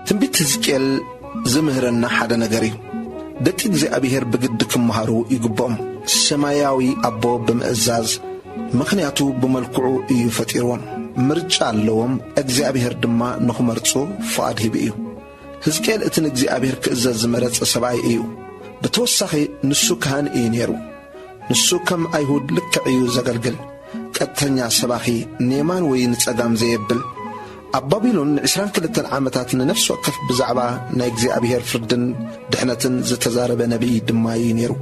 ትንቢት ሕዝቅኤል ዝምህረና ሓደ ነገር እዩ። ደቂ እግዚአብሔር ብግድ ክመሃሩ ይግብኦም። ሰማያዊ አቦ ብምእዛዝ ምክንያቱ ብመልክዑ እዩ ፈጢሮም። ምርጫ ኣለዎም። እግዚአብሔር ድማ ንኽመርጹ ፍቓድ ሂቡ እዩ። ሕዝቅኤል እቲ ንእግዚአብሔር ክእዘዝ ዝመረጸ ሰብኣይ እዩ። ብተወሳኺ ንሱ ካህን እዩ ነይሩ። ንሱ ከም ኣይሁድ ልክዕ እዩ ዘገልግል። ቀጥተኛ ሰባኺ ኔማን ወይ ንጸጋም ዘየብል ኣብ ባቢሎን 22 ዓመታት ንነፍሲ ወከፍ ብዛዕባ ናይ እግዚአብሔር ፍርድን ድሕነትን ዝተዛረበ ነቢይ ድማ እዩ ነይሩ።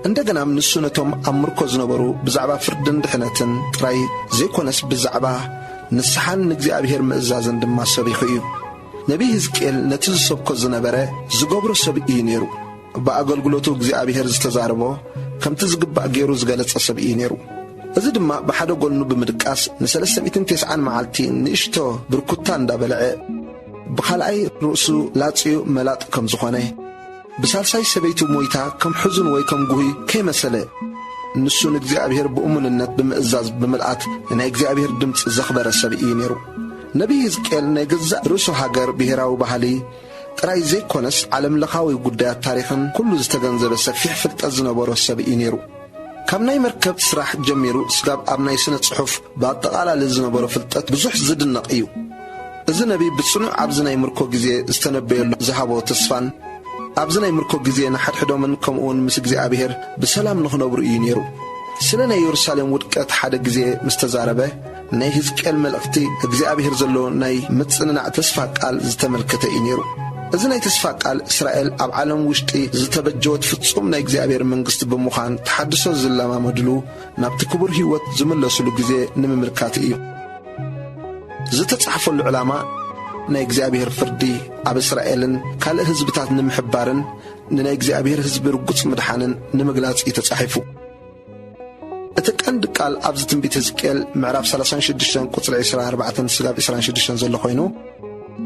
እንደገናም ንሱ ነቶም ኣብ ምርኮ ዝነበሩ ብዛዕባ ፍርድን ድሕነትን ጥራይ ዘይኮነስ ብዛዕባ ንስሓን ንእግዚአብሔር ምእዛዝን ድማ ሰቢኹ እዩ። ነቢይ ሕዝቅኤል ነቲ ዝሰብኮ ዝነበረ ዝገብሮ ሰብ እዩ ነይሩ። ብኣገልግሎቱ እግዚአብሔር ዝተዛረቦ ከምቲ ዝግባእ ገይሩ ዝገለጸ ሰብ እዩ ነይሩ። እዚ ድማ ብሓደ ጎኑ ብምድቃስ ን390 መዓልቲ ንእሽቶ ብርኩታ እንዳበልዐ ብኻልኣይ ርእሱ ላጽዩ መላጥ ከም ዝኾነ ብሳልሳይ ሰበይቱ ሞይታ ከም ሕዙን ወይ ከም ጉሂ ከይመሰለ ንሱ ንእግዚአብሔር ብእሙንነት ብምእዛዝ ብምልኣት ናይ እግዚአብሔር ድምፂ ዘኽበረ ሰብ እዩ ነይሩ። ነቢይ ሕዝቅኤል ናይ ገዛእ ርእሱ ሃገር ብሄራዊ ባህሊ ጥራይ ዘይኮነስ ዓለም ለኻዊ ጉዳያት ታሪኽን ኩሉ ዝተገንዘበ ሰፊሕ ፍልጠት ዝነበሮ ሰብ እዩ ነይሩ። ካብ ናይ መርከብ ስራሕ ጀሚሩ ስጋብ ኣብ ናይ ስነ ጽሑፍ ብኣጠቓላሊ ዝነበሮ ፍልጠት ብዙሕ ዝድነቕ እዩ። እዚ ነቢይ ብጽኑዕ ኣብዚ ናይ ምርኮ ጊዜ ዝተነበየሉ ዝሃቦ ተስፋን ኣብዚ ናይ ምርኮ ጊዜ ንሓድሕዶምን ከምኡውን ምስ እግዚኣብሔር ብሰላም ንኽነብሩ እዩ ነይሩ። ስለ ናይ ኢየሩሳሌም ውድቀት ሓደ ጊዜ ምስ ተዛረበ ናይ ሕዝቅኤል መልእኽቲ እግዚኣብሔር ዘሎ ናይ ምጽንናዕ ተስፋ ቃል ዝተመልከተ እዩ ነይሩ። እዚ ናይ ተስፋ ቃል እስራኤል ኣብ ዓለም ውሽጢ ዝተበጀወት ፍጹም ናይ እግዚአብሔር መንግስቲ ብምዃን ተሓድሶ ዝለማመድሉ ናብቲ ክቡር ህይወት ዝመለሱሉ ጊዜ ንምምልካት እዩ። ዝተጻሕፈሉ ዕላማ ናይ እግዚአብሔር ፍርዲ ኣብ እስራኤልን ካልእ ህዝብታት ንምሕባርን ንናይ እግዚአብሔር ህዝቢ ርጉጽ ምድሓንን ንምግላጽ እዩ ተጻሒፉ። እቲ ቀንዲ ቃል ኣብዚ ትንቢት ሕዝቅኤል ምዕራፍ 36 ቁጽሪ 24 ስጋብ 26 ዘሎ ኮይኑ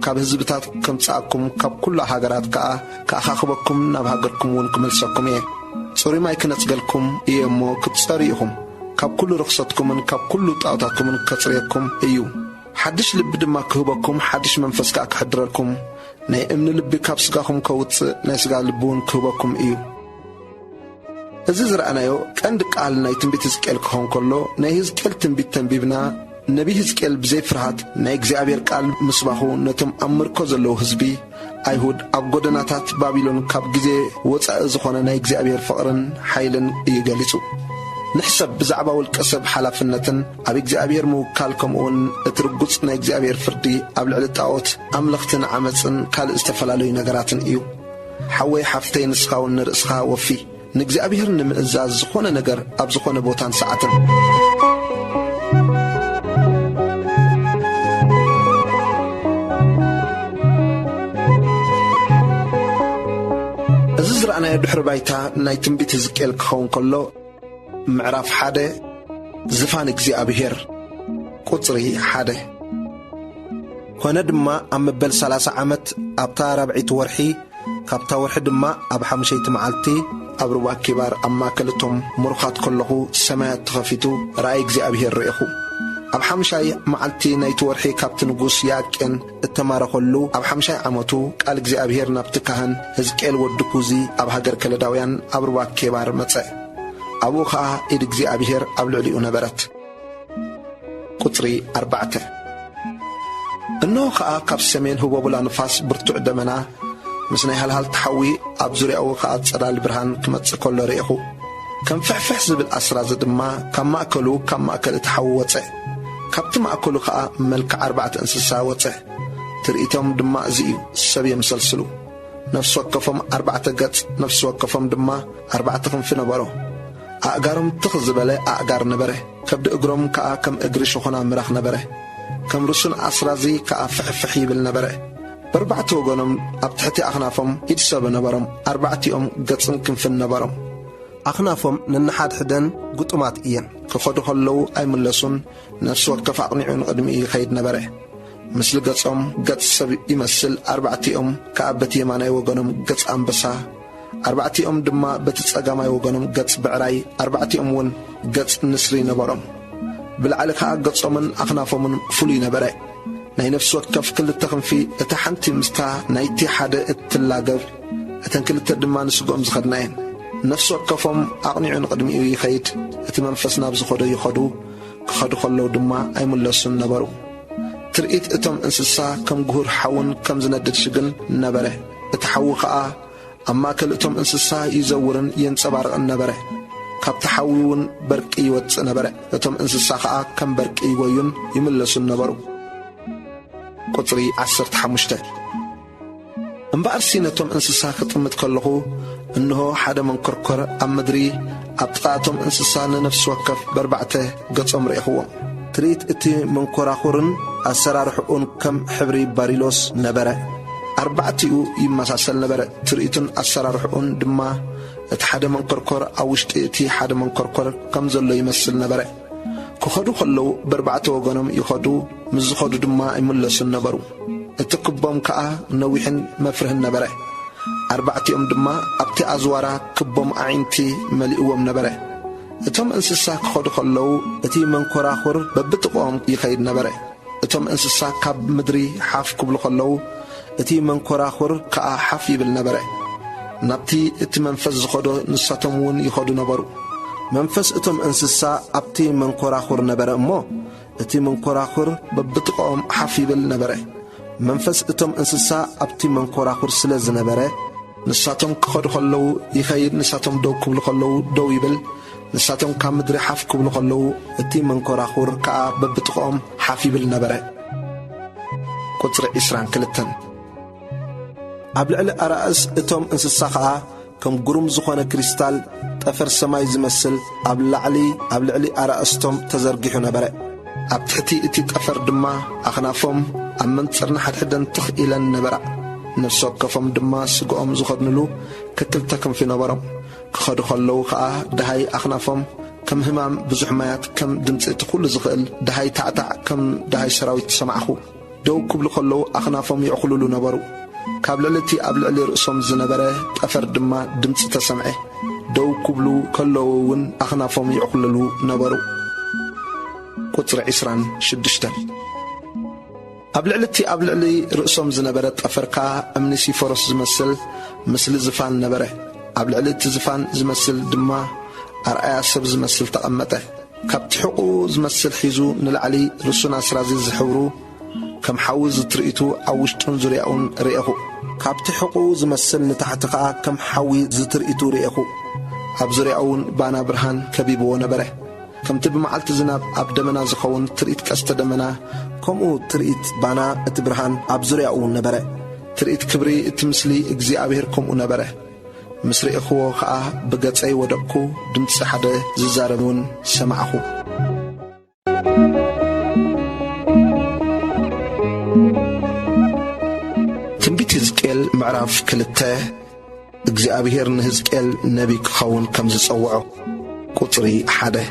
ካብ ህዝብታት ከምጻእኩም ካብ ኩሉ ሃገራት ከዓ ከኣኻኽበኩም ናብ ሃገርኩም እውን ክመልሰኩም እየ። ጽሩይ ማይ ክነጽገልኩም እየ እሞ ክትጸሪ ኢኹም። ካብ ኩሉ ርኽሰትኩምን ካብ ኩሉ ጣዖታትኩምን ከጽርየኩም እዩ። ሓድሽ ልቢ ድማ ክህበኩም፣ ሓድሽ መንፈስ ከዓ ክሕድረልኩም፣ ናይ እምኒ ልቢ ካብ ስጋኹም ከውፅእ ናይ ስጋ ልቢ እውን ክህበኩም እዩ። እዚ ዝረአናዮ ቀንዲ ቃል ናይ ትንቢት ሕዝቅኤል ክኾን ከሎ ናይ ሕዝቅኤል ትንቢት ተንቢብና ነቢይ ሕዝቅኤል ብዘይ ፍርሃት ናይ እግዚአብሔር ቃል ምስባኹ ነቶም ኣብ ምርኮ ዘለዉ ህዝቢ ኣይሁድ ኣብ ጎደናታት ባቢሎን ካብ ጊዜ ወፃኢ ዝኾነ ናይ እግዚአብሔር ፍቕርን ሓይልን እዩ ገሊጹ። ንሕሰብ ብዛዕባ ውልቀ ሰብ ሓላፍነትን ኣብ እግዚአብሔር ምውካል ከምኡውን እቲ ርጉጽ ናይ እግዚአብሔር ፍርዲ ኣብ ልዕሊ ጣዖት ኣምለኽትን ዓመፅን ካልእ ዝተፈላለዩ ነገራትን እዩ። ሓወይ ሓፍተይ ንስኻ እውን ንርእስኻ ወፊ ንእግዚአብሔር ንምእዛዝ ዝኾነ ነገር ኣብ ዝኾነ ቦታን ሰዓትን እዚ ዝረአናዮ ድሕሪ ባይታ ናይ ትንቢት ሕዝቅኤል ክኸውን ከሎ ምዕራፍ 1 ዝፋን እግዚአብሔር ቁጽሪ 1 ኮነ ድማ ኣብ መበል 30 ዓመት ኣብታ 4ይቲ ወርሒ ካብታ ወርሒ ድማ ኣብ 5ይቲ መዓልቲ ኣብ ሩባ ኪባር ኣብ ማእከልቶም ምሩኻት ከለኹ ሰማያት ተኸፊቱ ራእይ እግዚአብሔር ርኢኹ። ኣብ 5ይ መዓልቲ ናይቲ ወርሒ ካብቲ ንጉሥ ያቄን እተማረኸሉ ኣብ 5ይ ዓመቱ ቃል እግዚአብሔር ናብቲ ካህን ሕዝቅኤል ወዲ ኩዚ ኣብ ሃገር ከለዳውያን ኣብ ሩባ ኪባር መጽእ። ኣብኡ ኸዓ ኢድ እግዚአብሔር ኣብ ልዕሊኡ ነበረት። ቁጽሪ 4 እነሆ ኸዓ ካብ ሰሜን ህቦቡላ ንፋስ ብርቱዕ ደመና ምስ ናይ ሃልሃልቲ ሓዊ ኣብ ዙርያኡ ኸዓ ጸላል ብርሃን ክመጽእ ከሎ ርኢኹ። ከም ፍሕፍሕ ዝብል ኣስራዚ ድማ ካብ ማእከሉ ካብ ማእከል እቲ ሓዊ ወጽእ። ካብቲ ማእከሉ ኸዓ መልክዕ 4 እንስሳ ወጽእ። ትርኢቶም ድማ እዚ እዩ፣ ሰብ የምሰልስሉ። ነፍሲ ወከፎም 4 ገጽ፣ ነፍሲ ወከፎም ድማ 4 ክንፊ ነበሮ። ኣእጋሮም ትኽ ዝበለ ኣእጋር ነበረ። ከብዲ እግሮም ከዓ ከም እግሪ ሸኾና ምራኽ ነበረ። ከም ርሱን ኣስራዚ ከዓ ፍሕፍሕ ይብል ነበረ። ብ4 ወገኖም ኣብ ትሕቲ ኣኽናፎም ኢድ ሰብ ነበሮም። 4ቲኦም ገጽን ክንፍን ነበሮም። ኣኽናፎም ነንሓድሕደን ጉጡማት እየን። ክኸዱ ከለዉ ኣይምለሱን። ነፍሲ ወከፍ ኣቕኒዑ ንቕድሚ ይኸይድ ነበረ። ምስሊ ገጾም ገጽ ሰብ ይመስል። 4ቲኦም ከዓ በቲ የማናይ ወገኖም ገጽ ኣንበሳ أربعتهم دما بتتصقاماي وغنم قص بعراي أربعتهم ون قص نسري نبرم بالعلك قصمن أخنافهم فلي نبرأ ناي نفس وكف كل التخم في اتحنتي مستا نايتي حدا اتلاقب اتن كل التدما نسقهم زخدناين نفس وكفهم أغنيعون قدمي يخيد اتمنفسنا بزخدو يخدو كخدو خلو دما أي ملسون نبرو ترئيت اتم انسسا كم جهور حاون كم زندد شغن نبره اتحو خا اما كل اتم انسسا يزورن ينصبارق نبره كاب تحوون برقي وص نبره اتم انسسا خا كم برقي ويون يملسون نبرو قطري 15 امبارسينتم انسسا خطمت كلخو انه حدا من كركر امدري ابطاتم انسسا نفس وكف بربعته قصم ريخو تريت اتي من كراخورن أسرارحون كم حبري باريلوس نبرة أربعتيو يمساسل نبرة تريتن أسرارحون دما اتحاد من كركر أوشت اتي حاد من كركر كم زلو يمثل نبرة كخدو خلو بربعته وغنم يخدو مزخدو دما يملس النبرو اتكبهم كأ نويحن مفرهن نبرة أربعتيهم دما أبتي أزوارا كبهم عينتي ملئوهم نبرة اتم انسسا كخدو خلو اتي من كراخور ببتقوهم يخيد نبرة اتم انسسا كاب مدري حاف كبلو خلو اتي من كراخور كا حافي بالنبره نبتي اتي منفس زخدو نساتمون يخدو نبرو منفس اتم انسسا ابتي من كراخور نبره مو اتي من كراخور ببتقوم حافي بالنبره منفس اتم انسسا ابتي من كراخور سلاز نبره نساتم كخدو خلو يخيد نساتم دو كبلو خلو دو يبل نساتهم كام مدري حاف كبلو خلو اتي من كراخور كا ببتقوم حافي بالنبره قطر إسران كلتن أبلع أرأس اتم انسساقا كم قرم زخونا كريستال تفر سماي زمسل أبلع أرأستم تزرقحو نبره أبتحتي اتي تفر دما أخنافهم أمن تصرنا حدن تخ إلى النبره نفسك كفم دما سقوم زخدنلو كتلتكم في نبرم كخدو خلو خا دهاي أخنافهم كم همام بزح مايات كم دمت كل زخل دهاي تعتع كم دهاي سراويت سمعخو دو كبلو خلو أخنافهم يعقلوا نبرو كابللتي أبلع رأسهم زنبره أفر دما دمت تسمعه دو كبلو كلون أخنافهم يعقلوا نبرو قطر عسران شدشتن أبلعلتي أبلعلي رأسهم زنبره أفركا أمنسي فرس زمسل مثل زفان نبره أبلعلتي زفان زمسل دما أرأي سب زمسل تقمته كابت حقو زمسل حيزو نلعلي رسونا سرازي زحورو كم حوز ترئيتو أوشتون زريعون رئيخو كابت حقو زمسل نتحتقا كم حوي زترئيتو رئيخو أب زريعون بانا برهان كبيبو نبره كم تب معلت زناب أب دمنا زخون ترئيت كاست دمنا كمو ترئيت بانا اتبرهان أب زريعون نبره ترئيت كبري اتمسلي اجزي أبهر كمو نبره مسري اخوه خا بغصاي ودقو دمص حدا ززاربون سمعخو تنبيت حزقيل معراف كلته اغزابير نحزقيل نبي كخون كم زصوعو قطري حدا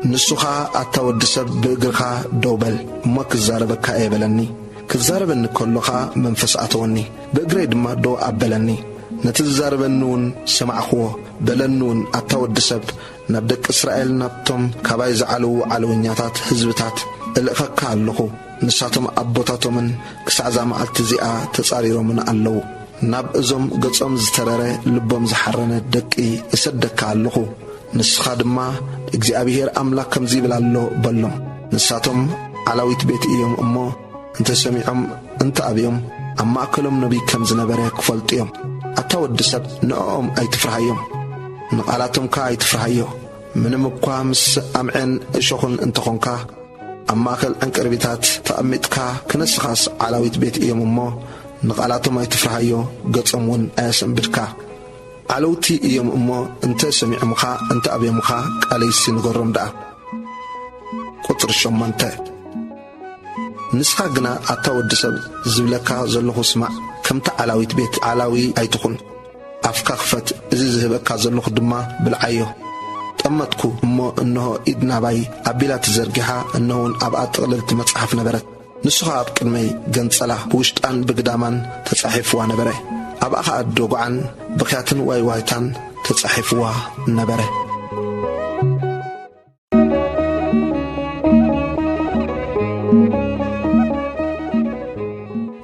نسخا اتودسب بغرخا دوبل ما كزاربكا ايبلني كزاربن كلخا منفس اتوني بغريد ما دو ابلني نتزاربنون سمعخو بلنون اتودسب نبدك اسرائيل نبتم كباي زعلو علونياتات حزبتات الفكا اللخو نساتم ابوتاتومن كسعزا مالت زيا تصاريرو من الله ناب ازم قصم زترره لبم زحرنه دقي اسدك اللخو نسخا دما اغزابير املاك كمزي بلالو بلم نساتم علاويت بيت ايوم امو انت سميعم انت ابيوم اما كلهم نبي كم زنبره كفلطيوم أتود سب نقوم أي تفرحيهم نقالاتهم كا أي تفرحيو من مقامس أمعن شخون انتخونكا أما كل أنكربيتات تأميتكا كنسخاص علاويت بيت إيام أمو نقالاتهم أي تفرحيو قطمون آسم بدكا علوتي إيام أمو انت سميع مخا انت أبي مخا قاليسي نقرم دا قطر الشمانتا نسخا قنا أتود سب زبلكا زلخو سمع كم تعلاويت بيت علاوي أي تكون أفكا خفت إزيزه بكا زلوخ دما بالعيو تأمتكو مو إنه إدنا باي أبيلا تزرقها إنه أبقى تغلل تمتصحف نبرت نسخة أبكن مي قنصلا وشتان بقدامان تصحف وانبره أبقى أدوغ عن ብኽያትን ዋይ ዋይታን ተጻሒፍዋ ነበረ።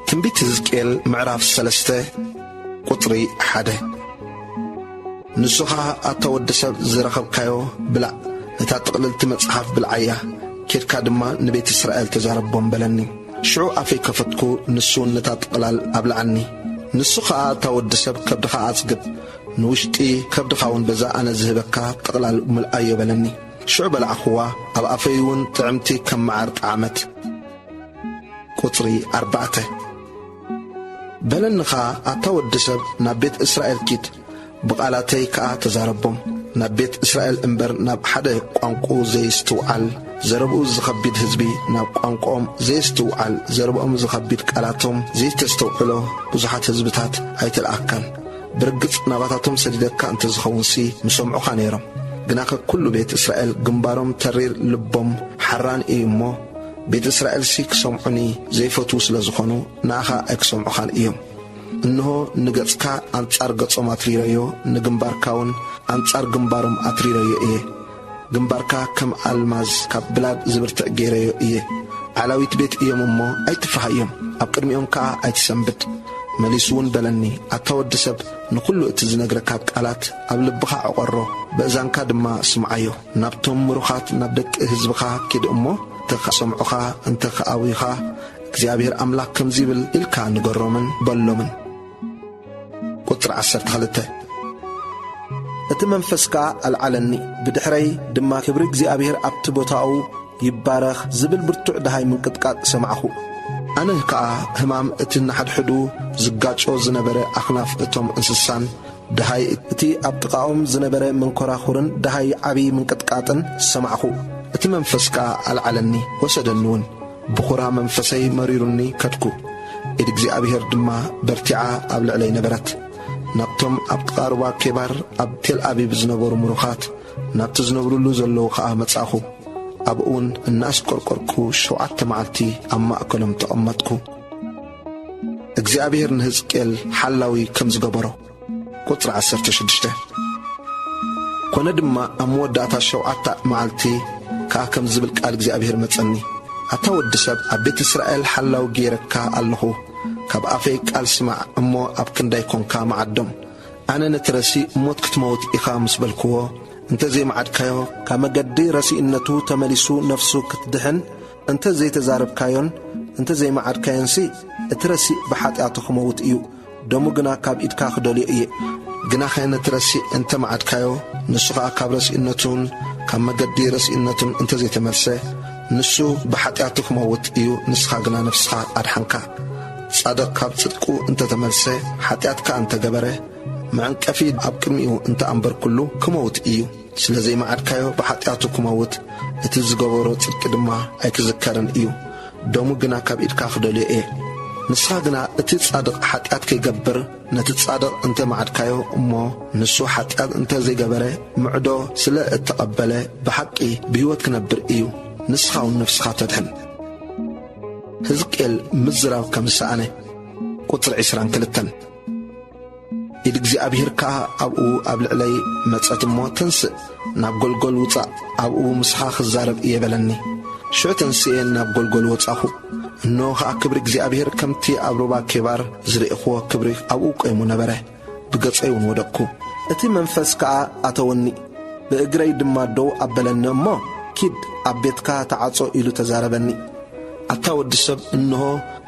ትንቢት ሕዝቅኤል ምዕራፍ 3 ቁጥሪ 1 ንሱኻ ኣታ ወዲ ሰብ ዝረኸብካዮ ብላዕ ነታ ጥቕልልቲ መጽሓፍ ብልዓያ ኬድካ ድማ ንቤት እስራኤል ተዛረቦም በለኒ። ሽዑ ኣፈይ ከፈትኩ ንሱን ነታ ጥቕላል ኣብልዓኒ። ንሱ ኸዓ ኣታ ወዲ ሰብ ከብድኻ ኣጽግብ ንውሽጢ ከብድኻውን በዛ ኣነ ዝህበካ ጥቕላል ምልኣዮ በለኒ። ሽዑ በልዓኽዋ ኣብ ኣፈይውን ጥዕምቲ ከም መዓር ጣዕመት። ቁጥሪ 4 በለንኻ ኣታ ወዲ ሰብ ናብ ቤት እስራኤል ኪድ ብቓላተይ ከኣ ተዛረቦም። ናብ ቤት እስራኤል እምበር ናብ ሓደ ቋንቁ ዘይስትውዓል ዘረብኡ ዝኸቢድ ሕዝቢ ናብ ቋንቋኦም ዘይስትውዓል ዘረብኦም ዝኸቢድ ቃላቶም ዘይተስተውዕሎ ብዙሓት ሕዝብታት ኣይትልኣካን። ብርግጽ ናባታቶም ሰዲደካ እንተ ዝኸውንሲ ምሰምዑኻ ነይሮም። ግና ከኩሉ ቤት እስራኤል ግንባሮም ተሪር ልቦም ሓራን እዩ እሞ ቤት እስራኤልሲ ክሰምዑኒ ዘይፈትዉ ስለ ዝኾኑ ንኣኻ ኣይክሰምዑኻን እዮም። እንሆ ንገጽካ ኣንጻር ገጾም ኣትሪረዮ ንግንባርካውን ኣንጻር ግንባሮም ኣትሪረዮ እየ። ግንባርካ ከም ኣልማዝ ካብ ብላድ ዝብርትዕ ገይረዮ እየ። ዓላዊት ቤት እዮም እሞ ኣይትፍራህ እዮም፣ ኣብ ቅድሚኦም ከዓ ኣይትሰንብድ። መሊሱውን በለኒ ኣታ ወዲ ሰብ ንኹሉ እቲ ዝነግረካ ቃላት ኣብ ልብኻ ዕቖሮ ብእዛንካ ድማ ስምዓዮ። ናብቶም ምሩኻት ናብ ደቂ ሕዝብኻ ኪድ እሞ እንተኸሰምዑኻ እንተኸኣዊኻ እግዚኣብሔር ኣምላኽ ከምዚ ብል ኢልካ ንገሮምን በሎምን። ቁጥሪ 12 እቲ መንፈስካ ኣልዓለኒ ብድሕረይ ድማ ክብሪ እግዚኣብሔር ኣብቲ ቦታኡ ይባረኽ ዝብል ብርቱዕ ደሃይ ምንቅጥቃጥ ሰማዕኹ። ኣነ ከዓ ሕማም እቲ ናሓድሕዱ ዝጋጮ ዝነበረ ኣኽናፍ እቶም እንስሳን ደሃይ እቲ ኣብ ጥቓኦም ዝነበረ መንኰራኹርን ደሃይ ዓብዪ ምንቅጥቃጥን ሰማዕኹ። እቲ መንፈስካ ኣልዓለኒ ወሰደኒውን ብኹራ መንፈሰይ መሪሩኒ ከድኩ። ኢድ እግዚኣብሔር ድማ በርቲዓ ኣብ ልዕለይ ነበረት። ናብቶም ኣብ ጥቓርባ ኬባር ኣብ ቴል ኣቢብ ዝነበሩ ምሩኻት ናብቲ ዝነብሩሉ ዘለዉ ከዓ መጻኹ። ኣብኡውን እናስቈርቈርኩ 7 መዓልቲ ኣብ ማእከሎም ተቐመጥኩ። እግዚኣብሔር ንሕዝቅኤል ሓላዊ ከም ዝገበሮ። ቁጥሪ 16 ኮነ ድማ ኣብ መወዳእታ 7 መዓልቲ ከዓ ከም ዝብል ቃል እግዚኣብሔር መጸኒ። ኣታ ወዲ ሰብ ኣብ ቤት እስራኤል ሓላዊ ገይረካ ኣለኹ። ካብ ኣፈይ ቃል ስማዕ እሞ ኣብ ክንዳይ ኮንካ መዓዶም። ኣነ ነቲ ረሲ እሞት ክትመውት ኢኻ ምስ በልክዎ እንተ ዘይመዓድካዮ ካብ መገዲ ረሲእነቱ ተመሊሱ ነፍሱ ክትድሕን እንተ ዘይተዛረብካዮን እንተ ዘይመዓድካዮንሲ እቲ ረሲእ ብሓጢኣቱ ክመውት እዩ። ደሙ ግና ካብ ኢድካ ክደልዮ እየ። ግና ኸ ነቲ ረሲእ እንተ መዓድካዮ ንሱ ኸዓ ካብ ረሲእነቱን ካብ መገዲ ረሲእነቱን እንተ ዘይተመልሰ ንሱ ብሓጢኣቱ ክመውት እዩ። ንስኻ ግና ነፍስኻ ኣድሓንካ። ጻድቕ ካብ ጽድቁ እንተ ተመልሰ ሓጢኣትካ እንተ ገበረ መዕንቀፊ ኣብ ቅድሚኡ እንተ ኣንበር ኩሉ ክመውት እዩ። ስለ ዘይመዓድካዮ ብሓጢኣቱ ክመውት እቲ ዝገበሮ ጽድቂ ድማ ኣይክዝከርን እዩ። ደሙ ግና ካብ ኢድካ ክደልዮ እየ። ንስኻ ግና እቲ ጻድቕ ሓጢኣት ከይገብር ነቲ ጻድቕ እንተ መዓድካዮ እሞ ንሱ ሓጢኣት እንተ ዘይገበረ ምዕዶ ስለ እተቐበለ ብሓቂ ብሕይወት ክነብር እዩ። ንስኻውን ነፍስኻ ተድሕን። ሕዝቅኤል ምዝራብ ከም ዝሰኣነ። ቁጥሪ 22 ኢድ እግዚኣብሔር ከዓ ኣብኡ ኣብ ልዕለይ መጸት እሞ ተንስእ ናብ ጐልጐል ውፃእ ኣብኡ ምስኻ ክዛረብ እየ በለኒ። ሽዑ ተንስእየ ናብ ጐልጐል ወጻኹ። እነሆ ከዓ ክብሪ እግዚኣብሔር ከምቲ ኣብ ሩባ ኬባር ዝርኢኽዎ ክብሪ ኣብኡ ቆይሙ ነበረ። ብገጸይ እውን ወደቅኩ። እቲ መንፈስ ከዓ ኣተወኒ ብእግረይ ድማ ደው ኣበለኒ እሞ ኪድ ኣብ ቤትካ ተዓጾ ኢሉ ተዛረበኒ። ኣታ ወዲ ሰብ እንሆ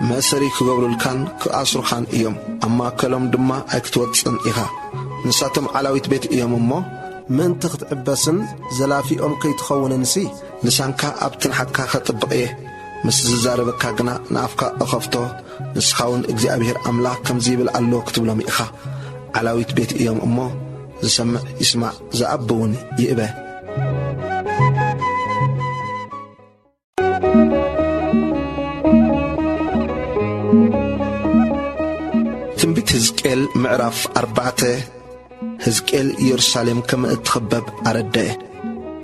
መእሰሪ ክገብሩልካን ክኣስሩኻን እዮም፣ ኣብ ማእከሎም ድማ ኣይክትወፅን ኢኻ። ንሳቶም ዓላዊት ቤት እዮም እሞ ምእንቲ ክትዕበስን ዘላፊኦም ከይትኸውንንሲ ልሳንካ ኣብ ትንሓትካ ኸጥብቕ እየ። ምስ ዝዛረበካ ግና ንኣፍካ እኸፍቶ። ንስኻውን እግዚኣብሔር ኣምላኽ ከምዚ ይብል ኣሎ ክትብሎም ኢኻ። ዓላዊት ቤት እዮም እሞ ዝሰምዕ ይስማዕ፣ ዝኣቢ እውን ይእበ። ትንቢት ሕዝቅኤል ምዕራፍ 4 ሕዝቅኤል ኢየሩሳሌም ከም እትኸበብ ኣረድአ።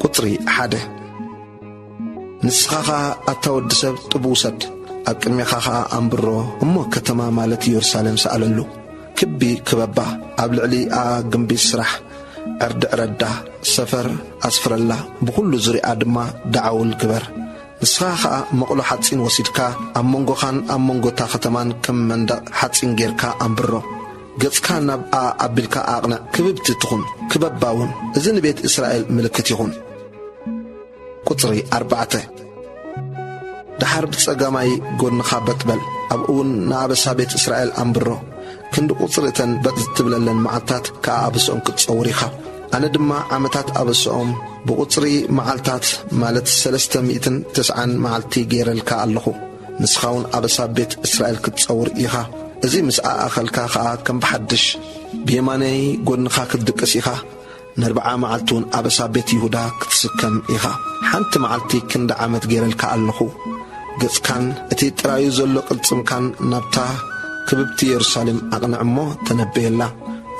ቁጥሪ 1 ንስኻ ኣታ ወዲ ሰብ ጥቡ ውሰድ፣ ኣብ ቅድሚኻ ኸዓ ኣንብሮ እሞ ከተማ ማለት ኢየሩሳሌም ሰኣለሉ። كبي كببا أبلعلي جنبي سرح أردع ردا سفر أسفر الله بكل زري آدما دعو الكبر نسخا مقلو حدسين وسيدكا أمونغو خان أمونغو تاختمان كم من دا حدسين جيركا أمبرو قدسكا نبقى أبلكا أغنى كببت تخون كبباون إذن بيت إسرائيل ملكتيخون قطري 4 دحر بتصقاماي قول نخابت بل أبقون نابسا بيت إسرائيل أمبرو كند قطرتن بتتبللن معلتات كأبسهم كتصوريخا أنا دما عمتات أبسهم بقطري معلتات مالت 309 معلتي جيرلكا اللخو نسخاون أبسا بيت إسرائيل كتصور إيخا إزي مسعى أخلكا خا كم بحدش بيماني قول نخا كدكس إيخا 4 معلتون أبسا بيت يهودا كتسكم إيخا حانت معلتي كند عمت جيرلكا اللخو قص كان اتي ترايو زلو قلصم كان نبتا كببتي يرسالم أغنى عمو تنبيه الله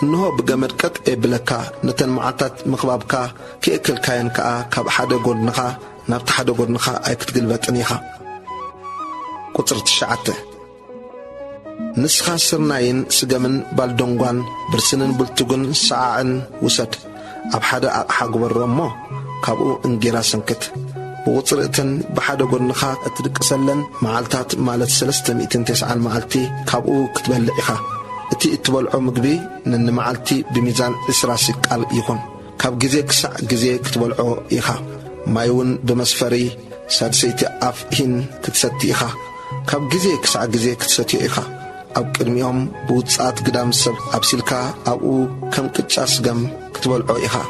إنه بقمركت إبلكا نتن معاتات مخبابكا كيكل كاين كاب حدا قرنخا نبت حدا قرنخا أيكت قلبت أنيخا قطرة الشعاتة نسخا سرناين سقمن بالدونغوان برسنن بلتقن ساعن وسد أب حدا أحاقب الرمو كابو انجيرا سنكت وقطرتن بحدا قرنخا اتدك سلن معالتات مالت 309 معالتي كابو كتبلعيخا اتي اتبلعو مقبي نن معالتي بميزان إسراسي قال يخون كاب جزي كسع جزي كتبلعو إيخا مايون بمسفري سادسيتي أفهن كتستي إيخا كاب جزي كسع جزي كتستي إيخا أب كرميهم بوتصات قدام السب أبسيلكا أبو كم كتشاس قم كتبلعو إيخا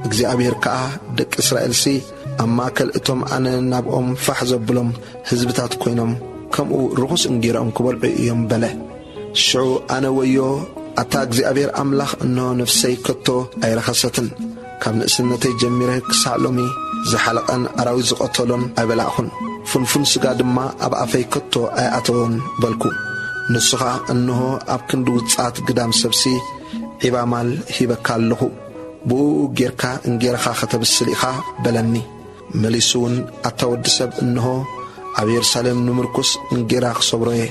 اجزي أبير كا دك إسرائيل سي أما كالئتهم أنا نابهم فحزبلهم هزبتات كوينهم كمو رخص انجيرهم كبال عيهم بله شعو أنا ويو أتاك زي أبير أملاخ أنه نفسي كتو أي رخصتن كم نسنتي جميره كسعلومي زي حلقان أراوي زقطلون أي بلاخن فنفن سقاد ما أبقى في كتو أي أتون بلكو نسخة أنه أبكندو تسعات قدام سبسي عبا مال هيبكال له بو جيركا انجيرخا خطب السليخا بلني مليسون أتود سب إنه أبي يرسالم نمركس انجيراخ صبره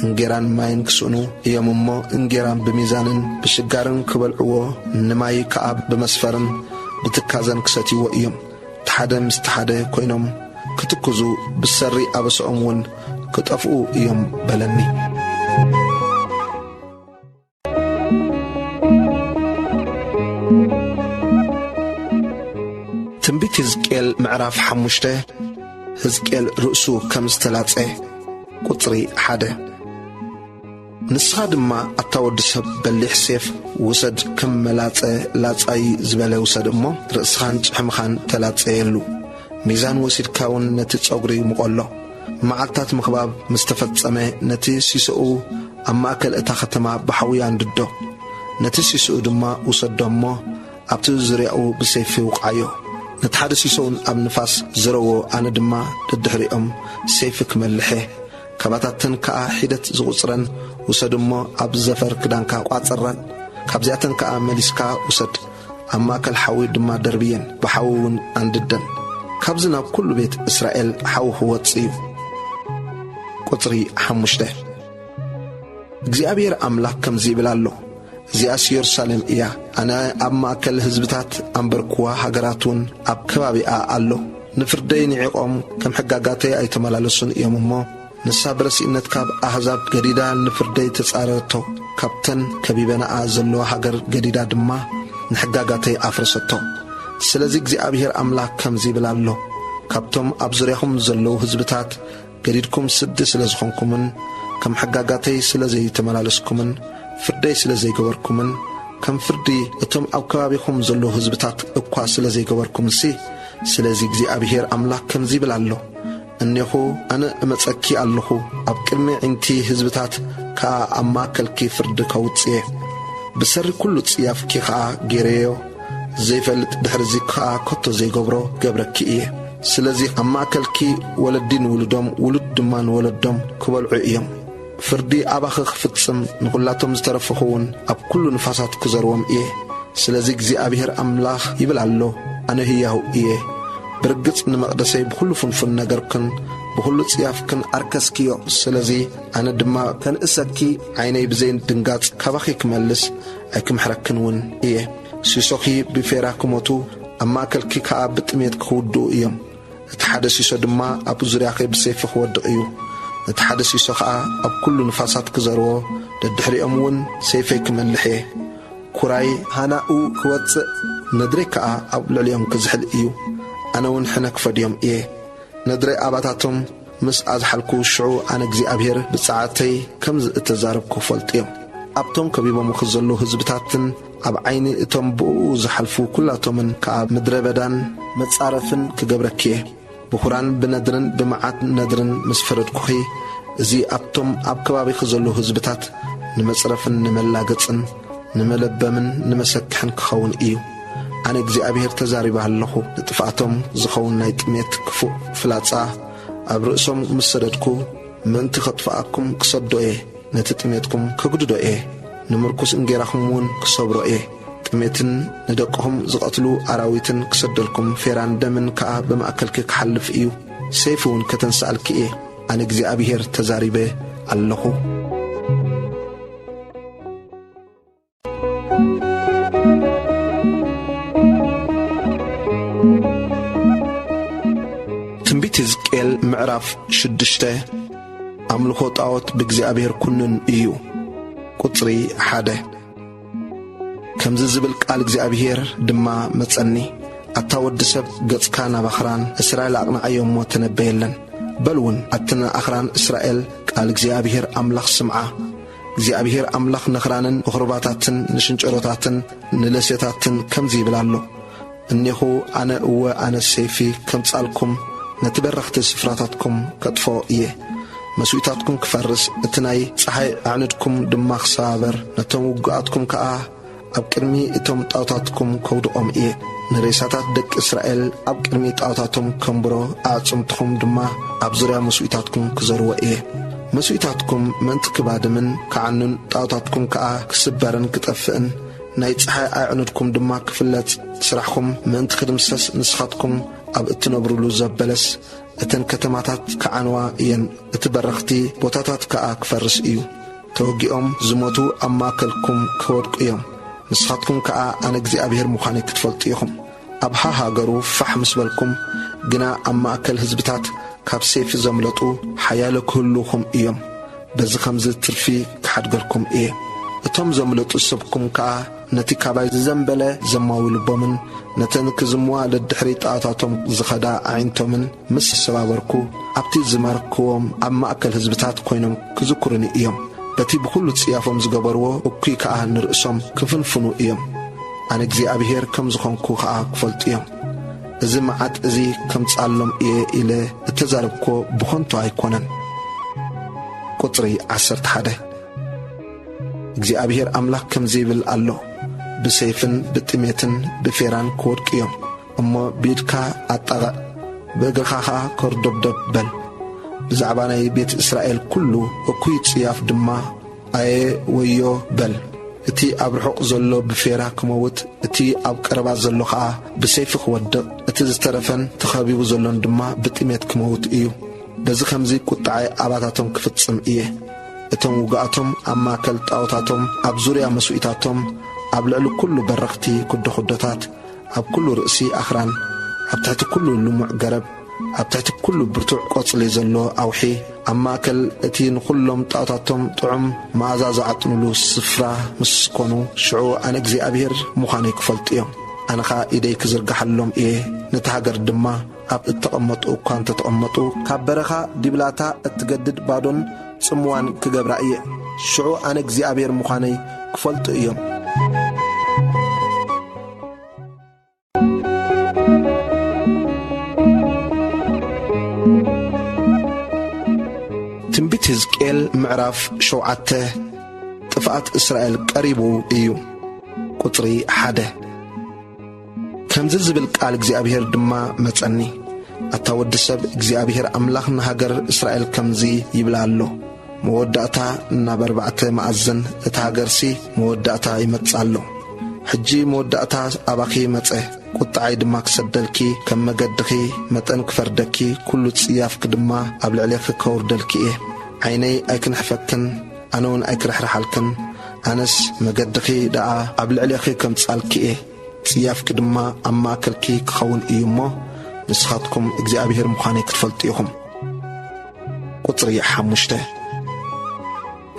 انجيران ماين كسونو يممو انجيران بميزانن بشجارن كبلعوه نماي كأب بمسفرن بتكازن كساتي وإيم تحدا مستحدا كوينم كتكوزو بالسري أبس أمون كتأفقو إيم بلني تنبيت هزكيل معراف حموشته هزكيل رؤسو كمستلاته قطري حدا نسخة دما أتاود سب بليح سيف وسد كم ملاته لاته زباله وسد امو رأسخان حمخان تلاته يلو ميزان وسيد كاون نتي تصغري مقلو معالتات مخباب مستفتسمه نتي سيسو أما أكل اتا ختما بحويان ددو نتي سيسو دما وسد دمو أبتو زريعو بسيفي وقعيو نتحدث يسون أب نفاس زرو أنا دما تدحريهم سيفك ملحه كباتاتن كا حيدت زغصرن وسدمو أب زفر كدانكا قاصرن كابزياتن كا مليسكا وسد أما كل حوي دما دربيين بحوون أنددن كابزنا كل بيت إسرائيل حو هو تصيب قطري حمشته እግዚአብሔር አምላክ ከምዚ ብላሎ ዚያስ ኢየሩሳሌም እያ أنا أما كل هزبتات أمبركوا هجراتون أب كبابئة ألو نفردين عقام كم حقاقاتي أي تملالسون يومما نسابرس إنت كاب أحزاب جديدة نفردي تسعرتو كابتن كبيبنا أزلوا هجر جديدة دما نحقاقاتي أفرستو سلازيك زي أبيهر أملاك كم زي بلالو كابتم أبزريهم زلوا هزبتات جديدكم سد سلازخونكمن كم حقاقاتي سلازي تملالسكمن فردي سلازي جوركمن كم فردي اتم أو كابيكم زلو هزبتات اقوى سلازي قبركم سي سلازي زي أبيهر أملاك كم زي بلالو أنه أنا أمتأكي الله أبكرمي انتي هزبتات كا أماكل كي فرد كوتسيه بسر كل تسياف كي خا جيريو زي فلت دحرزي كا كتو زي قبرو قبرك إيه سلازي أماكل كي ولدين ولدهم ولد مان ولدهم كبال عيام فردي أباخخ فتسم نقولاتهم زترفخون أب كل نفاسات كزروم إيه سلازيك زي أبيهر أملاخ يبلع له أنا هيهو إيه برقص نمقدسي بكل فنفن نقركن بكل صياف كن أركسكيو سلزي أنا دما كان إسكي عيني بزين دنقات كباخي كمالس أكم حركنون إيه سيسوخي بفيراكموتو أما كالكي كعب بتميت كودو إيام اتحدث يسو دما أبو زرياقي بسيفه ودو إيو اتحدث يسو خاء أب كل نفاسات كزارو ددحري أمون سيفي كمالحيه كوراي هاناو كواتس ندري كعا أب لليوم كزحل إيو أنا ونحنك فديوم إيه ندري أباتاتهم مس أزحلكو شعو أنا جزي أبهر بساعتي كمز اتزاربكو فلتيوم أبتم كبيبا مخزلو هزبتاتن أب عيني اتم بو زحلفو كلاتومن كعب مدربدان متصارفن كجبركيه بخوران بندرن بمعات ندرن مسفرد كوخي زي أبتم أب كبابي خزلو هزبتات نمصرفن نملاقصن نملبمن نمسكحن كخون إيو أنا جزي أبهر تزاربها اللخو لتفعتم زخون نايت ميت كفو فلاتسا أبرئسهم مسردكو من تخطفأكم كصدو إيه نتتميتكم كقددو إيه نمركوس انجيراخمون كصبرو إيه تميتن ندقهم زغطلو أراويتن كصدلكم فيران دمن كأ بمأكلك كحلف إيو سيفون كتنسألك إيه أنا جزي أبهر تزاربه اللخو ሕዝቅኤል ምዕራፍ 6 አምልኮ ጣዖት በእግዚአብሔር ኩነን እዩ ቁጥሪ 1 ከምዚ ዝብል ቃል እግዚአብሔር ድማ መጸኒ አታወድ ሰብ ገጽካ ናባኽራን እስራኤል አቅናዓዮም ተነበየለን በልውን አትና አኽራን እስራኤል ቃል እግዚአብሔር አምላኽ ስምዓ እግዚአብሔር አምላኽ ነኽራንን ወኽርባታትን ንሽንጨሮታትን ንለሴታትን ከምዚ ይብላሎ እነሆ አነ እወ አነ ሰይፊ ከምጻልኩም نتبرخت سفراتاتكم كطفو إيه مسويتاتكم كفرس اتناي صحي عنودكم دماغ صابر نتوقعاتكم كأ أبكرمي اتم طاوتاتكم كودقوم إيه نريساتات دك إسرائيل أبكرمي طاوتاتكم كمبرو أعصمتكم دما أبزريا مسويتاتكم كزروا إيه مسويتاتكم منتك بعد من كعنن طاوتاتكم كأ كسبرن كتفئن نايت صحي عنودكم دماغ كفلت سرحكم منتك دمسس نسخاتكم أب اتنبرلو زبلس اتن كتماتات كعنوا ين اتبرختي بوتاتات كأك فرس إيو توقيهم زموتو أما كلكم كورك إيوم نسخاتكم كأ أنا جزي أبهر مخاني كتفلتيهم أبها هاجرو فحم سبلكم جنا أما أكل هزبتات كاب سيف زملتو حيالك كلهم إيوم بز خمز ترفي كحدقلكم إيه اتم زملتو سبكم كأ نتي كاباي زنبلة زماوي لبومن نتنك زموا للدحري طاعتاتهم زخدا عينتومن مس سبابركو أبتي زماركوهم أما أكل هزبتات كوينهم كذكرني إيوم بتي بكل تصيافهم زقبروا وكي كأه نرأسهم كفنفنو إيوم أنا جزي أبهر كم زخونكو كأه كفلت إيوم إذا معات إذي كم تسألهم إيه إلى التزاربكو بخونتو هيكونن قطري 11 جزي أبهر أملاك كم زيبل الله بسيفن بتميتن بفيران كود كيوم أما بيدكا أطغى بغرخاها كردب بل بزعباني بيت إسرائيل كله وكويت سياف دما أي ويو بل اتي أبرحق زلو بفيرا كموت اتي أبقربا زلو خا بسيفك ودق اتي زسترفن تخابيب زلون دما بتميت كموت إيو بزي خمزي كتعي أباتاتهم كفتسم إيه اتم وقعتهم أما كلت أوتاتهم أبزوريا مسوئتاتهم أبلعلو كل برختي كد خدتات أب كل رأسي أخران أبتحت كل لمع قرب أبتحت كل برتوع قصلي زلو أوحي أما كل اتين كلهم طاطاتهم طعم ما زازعتن له السفرة مسكونو شعو أنا جزي أبير مخاني كفلت يوم أنا خا إيديك زرقح اللهم إيه نتهاجر دما أب اتقمطو كان تتقمطو كبرخا دبلاتا اتجدد بعدون سموان كجبرائية شعو أنا جزي أبير مخاني كفلت يوم تنبيت ሕዝቅኤል ምዕራፍ 7 ጥፋት እስራኤል ቀሪቡ እዩ ቁጥሪ 1 ከምዚ ዝብል ቃል እግዚአብሔር ድማ መጸኒ አታወድ ሰብ እግዚአብሔር አምላኽና ሃገር እስራኤል ከምዚ ይብላሎ መወዳእታ እና በርባዕተ ማዕዘን እታ ሃገርሲ መወዳእታ ይመጻሎ حجي مودأتا أباكي متأه قطعي دما كسدلكي كم مقدخي متأن كفردكي كل تصيافك دما قبل عليك كوردلكي عيني أيكن حفكن أنون أيكرح رحالكن أنس مقدخي دعا قبل عليك كم تسألكي تصيافك دما أما أكلكي كخون إيومو نسخاتكم إجزابيهر مخاني كتفلتيهم قطري حموشته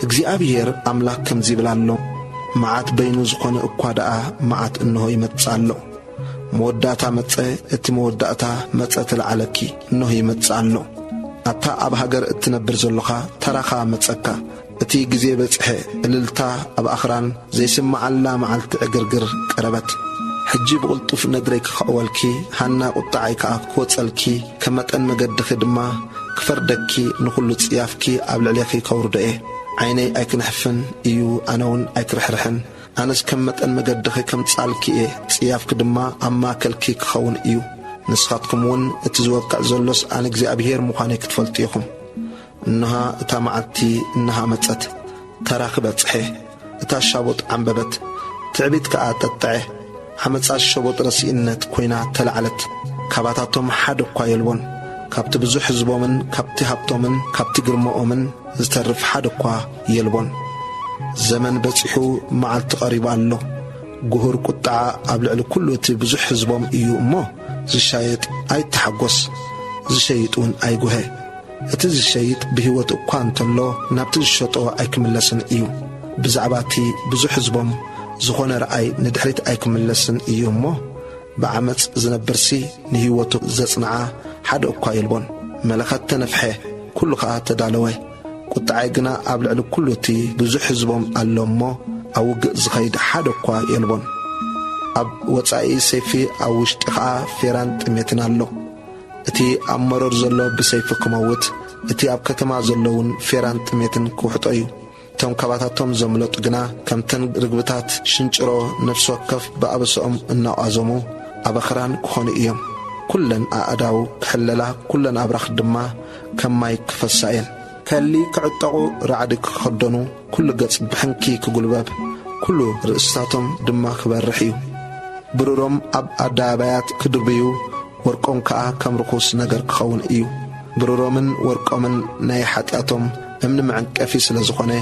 إجزابيهر أملاك كم زيبلالو معات بينو زخون اقواداء معات انه يمتصالو موداتا متصه اتي موداتا متصه العلكي انه يمتصالو اتا اب هاجر اتنبر زلخا تراخا متصكا اتي غزي بصحه اللتا اب اخران زي سمع الله معلت اغرغر قربت حجي بقلطف ندريك خولكي حنا قطعيكا كوصلكي كمطن مقد خدما كفردكي نخلو صيافكي اب لعليكي كوردئ عيني أيكن حفن إيو أنون أيكرحرحن أنس كمت مقدخي كم تسألكي سيافك دما أما كالكي كخون إيو نسخاتكم ون اتزوقع زلوس آنك زي أبيهر مخاني كتفلتيكم إنها اتامعتي إنها متت تراخبت صحيح اتاشابط عنببت تعبيت كآتتعه حمتس الشبط رسينت كوينات تلعلت كاباتاتهم حد قايلون كابت بزو حزبومن كابت هابتومن كابت قرمومن زترف حدقوا يلبون زمن بصحو معلت قريبا له جهور قطعة قبل كله تبزو حزبوم إيو مو زشايت أي تحقص زشايتون أي جهة اتز الشايت بهوت قانت الله نبتز الشطوة أي كملسن إيو بزعباتي بزو حزبوم زخون رأي ندحريت أي كملسن إيو مو بعمت زنبرسي نهوتو زصنعا حد أقوى يلبون ملكات تنفحه كل قاعة تدالوه قطعي قنا قبل على كل تي بزح حزبهم اللومو أو زخيد حد أقوى يلبون أب وطعي سيفي أو اشتقاء فيران تميتنا اللو اتي أمرر زلو بسيف كموت اتي أب كتما زلوون فيران تميتن كوحط أيو تم كباتاتهم زملوت قنا كمتن رقبتات شنجرو نفس وكف بأبسهم إنو أزمو أبخران كخوني إيام كلن أعداو كحللا كلن أبرخ دما كما يكفسائن كاللي كعطقو رعدك خدنو كل قص بحنكي كقلباب كل رئيساتهم دما كبرحيو برورم أب أدابات كدربيو ورقوم كا كمرقوس نجر كخون إيو برورمن ورقومن نايحاتاتهم امن معنك أفيس لزخونه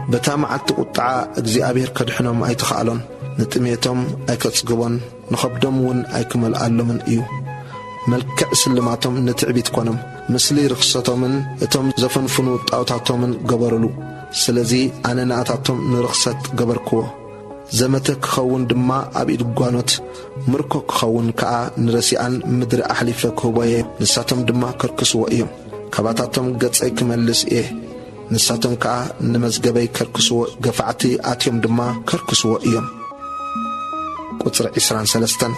بتامعت قطعة أجزي أبير كدحنهم أي تخالون نتميتهم أي كتصقبون نخبدهم ون أي كمل ألمن إيو ملكع سلماتهم نتعبيت كونم مسلي رخصتهم اتم زفن فنوت اوتاتهم قبرلو سلزي انا ناتاتهم نرخصت قبركو زمتك خون دما ابيد قوانوت مركو خون كا نرسيان مدر احليفك هبايه نساتهم دما كركسو ايهم كباتاتهم قصي كملس ايه نساتهم كا نمزقبي كركسو قفعتي اتيهم دما كركسو ايهم قطر 23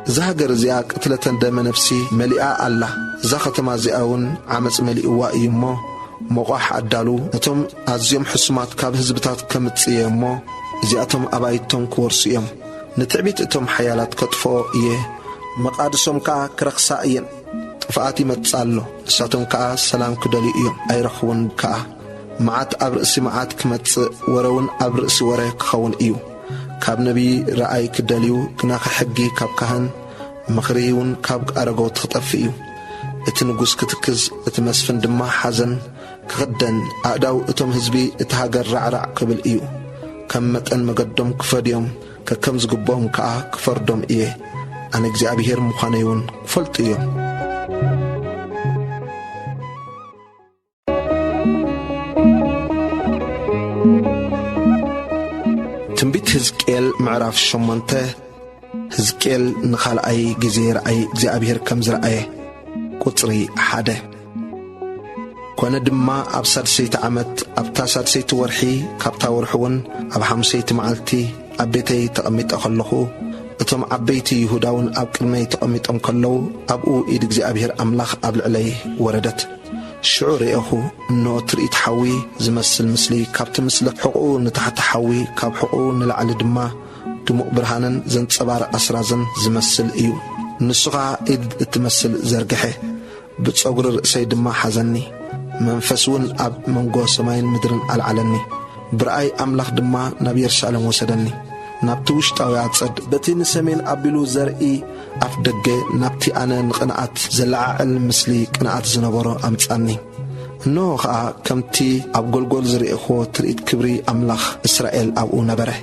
زهجر زياك قتلة دم نفسي مليئة الله زختما زياون عمس مليئوا إيمو مقاح أدالو نتم أزيم حسمات كاب هزبتات كمتسيمو زياتهم أبايتهم كورسيم نتعبيت اتم حيالات كتفو إيه مقادسهم كا كرقسائيين فآتي متسالو نساتهم كا سلام كدالي إيم أي رخون كا معات أبرئسي معات كمتس ورون أبرئسي وريك خون إيو كاب نبي رأي كداليو كناخ حقي كاب كهن مخريون كاب أرغو تخطفيو اتنقوس كتكز اتمسفن دما حزن كغدن أعداو اتم هزبي اتهاجر رعرع قبل إيو كمت أن مقدم كفرديوم ككمز قبهم كا كفردهم إيه أنا اجزي أبيهر مخانيون فلت إيو تنبيت هزكيل معرف شمانته هزكيل نخال أي جزير أي زي أبيهر كمزر أي قطري حاده كوانا دما أبساد سيت عمت أبتاساد سيت ورحي كابتا ورحون أبحام سيت معلتي أبيتي تقميت أخلقو اتم عبيتي يهوداون أبكلمي تقميت أمكالو أبقو إيدك زي أبيهر أملاخ أبل عليه وردت شعوري أخو إنه تريد حوي زمسل مسلي كابت مسلك حقوق نتحت حوي كاب حقوق نلعل دما دموء برهانا زنت صبار أسرازن زمسل إيو نسخة إيد تمثل زرقحي بتصغر رأسي دما حزني منفسون أب منقو سماين مدرن العلني برأي أملاخ دما نبي رسالة وسدني نابتي وشتاوي عصد بتي نسمين أبيلو زرقي أفدقى نابتي أنا نقنعت زلعة المسلي قنعت زنبرو أمتعني إنه خا كمتي أبقول زرقه تريد كبري أملاخ إسرائيل أو نبره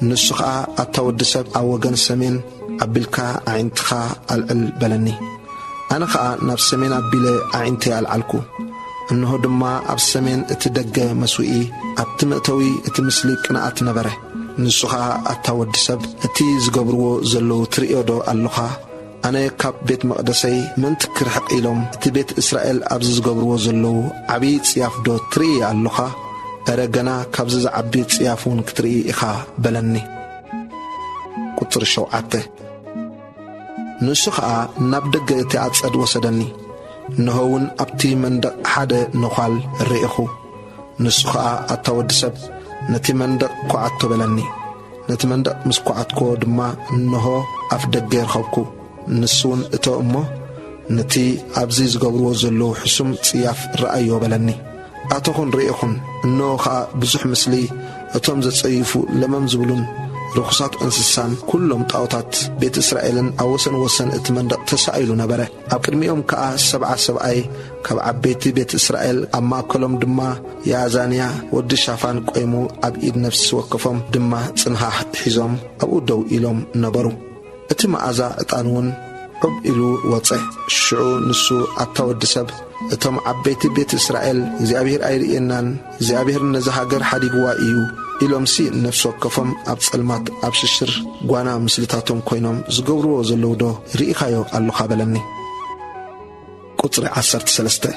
نسخة أتودسب أو وجن سمين أبلكا عينتخا البلني أنا خا نفس سمين أبيله عينتي العلكو إنه دما أب سمين اتدقى مسوئي أبتمتوي اتمسلي قنعت نبره نسخة أتودسب اتي زقبرو زلو تريودو اللخا أنا كاب بيت مقدسي من تكرحق إلهم اتي بيت إسرائيل أبزز قبرو زلو عبيد سيافدو تري اللخا أرجنا كابزز عبيد سيافون كتري إخا بلني قطر الشوعته نسخة نبدأ تأتصد وسدني نهون أبتي من حد نخال الرئيخو نسخة أتودسب نتي من قعدت بلني نتي من مسقعتكو دما نهو أفدق غير خوكو نسون اتو امو نتي أبزيز قبرو زلو حسم سياف رأيو بلني أتوخن رئيخن إنه خا بزح مسلي أتوم زتصيفو لمم زبلون رخصات انسسان كلهم طاوتات بيت إسرائيل أوسن وسن اتمندق تسائلو نبره أبقرميهم كأ 7 سبعي كاب عبيتي بيت إسرائيل أما كلهم دما يا زانيا ود شافان قيمو أبئيد نفس وقفهم دما صنها حزام أبو دو إلهم نبرو اتما أزا اتانون حب إلو وطه شعو نسو أتودسب اتم عبيتي بيت إسرائيل زيابير أيرئينان زيابير نزهاجر حديقوا إيو إلهم سي نفس وقفهم أبسلمات أبششر قوانا مسلطاتهم كوينهم زقورو زلودو رئيخايو اللو خابلني قطر 13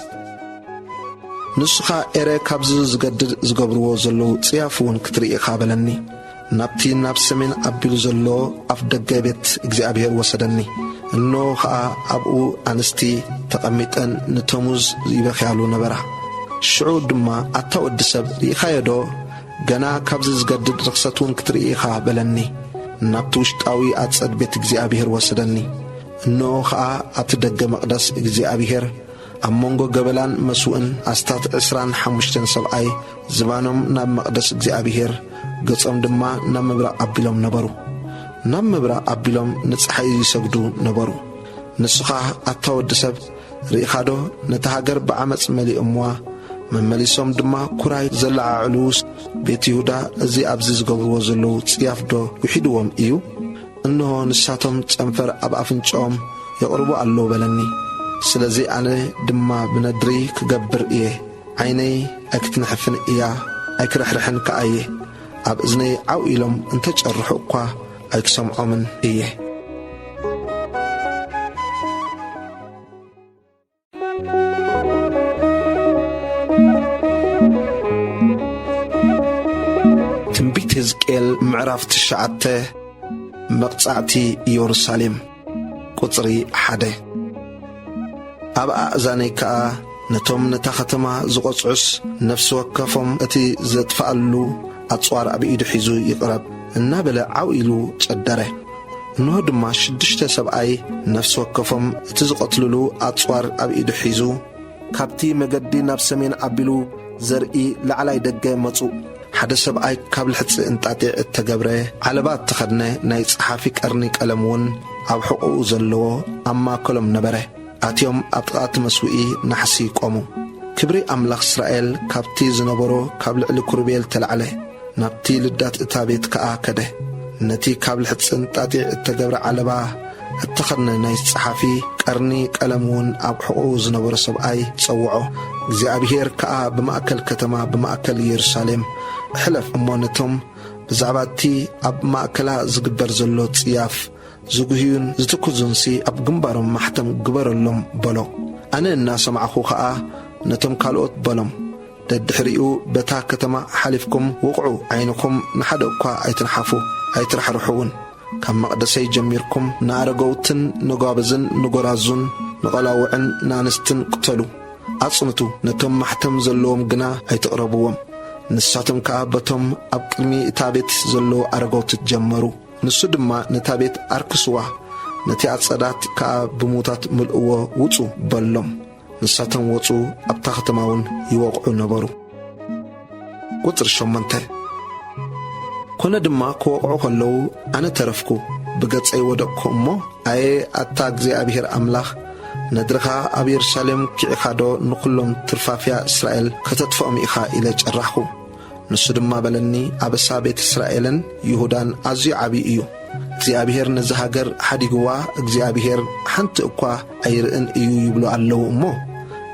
نسخة إيري كابز زقدد زقورو زلو سيافون كترئي خابلني نابتي نابسمين أبيل زلو أفدق بيت إجزابير وسدني إنه خا أبو أنستي تقميتن نتموز يبخيالو نبرا شعود دما أتودسب رئيخايدو جنا كابز زقدد رخصتون كترئيخا بلني نابتوش تاوي أتصد بيت إجزابير وسدني إنه خا أتدق مقدس إجزابير أمونغو قبلان مسوئن أستات إسران حمشتن سبعي زبانهم ناب مقدس إجزابير قصم دما نام مبرا أبيلهم نبرو نام مبرا أبيلهم نتصحي يسجدو نبرو نسخة أتودسب ريخادو نتهاجر بعمس ملي أموا من مليسهم دما كراي زلع علوس بيت يهودا زي أبزيز قبرو زلو تيافدو يحيدوهم إيو إنه نساتهم تنفر أبعفنشهم يقربوا اللو بلني سلازي أنا دما بندري كقبر إيه عيني أكتنحفن إياه أكرحرحن كأيه أب إذني عوئلهم انت تجرحوا قوا أكسمعوا من إيه تنبيت هزكيل معرف تشعته مقطعتي يورساليم قطري حده أبقى أزاني كأ نتوم نتاختما زقصعس نفس وكفهم أتي زدفعلو أتصوار أبي إيدو حيزو يقرب النابلة عوئلو تقدره إنه دما 6 سبعي نفس وكفهم تزقطلو أتصوار أبي إيدو حيزو كابتي مقدي نفسمين أبيلو زرقي لعلي دقاء مطو حدا سبعي كابل حدث انتعطي التقبره علبات تخدنا نايت صحافي كارنيك ألمون أو حقوق زلو أما كلهم نبره أتيوم أبطاعت مسوئي نحسي قومو كبري أملاخ إسرائيل كابتي زنبرو كابل علي كوربيل تلعله نابتي لدات اتابيت كآكده نتي كابل حدثن تاتي التقبر علبا اتخذنا نايس صحافي كارني كالمون أب حقوق زنبر سبعي تصوعو زيابير كآ بمأكل كتما بمأكل يرساليم حلف أمونتهم بزعباتي أب مأكلا زقبر زلوت سياف زقهيون زتكوزنسي أب جنبارم محتم جبر اللهم بلو أنا الناس معخو خآ نتم كالوت بلم تدحريو بتا كتما حلفكم وقعوا عينكم نحدقوا أيتنحفو أيترحرحون كم مقدسي جميركم نارغوتن نقابزن نقرازن نقلاوعن نانستن قتلو أصمتو نتم محتم زلوهم قنا أيتقربوهم نساتم كأبتم أبقلمي إتابت زلو أرغوت تجمرو نسودما نتابت أركسوا نتي أتصدات كأبموتات ملقوا وطو بلهم نساتم وطو أبتاختماون يوقعو نبرو قطر شمانته كنا دما كوقعو خلو أنا ترفكو بقص أي ودقكو أمو أي أتاك زي أبيهر أملاخ ندرخا أبي يرشاليم كيخادو نقلهم ترفافيا إسرائيل كتطفئم إخا إلى جرحكو نسو دما بلني أبسا بيت إسرائيلن يهودان أزي عبي إيو زي أبيهر نزهاجر حديقوا زي أبيهر حنت أقوى أيرئن إيو يبلو اللو أمو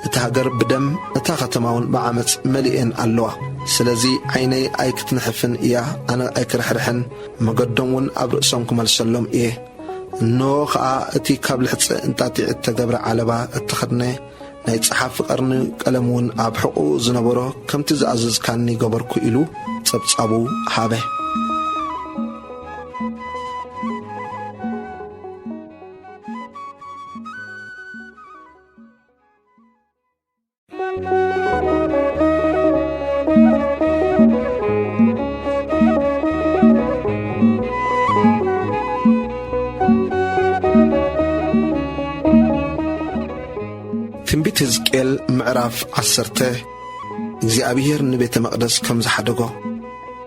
اتهاجر بدم اتاختماون بعمت ملئين اللو سلازي عيني أيكت نحفن إياه أنا أيكرحرحن مقدمون أبرئسونكم السلام إيه نوخ أتي قبل حتى انتاتي التقبر علبا اتخدنا نايتصحاف قرن قلمون أبحقو زنبرو كم تزعزز كاني قبركو إلو تصابو حابه ትንቢት ሕዝቅኤል ምዕራፍ 10 እግዚአብሔር ንቤተ መቅደስ ከም ዝሓደጎ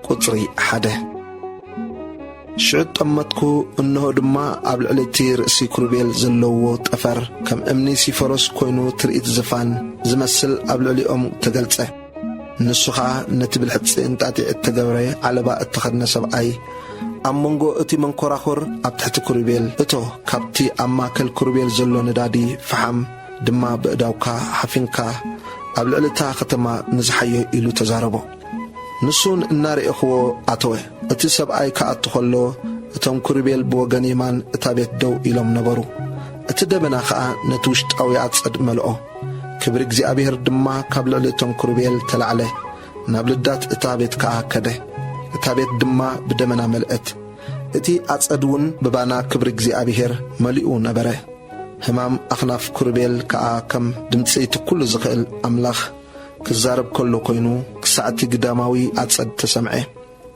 ቁጽሪ 1 ሽዑጥ ጠመትኩ እነሆ ድማ ኣብ ልዕሊ እቲ ርእሲ ኩሩቤል ዘለዎ ጠፈር ከም እምኒ ሲፈሮስ ኮይኑ ትርኢት ዝፋን ዝመስል ኣብ ልዕሊኦም ተገልጸ ንሱኻ ነቲ ብልሕፂ እንጣጢዕ እተገብረ ዓለባ እተኸድነ ሰብኣይ ኣብ መንጎ እቲ መንኰራኹር ኣብ ትሕቲ ኩሩቤል እቶ ካብቲ ኣብ ማእከል ኩሩቤል ዘሎ ነዳዲ ፈሓም ድማ ብእዳውካ ሓፊንካ ኣብ ልዕልታ ከተማ ንዝሓዮ ኢሉ ተዛረቦ ንሱን እናርኢኽዎ ኣተወ እቲ ሰብኣይ ከኣቱ ኸሎ እቶም ኩሩቤል ብወገን የማን እታ ቤት ደው ኢሎም ነበሩ እቲ ደበና ኸዓ ነቲ ውሽጣዊ ኣጸድ መልኦ ክብሪ እግዚኣብሔር ድማ ካብ ልዕሊ እቶም ኩሩቤል ተላዕለ ናብ ልዳት እታ ቤት ከኣ ከደ እታ ቤት ድማ ብደመና መልአት እቲ ኣጸድ እውን ብባና ክብሪ እግዚኣብሔር መሊኡ ነበረ همام أخناف كوربيل كأكم دمتسيت كل زخيل أملاخ كزارب كله كينو كساعتي قداماوي أتصد تسمعه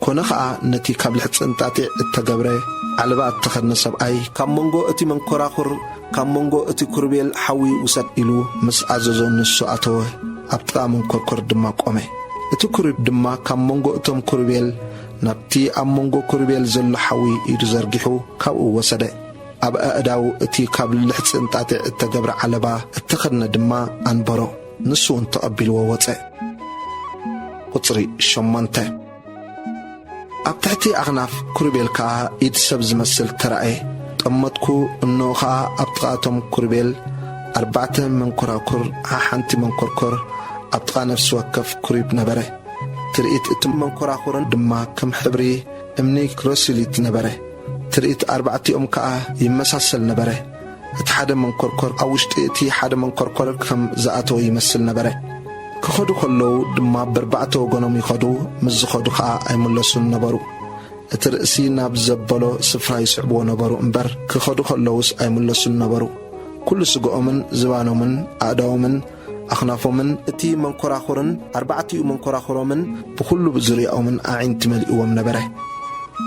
كونخا نتي قبل حتى تاتي التجبره على بعض تخدنا سبعي كم منجو أتي من كراخر كم منجو أتي كوربيل حوي وسد إلو مس عززون السؤاتوه أبتقى من كركر دماغ أمه أتي كورب دماغ كم منجو أتم كوربيل نبتي أم منجو كوربيل زل حوي يرزرجحو كأو وسده أب أداو أتي قبل لحظة انتاتي التجبر علبا اتخذنا دما أنبرو نسون تقبل ووطئ قطري شمانته أبتحتي أغناف كوربيل كا يتسب زمسل ترأي طمتكو النوخا أبتغاتهم كوربيل 4 من كراكر حانتي من كركر أبتغى نفس وكف كوريب نبره ترئيت اتم من كراكرن دما كم حبري امني كروسيليت نبره تريت 4 كأ يمساسل نبره اتحاد من كركر أوشت اتي حاد من كركر كم زاتو يمسل نبره كخدو خلو دما بربعتو غنم يخدو مز خدو خا اي ملسون نبرو اترئسي ناب زبلو سفراي صعبو نبرو امبر كخدو خلوس اي ملسون نبرو كل سقومن زبانومن اعداومن اخنافومن اتي من كراخورن 4 من كراخورومن بكل بزرياومن اعين تملئوم نبره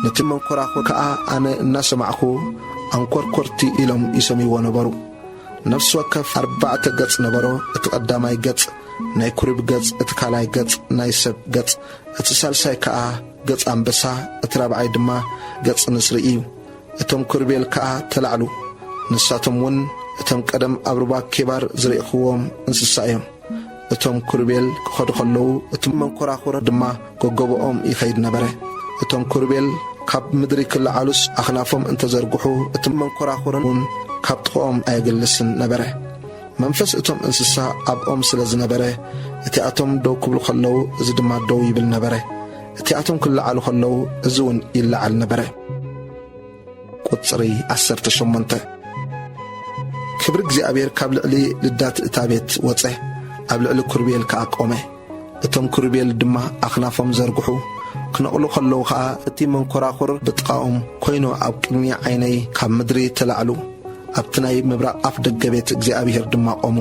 نتمن كراخو كأ أنا الناس معكو أنكر كرتي إلهم يسمي ونبرو نفس وكف 4 قطع نبرو اتقدامي قطع ناي كوريب قطع اتكالاي قطع ناي سب قطع اتسالساي كأ قطع أنبسا اترابعي دما قطع نسرئيو اتم كوربيل كأ تلعلو نساتم ون اتم قدم أبربا كبار زريخوهم انسسايهم اتم كوربيل خدو خلو اتم من كراخو دما قوقوبهم يخيد نبره اتم كوربيل كاب مدري كل عالوس أخنافهم انتزرقحو اتم من كراخورن كاب تقوم ايقلسن نبره منفس اتم انسسا ابقوم سلز نبره اتي اتم دو كبلو خلو ازدما دو يبل نبره اتي اتم كل عالو خلو ازون يلعل نبره قطري 10 شمنته كبرك زي أبير كابل علي لدات اتابيت وطه قبل علي كوربيل كاقومه اتم كوربيل دما أخنافهم زرقحو كنقولو خلو خا اتي من كراخور بتقاوم كوينو اب قدمي عيني كاب مدري تلعلو ابتناي مبرا اف دغبيت እግዚአብሔር ድማ ቆሙ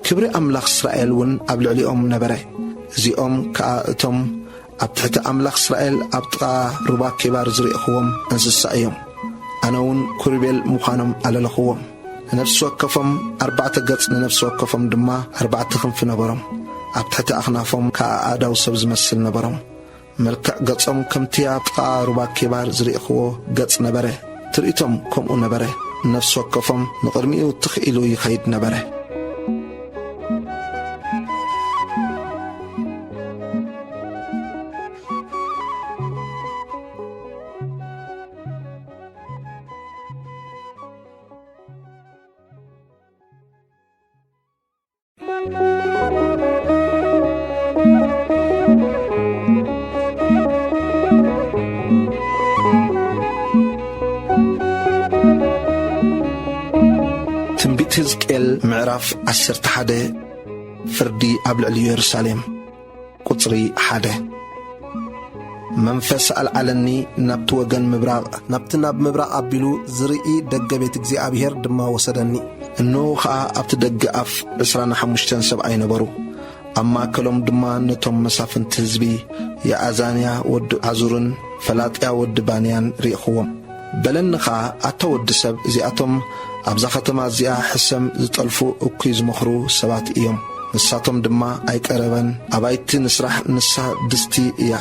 ክብሪ አምላኽ እስራኤል ውን ኣብ ልዕሊኦም ነበረ እዚኦም ከአቶም ኣብ ትሕቲ አምላኽ እስራኤል ኣብ ጥቃ ሩባ ኪባር ዝርእኽዎም እንስሳ እዮም ኣነውን ኩርቤል ምዃኖም ኣለለኽዎም ነፍስ ወከፎም 4 ገጽ ነፍስ ወከፎም ድማ 4 ክንፍ ነበሮም ኣብ ትሕቲ ኣኽናፎም ከአዳው ሰብ ዝመስል ነበሮም መልክዕ ገጾም ከምቲያ ጣሩባ ኬባር ዝሪእኽዎ ገጽ ነበረ ትርኢቶም ከምኡ ነበረ ነፍስ ወከፎም ንቕድሚኡ ትኽኢሉ ይኸይድ ነበረ ትንቢት ሕዝቅኤል ምዕራፍ 11 ፍርዲ ኣብ ልዕሊ ኢየሩሳሌም ቁጽሪ 1 መንፈስ ኣልዓለኒ ናብቲ ወገን ምብራቕ ናብቲ ናብ ምብራቕ ኣቢሉ ዝርኢ ደገ ቤት እግዚኣብሔር ድማ ወሰደኒ እነሆ ኸዓ ኣብቲ ደገ ኣፍ 25 ሰብኣይ ነበሩ ኣብ ማእከሎም ድማ ነቶም መሳፍንቲ ህዝቢ የኣዛንያ ወዲ ዓዙርን ፈላጥያ ወዲ ባንያን ሪእኽዎም በለኒ ኸዓ ኣታ ወዲ ሰብ እዚኣቶም ኣብዛ ኸተማ እዚኣ ሕሰም ዝጠልፉ እኩይ ዝመኽሩ ሰባት እዮም ንሳቶም ድማ ኣይቀረበን ኣባይቲ ንስራሕ ንሳ ድስቲ እያ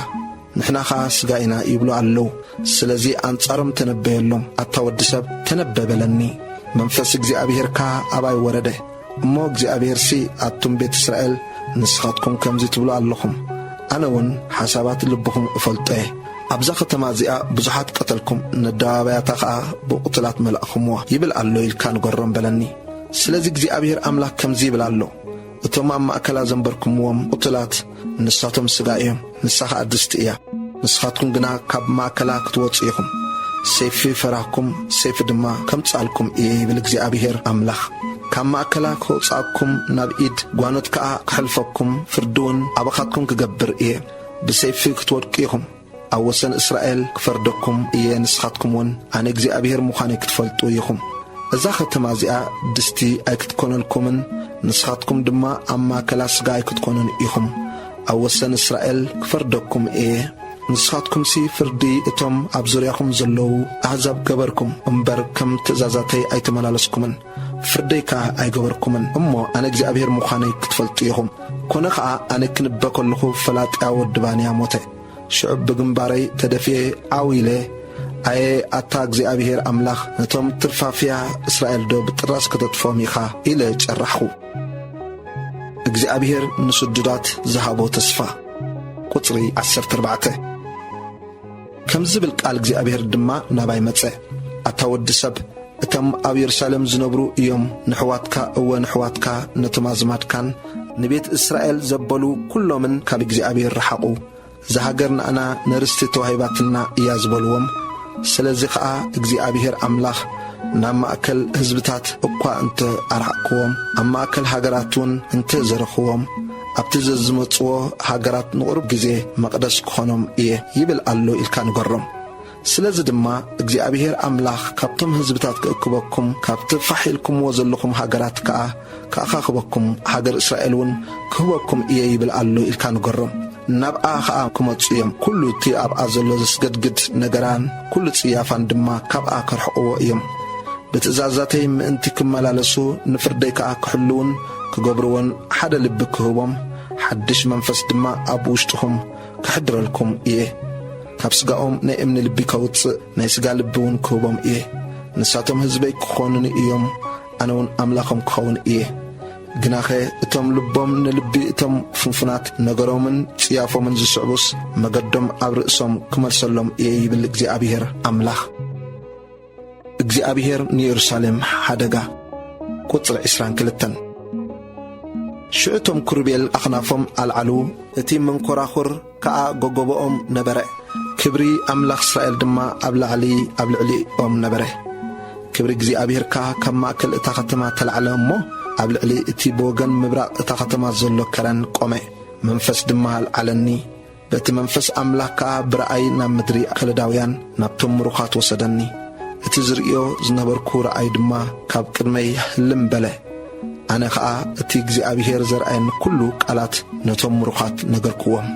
ንሕና ኸዓ ስጋ ኢና ይብሉ ኣለዉ ስለዚ ኣንጻሮም ተነበየሎም ኣታ ወዲ ሰብ ተነበበለኒ መንፈስ እግዚኣብሔርካ ኣባይ ወረደ እሞ እግዚኣብሔርሲ ኣቱም ቤት እስራኤል ንስኻትኩም ከምዚ ትብሉ ኣለኹም ኣነ እውን ሓሳባት ልብኹም እፈልጦ እየ ኣብዛ ኸተማ እዚኣ ብዙሓት ቀተልኩም ነዳባያታ ኸዓ ብቁትላት መልእኹምዋ ይብል ኣሎ ኢልካ ንገሮም በለኒ ስለዚ እግዚኣብሔር ኣምላኽ ከምዚ ይብል ኣሎ እቶም ኣብ ማእከላ ዘንበርኩምዎም ቁትላት ንሳቶም ስጋ እዮም ንሳ ኸዓ ድስቲ እያ ንስኻትኩም ግና ካብ ማእከላ ክትወፁ ኢኹም ሰይፊ ፈራህኩም ሰይፊ ድማ ከምጻልኩም እየ ይብል እግዚኣብሔር ኣምላኽ ካብ ማእከላ ክወጻእኩም ናብ ኢድ ጓኖት ከዓ ክሕልፈኩም ፍርድውን ኣባኻትኩም ክገብር እየ ብሰይፊ ክትወድቁ ኢኹም ኣብ ወሰን እስራኤል ክፈርደኩም እየ ንስኻትኩም እውን ኣነ እግዚኣብሔር ምዃነይ ክትፈልጡ ኢኹም እዛ ኸተማ እዚኣ ድስቲ ኣይክትኮነልኩምን ንስኻትኩም ድማ ኣብ ማእከላ ስጋ ኣይክትኮኑን ኢኹም ኣብ ወሰን እስራኤል ክፈርደኩም እየ ንስኻትኩምሲ ፍርዲ እቶም ኣብ ዙርያኹም ዘለዉ ኣሕዛብ ገበርኩም እምበር ከም ትእዛዛተይ ኣይተመላለስኩምን ፍርደይ ከዓ ኣይገበርኩምን እሞ ኣነ እግዚኣብሔር ምዃነይ ክትፈልጡ ኢኹም ኮነ ከዓ ኣነ ክንበ ከለኹ ፈላጥያ ወዲ ባንያ ሞተ ሽዑብ ብግንባረይ ተደፊየ ዓዊለ ኣየ ኣታ እግዚኣብሔር ኣምላኽ ነቶም ትርፋፍያ እስራኤል ዶ ብጥራስ ከተጥፎም ኢኻ ኢለ ጨራሕኹ እግዚኣብሔር ንስዱዳት ዝሃቦ ተስፋ ቁጽሪ 14 ከም ዝብል ቃል እግዚኣብሔር ድማ ናባይ መጸ ኣታ ወዲ ሰብ እቶም ኣብ ኢየሩሳሌም ዝነብሩ እዮም ንሕዋትካ እወ ንሕዋትካ ነቶም ኣዝማድካን ንቤት እስራኤል ዘበሉ ኩሎምን ካብ እግዚኣብሔር ረሓቑ ዝሃገር ንኣና ነርስቲ ተዋሂባትና እያ ዝበልዎም ስለዚ ኸዓ እግዚኣብሔር ኣምላኽ ናብ ማእከል ህዝብታት እኳ እንተ ኣርሓቅክዎም ኣብ ማእከል ሃገራትውን እንተ ዘረኽዎም ኣብቲ ዘዝመጽዎ ሃገራት ንቕሩብ ጊዜ መቕደስ ክኾኖም እየ ይብል ኣሎ ኢልካ ንገሮም ስለዚ ድማ እግዚኣብሔር ኣምላኽ ካብቶም ህዝብታት ክእክበኩም ካብቲ ፋሒልኩምዎ ዘለኹም ሃገራት ከዓ ክኣኻኽበኩም ሃገር እስራኤልውን ክህበኩም እየ ይብል ኣሎ ኢልካ ንገሮም ናብኣ ኸዓ ክመጹ እዮም ኩሉ እቲ ኣብኣ ዘሎ ዘስገድግድ ነገራን ኩሉ ጽያፋን ድማ ካብኣ ከርሕቕዎ እዮም ብትእዛዛተይ ምእንቲ ክመላለሱ ንፍርደይ ከዓ ክሕልውን ክገብርውን ሓደ ልቢ ክህቦም ሓድሽ መንፈስ ድማ ኣብ ውሽጥኹም ክሕድረልኩም እየ ካብ ስጋኦም ናይ እምኒ ልቢ ከውፅእ ናይ ስጋ ልቢ እውን ክህቦም እየ ንሳቶም ህዝበይ ክኾኑን እዮም ኣነ እውን ኣምላኾም ክኸውን እየ ግናኸ እቶም ልቦም ንልቢ እቶም ፍንፍናት ነገሮምን ጽያፎምን ዝስዕቡስ መገዶም ኣብ ርእሶም ክመልሰሎም እየ ይብል እግዚኣብሔር ኣምላኽ እግዚኣብሔር ንኢየሩሳሌም ሓደጋ ቁጽሪ 22 ሽዑቶም ክሩቤል ኣኽናፎም ኣልዓሉ እቲ መንኰራኹር ከዓ ጎጎቦኦም ነበረ ክብሪ ኣምላኽ እስራኤል ድማ ኣብ ልዕሊኦም ነበረ ክብሪ እግዚኣብሔርካ ካብ ማእከል እታ ኸተማ ተላዕለ እሞ ኣብ ልዕሊ እቲ ብወገን ምብራቕ እታ ኸተማ ዘሎ ከረን ቆመ መንፈስ ድማ ኣልዓለኒ በቲ መንፈስ ኣምላኽ ከዓ ብረኣይ ናብ ምድሪ ከለዳውያን ናብቶም ምሩኻት ወሰደኒ እቲ ዝርእዮ ዝነበርኩ ረኣይ ድማ ካብ ቅድመይ ህልም በለ ኣነ ኸዓ እቲ እግዚኣብሔር ዘርአየኒ ኩሉ ቃላት ነቶም ምሩኻት ነገርክዎም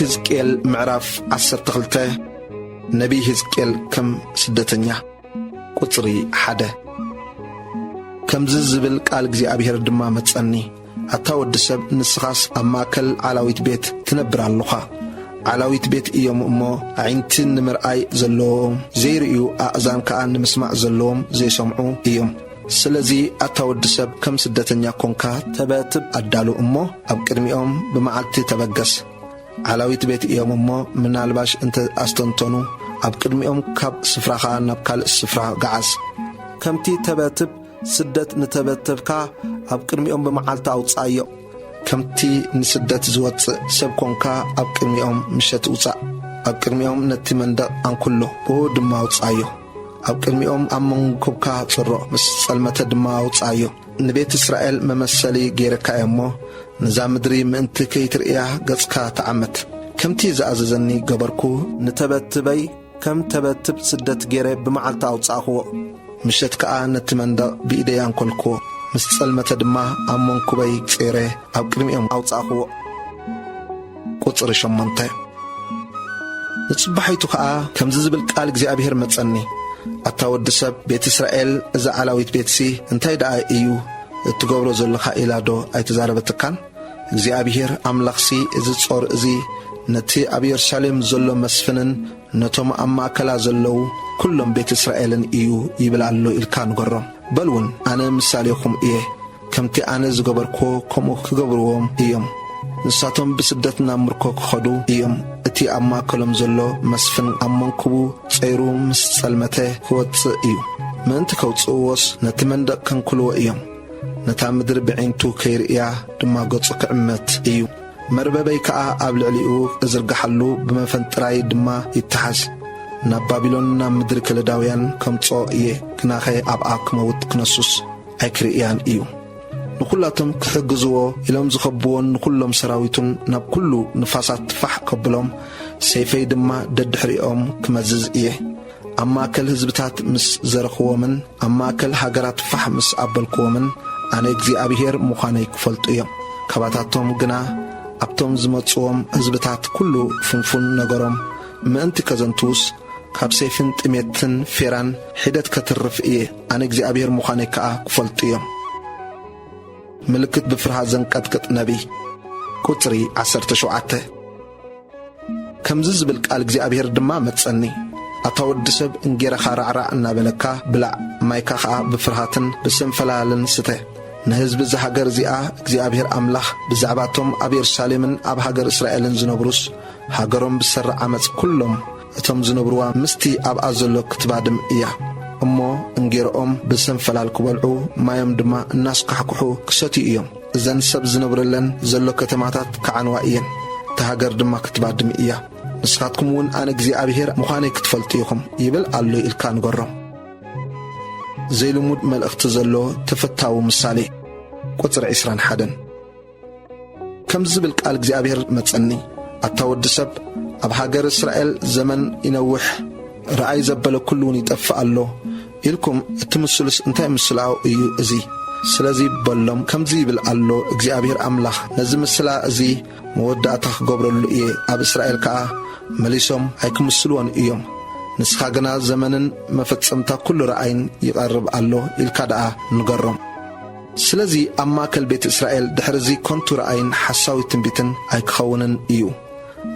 ሕዝቅኤል ምዕራፍ 12 ነቢይ ሕዝቅኤል ከም ስደተኛ ቁጽሪ 1 ከምዚ ዝብል ቃል እግዚኣብሔር ድማ መጸኒ ኣታ ወዲ ሰብ ንስኻስ ኣብ ማእከል ዓላዊት ቤት ትነብር ኣለኻ ዓላዊት ቤት እዮም እሞ ዓይንቲ ንምርኣይ ዘለዎም ዘይርእዩ ኣእዛን ከኣ ንምስማዕ ዘለዎም ዘይሰምዑ እዮም ስለዚ ኣታ ወዲ ሰብ ከም ስደተኛ ኮንካ ተበትብ ኣዳሉ እሞ ኣብ ቅድሚኦም ብመዓልቲ ተበገስ ዓላዊት ቤት እዮም እሞ ምናልባሽ እንተ ኣስተንተኑ ኣብ ቅድሚኦም ካብ ስፍራኻ ናብ ካልእ ስፍራ ገዓዝ ከምቲ ተበትብ ስደት ንተበተብካ ኣብ ቅድሚኦም ብመዓልቲ ኣውጻእዮ ከምቲ ንስደት ዝወፅእ ሰብ ኮንካ ኣብ ቅድሚኦም ምሸት ውጻእ ኣብ ቅድሚኦም ነቲ መንደቕ ኣንኩሎ ብኡ ድማ ኣውጻእዮ ኣብ ቅድሚኦም ኣብ መንኩብካ ጽሮዕ ምስ ጸልመተ ድማ ኣውጻእዮ ንቤት እስራኤል መመሰሊ ጌርካ እሞ ንዛ ምድሪ ምእንቲ ከይትርእያ ገጽካ ተዓመት ከምቲ ዝኣዘዘኒ ገበርኩ ንተበትበይ ከም ተበትብ ስደት ጌረ ብመዓልቲ ኣውጻእኽዎ ምሸት ከኣ ነቲ መንደቕ ብኢደይ ኣንኰልክዎ ምስ ጸልመተ ድማ ኣብ መንኩበይ ጼረ ኣብ ቅድሚኦም ኣውጻእኽዎ ቁጽሪ 8 ንጽባሒቱ ከኣ ከምዚ ዝብል ቃል እግዚኣብሔር መጸኒ ኣታ ወዲ ሰብ ቤት እስራኤል እዛ ዓላዊት ቤትሲ እንታይ ደኣ እዩ እትገብሮ ዘለኻ ኢላዶ ኣይተዛረበትካን እግዚኣብሔር ኣምላኽሲ እዚ ጾር እዚ ነቲ ኣብ ኢየሩሳሌም ዘሎ መስፍንን ነቶም ኣብ ማእከላ ዘለዉ ኩሎም ቤት እስራኤልን እዩ ይብል ኣሎ ኢልካ ንገሮም በልውን ኣነ ምሳሌኹም እየ ከምቲ ኣነ ዝገበርክዎ ከምኡ ክገብርዎም እዮም ንሳቶም ብስደት ናብ ምርኮ ክኸዱ እዮም እቲ ኣብ ማእከሎም ዘሎ መስፍን ኣብ መንኩቡ ጸይሩ ምስ ጸልመተ ክወፅእ እዩ ምእንቲ ከውፅእዎስ ነቲ መንደቕ ከንኩልዎ እዮም ነታ ምድሪ ብዒንቱ ከይርእያ ድማ ገጹ ክዕመት እዩ መርበበይ ከኣ ኣብ ልዕሊኡ እዝርጋሓሉ ብመፈንጥራይ ድማ ይተሓዝ ናብ ባቢሎን ናብ ምድሪ ከለዳውያን ከምጾ እየ ግናኸ ኣብኣ ክመውት ክነሱስ ኣይክርእያን እዩ ንኹላቶም ክሕግዝዎ ኢሎም ዝኸብዎን ንኹሎም ሰራዊቱን ናብ ኩሉ ንፋሳት ትፋሕ ከብሎም ሰይፈይ ድማ ደድሕሪኦም ክመዝዝ እየ ኣብ ማእከል ህዝብታት ምስ ዘረኽዎምን ኣብ ማእከል ሃገራት ትፋሕ ምስ ኣበልክዎምን ኣነ እግዚኣብሔር ምዃነይ ክፈልጡ እዮም ካባታቶም ግና ኣብቶም ዝመጽዎም ህዝብታት ኩሉ ፍንፉን ነገሮም ምእንቲ ከዘንትውስ ካብ ሰይፍን ጥሜትን ፌራን ሒደት ከትርፍ እየ ኣነ እግዚኣብሔር ምዃነይ ከኣ ክፈልጡ እዮም ምልክት ብፍርሃት ዘንቀጥቅጥ ነቢይ ቁጽሪ 17 ከምዚ ዝብል ቃል እግዚኣብሔር ድማ መጸኒ ኣታ ወዲ ሰብ እንጌረኻ ራዕራዕ እናበለካ ብላዕ ማይካ ኸኣ ብፍርሃትን ብስንፈላልን ስተ ንህዝቢ ዝሃገር እዚኣ እግዚኣብሔር ኣምላኽ ብዛዕባቶም ኣብ ኢየሩሳሌምን ኣብ ሃገር እስራኤልን ዝነብሩስ ሃገሮም ብሰርዕ ዓመፅ ኩሎም እቶም ዝነብሩዋ ምስቲ ኣብኣ ዘሎ ክትባድም እያ እሞ እንጌሮኦም ብስንፈላል ክበልዑ ማዮም ድማ እናስካሕክሑ ክሰትዩ እዮም እዘን ሰብ ዝነብረለን ዘሎ ከተማታት ከዓንዋ እየን ተሃገር ድማ ክትባድም እያ ንስኻትኩም እውን ኣነ እግዚኣብሔር ምዃነይ ክትፈልጡ ኢኹም ይብል ኣሎ ኢልካ ንገሮም ዘይልሙድ መልእኽቲ ዘሎ ተፈታዊ ምሳሌ ቁጽሪ 21 ከምዚ ዝብል ቃል እግዚኣብሔር መጸኒ ኣታ ወዲ ሰብ ኣብ ሃገር እስራኤል ዘመን ይነውሕ ረኣይ ዘበለ ኩሉ እውን ይጠፍእ ኣሎ ኢልኩም እትምስሉስ እንታይ ምስላው እዩ እዚ ስለዚ በሎም ከምዚ ይብል ኣሎ እግዚኣብሔር ኣምላኽ ነዚ ምስላ እዚ መወዳእታ ክገብረሉ እየ ኣብ እስራኤል ከኣ መሊሶም ኣይክምስልዎን እዮም ንስኻ ግና ዘመንን መፈጸምታ ኩሉ ረኣይን ይቐርብ ኣሎ ኢልካ ደኣ ንገሮም ስለዚ ኣብ ማእከል ቤት እስራኤል ድሕሪዚ ኮንቱ ረኣይን ሓሳዊ ትንቢትን ኣይክኸውንን እዩ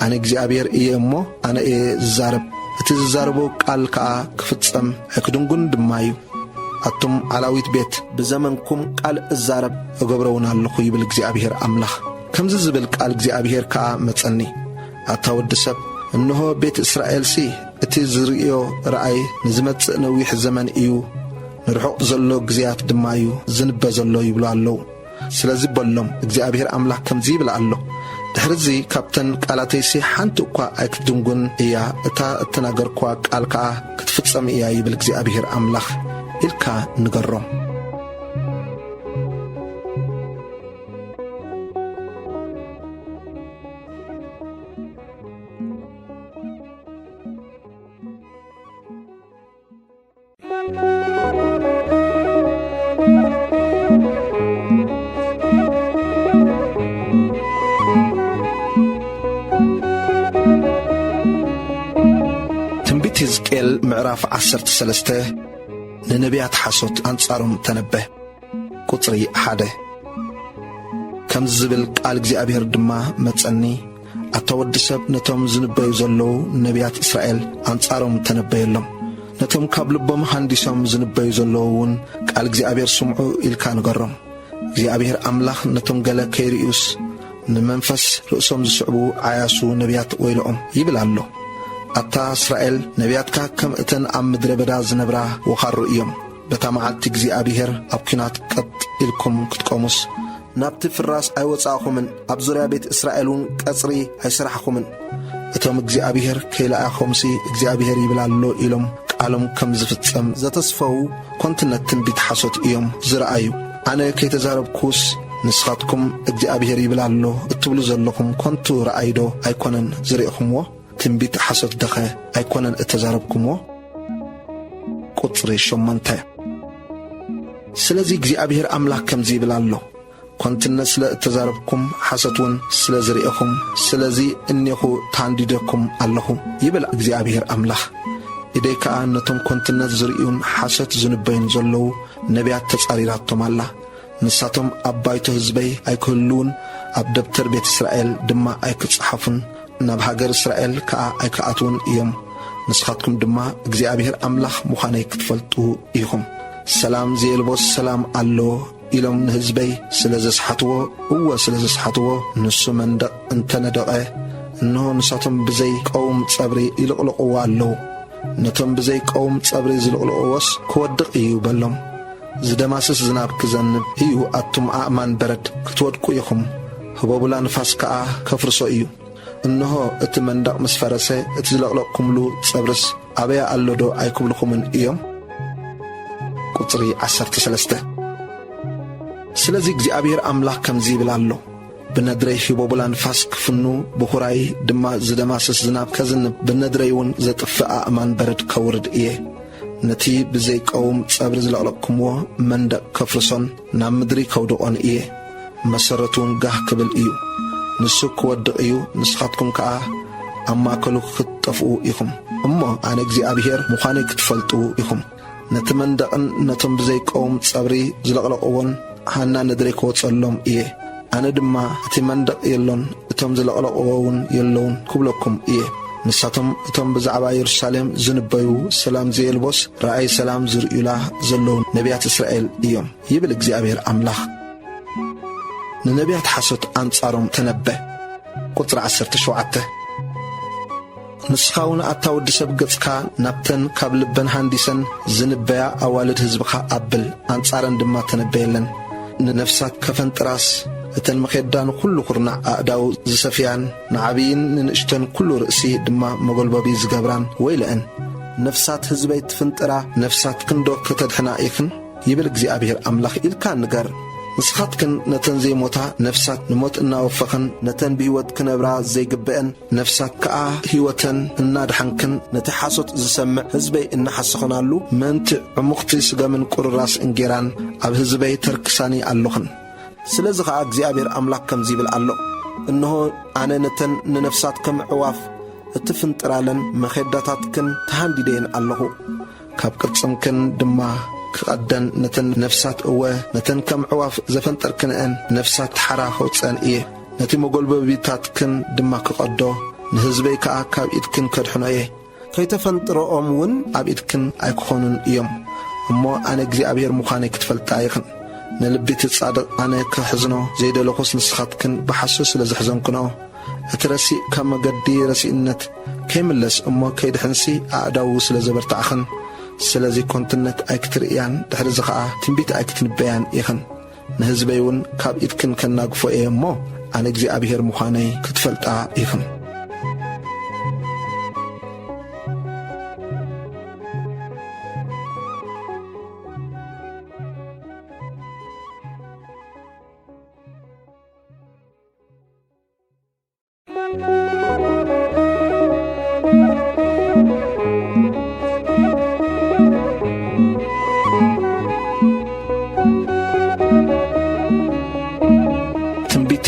ኣነ እግዚኣብሔር እየ እሞ ኣነ እየ ዝዛረብ እቲ ዝዛረቦ ቃል ከኣ ክፍጸም ኣይክድንጉን ድማ እዩ ኣቶም ዓላዊት ቤት ብዘመንኩም ቃል እዛረብ እገብረውን ኣለኹ ይብል እግዚኣብሔር ኣምላኽ ከምዚ ዝብል ቃል እግዚኣብሔር ከኣ መጸኒ ኣታ ወዲ ሰብ እንሆ ቤት እስራኤልሲ እቲ ዝርእዮ ረኣይ ንዝመጽእ ነዊሕ ዘመን እዩ ንርሑቕ ዘሎ ግዜያት ድማ እዩ ዝንበ ዘሎ ይብሉ ኣለዉ ስለዚ በሎም እግዚኣብሔር ኣምላኽ ከምዚ ይብል ኣሎ ድሕሪዚ ካብተን ቃላተይሲ ሓንቲ እኳ ኣይክትድንጉን እያ እታ እትናገርኳ ቃል ከኣ ክትፍጸም እያ ይብል እግዚኣብሔር ኣምላኽ ኢልካ ንገሮም ሕዝቅኤል ምዕራፍ 13 ንነቢያት ሓሶት አንጻሮም ተነበየ። ቁጽሪ 1 ከም ዝብል ቃል እግዚአብሔር ድማ መጸኒ ኣታ ወዲ ሰብ ነቶም ዝንበዩ ዘለዉ ነቢያት እስራኤል አንጻሮም ተነበየሎም። ነቶም ካብ ልቦም ሃንዲሶም ዝንበዩ ዘለውን ቃል እግዚአብሔር ስምዑ ኢልካ ንገሮም። እግዚአብሔር ኣምላኽ ነቶም ገለ ከይርዩስ ንመንፈስ ርእሶም ዝስዕቡ ዓያሱ ነቢያት ወይልኦም ይብል ኣሎ። ኣታ እስራኤል ነቢያትካ ከም እተን ኣብ ምድረ በዳ ዝነብራ ወኻሩ እዮም። በታ መዓልቲ እግዚአብሔር ኣብ ኩናት ቀጥ ኢልኩም ክትቆሙስ ናብቲ ፍራስ ኣይወጻእኹምን፣ ኣብ ዙርያ ቤት እስራኤልን ቀጽሪ ኣይስራሕኹምን። እቶም እግዚአብሔር ከይለኣኾምሲ እግዚአብሔር ይብል ኣሎ ኢሎም ቃሎም ከም ዝፍጸም ዘተስፈው ኮንትነት ትንቢት ሓሶት እዮም ዝረአዩ። ኣነ ከይተዛረብኩስ ንስኻትኩም እግዚአብሔር ይብል ኣሎ እትብሉ ዘለኹም ኮንቱ ረአይዶ ኣይኮነን ዝርእኹምዎ? ትንቢት ሓሶት ደኸ ኣይኮነን እተዛረብኩምዎ? ቁጽሪ 8 ስለዚ እግዚአብሔር ኣምላኽ ከምዚ ይብል ኣሎ ኮንትነት ስለ እተዛረብኩም ሓሶትውን ስለ ዝርእኹም ስለዚ እኔኹ ታንዲደኩም ኣለኹ ይብል እግዚአብሔር ኣምላኽ። ኢደይ ከዓ ነቶም ኮንትነት ዝርእዩን ሓሶት ዝንበዩን ዘለዉ ነቢያት ተጻሪራቶም ኣላ። ንሳቶም ኣብ ባይቶ ሕዝበይ ኣይክህልውን ኣብ ደብተር ቤት እስራኤል ድማ ኣይክጽሓፉን ናብ ሃገር እስራኤል ከዓ ኣይክኣትውን እዮም። ንስኻትኩም ድማ እግዚአብሔር ኣምላኽ ምዃነይ ክትፈልጡ ኢኹም። ሰላም ዘየልቦስ ሰላም ኣሎ ኢሎም ንሕዝበይ ስለ ዘስሓትዎ እወ ስለ ዘስሓትዎ ንሱ መንደቕ እንተነደቐ እንሆ ንሳቶም ብዘይ ቀውም ጸብሪ ይልቕልቕዎ ኣለዉ። ነቶም ብዘይ ቀውም ጸብሪ ዝልቕልቕዎስ ክወድቕ እዩ በሎም። ዝደማስስ ዝናብ ክዘንብ እዩ ኣቱም ኣእማን በረድ ክትወድቁ ኢኹም። ህበቡላ ንፋስ ከዓ ከፍርሶ እዩ። እንሆ እቲ መንደቕ ምስ ፈረሰ እቲ ዝለቕለቕኩምሉ ጸብርስ ኣበያ ኣሎዶ ኣይክብልኹምን እዮም። ቁጽሪ 13 ስለዚ እግዚአብሔር ኣምላኽ ከምዚ ይብል ኣሎ ብነድረይ ህበቡላ ንፋስ ክፍኑ ብኹራይ ድማ ዝደማስስ ዝናብ ከዝንብ ብነድረይውን ዘጥፍእ ኣእማን በረድ ከውርድ እየ። ነቲ ብዘይ ቀውም ጸብሪ ዝለቕለቕኩምዎ መንደቕ ከፍርሶን ናብ ምድሪ ከውድቖን እየ። መሰረቱን ጋህ ክብል እዩ፣ ንሱ ክወድቕ እዩ። ንስኻትኩም ከዓ ኣብ ማእከሉ ክትጠፍኡ ኢኹም። እሞ ኣነ እግዚአብሔር ምዃነይ ክትፈልጡ ኢኹም። ነቲ መንደቕን ነቶም ብዘይ ቀውም ጸብሪ ዝለቕለቕዎን ሃና ነድረይ ክወጸሎም እየ። ኣነ ድማ እቲ መንደቕ የሎን እቶም ዝለቕለቕዎውን የለውን ክብለኩም እየ። ንሳቶም እቶም ብዛዕባ ኢየሩሳሌም ዝንበዩ ሰላም ዘየልቦስ ረኣይ ሰላም ዝርእዩላ ዘለዉ ነቢያት እስራኤል እዮም ይብል እግዚአብሔር ኣምላኽ። ንነቢያት ሓሶት አንጻሮም ተነበ። ቁጽሪ 17 ንስኻውን ኣታ ወዲ ሰብ ገጽካ ናብተን ካብ ልበን ሃንዲሰን ዝንበያ ኣዋልድ ሕዝብኻ ኣብል አንጻረን ድማ ተነበየለን። ንነፍሳት ከፈንጥራስ እተን መኼዳን ኩሉ ኹርናዕ ኣእዳው ዝሰፍያን ንዓብይን ንንእሽተን ኩሉ ርእሲ ድማ መጐልበቢ ዝገብራን ወይልአን። ነፍሳት ሕዝበይ ትፍንጥራ ነፍሳት ክንዶ ከተድሕና ኢኽን ይብል እግዚአብሔር ኣምላኽ ኢልካ ንገር። ንስኻትክን ነተን ዘይሞታ ነፍሳት ንሞት እናወፈኽን ነተን ብሕይወት ክነብራ ዘይግብአን ነፍሳት ከዓ ሕይወተን እናድሓንክን ነቲ ሓሶት ዝሰምዕ ሕዝበይ እናሓስኽናሉ መንቲ ዕሙኽቲ ስገምን ቁርራስ እንጌራን ኣብ ሕዝበይ ተርክሳኒ ኣለኽን። ስለዚ ከዓ እግዚአብሔር ኣምላኽ ከምዚ ይብል ኣሎ እንሆ ኣነ ነተን ንነፍሳት ከም ዕዋፍ እትፍንጥራለን መኼዳታትክን ተሃንዲደየን ኣለኹ። ካብ ቅርጽምክን ድማ ክቐደን ነተን ነፍሳት እወ ነተን ከም ዕዋፍ ዘፈንጠርክንአን ነፍሳት ተሓራ ኸውፀን እየ። ነቲ መጐልበቢታትክን ድማ ክቐዶ ንሕዝበይ ከዓ ካብ ኢድክን ከድሕኖ እየ። ከይተፈንጥሮኦም እውን ኣብ ኢድክን ኣይክኾኑን እዮም። እሞ ኣነ እግዚአብሔር ምዃነይ ክትፈልጣ ይኽን። ንልቢ ትጻድቕ ኣነ ክሕዝኖ ዘይደለኹስ ንስኻትክን ብሓሶት ስለ ዝሕዘንኩኖ እቲ ረሲእ ካብ መገዲ ረሲእነት ከይምለስ እሞ ከይድሕንሲ ኣእዳው ስለ ዘበርታዕኽን ስለዚ ኮንትነት ኣይክትርእያን ድሕሪዚ ከዓ ትንቢት ኣይክትንበያን ኢኽን። ንሕዝበይ እውን ካብ ኢድክን ከናግፎ እየ እሞ ኣነ እግዚአብሔር ምዃነይ ክትፈልጣ ኢኽን።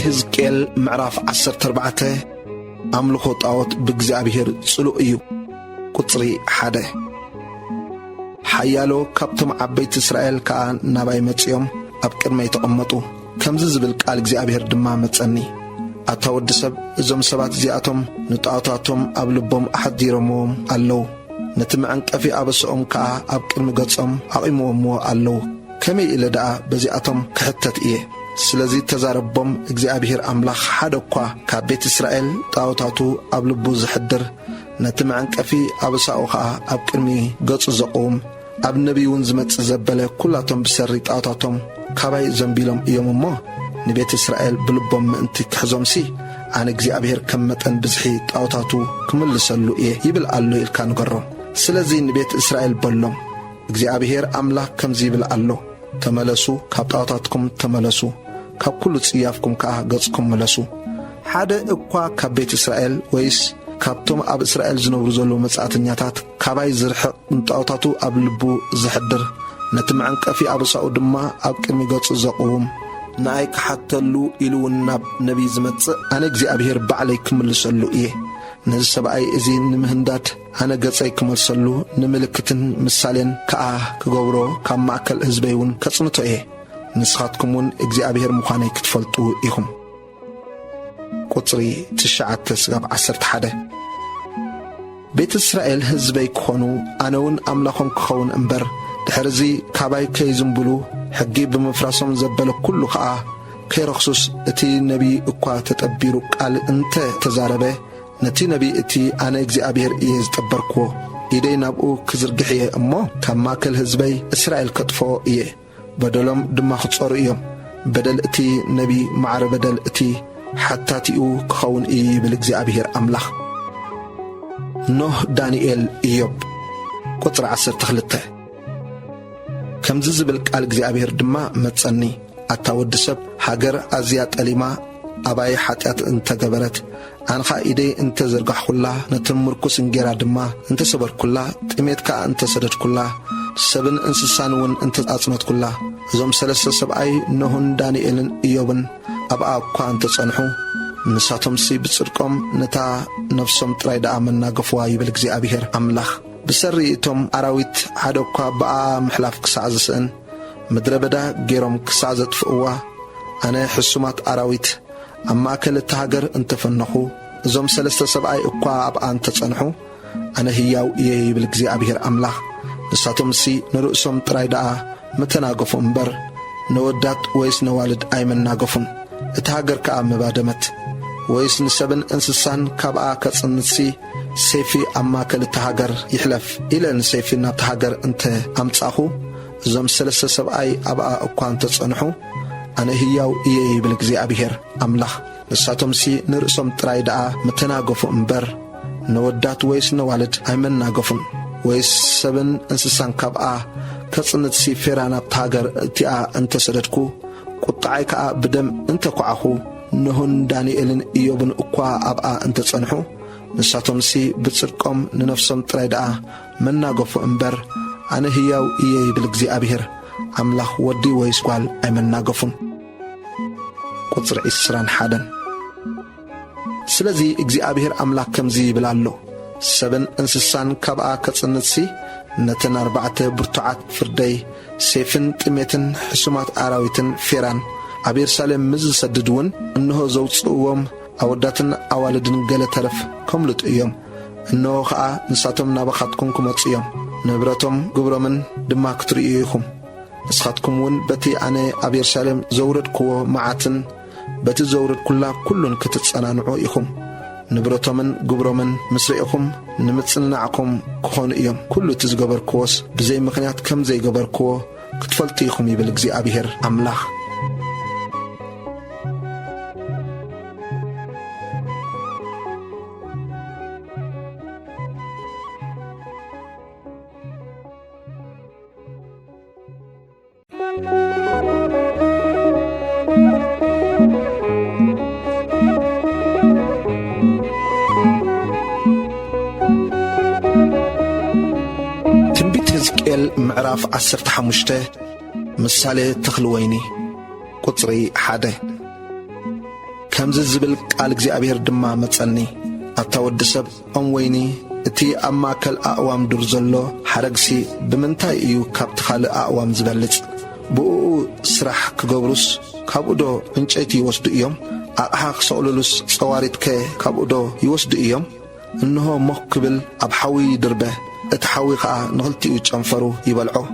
ሕዝቅኤል ምዕራፍ 14 ኣምልኾ ጣዖት ብእግዚአብሔር ጽሉእ እዩ። ቁጽሪ 1 ሓያሎ ካብቶም ዓበይቲ እስራኤል ከዓ ናባይ መጽዮም ኣብ ቅድመይ ተቐመጡ ከምዚ ዝብል ቃል እግዚአብሔር ድማ መጸኒ ኣታ ወዲ ሰብ እዞም ሰባት እዚኣቶም ንጣዖታቶም ኣብ ልቦም ኣሓዲሮምዎም ኣለዉ ነቲ መዐንቀፊ ኣበስኦም ከዓ ኣብ ቅድሚ ገጾም ኣቒሞምዎ ኣለዉ ከመይ ኢለ ደኣ በዚኣቶም ክሕተት እየ ስለዚ ተዛረቦም እግዚአብሔር ኣምላኽ ሓደ እኳ ካብ ቤት እስራኤል ጣዖታቱ ኣብ ልቡ ዝሕድር ነቲ መዐንቀፊ ኣበሳኡ ከዓ ኣብ ቅድሚ ገጹ ዘቕውም ኣብ ነቢይውን ዝመጽእ ዘበለ ኩላቶም ብሰሪ ጣዖታቶም ካባይ ዘንቢሎም እዮም እሞ ንቤት እስራኤል ብልቦም ምእንቲ ክሕዞምሲ ኣነ እግዚአብሔር ከም መጠን ብዝሒ ጣዖታቱ ክምልሰሉ እየ ይብል ኣሎ ኢልካ ንገሮ ስለዚ ንቤት እስራኤል በሎም እግዚአብሔር ኣምላኽ ከምዚ ይብል ኣሎ ተመለሱ ካብ ጣዖታትኩም ተመለሱ ካብ ኩሉ ጽያፍኩም ከዓ ገጽኩም መለሱ ሓደ እኳ ካብ ቤት እስራኤል ወይስ ካብቶም ኣብ እስራኤል ዝነብሩ ዘሎ መጻእተኛታት ካባይ ዝርሕቕ ጣዖታቱ ኣብ ልቡ ዝሕድር ነቲ መዐንቀፊ ኣበሳኡ ድማ ኣብ ቅድሚ ገጹ ዘቕውም ንኣይ ክሓተሉ ኢሉውን ናብ ነቢይ ዝመጽእ ኣነ እግዚአብሔር ባዕለይ ክምልሰሉ እየ ነዚ ሰብኣይ እዚ ንምህንዳድ ኣነ ገጸይ ክመልሰሉ ንምልክትን ምሳሌን ከዓ ክገብሮ ካብ ማእከል ህዝበይ እውን ከጽንቶ እየ ንስኻትኩም እውን እግዚአብሔር ምዃነይ ክትፈልጡ ኢኹም ቁጽሪ 9-11 ቤት እስራኤል ህዝበይ ክኾኑ ኣነ እውን ኣምላኾም ክኸውን እምበር ድሕርዚ ካባይ ከይዝምብሉ ሕጊ ብምፍራሶም ዘበለ ኩሉ ከዓ ከይረኽሱስ እቲ ነቢይ እኳ ተጠቢሩ ቃል እንተ ተዛረበ ነቲ ነቢይ እቲ ኣነ እግዚአብሔር እየ ዝጠበርክዎ ኢደይ ናብኡ ክዝርግሕ እየ እሞ ካብ ማእከል ህዝበይ እስራኤል ከጥፎ እየ በደሎም ድማ ክጾሩ እዮም በደል እቲ ነቢይ ማዕረ በደል እቲ ሓታቲኡ ክኸውን እዩ ይብል እግዚአብሔር ኣምላኽ ኖህ ዳንኤል ኢዮብ ቁጽሪ 12 ከምዚ ዝብል ቃል እግዚአብሔር ድማ መጸኒ ኣታ ወዲ ሰብ ሃገር ኣዝያ ጠሊማ ኣባይ ሓጢአት እንተገበረት ኣንኻ ኢደይ እንተዘርጋሕኩላ ነቶም ምርኩስ እንጌራ ድማ እንተሰበርኩላ ጥሜት ከዓ እንተሰደድኩላ ሰብን እንስሳን እውን እንተጻጽነትኩላ እዞም ሰለስተ ሰብኣይ ኖህን ዳንኤልን ኢዮብን ኣብኣ እኳ እንተጸንሑ ንሳቶምሲ ብጽድቆም ነታ ነፍሶም ጥራይ ደኣ መናገፍዋ ይብል እግዚአብሔር ኣምላኽ ብሰሪ እቶም ኣራዊት ሓደ እኳ በኣ ምሕላፍ ክሳዕ ዝስእን ምድረ በዳ ገይሮም ክሳዕ ዘጥፍእዋ ኣነ ሕሱማት ኣራዊት ኣብ ማእከል እቲ ሃገር እንተፈነኹ እዞም ሰለስተ ሰብኣይ እኳ ኣብኣ እንተጸንሑ ኣነ ህያው እየ ይብል እግዚአብሔር ኣምላኽ ንሳቶምሲ ንርእሶም ጥራይ ደኣ መተናገፉ እምበር ነወዳት ወይስ ነዋልድ ኣይመናገፉን እቲ ሃገር ከዓ መባደመት ወይስ ንሰብን እንስሳን ካብኣ ከጽንሲ ሰይፊ ኣብ ማእከል እቲ ሃገር ይሕለፍ ኢለ ንሰይፊ ናብቲ ሃገር እንተ ኣምጻኹ እዞም ሰለስተ ሰብኣይ ኣብኣ እኳ እንተጸንሑ ኣነ ህያው እየ ይብል እግዚአብሔር ኣምላኽ ንሳቶምሲ ንርእሶም ጥራይ ደኣ መተናገፉ እምበር ነወዳት ወይስ ነዋልድ ኣይመናገፉን ወይስ ሰብን እንስሳን ካብኣ ከጽንሲ ፌራ ናብቲ ሃገር እቲኣ እንተሰደድኩ ቁጣዓይ ከዓ ብደም እንተኳዓኹ ኖህን ዳንኤልን ኢዮብን እኳ ኣብኣ እንተጸንሑ ንሳቶምሲ ብጽድቆም ንነፍሶም ጥራይ ደኣ መናገፉ እምበር ኣነ ህያው እየ ይብል እግዚአብሔር ኣምላኽ ወዲ ወይስ ጓል ኣይመናገፉን ቁጽሪ 21 ስለዚ እግዚአብሔር ኣምላኽ ከምዚ ይብል ኣሎ ሰብን እንስሳን ካብኣ ከጽንሲ ነተን 4 ብርቱዓት ፍርደይ ሰይፍን ጥሜትን ሕሱማት ኣራዊትን ፌራን ኣብ የሩሳሌም ምዝሰድድውን እንሆ ዘውፅእዎም ኣወዳትን ኣዋልድን ገለ ተረፍ ከምልጡ እዮም እንሆ ከዓ ንሳቶም ናባኻትኩም ክመጹ እዮም ንብረቶም ግብሮምን ድማ ክትርእዩ ኢኹም ንስኻትኩም እውን በቲ ኣነ ኣብ የሩሳሌም ዘውረድክዎ መዓትን በቲ ዘውረድኩላ ኩሉን ክትጸናንዑ ኢኹም ንብረቶምን ግብሮምን ምስ ርኢኹም ንምጽናዕኩም ክኾኑ እዮም ኩሉ እቲ ዝገበርክዎስ ብዘይ ምኽንያት ከም ዘይገበርክዎ ክትፈልጡ ኢኹም ይብል እግዚአብሔር ኣምላኽ ምዕራፍ 15 ምሳሌ ተኽሊ ወይኒ ቁጽሪ 1 ከምዚ ዝብል ቃል እግዚአብሔር ድማ መጸኒ ኣታ ወዲ ሰብ ኦም ወይኒ اتي أما كل أقوام درزلو حرقسي بمنتاي إيو كابتخال أقوام زبالت بقو سرح كغبروس كابودو انشايتي يوسدو إيوم أقحاق سأولولوس صواريتك كابودو يوسدو إيوم إنه مقبل أبحوي دربه اتحوي قاع نغلتي وچنفرو يبلعو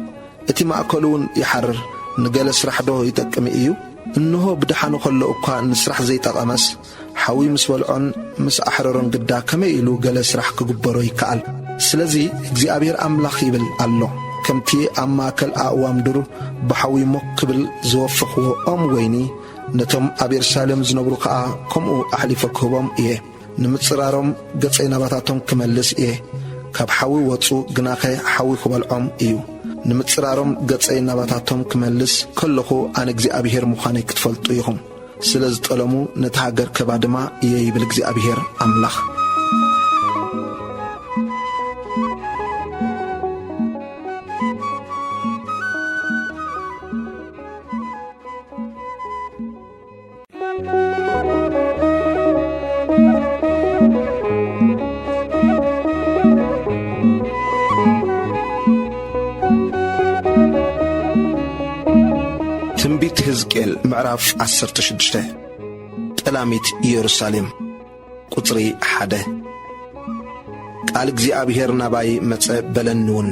اتي ما أكلون يحرر نقال سرح دو يتكمي إيو إنه بدحانو خلو أكا نسرح زي تقامس حوي مسولعون مس أحررون قدا كما إلو قال سرح كقبرو يكال سلزي እግዚአብሔር أملاخ يبل الله كمتي أما كل أقوام درو بحوي مقبل زوفقو ويني نتم أبي رسالم زنبرو قاع كمو أحلفكوبهم إيه نمتصرارهم قطعي نباتاتهم كمالس إيه كاب حوي وطو قناخي حوي كبالعم إيو نمتصرارهم قطعي نباتاتهم كمالس كلخو أن እግዚአብሔር مخاني كتفلطو يهم سلز طلمو نتحقر كبادما إيه بالእግዚአብሔር أملاخ تنبيت هزقيل معرف 16 تلاميت يروساليم قطري حده قال እግዚአብሔር ናባይ መጸ በለንውን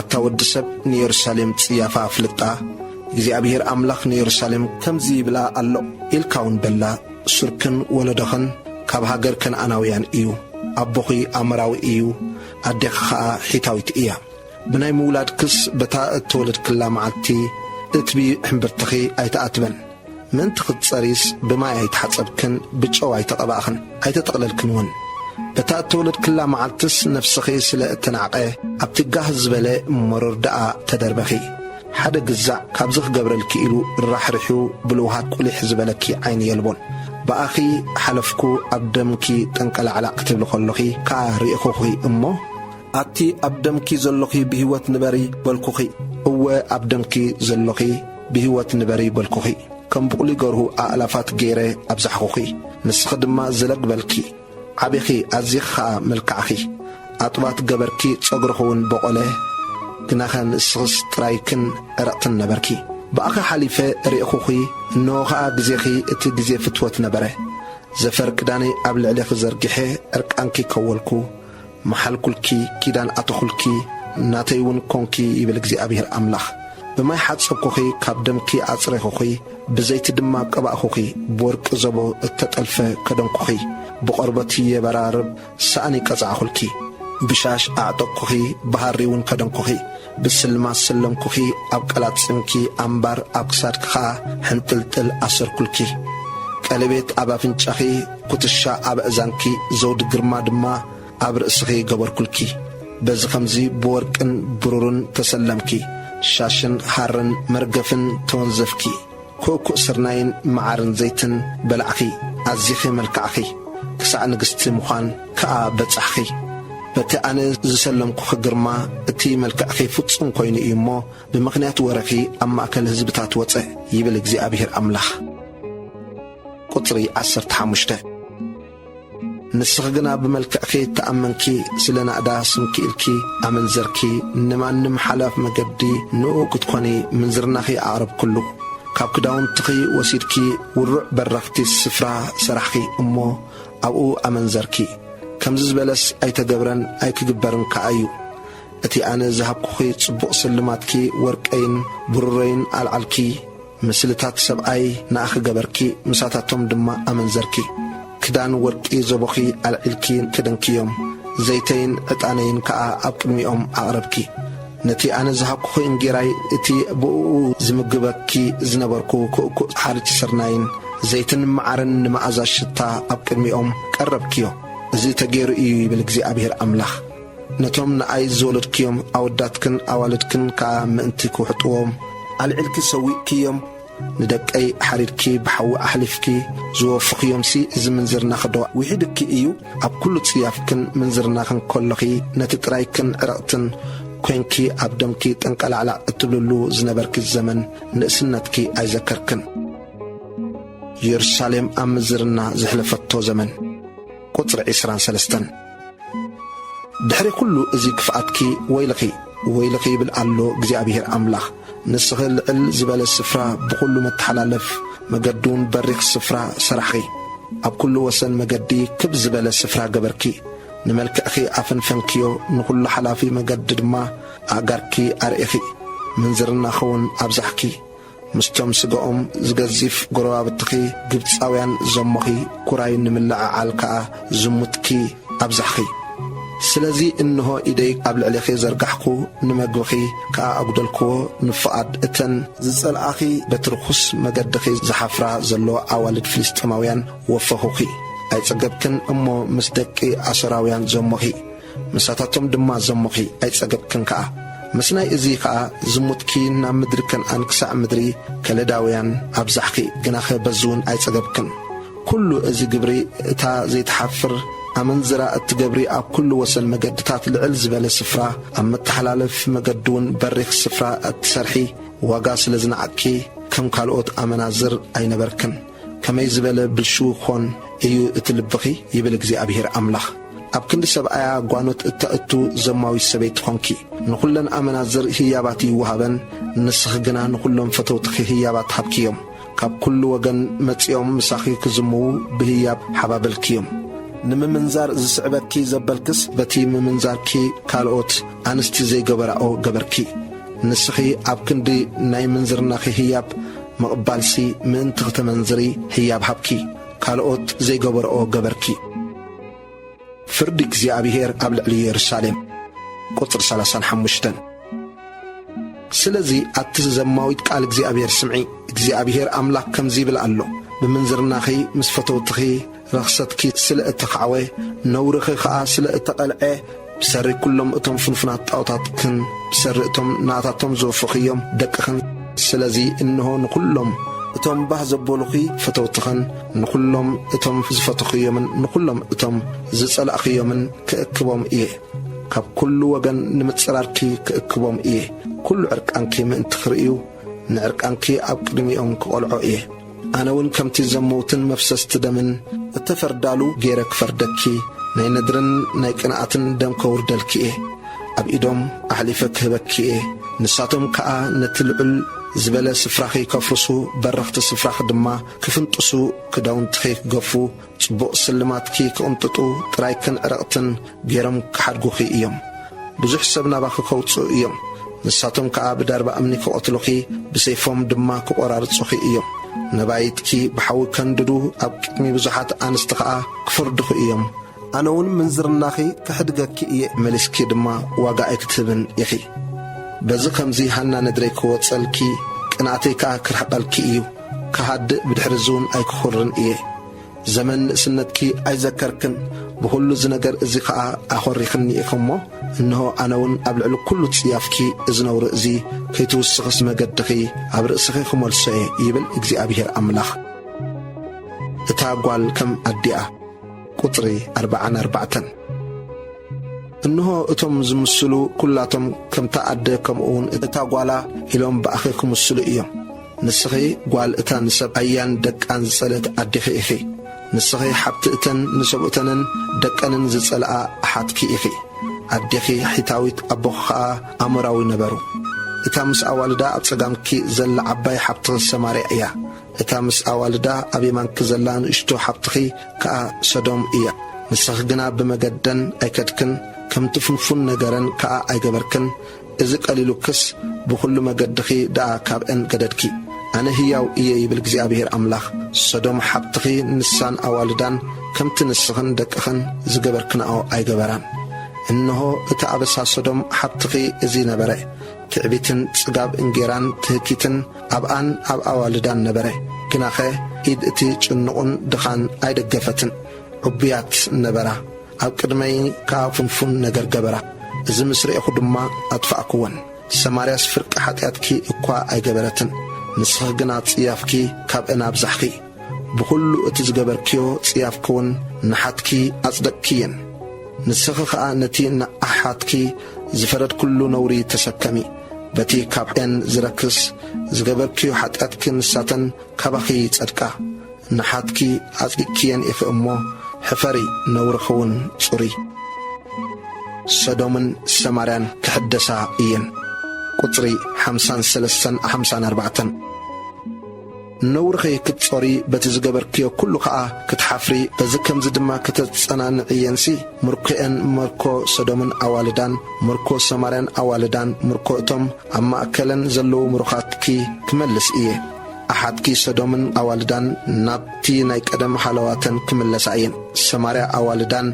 አታወድ ሰብ ንየሩሳሌም ጽያፋ ፍልጣ እግዚአብሔር አምላኽ ንየሩሳሌም ከምዚ ይብላ አሎ ኢልካውን በላ ሱርክን ወለደኸን ካብ ሃገር ከነዓናውያን እዩ አቦኺ አምራዊ እዩ አዴኻ ሒታዊት እያ ብናይ ምውላድ ክስ በታ እትወለድ ክላ መዓልቲ اتبي حنبرتخي ايتأتبن من تختصريس بما يتحصبكن بچو ايتقباخن ايتتقللكنون بتا تولد كلا معلتس نفسخي سلا التنعقه ابتقاه الزبالة مرور دعا تدربخي حدا قزع كابزخ قبرلك إلو الرحرحو بلوهات كل حزبالكي عين يلبون بأخي حلفكو أبدمكي تنقل على قتل خلقي كاريخوخي أمو أتي أبدمكي زلقي بهوات نبري بالكوخي هو أبدمكي زلقي بهوات نبري بالكوخي كم بقولي قره ألافات غيره أبزحوخي نسخدم ما زلق بالكي عبيخي أزيخا ملكعخي أطبات قبركي تصغرخون بقوله كناخن السغس ترايكن رأتن نبركي بأخي حليفة ريخوخي نوغا قزيخي اتقزي فتوات نبره زفرك داني قبل عليك زرقحي أركانكي كولكو محل كلكي كيدان أتخلكي ناتيون كونكي يبلغ እግዚአብሔር أملاخ بما يحصبكوخي كابدمكي أصريخوخي بزيت دما قباخوخي بورق زبو التطلفه كدنكوخي بقربتي يبرارب ساني قزعخلكي بشاش أعطوكوخي بحريون كدنكوخي بسلما سلمكوخي أبقلات سمكي أمبار أبقسادكخا حنتلتل أسركلكي قلبيت أبافنشاخي كتشا أبأزانكي زود قرما دما أبرأسخي قبركلكي بزخمزي بورقن برورن تسلمكي شاشن حارن مرقفن تونزفكي كوكو سرناين معارن زيتن بلعخي أزيخي ملكعخي كسع نقست مخان كأ بتعخي بتي أنا زسلمكو خقرما اتي ملكعخي فتسون كويني إيمو بمغنيات ورخي أما أكل هزبتات وطع يبلغ እግዚአብሔር أملاخ قطري 15 نسخنا بملكعخي تأمنكي سلنا أدا سمكي إلكي أمن زركي نمان نمحلاف مقدي نوو كتخوني من زرناخي أعرب كله كاب كداون تخي وسيدكي ورع برختي السفرة سرحكي أمو أو أمن زركي كمزز بلس أي تقبرن أي كقبرن كأيو أتي أنا زهب كخي تصبق سلماتكي ورقين برورين العالكي مسلتات سبعي ناخ قبركي مساتاتهم دما أمن زركي كدان ورقي زبخي العلكين كدنكيوم زيتين اتانين كا أبقميهم أعربكي نتي أنا زهبكو خوين جيراي اتي بقو زمقبكي زنبركو كوكو حارج سرناين زيتن معرن معزا الشتا أبقميهم كربكيو زي تغير إيو يبلغ እግዚአብሔር أملاخ نتوم نأي زولدكيوم أوداتكن أوالدكن كا مأنتكو حطوهم العلكي سوي كيوم ندك أي حريركي بحو أحلفكي زوفق يومسي إذا منزرنا خدوا وحدك إيو أب كل تصيافكن منزرنا خن كلخي نتترايكن رأتن كوينكي أبدمكي تنقل على أتبللو زنبرك الزمن نأسنتكي أيذكركن يرساليم أمزرنا زحلفتو زمن قطر 23 ድሕሪ ኩሉ እዚ ክፍኣትኪ ወይልኺ ይብል ኣሎ እግዚኣብሔር ኣምላኽ ንስኺ ልዕል ዝበለ ስፍራ ብኩሉ መተሓላለፍ መገዱን በሪኽ ስፍራ ሰራሕኺ ኣብ ኩሉ ወሰን መገዲ ክብ ዝበለ ስፍራ ገበርኪ ንመልክዕኺ ኣፈንፈንክዮ ንኩሉ ሓላፊ መገዲ ድማ ኣጋርኪ ኣርኢኺ ምንዝርና ኸውን ኣብዛሕኪ ምስቶም ስግኦም ዝገዚፍ ጎረባብትኺ ግብፃውያን ዘሞኺ ኩራይ ንምልዓዓል ከዓ ዝሙትኪ ኣብዛሕኺ ስለዚ እንሆ ኢደይ ኣብ ልዕሊኺ ዘርጋሕኩ ንመግብኺ ከዓ ኣጉደልክዎ ንፍቓድ እተን ዝጸልኣኺ በትርኩስ መገድኺ ዝሓፍራ ዘሎ ኣዋልድ ፍልስጥማውያን ወፈኹኺ ኣይጸገብክን እሞ ምስ ደቂ ኣሰራውያን ዘሞኺ ምሳታቶም ድማ ዘሞኺ ኣይጸገብክን ከዓ ምስ ናይ እዚ ከዓ ዝሙትኪ ናብ ምድሪ ከነኣን ክሳዕ ምድሪ ከለዳውያን ኣብዛሕኪ ግናኸ በዝውን ኣይጸገብክን ኩሉ እዚ ግብሪ እታ ዘይተሓፍር ኣመንዝራ እትገብሪ ኣብ ኩሉ ወሰን መገድታት ልዕል ዝበለ ስፍራ ኣብ መተሓላለፍ መገድውን በሪኽ ስፍራ እትሰርሒ ዋጋ ስለ ዝነዓቂ ከም ካልኦት ኣመናዝር ኣይነበርክን ከመይ ዝበለ ብልሹ ኾን እዩ እትልብኺ ይብል እግዚኣብሔር ኣምላኽ ኣብ ክንዲ ሰብኣያ ጓኖት እተእቱ ዘማዊ ሰበይቲ ኾንኪ ንኹለን ኣመናዝር ህያባት ይወሃበን ንስኺ ግና ንኹሎም ፈተውትኺ ህያባት ሃብኪዮም ካብ ኩሉ ወገን መጺኦም ምሳኺ ክዝምዉ ብህያብ ሓባበልኪዮም ንምምንዛር ዝስዕበኪ ዘበልክስ በቲ ምምንዛርኪ ካልኦት ኣንስቲ ዘይገበራኦ ገበርኪ ንስኺ ኣብ ክንዲ ናይ ምንዝርናኺ ህያብ መቕባልሲ ምእንቲ ኽተመንዝሪ ህያብ ሃብኪ ካልኦት ዘይገበርኦ ገበርኪ ፍርዲ እግዚኣብሔር ኣብ ልዕሊ ኢየሩሳሌም ቁጽር 35 ስለዚ ኣቲ ዘማዊት ቃል እግዚኣብሔር ስምዒ እግዚኣብሔር ኣምላኽ ከምዚ ይብል ኣሎ ብምንዝርናኺ ምስ ፈተውትኺ ረኽሰትኪ ስለ እተኸዓወ ነውርኺ ከዓ ስለ እተቐልዐ ብሰሪ ኩሎም እቶም ፍንፍናት ጣዖታትክን ብሰሪ እቶም ናታቶም ዘወፍኽዮም ደቅኽን ስለዚ እንሆ ንኹሎም እቶም ባህ ዘበሉኺ ፈተውትኽን ንኹሎም እቶም ዝፈትኽዮምን ንኹሎም እቶም ዝጸላእኽዮምን ክእክቦም እየ ካብ ኩሉ ወገን ንምጽራርኪ ክእክቦም እየ ኩሉ ዕርቃንኪ ምእንቲ ክርእዩ ንዕርቃንኪ ኣብ ቅድሚኦም ክቖልዖ እየ ኣነውን ከምቲ ዘመውትን መፍሰስቲ ደምን እተፈርዳሉ ገይረ ክፈርደኪ ናይ ነድርን ናይ ቅንኣትን ደም ከውርደልኪ እየ ኣብ ኢዶም ኣሕሊፈ ክህበኪ እየ ንሳቶም ከዓ ነቲ ልዑል ዝበለ ስፍራኺ ከፍርሱ በረኽቲ ስፍራኺ ድማ ክፍንጥሱ ክዳውንትኺ ክገፉ ጽቡቕ ስልማትኪ ክቕምጥጡ ጥራይክን ዕረቕትን ገይሮም ክሓድጉኺ እዮም ብዙሕ ሰብ ናባኺ ከውፅኡ እዮም ንሳቶም ከዓ ብዳርባ እምኒ ክቐትሉኺ ብሰይፎም ድማ ክቖራርጹኺ እዮም ነባይትኪ ብሓዊ ከንድዱ ኣብ ቅድሚ ብዙሓት ኣንስቲ ከዓ ክፈርድኹ እዮም ኣነውን ምንዝርናኺ ክሕድገኪ እየ መሊስኪ ድማ ዋጋ ኣይክትህብን ኢኺ በዚ ከምዚ ሃና ነድረይ ክወጸልኪ ቅንኣተይ ከዓ ክርሕቐልኪ እዩ ክሃድእ ብድሕሪዝውን ኣይክኹርን እየ ዘመን ንእስነትኪ ኣይዘከርክን ብኹሉ ዝነገር እዚ ከዓ ኣኾሪኽኒ ኢኹ እሞ እንሆ ኣነውን ኣብ ልዕሊ ኩሉ ጽያፍኪ እዝነውሪ እዙ ከይትውስኽስ መገድኺ ኣብ ርእስኺ ክመልሶ እየ ይብል እግዚኣብሔር ኣምላኽ እታ ጓል ከም ኣዲኣ ቁጽሪ 44 እንሆ እቶም ዝምስሉ ኩላቶም ከምታ ኣደ ከምኡውን እታ ጓላ ኢሎም ብኣኺ ክምስሉ እዮም ንስኺ ጓል እታ ንሰብ ኣያን ደቃን ዝጸለት ኣዲኺ ኢኺ ንስኺ ሓብቲ እተን ንሰብኡተንን ደቀንን ዝጸልኣ ኣሓትኪ ኢኺ ኣዴኺ ሒታዊት ኣቦኺ ከዓ ኣሞራዊ ነበሩ እታ ምስ ኣዋልዳ ኣብ ጸጋምኪ ዘላ ዓባይ ሓብትኺ ሰማርያ እያ እታ ምስ ኣዋልዳ ኣብ የማንኪ ዘላ ንእሽቶ ሓብትኺ ከዓ ሰዶም እያ ንስኺ ግና ብመገደን ኣይከድክን ከምቲ ፍንፉን ነገረን ከዓ ኣይገበርክን እዚ ቀሊሉክስ ብኹሉ መገድኺ ደኣ ካብአን ገደድኪ ኣነ ህያው እየ ይብል እግዚኣብሔር ኣምላኽ ሰዶም ሓብትኺ ንሳን ኣዋልዳን ከምቲ ንስኽን ደቅኽን ዝገበርክንኦ ኣይገበራን እንሆ እቲ ኣበሳ ሰዶም ሓብትኺ እዚ ነበረ ትዕቢትን ጽጋብ እንጌራን ትህኪትን ኣብኣን ኣብ ኣዋልዳን ነበረ ግናኸ ኢድ እቲ ጭንቑን ድኻን ኣይደገፈትን ዕቡያት ነበራ ኣብ ቅድመይ ከዓ ፍንፉን ነገር ገበራ እዚ ምስ ርኢኹ ድማ ኣጥፋእክወን ሰማርያስ ፍርቂ ሓጢኣትኪ እኳ ኣይገበረትን ንስኺ ግና ጽያፍኪ ካብአን ኣብዛሕኺ ብኹሉ እቲ ዝገበርክዮ ጽያፍክውን ንሓትኪ ኣጽደቅኪየን ንስኺ ከዓ ነቲ ንኣሓትኪ ዝፈረድ ኩሉ ነውሪ ተሰከሚ በቲ ካብአን ዝረክስ ዝገበርክዮ ሓጢኣትኪ ንሳተን ካባኺ ጸድቃ ንሓትኪ ኣጽዲቅኪየን ኢኺ እሞ ሕፈሪ ነውርኽውን ጽሪ ሰዶምን ሰማርያን ክሕደሳ እየን። ቁጽሪ 53-54 ነውርኺ ክትጾሪ በቲ ዝገበርክዮ ኩሉ ከዓ ክትሓፍሪ በዚ ከምዚ ድማ ክትጸናንዕ እየንሲ ምርኮአን ምርኮ ሰዶምን ኣዋልዳን ምርኮ ሰማርያን ኣዋልዳን ምርኮ እቶም ኣብ ማእከለን ዘለዉ ምሩኻትኪ ክመልስ እየ። ኣሓትኪ ሰዶምን ኣዋልዳን ናብቲ ናይ ቀደም ሓለዋተን ክምለሳ እየን። ሰማርያ ኣዋልዳን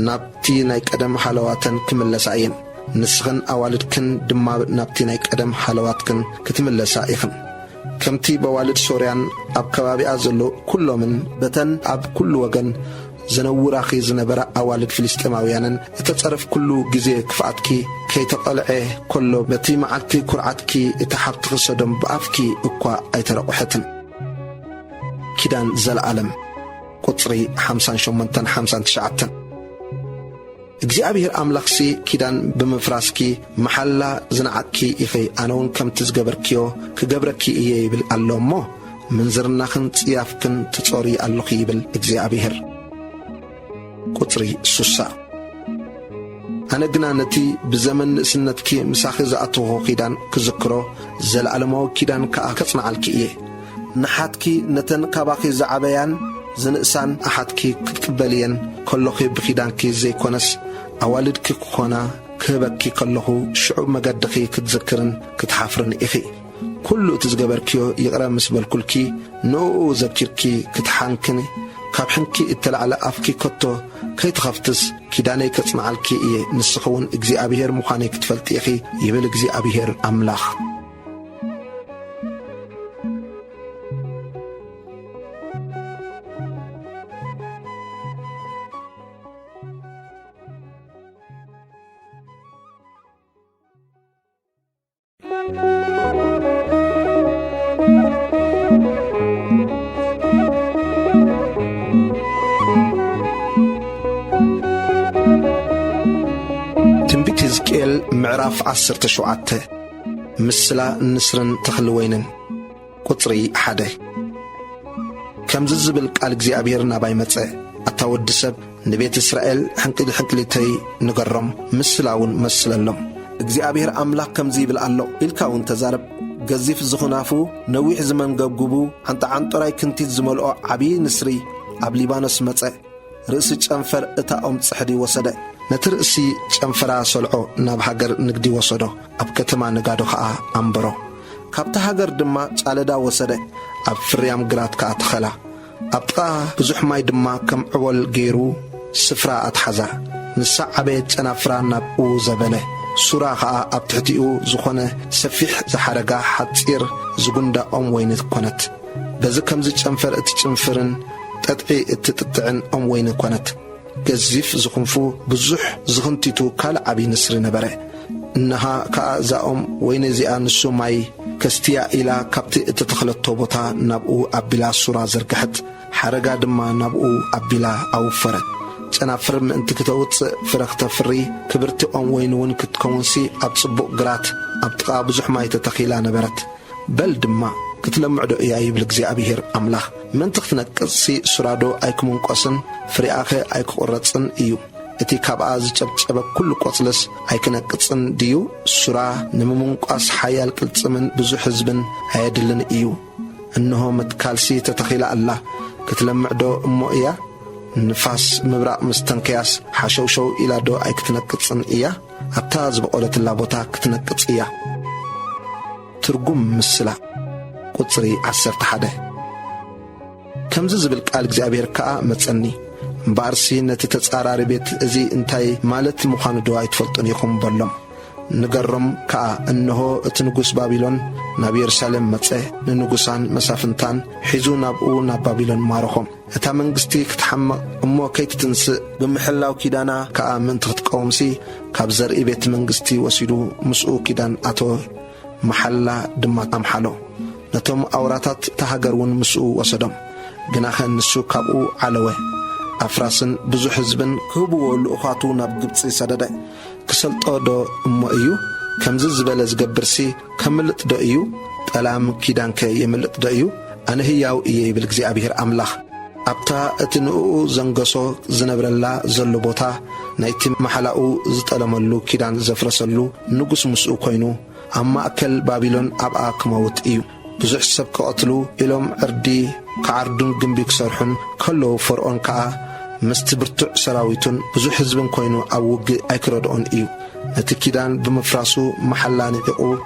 ናብቲ ናይ ቀደም ሓለዋተን ክምለሳ እየን። ንስኽን ኣዋልድክን ድማ ናብቲ ናይ ቀደም ሓለዋትክን ክትምለሳ ኢኽን። ከምቲ በዋልድ ሶርያን ኣብ ከባቢኣ ዘሎ ኩሎምን በተን ኣብ ኩሉ ወገን ዘነውራኺ ዝነበረ ኣዋልድ ፍልስጤማውያንን እተጸረፍ ኩሉ ጊዜ ክፍኣትኪ ከይተቐልዐ ከሎ በቲ መዓልቲ ኩርዓትኪ እቲ ሓብትኺ ሰዶም ብኣፍኪ እኳ ኣይተረቑሐትን። ኪዳን ዘለዓለም ቁጽሪ 58-59 እግዚአብሔር ኣምላኽሲ ኪዳን ብምፍራስኪ መሓላ ዝነዓጥኪ ኢኺ ኣነውን ከምቲ ዝገበርክዮ ክገብረኪ እየ ይብል ኣሎ እሞ ምንዝርናኽን ጽያፍክን ትጾሪ ኣለኹ ይብል እግዚአብሔር። ቁጽሪ 60 ኣነ ግና ነቲ ብዘመን ንእስነትኪ ምሳኺ ዝኣትዎ ኪዳን ክዝክሮ ዘለዓለማዊ ኪዳን ከዓ ከጽንዓልኪ እየ። ንሓትኪ ነተን ካባኺ ዝዓበያን ዝንእሳን ኣሓትኪ ክትቅበልየን ከለኺ ብኪዳንኪ ዘይኮነስ ኣዋልድኪ ክኾና ክህበኪ ከለኹ ሽዑብ መገድኺ ክትዝክርን ክትሓፍርን ኢኺ። ኩሉ እቲ ዝገበርክዮ ይቕረ ምስ በልኩልኪ ንእኡ ዘኪርኪ ክትሓንክኒ ካብ ሕንኪ እተላዕለ ኣፍኪ ከቶ ከይትኸፍትስ ኪዳነይ ከጽንዓልኪ እየ። ንስኽውን እግዚኣብሔር ምዃነይ ክትፈልጢ ኢኺ ይብል እግዚኣብሔር ኣምላኽ። ትንቢት ሕዝቅኤል ምዕራፍ 17 ምስላ ንስርን ተኽሊ ወይንን ቁጽሪ 1 ከምዚ ዝብል ቃል እግዚኣብሔር ናባይ መጸ ኣታ ወዲ ሰብ ንቤት እስራኤል ሕንቅሊ ሕንቅሊተይ ንገሮም ምስላውን መስለሎም። እግዚአብሔር ኣምላኽ ከምዚ ይብል ኣሎ ኢልካ እውን ተዛረብ። ገዚፍ ዝኹናፉ ነዊሕ ዝመንገብግቡ ዓንጣዓንጦራይ ክንቲት ዝመልኦ ዓብዪ ንስሪ ኣብ ሊባኖስ መጸ። ርእሲ ጨንፈር እታ ኦም ጽሕዲ ወሰደ። ነቲ ርእሲ ጨንፈራ ሰልዖ ናብ ሃገር ንግዲ ወሰዶ፣ ኣብ ከተማ ነጋዶ ከዓ ኣንበሮ። ካብቲ ሃገር ድማ ጫለዳ ወሰደ፣ ኣብ ፍርያም ግራት ከዓ ተኸላ። ኣብ ጥቓ ብዙሕ ማይ ድማ ከም ዕወል ገይሩ ስፍራ ኣትሓዛ። ንሳ ዓበየት ጨናፍራ ናብኡ ዘበለ። ሱራ ከዓ ኣብ ትሕቲኡ ዝኾነ ሰፊሕ ዝሓረጋ ሓፂር ዝጉንዳ ኦም ወይኒ ኮነት። በዚ ከምዚ ጨንፈር እቲ ጭንፍርን ጠጥዒ እቲ ጥጥዕን ኦም ወይኒ ኮነት። ገዚፍ ዝኹንፉ ብዙሕ ዝኽንቲቱ ካልእ ዓብዪ ንስሪ ነበረ። እነሃ ከዓ እዛ ኦም ወይኒ እዚኣ ንሱ ማይ ከስትያ ኢላ ካብቲ እትተኽለቶ ቦታ ናብኡ ኣቢላ ሱራ ዘርግሐት። ሓረጋ ድማ ናብኡ ኣቢላ ኣውፈረት። ጨናፍር ምእንቲ ክተውፅእ ፍረ ክተፍሪ ክብርቲ ኦም ወይኒ እውን ክትከውንሲ ኣብ ጽቡቕ ግራት ኣብ ጥቓ ብዙሕ ማይ ተተኺላ ነበረት። በል ድማ ክትለምዕዶ እያ ይብል እግዚኣብሔር ኣምላኽ። ምእንቲ ክትነቅጽሲ ሱራዶ ኣይክምንቆስን ፍሪኣኸ ኣይክቑረጽን እዩ። እቲ ካብኣ ዝጨብጨበ ኩሉ ቈጽለስ ኣይክነቅጽን ድዩ? ሱራ ንምምንቋስ ሓያል ቅልጽምን ብዙሕ ሕዝብን ኣየድልን እዩ። እንሆ መትካልሲ ተተኺላ ኣላ። ክትለምዕዶ እሞ እያ? ንፋስ ምብራቕ ምስተንከያስ ሓሸውሸው ኢላዶ ኣይክትነቅጽን እያ? ኣብታ ዝበቖለትላ ቦታ ክትነቅጽ እያ። ትርጉም ምስላ ቁጽሪ 11 ከምዚ ዝብል ቃል እግዚኣብሔር ከዓ መጸኒ እምበኣርሲ ነቲ ተጻራሪ ቤት እዚ እንታይ ማለት ምዃኑ ዶ ኣይትፈልጡን ኢኹም በሎም። ንገሮም ከዓ እንሆ እቲ ንጉሥ ባቢሎን ናብ የሩሳሌም መጸ፣ ንንጉሳን መሳፍንታን ሒዙ ናብኡ ናብ ባቢሎን ማረኾም። እታ መንግሥቲ ክትሓምቕ እሞ ከይትትንስእ ብምሕላው ኪዳና ከዓ ምእንቲ ክትቀውምሲ ካብ ዘርኢ ቤት መንግሥቲ ወሲዱ ምስኡ ኪዳን ኣተወ፣ መሓላ ድማ ኣምሓሎ። ነቶም ኣውራታት ተሃገርውን ምስኡ ወሰዶም። ግናኸ ንሱ ካብኡ ዓለወ። ኣፍራስን ብዙሕ ሕዝብን ክህብዎ ልኡኻቱ ናብ ግብፂ ሰደደ። ክሰልጦ ዶ እሞ እዩ? ከምዚ ዝበለ ዝገብርሲ ከምልጥ ዶ እዩ? ጠላም ኪዳንከ የምልጥ ዶ እዩ? ኣነ ህያው እየ ይብል እግዚኣብሔር ኣምላኽ። أبتا أتنقو زنقصو زنبرلا زلو بوتا نايتي محلاقو زتألملو كيدان زفرسلو نقص مسؤو كوينو أما أكل بابلون أبقى كموت إيو بزح سب كقتلو إلوم عردي كعردون جنبيك سرحن كلو فرعون كا مستبرتع سراويتون بزح حزبن كوينو أوج أكردون إيو نتكيدان بمفراسو محلاني إقو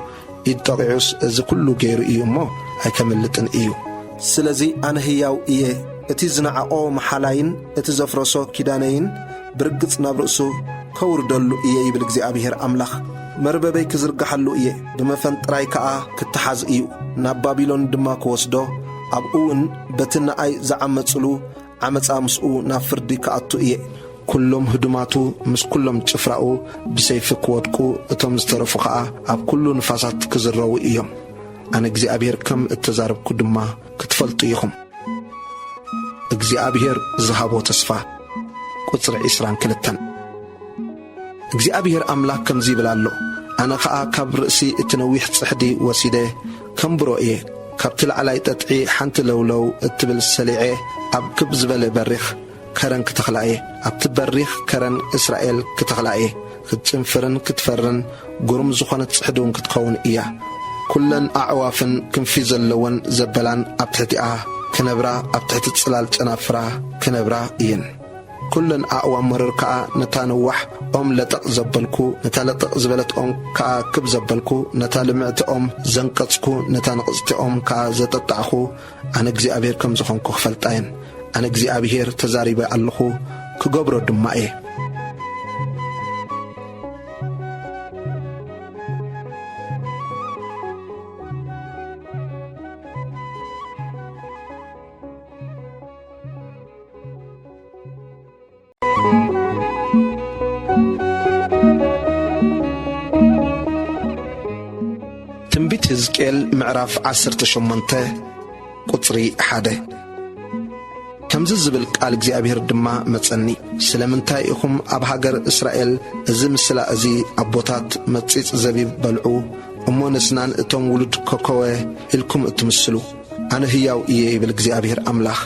إدقعوس إذا كله غير إيو ما أكملتن إيو سلزي أنا هياو إيه اتزنع أو محلاين اتزفرسو كيدانين برقص نابرسو كوردلو إيه يبلغزي أبيهر أملاخ مرببي كزرقحلو إيه بمفن ترايكا كتحاز إيو ناب بابلون دماك وسدو أبقون بتنا أي زعمتسلو عمت آمسؤو نافردي كأتو إيه كلهم هدماتو مس كلهم تفرقو بسيفك ودكو اتم استرفقا أب كلو نفاسات كزرو إيهم أنا اجزي أبيهر كم اتزارب كدما كتفلطيهم اجزي أبيهر زهابو تصفى قصر إسران كلتن اجزي أبيهر أملاك كم زيبلالو أنا خاء كاب رأسي اتنويح صحدي وسيده كم برؤيه كابتل علي تتعي حانت لولو اتبل السليعي أب كبزبل بريخ كرن كتخلعيه أب تبريخ كرن إسرائيل كتخلعيه كتنفرن كتفرن قرم زخانة صحدون كتقون إياه كلن أعوافن كنفيز اللون زبلان أب تحتئاه كنبرا أب تحت تصلال تنافرا كنبرا إين كلن أعوام مرركا نتانوح لطق زبلكو نتا لطق زبلت كا كب زبلكو نتا لمعت زنقصكو نتا نقصت كا زتطعخو أنا جزي أبير كم زخونكو خفلتاين أنا جزي أبير تزاريبا اللخو كقبرو دمائي تنبيت هزكيل معراف 18 قطري حاده كم زبل قال እግዚአብሔር ድማ መጸኒ ስለምንታይ ኢኹም ኣብ ሃገር እስራኤል እዚ ምስላ እዚ ኣቦታት መጽጽ ዘቢብ በልዑ እሞ ነስናን እቶም ውሉድ ኮኮወ ኢልኩም እትምስሉ ኣነ ህያው እየ ይብል እግዚአብሔር ኣምላኽ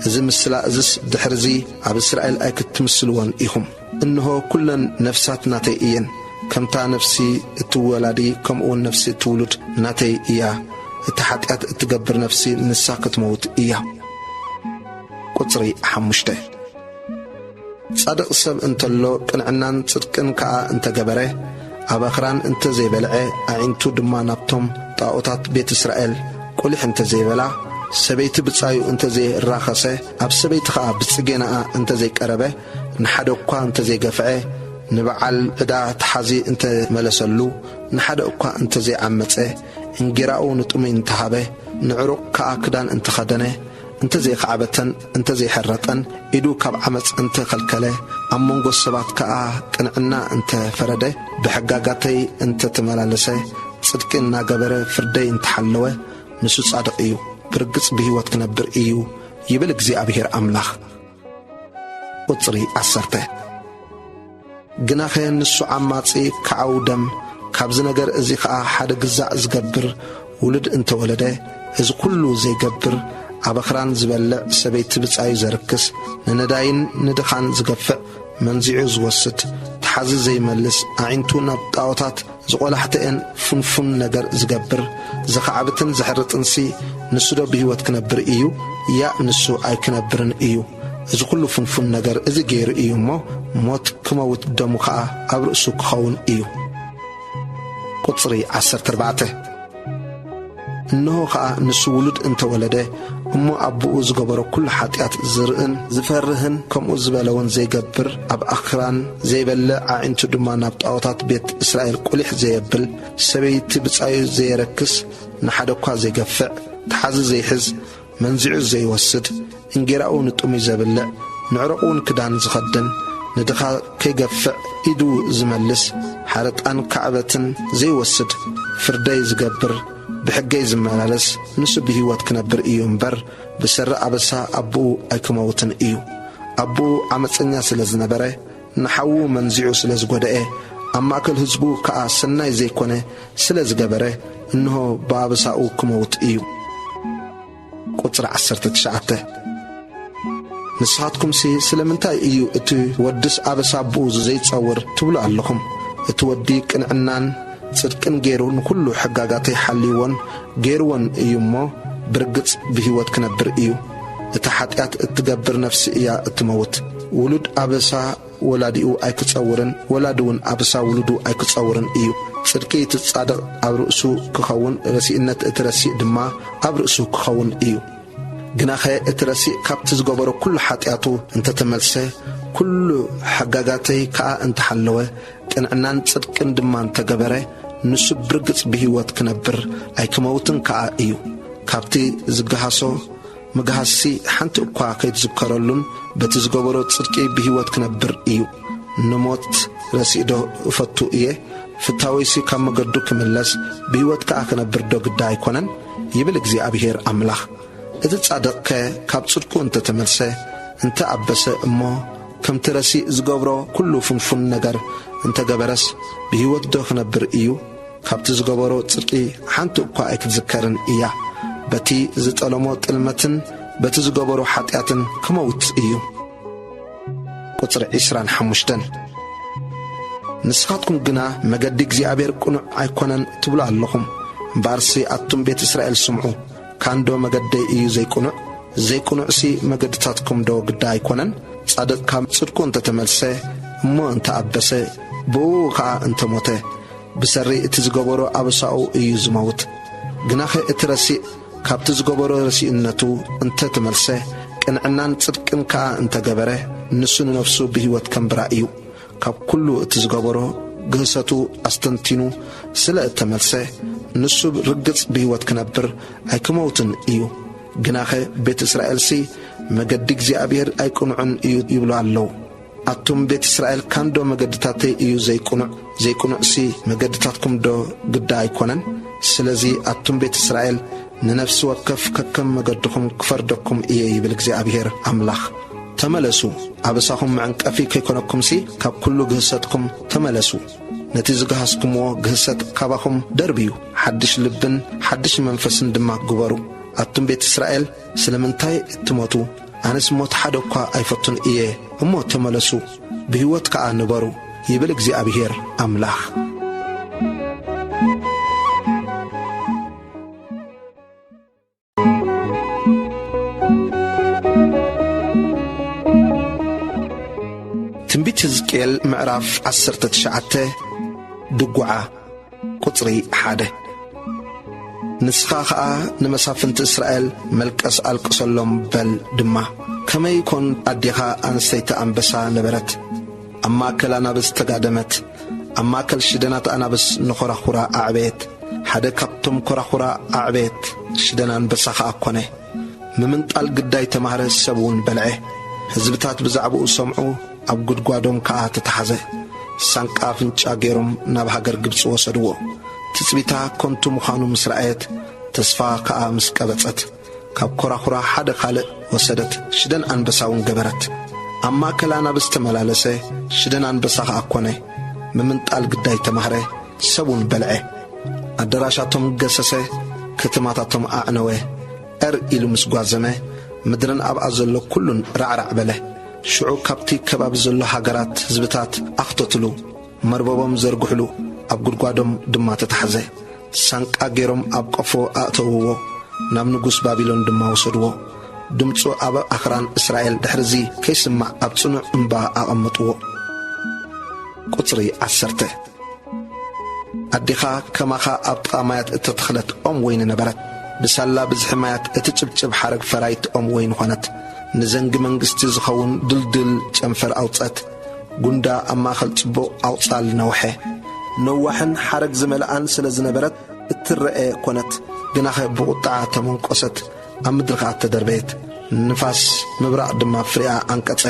እዚ ምስላ እዚስ ድሕርዚ ኣብ እስራኤል ኣይክትምስልዎን ኢኹም እንሆ ኩለን ነፍሳት ናተይ እየን ከምታ ነፍሲ እትወላዲ ከምኡን ነፍሲ እትውሉድ ናተይ እያ እትሓጢአት እትገብር ነፍሲ ንሳ ክትመውት እያ قصري حمشته صادق سب انتلو قنعنان صدقن كا انت جبره ابخران انت زي بلعه اعنتو دما نابتم طاوتات بيت اسرائيل قولي انت زي بلا سبيت بصايو انت زي راخسه اب سبيت خا بصغينا انت زي قربه نحدوكا انت زي غفعه نبعل ادا تحزي انت ملسلو نحدوكا انت زي عمصه انجراو نطمي انتحبه نعرق كاكدان انت خدنه انت زي خعبتن انت زي حرطن ايدو كاب عمص انت خلكله امونغو سبات كا قنعنا انت فرده بحقاقاتي انت تملالسه صدقنا غبره فردي انت حلوه نسو صادق ايو برغص بهيوت كنبر ايو يبل እግዚአብሔር አምላኽ قصري 10 ግናኸ ንሱ ዓማጺ ከዓውደም ካብዝ ነገር እዚ ከዓ ሓደ ግዛዕ ዝገብር ውልድ እንተ ወለደ እዚ ኩሉ ዘይገብር أبخران زبلع سبيت بصاي زركس ننداين ندخان زغفع منزيع زوسد تحازي زي ملس اعنتو نبطاوتات زقولحتين فنفن نجر زغبر زخعبتن زحرطنسي نسو دو بهيوت كنبر ايو يا نسو اي كنبرن ايو እዚ ኩሉ ፍንፍን ነገር እዚ ገይሩ እዩ ሞት ከመውት ደሙ ከዓ ኣብ ርእሱ ክኸውን እዩ ቁጽሪ 14 እነሆ ከዓ ንሱ ውሉድ እንተወለደ እሞ አቡኡ ዝገበሮ ኩሉ ኃጢአት ዝርእን ዝፈርህን ከምኡ ዝበለውን ዘይገብር ኣብ ኣኽራን ዘይበልዕ ኣዒንቱ ድማ ናብ ጣዖታት ቤት እስራኤል ቁሊሕ ዘይብል ሰበይቲ ብጻዩ ዘይረክስ ንሓደኳ ዘይገፍዕ ተሓዚ ዘይሕዝ መንዚዑ ዘይወስድ እንጌራኡ ንጡሚ ዘብልዕ ንዕረቁን ክዳን ዝኸድን ንድኻ ከይገፍዕ ኢዱ ዝመልስ ሓረጣን ካዕበትን ዘይወስድ ፍርደይ ዝገብር بحقي زمالالس نسو بهيوات كنبر إيو مبر بسر أبسا أبو أيكموتن إيو أبو عمتنيا سلزنبره نحو منزعو سلزقودئه أما كل هزبو كأ سناي زيكونه سلزقبره إنه بابسا أو كموت إيو قطر 19 ንስኻትኩም ስለምንታይ እዩ እቲ ወድስ ኣበሳቡ ዘይጸውር ትብሉ ኣለኹም? እቲ ወዲ ቅንዕናን ጽድቅን ገይሩን ኩሉ ሕጋጋተይ ሓልይዎን ገይርዎን እዩ እሞ ብርግጽ ብህይወት ክነብር እዩ። እቲ ኃጢአት እትገብር ነፍሲ እያ እትመውት። ውሉድ ኣበሳ ወላዲኡ ኣይክጸውርን፣ ወላድውን ኣበሳ ውሉዱ ኣይክጸውርን እዩ። ጽድቂ እትጻድቕ ኣብ ርእሱ ክኸውን፣ ረሲእነት እትረሲእ ድማ ኣብ ርእሱ ክኸውን እዩ። ግናኸ እቲ ረሲእ ካብቲ ዝገበሮ ኩሉ ኃጢአቱ እንተተመልሰ፣ ኩሉ ሕጋጋተይ ከዓ እንተሓለወ፣ ቅንዕናን ጽድቅን ድማ እንተገበረ፣ ንሱ ብርግጽ ብህይወት ክነብር ኣይክመውትን ከዓ እዩ። ካብቲ ዝገሃሶ መግሃሲ ሓንቲ እኳ ከይትዝከረሉን በቲ ዝገበሮ ጽድቂ ብህይወት ክነብር እዩ። ንሞት ረሲእዶ እፈቱ እየ፣ ፍታወይሲ ካብ መገዱ ክምለስ ብህይወት ከዓ ክነብር ዶ ግዳ ኣይኮነን ይብል እግዚኣብሔር ኣምላኽ። እቲ ጻድቕከ ካብ ጽድቁ እንተተመልሰ እንተ ኣበሰ እሞ ከምቲ ረሲእ ዝገብሮ ኩሉ ፍንፉን ነገር እንተገበረስ ብህይወት ዶ ክነብር እዩ። ካብቲ ዝገበሮ ጽድቂ ሓንቲ እኳ ኣይክትዝከርን እያ። በቲ ዝጠለሞ ጥልመትን በቲ ዝገበሮ ኃጢአትን ክመውት እዩ። ቁጽሪ 25 ንስኻትኩም ግና መገዲ እግዚኣብሔር ቁኑዕ ኣይኮነን ትብሉ ኣለኹም። እምበኣርሲ ኣቱም ቤት እስራኤል ስምዑ፣ ካንዶ መገደይ እዩ ዘይቁኑዕ? ዘይቁኑዕሲ መገድታትኩም ዶ ግዳ ኣይኮነን? ጻድቕ ካብ ጽድቁ እንተተመልሰ እሞ እንተኣበሰ ብኡ ከዓ እንተሞተ ብሰሪ እቲ ዝገበሮ ኣበሳኡ እዩ ዝመውት። ግናኸ እቲ ረሲእ ካብቲ ዝገበሮ ረሲእነቱ እንተተመልሰ፣ ቅንዕናን ጽድቅን ከዓ እንተገበረ፣ ንሱ ንነፍሱ ብህይወት ከንብራ እዩ። ካብ ኩሉ እቲ ዝገበሮ ግህሰቱ ኣስተንቲኑ ስለ እተመልሰ፣ ንሱ ርግጽ ብህይወት ክነብር ኣይክመውትን እዩ። ግናኸ ቤት እስራኤልሲ መገዲ እግዚኣብሔር ኣይቁኑዕን እዩ ይብሉ ኣለዉ። ኣቱም ቤት እስራኤል ካንዶ መገድታተይ እዩ ዘይቁኑዕ? ዘይቁኑዕሲ መገድታትኩም ዶ ግዳ ኣይኮነን? ስለዚ ኣቱም ቤት እስራኤል ንነፍሲ ወከፍ ከከም መገድኹም ክፈርደኩም እየ ይብል እግዚኣብሔር ኣምላኽ። ተመለሱ፣ ኣበሳኹም መዕንቀፊ ከይኮነኩምሲ ካብ ኩሉ ግህሰትኩም ተመለሱ። ነቲ ዝገሃስኩምዎ ግህሰት ካባኹም ደርብዩ፣ ሓድሽ ልብን ሓድሽ መንፈስን ድማ ግበሩ። ኣቱም ቤት እስራኤል ስለምንታይ እትሞቱ? ኣነስ ሞት ሓደ እኳ ኣይፈቱን እየ እሞ ተመለሱ፣ ብህይወት ከዓ ንበሩ ይብል እግዚኣብሔር ኣምላኽ። ትንቢት ሕዝቅኤል ምዕራፍ 19 ድጓዓ ቁጽሪ 1 ንስኻ ከዓ ንመሳፍንቲ እስራኤል መልቀስ ኣልቅሰሎም በል ድማ ከመይ ኮን ኣዴኻ ኣንስተይቲ ኣንበሳ ነበረት፣ ኣብ ማእከል ኣናብስ ተጋደመት፣ ኣብ ማእከል ሽደናት ኣናብስ ንኾራኹራ ኣዕበየት። ሓደ ካብቶም ኰራኹራ ኣዕበየት፣ ሽደና ኣንበሳ ኸኣ ኮነ። ምምንጣል ግዳይ ተማህረ ሰብውን በልዐ። ሕዝብታት ብዛዕባኡ ሰምዑ፣ ኣብ ጉድጓዶም ከዓ ተተሓዘ። ሳንቃ ፍንጫ ገይሮም ናብ ሃገር ግብፂ ወሰድዎ። ትጽቢታ ኮንቱ ምዃኑ ምስ ረአየት፣ ተስፋ ከዓ ምስ ቀበጸት፣ ካብ ኰራኹራ ሓደ ካልእ ወሰደት፣ ሽደን ኣንበሳውን ገበረት። ኣብ ማእከል ኣናብስ ተመላለሰ፣ ሽደን ኣንበሳ ኸኣ ኮነ። ምምንጣል ግዳይ ተማህረ ሰብውን በልዐ። ኣዳራሻቶም ገሰሰ፣ ከተማታቶም ኣዕነወ። ዕር ኢሉ ምስ ጓዘመ፣ ምድርን ኣብኣ ዘሎ ኵሉን ራዕራዕ በለ። ሽዑ ካብቲ ከባቢ ዘሎ ሃገራት ሕዝብታት ኣኽተትሉ፣ መርበቦም ዘርግሕሉ፣ ኣብ ጉድጓዶም ድማ ተታሕዘ። ሳንቃ ገይሮም ኣብ ቀፎ ኣእተውዎ፣ ናብ ንጉሥ ባቢሎን ድማ ወሰድዎ። ድምፁ ኣብ ኣኽራን እስራኤል ድሕርዚ ከይስማዕ ኣብ ጽኑዕ እምባ ኣቐመጥዎ። ቁጽሪ 10 ኣዴኻ ከማኻ ኣብ ጥቓ ማያት እተተኽለት ኦም ወይኒ ነበረት። ብሳላ ብዝሒ ማያት እትጭብጭብ ሓረግ ፈራይቲ ኦም ወይኒ ኾነት። ንዘንጊ መንግሥቲ ዝኸውን ድልድል ጨንፈር ኣውጸት። ጉንዳ ኣብ ማእኸል ጽቡቕ ኣውጻል ነውሐ። ነዋሕን ሓረግ ዝመልኣን ስለ ዝነበረት እትርአ ኰነት። ግናኸ ብቝጣዓ ተመንቈሰት፣ ኣብ ምድሪ ኸኣ ተደርበየት። ንፋስ ምብራቕ ድማ ፍሪኣ ኣንቀጸ።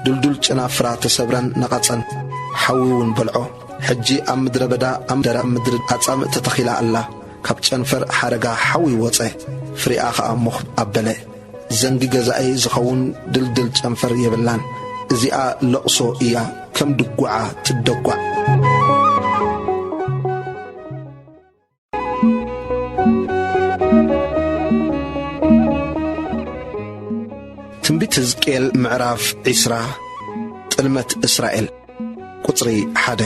ድልዱል ጨናፍራ ተሰብረን ነቐጸን፣ ሓዊውን በልዖ። ሕጂ ኣብ ምድረ በዳ ኣብ ደረቕ ምድሪ ኣጻምእ ተተኺላ ኣላ። ካብ ጨንፈር ሓረጋ ሓዊ ወፀ፣ ፍሪኣ ኸኣ ሞኽ ኣበለ። ዘንጊ ገዛኢ ዝኸውን ድልድል ጨንፈር የብላን። እዚኣ ለቕሶ እያ፣ ከም ድጓዓ ትደጓዕ። ትንቢት ሕዝቅኤል ምዕራፍ 20 ጥልመት እስራኤል ቁጽሪ 1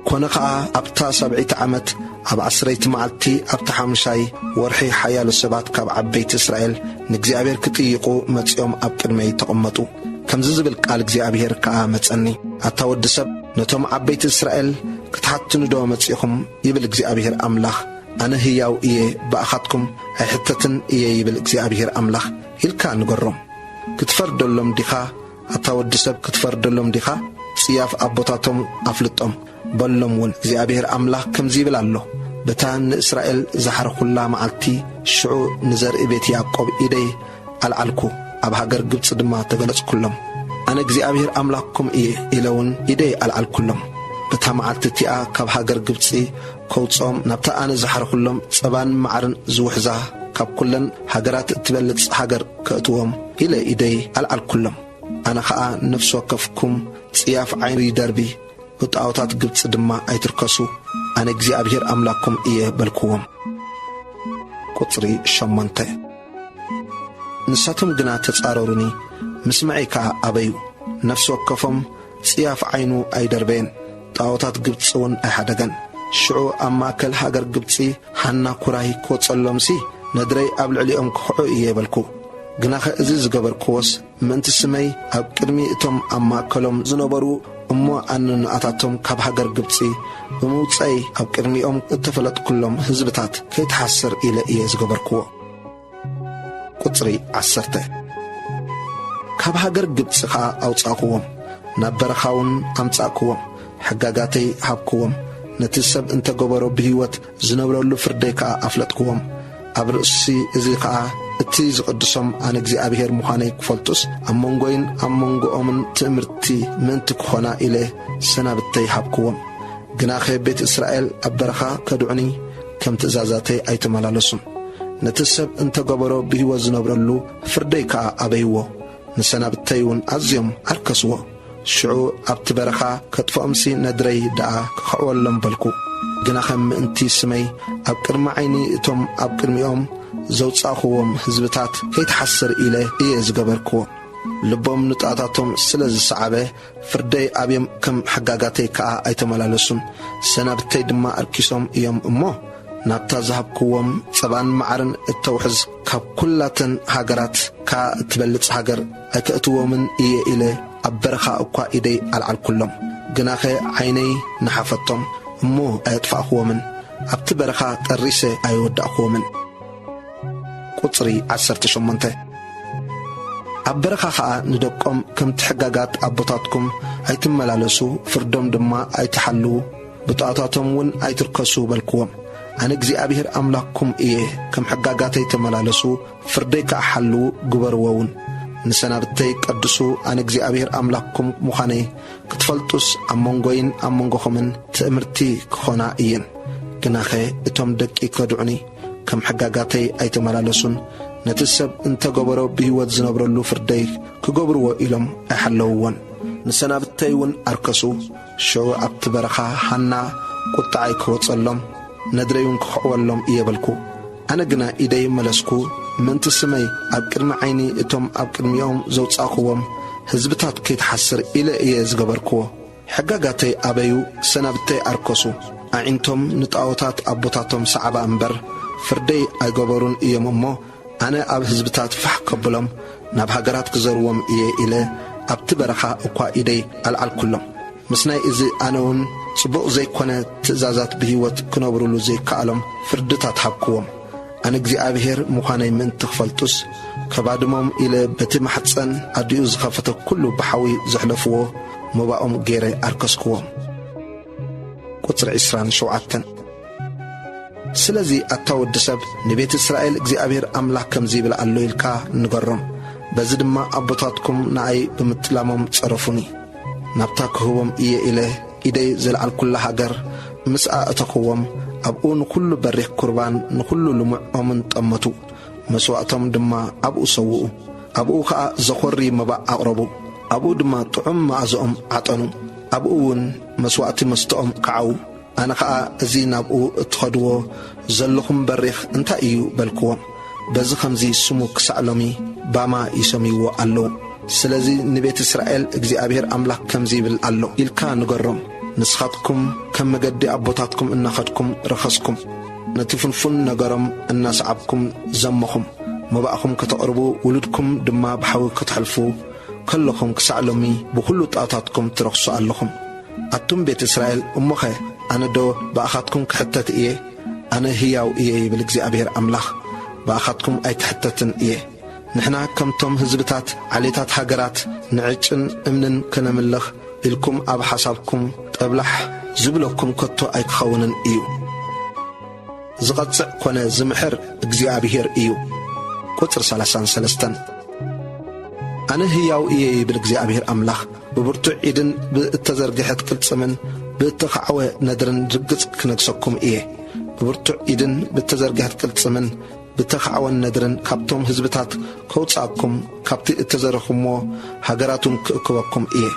ኮነ ኸዓ ኣብታ 7 ዓመት ኣብ 10 መዓልቲ ኣብታ 5 ወርሒ ሓያሎ ሰባት ካብ ዓበይቲ እስራኤል ንእግዚአብሔር ክጥይቁ መጺኦም ኣብ ቅድመይ ተቐመጡ። ከምዚ ዝብል ቃል እግዚአብሔር ከዓ መጸኒ ኣታ ወዲ ሰብ ነቶም ዓበይቲ እስራኤል ክትሓትኑ ዶ መጺኹም ይብል እግዚአብሔር ኣምላኽ። ኣነ ህያው እየ ብኣኻትኩም ኣይሕተትን እየ ይብል እግዚአብሔር ኣምላኽ ኢልካ ንገሮም። ክትፈርደሎም ዲኻ ኣታ ወዲ ሰብ ክትፈርደሎም ዲኻ ጽያፍ ኣቦታቶም ኣፍልጦም በሎም እውን እግዚአብሔር ኣምላኽ ከምዚ ይብል ኣሎ በታ ንእስራኤል ዝሓረኹላ መዓልቲ ሽዑ ንዘርኢ ቤት ያዕቆብ ኢደይ ኣልዓልኩ ኣብ ሃገር ግብጽ ድማ ተገለጽኩሎም። ኣነ እግዚአብሔር ኣምላኽኩም እየ ኢለውን ኢደይ ኣልዓልኩሎም። በታ መዓልቲ እቲኣ ካብ ሃገር ግብጺ ከውጾም ናብታ ኣነ ዝሓረኹሎም ጸባን መዓርን ዝውሕዛ ካብ ኩለን ሃገራት እትበልጽ ሃገር ከእትዎም ኢለ ኢደይ ኣልዓልኩሎም። ኣነ ኸዓ ነፍሲ ወከፍኩም ጽያፍ ዓይኒ ደርቢ ብጣዖታት ግብጽ ድማ ኣይትርከሱ ኣነ እግዚአብሔር ኣምላኽኩም እየ በልክዎም። ቁጽሪ 8 ንሳቶም ግና ተጻረሩኒ ምስማዒ ከዓ ኣበዩ። ነፍሲ ወከፎም ጽያፍ ዓይኑ ኣይደርበየን ጣዖታት ግብጽ እውን ኣይሓደገን። ሽዑ ኣብ ማእከል ሃገር ግብጺ ሓና ኩራይ ክወጸሎምሲ ነድረይ ኣብ ልዕሊኦም ክኽዑ እየ በልኩ። ግናኸ እዚ ዝገበርክዎስ ምእንቲ ስመይ ኣብ ቅድሚ እቶም ኣብ ማእከሎም ዝነበሩ እሞ ኣነንኣታቶም ካብ ሃገር ግብጺ ብምውፀይ ኣብ ቅድሚኦም እተፈለጥኩሎም ህዝብታት ከይተሓስር ኢለ እየ ዝገበርክዎ። ቁጽሪ 10 ካብ ሃገር ግብጺ ከዓ ኣውጻእክዎም ናብ በረኻውን ኣምጻእክዎም ሕጋጋተይ ሃብክዎም ነቲ ሰብ እንተገበሮ ብህይወት ዝነብረሉ ፍርደይ ከዓ ኣፍለጥክዎም። ኣብ ርእሲ እዚ ከዓ እቲ ዝቕድሶም ኣነ እግዚአብሔር ምዃነይ ክፈልጡስ ኣብ መንጎይን ኣብ መንጎኦምን ትእምርቲ ምእንቲ ክኾና ኢለ ሰናብተይ ሃብክዎም። ግናኸ ቤት እስራኤል ኣብ በረኻ ከድዑኒ ከም ትእዛዛተይ ኣይተመላለሱን። ነቲ ሰብ እንተገበሮ ብህይወት ዝነብረሉ ፍርደይ ከዓ ኣበይዎ ንሰናብተይ እውን ኣዝዮም ኣርከስዎ። ሽዑ ኣብቲ በረኻ ከጥፍኦምሲ ነድረይ ደኣ ክኸዕወሎም በልኩ። ግናኸ ምእንቲ ስመይ ኣብ ቅድሚ ዓይኒ እቶም ኣብ ቅድሚኦም ዘውጻእኽዎም ህዝብታት ከይተሓስር ኢለ እየ ዝገበርክዎ። ልቦም ንጣታቶም ስለ ዝሰዓበ ፍርደይ ኣብዮም ከም ሕጋጋተይ ከዓ ኣይተመላለሱን። ሰናብተይ ድማ ኣርኪሶም እዮም እሞ ናብታ ዝሃብክዎም ጸባን መዓርን እተውሕዝ ካብ ኩላተን ሃገራት ከዓ እትበልጽ ሃገር ኣይከእትዎምን እየ ኢለ ኣብ በረኻ እኳ ኢደይ ኣልዓልኩሎም። ግናኸ ዓይነይ ንሓፈቶም እሞ ኣየጥፋእኽዎምን ኣብቲ በረኻ ጠሪሰ ኣይወዳእኽዎምን። ቁጽሪ 18 ኣብ በረኻ ከዓ ንደቆም ከምቲ ሕጋጋት ኣቦታትኩም ኣይትመላለሱ ፍርዶም ድማ ኣይትሓልዉ ብጣዖታቶም እውን ኣይትርከሱ በልክዎም። ኣነ እግዚአብሔር ኣምላኽኩም እየ ከም ሕጋጋተይ ተመላለሱ ፍርደይ ከዓ ሓልዉ ግበርዎውን። ንሰናብተይ ቀድሱ ኣነ እግዚአብሔር ኣምላኽኩም ምዃነይ ክትፈልጡስ ኣብ መንጎይን ኣብ መንጎኹምን ትእምርቲ ክኾና እየን። ግናኸ እቶም ደቂ ከድዑኒ ከም ሕጋጋተይ ኣይተመላለሱን ነቲ ሰብ እንተገበሮ ብህይወት ዝነብረሉ ፍርደይ ክገብርዎ ኢሎም ኣይሓለውዎን። ንሰናብተይ እውን ኣርከሱ። ሽዑ ኣብቲ በረኻ ሓና ቁጣዓይ ክወጸሎም ነድረዩን ክኽዕወሎም እየበልኩ። ኣነ ግና ኢደይ መለስኩ ምእንቲ ስመይ ኣብ ቅድሚ ዓይኒ እቶም ኣብ ቅድሚኦም ዘውጻእኽዎም ህዝብታት ከይተሓስር ኢለ እየ ዝገበርክዎ። ሕጋጋተይ ኣበዩ ሰናብተይ ኣርከሱ። ኣዒንቶም ንጣዖታት ኣቦታቶም ሰዓባ እምበር ፍርደይ ኣይገበሩን እዮም እሞ ኣነ ኣብ ህዝብታት ፋሕ ከብሎም ናብ ሃገራት ክዘርዎም እየ ኢለ ኣብቲ በረኻ እኳ ኢደይ ኣልዓልኩሎም። ምስ ናይ እዚ ኣነ እውን ጽቡቕ ዘይኮነ ትእዛዛት ብህይወት ክነብሩሉ ዘይከኣሎም ፍርድታት ሃብክዎም። ኣነ እግዚአብሔር ምዃነይ ምእንቲ ክፈልጡስ ከባድሞም ኢለ በቲ ማሕፀን ኣዲኡ ዝኸፈተ ኩሉ ብሓዊ ዘሕለፍዎ መባኦም ገይረ ኣርከስክዎም። ቁጽሪ 27 ስለዚ ኣታ ወዲ ሰብ ንቤት እስራኤል እግዚአብሔር ኣምላኽ ከምዚ ይብል ኣሎ ኢልካ ንገሮም። በዚ ድማ ኣቦታትኩም ንኣይ ብምጥላሞም ጸረፉኒ ናብታ ክህቦም እየ ኢለ ኢደይ ዘለዓልኩላ ሃገር ምስኣ እተኽዎም። ኣብኡ ንኩሉ በሪኽ ቁርባን ንኩሉ ልሙዖምን ጠመቱ። መስዋዕቶም ድማ ኣብኡ ሰውኡ። ኣብኡ ከዓ ዘኾሪ መባእ ኣቕረቡ። ኣብኡ ድማ ጥዑም ማእዝኦም ዓጠኑ። ኣብኡ እውን መስዋዕቲ መስተኦም ከዓዉ። ኣነ ከዓ እዚ ናብኡ እትኸድዎ ዘለኹም በሪኽ እንታይ እዩ በልክዎም። بزي خمزي سمو كسعلومي باما يسميو ألو سلازي نبيت إسرائيل إجزابير أملاك كمزي بالألو إلكا نقرم نسخاتكم كم مجدي أبوتاتكم إن أخدكم رخصكم نتفنفن نقرم الناس عبكم زمكم مباقكم كتقربوا ولدكم دما بحاول كتحلفوا كلكم كسعلومي بكل طاقاتكم ترخصوا ألكم أتم بيت إسرائيل أمخي أنا دو بأخدكم كحتت إيه أنا هياو إيه بالإجزابير أملاك بأخدكم أي كحتتن إيه نحنا كمتم هزبتات عليتات حجرات نعجن امنن كنملخ إلكم أب حسابكم تبلح زبلكم كتو أي خونن إيو زغطس كنا زمحر إجزابير إيو كتر 33 أنا هياو إيه بالإجزابير أملاخ ببرتو عيدن بالتزرقحت كل سمن بالتخعوة ندرن رقص كنقصكم إيه ببرتو عيدن بالتزرقحت كل سمن بتخعون ندرن كابتم هزبتات كوتساكم كابتي اتزرخمو هاجراتم كوكم إيه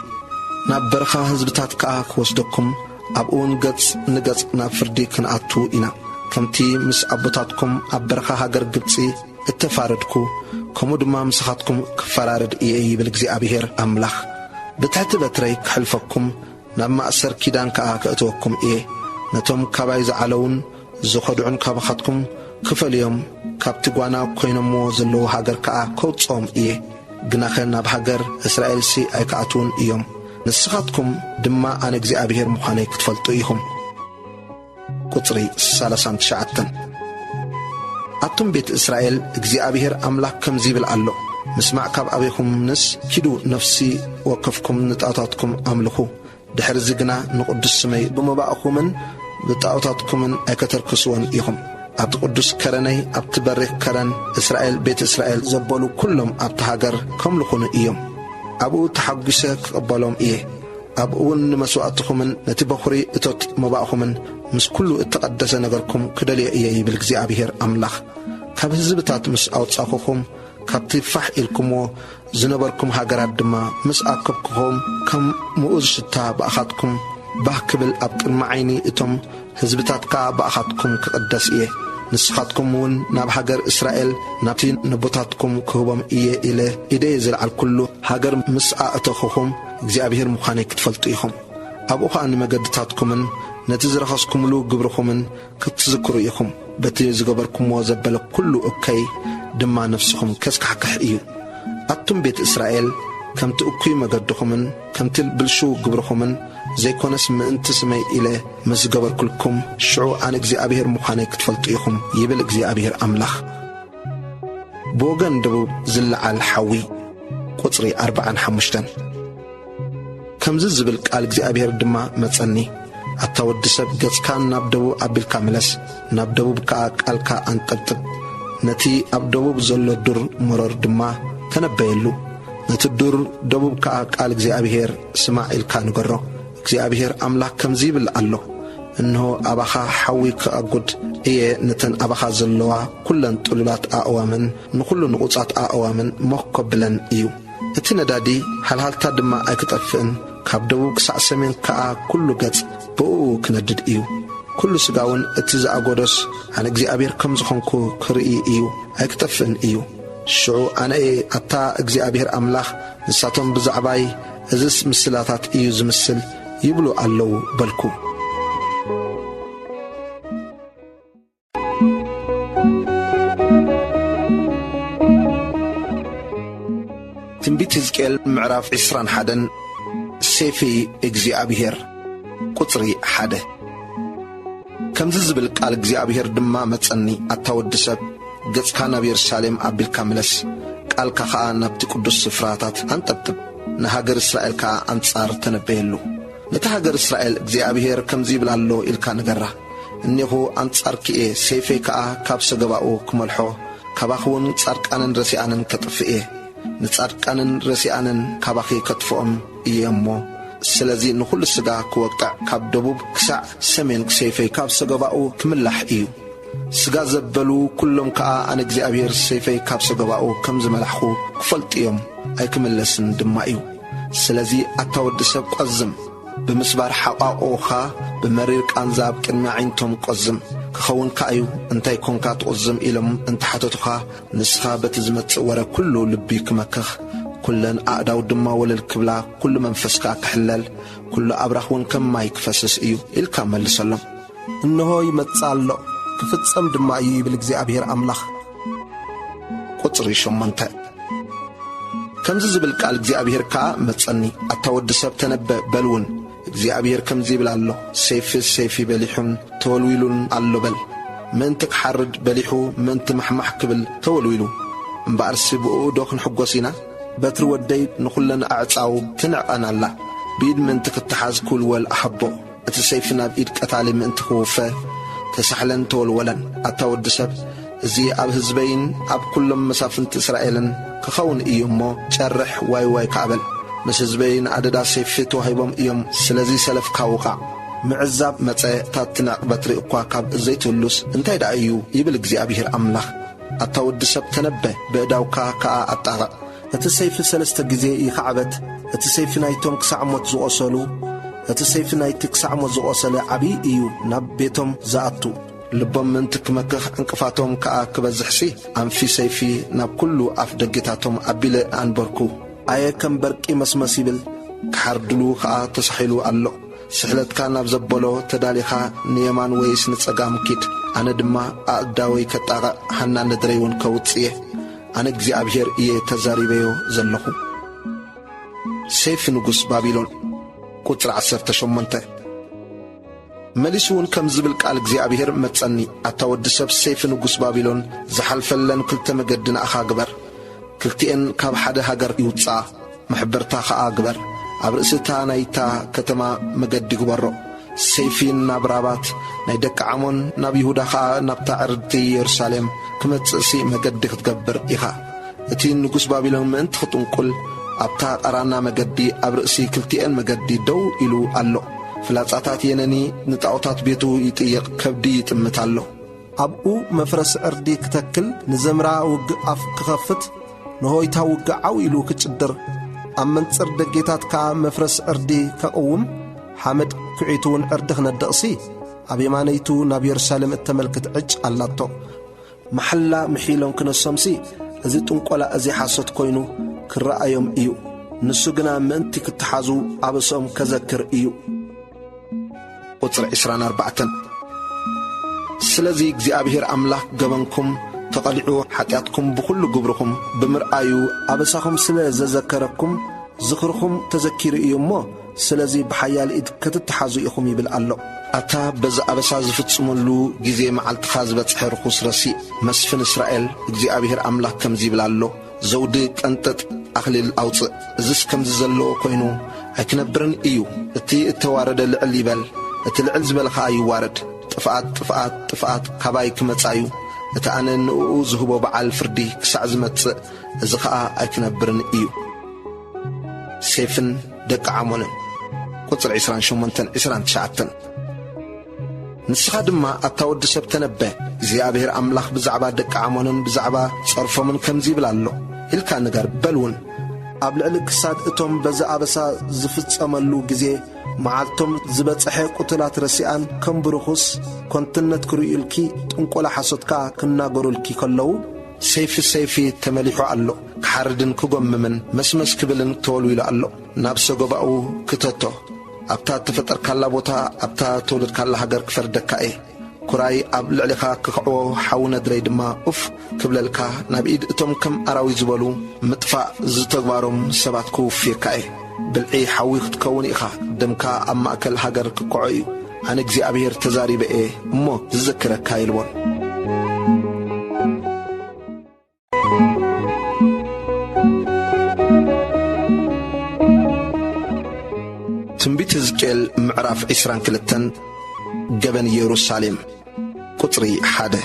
نابرخا هزبتات كاك وصدكم أبون قدس نقدس نافردي كنعطو إنا كمتي مس أبوتاتكم أبرخا هاجر قدسي اتفاردكو كمودما مسخاتكم كفرارد إيه بالكزي أبيهر أملاخ بتحت بتريك حلفكم نما أسر كيدان كاك أتوكم إيه نتم كابايز علون زخدعون كابخاتكم كفل يوم كابتقوانا كوينمو زلو هاجر كا كوتصوم إيه جناخنا بحجر إسرائيل سي أيكاتون إيوم نسخاتكم دما أنا جزء أبيهر مخانيك تفلتو إيهم قطري 39 أتم بيت إسرائيل جزء أبيهر أملاك كم زيبل ألو مسمع كاب أبيكم نس كدو نفسي وقفكم نتأتاتكم أملكو دحر زجنا نقدس سمي بمباقكم بتأتاتكم أيكتركسون إيهم أبت قدس كرني أبت بريك كرن إسرائيل بيت إسرائيل زبالو كلهم أبت هاجر كم لكون إيوم أبو تحقسك أبالهم إيه أبو مسواتكم نتبخري إتوت مباقكم مس كله اتقدس نجركم كدلي إيه بالجزء أبيهر أملاخ كابزبتات مس أوتصاكم كابتفح إلكمو زنبركم هاجرات دما مس أكبكم كم مؤذ شتا بأخذكم بحكبل أبت المعيني إتم هزبتات كا بأخذكم كقدس إيه نسخاتكم ون ناب هاجر إسرائيل نابتين نبوتاتكم كهبم إيه إله إيدي زل على كله هاجر مسعى أتخوكم إجزابير مخانيك تفلتيهم أبوخا أن مجدتاتكم نتزرخصكم له جبركم كتذكروا إيكم بتزجبركم وزبل كله أوكي دمع نفسكم كسك حكح إيو أتم بيت إسرائيل كم تأكي مجدكم كم تلبلشوا جبركم زي كونس ما أنت سمي إله مسجبر كلكم شعو عن إجزابير مخانيك تفلتيهم يبل إجزابير أملاخ بوغن دبو زل على الحوي قطري 45 كم زبل قال إجزابير دما متصني أتود سب جز كان نبدو أبل كاملس نبدو بكا قالكا أنتبتب نتي أبدو بزل الدر مرر دما تنبيلو نتي الدر دبو بكا قال إجزابير سماع الكان قرر إجزابير أملاك كم زيبل الله إنه أبخا حوي كأقود إيه نتن أبخا زلوا كلن طلبات أعوامن نقول نقطات أعوامن مقبلا إيو اتنا دادي هل تدما أكتفن كابدو كسع سمين كا كل جت بو كندد إيو كل سجاون اتزا أقودس عن إجزابير كم زخنكو كرئي إيو أكتفن إيو شو أنا إيه أتا إجزابير أملاخ نساتهم بزعباي أزس مسلاتات إيو زمسل يبلو اللو بلكو تنبيت هزكيل معراف 21 سيفي إجزابير قطري حده كم زبل قال إجزابير دما متصني أتود سب قد كان بيرسالم أبل كاملس قال كخا نبت قدس سفراتات أنتبتب نهاجر إسرائيل كا أنصار تنبيلو نتهاجر إسرائيل إجزابير كم زبل الله إلكا نجرة إنه أنصار كإيه سيفي كا كابس جباؤه كملحو كباخون صار كأن رسي أنن كتفئه نصار كأن رسي أنن كباخي كتفهم إيامو سلازي نقول السجا كوقتع كاب دبوب كسع سمين سيفي كاب سجباؤه كملح إيو سجا زبلو كلهم كا أنا إجزابير سيفي كاب سجباؤه كم زملحو كفلت إيام أي كملسن دمائيو سلازي أتود سب قزم بمسبار حقاقوخا بمريرك أنزاب كنا عينتم قزم كخون كأيو انتي كونكات أزم إلم انت حتتخا نسخا بتزمت ورا كله لبيك مكخ كلن أعداو دما وللكبلا كل منفسك كحلال كل أبرخون كم ما يكفسس إيو الكامل سلم إنه يمتصالو كفتسم دما إيو بالإግዚአብሔር أملاخ قطري شمانتا كمز بالقال እግዚአብሔር كا متصني أتود سب تنبأ بلون እግዚአብሔር كمزي بلالو سيف بليحون تولويلون علو بل من تكحرد بليحو من تمحمح كبل تولويلو مبار سبقو دوخن حقوسينا بتر ودي نخلنا أعطاو تنعقنا الله بيد من تكتحاز كل والأحبو اتسيفنا بإيد كتالي من تخوفه تسحلن تولولن أتود سب زي أب هزبين أب كل مسافنت إسرائيلن كخون إيومو شرح واي كعبل مس هزبين عددا سيفتو هايبوم إيوم سلزي سلف كاوقع معزاب متى تاتناق بطريق قواكاب زيتولوس انتاي دا أيو يبل እግዚአብሔር أملاخ أتود سب تنبه بأداوكا كا أطاغ أتسيف سلسة جزء يخعبت أتسيف نايتهم كسعمت زوصلو أتسيف نايتك كسعمت زوصل عبي إيو ناب بيتهم زاتو لبم من تكمكخ انقفاتهم كا كبزحسي أم في سيفي ناب كله أفدقتاتهم أبيل أنبركو آية كم بركي مسمسيبل كحردلو كا تسحيلو ألو سحلت كان ناب زبولو تداليخا نيمان ويس نتسقام كيد أنا دما أقداوي كتاغا حنا ندريون كوتسيه أنا እግዚአብሔር تزاريبيو زلخو سيف نقص بابيلون قطر 18 مليسون كم زبل قال እግዚአብሔር متصني أتود سب سيف نقص بابيلون زحلفلن كلت مقدنا أخا قبر كلتين كاب حدا هاجر يوتصا محبرتا خا قبر أبرئستا نايتا كتما مقد قبرو سيفين نابرابات نايدك عمون ناب يهودا خا نابتا عردتي يرسالم كمتصي مقد تقبر إخا اتين نقص بابيلون من تخطون كل أبتا أرانا مقدي أبرئسي كلتين مقدي دو إلو ألو فلاتاتات ينني نتعوتات بيتو يتيق كبدي يتمتالو أبقو مفرس أردي كتكل نزمرا وقف كخفت نهويتا وقعو إلو كتشدر أمن تصر دقيتات كا مفرس أردي كقوم حامد كعيتون أردخ ندقسي أبي مانيتو نبي يرسالم التملكت عج اللاتو محلا محيلون كنسمسي أزي تنقولا أزي حاسد كوينو كرأيهم إيو نسوقنا منتي كتحازو أبسهم كذكر إيو قطر 24 سلزي እግዚአብሔር أملاك قبنكم تقلعوا حتياتكم بكل قبركم بمرآيو أبساكم سلزذكركم ذكركم تذكير إيومو سلزي بحيال إد كتتحازو إيخم يبل ألو أتا بز أبسا زفتسمولو جزي معال تخازبت حرخوس رسي مسفن إسرائيل እግዚአብሔር أملاك كم زيبل ألو زودك أنتت أخليل أوص زس كم زلو كوينو أكنبرن إيو اتي التوارد العليبال اتلعز بلخا أيو وارد طفعات كبايك متسايو اتأنا نقو زهبو بعال فردي كسعزمت زخاء أكنبرن إيو سيفن دك عمونن قطر 28 نسخة دما أتاود سب تنبه እግዚአብሔር أملاخ بزعبا دك عمونن بزعبا صرفو من كم زيبل ألو إلكا نقر بلون أبلعلك ساد إتوم بزا أبسا زفت أملو جزي معالتم زبت أحي قتلات رسيان كم برخص كنتنت كريلكي تنقل حسدكا كنا قرولكي كلو سيفي تمليحو ألو كحردن كقممن مسمس كبلن تولويل ألو نابسو قبأو كتوتو أبتا تفتر كالا بوتا أبتا تولد كالا هجر كفردكا كراي أبلعلكا كقعو حاونا دريد ما أف كبللكا نابيد إتوم كم أراوي زبالو مطفع زتغبارم سباتكو فيكا بالعي حاويخ تكوني إخا دمكا أما أكل هاجر كقعي أنا እግዚአብሔር تزاري بإيه مو تذكرك كايلون تنبيت حزقيل معراف 22 جبن يروساليم قطري حاده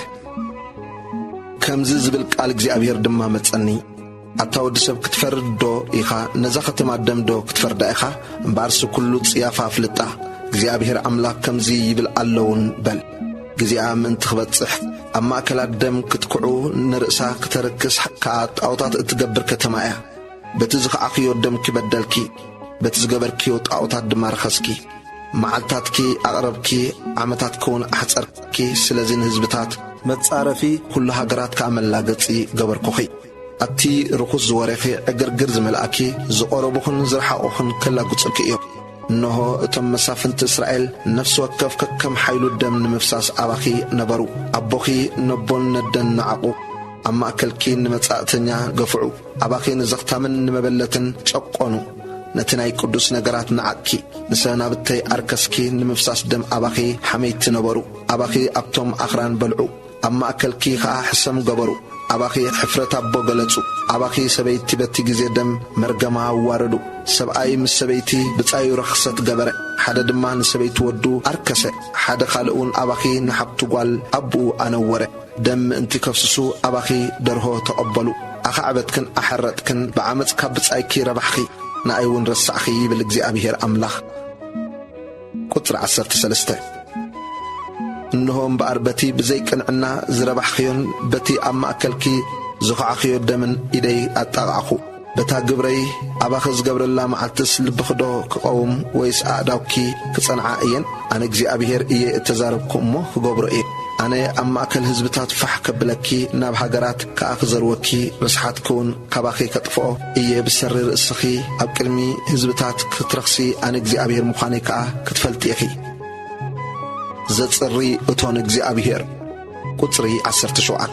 كمز زبل قال እግዚአብሔር دما متصني أتاود سب كتفرد دو إخا نزاخة مادم دو كتفرد إخا مبارس كله صيافة فلتا እግዚአብሔር أملاك كمزي يبل اللون بل جزيئة من تخبتصح أما أكلات دم كتكعو نرأسا كتركس حكات أوطات اتقبر كتمايا بتزغ عقيو الدم كبدلكي بتزغبر كيوت أوطات دمار خسكي معلتاتكي أقربكي عمتاتكون أحصركي سلازين هزبتات متصارفي كل هاجرات كعمل لاقصي قبركوخي أتي رخص زواريخي أقرقر زملأكي زقربوخن زرحاقوخن كلا قصلكي إنه تم مسافنت إسرائيل نفس وكف كم حيلو الدم نمفساس أباخي نبرو أبوخي نبون ندن نعقو أما أكلكي نمتساعتنيا قفعو أباخي نزغتامن نمبلتن شقونو نتناي قدوس نقرات نعكي نسانا بتاي أركسكي نمفساس دم أباخي حميت نبرو أباخي أبتم أخران بلعو أما أكلكي خا حسم قبرو أباخي حفرة أبو قلتو أباخي سبيتي بتي جزي دم مرقما واردو سبعي من سبيتي بتاي رخصت قبر حدا دمان سبيت ودو أركسة حدا خالقون أباخي نحبتو قال أبو أنوره دم انتي كفسسو أباخي درهو تقبلو أخا عبدكن أحرتكن بعمت كابت أيكي ربحخي نايون رسعخي بالجزي أبيهر أملاخ قطر 13 إنهم بأربتي بزيكن عنا زربحخيون بتي أما أكلكي زخعخيو دمن إيدي أتغعخو بتا قبري أباخز قبر الله معتس لبخدو كقوم ويس أعداوكي كتصنعائيا أنا جزي أبيهر إيه اتزاربكم مو قبر إيه أنا أما أكل هزبتات فحك بلكي ناب هاجرات كأخزر وكي مسحاتكون كباخي كطفو إيه بسرر السخي أبكرمي هزبتات كترخسي أنا جزي أبيهر مخاني كتفلتي أخي زتصري أتون جزي أبيهر قطري 17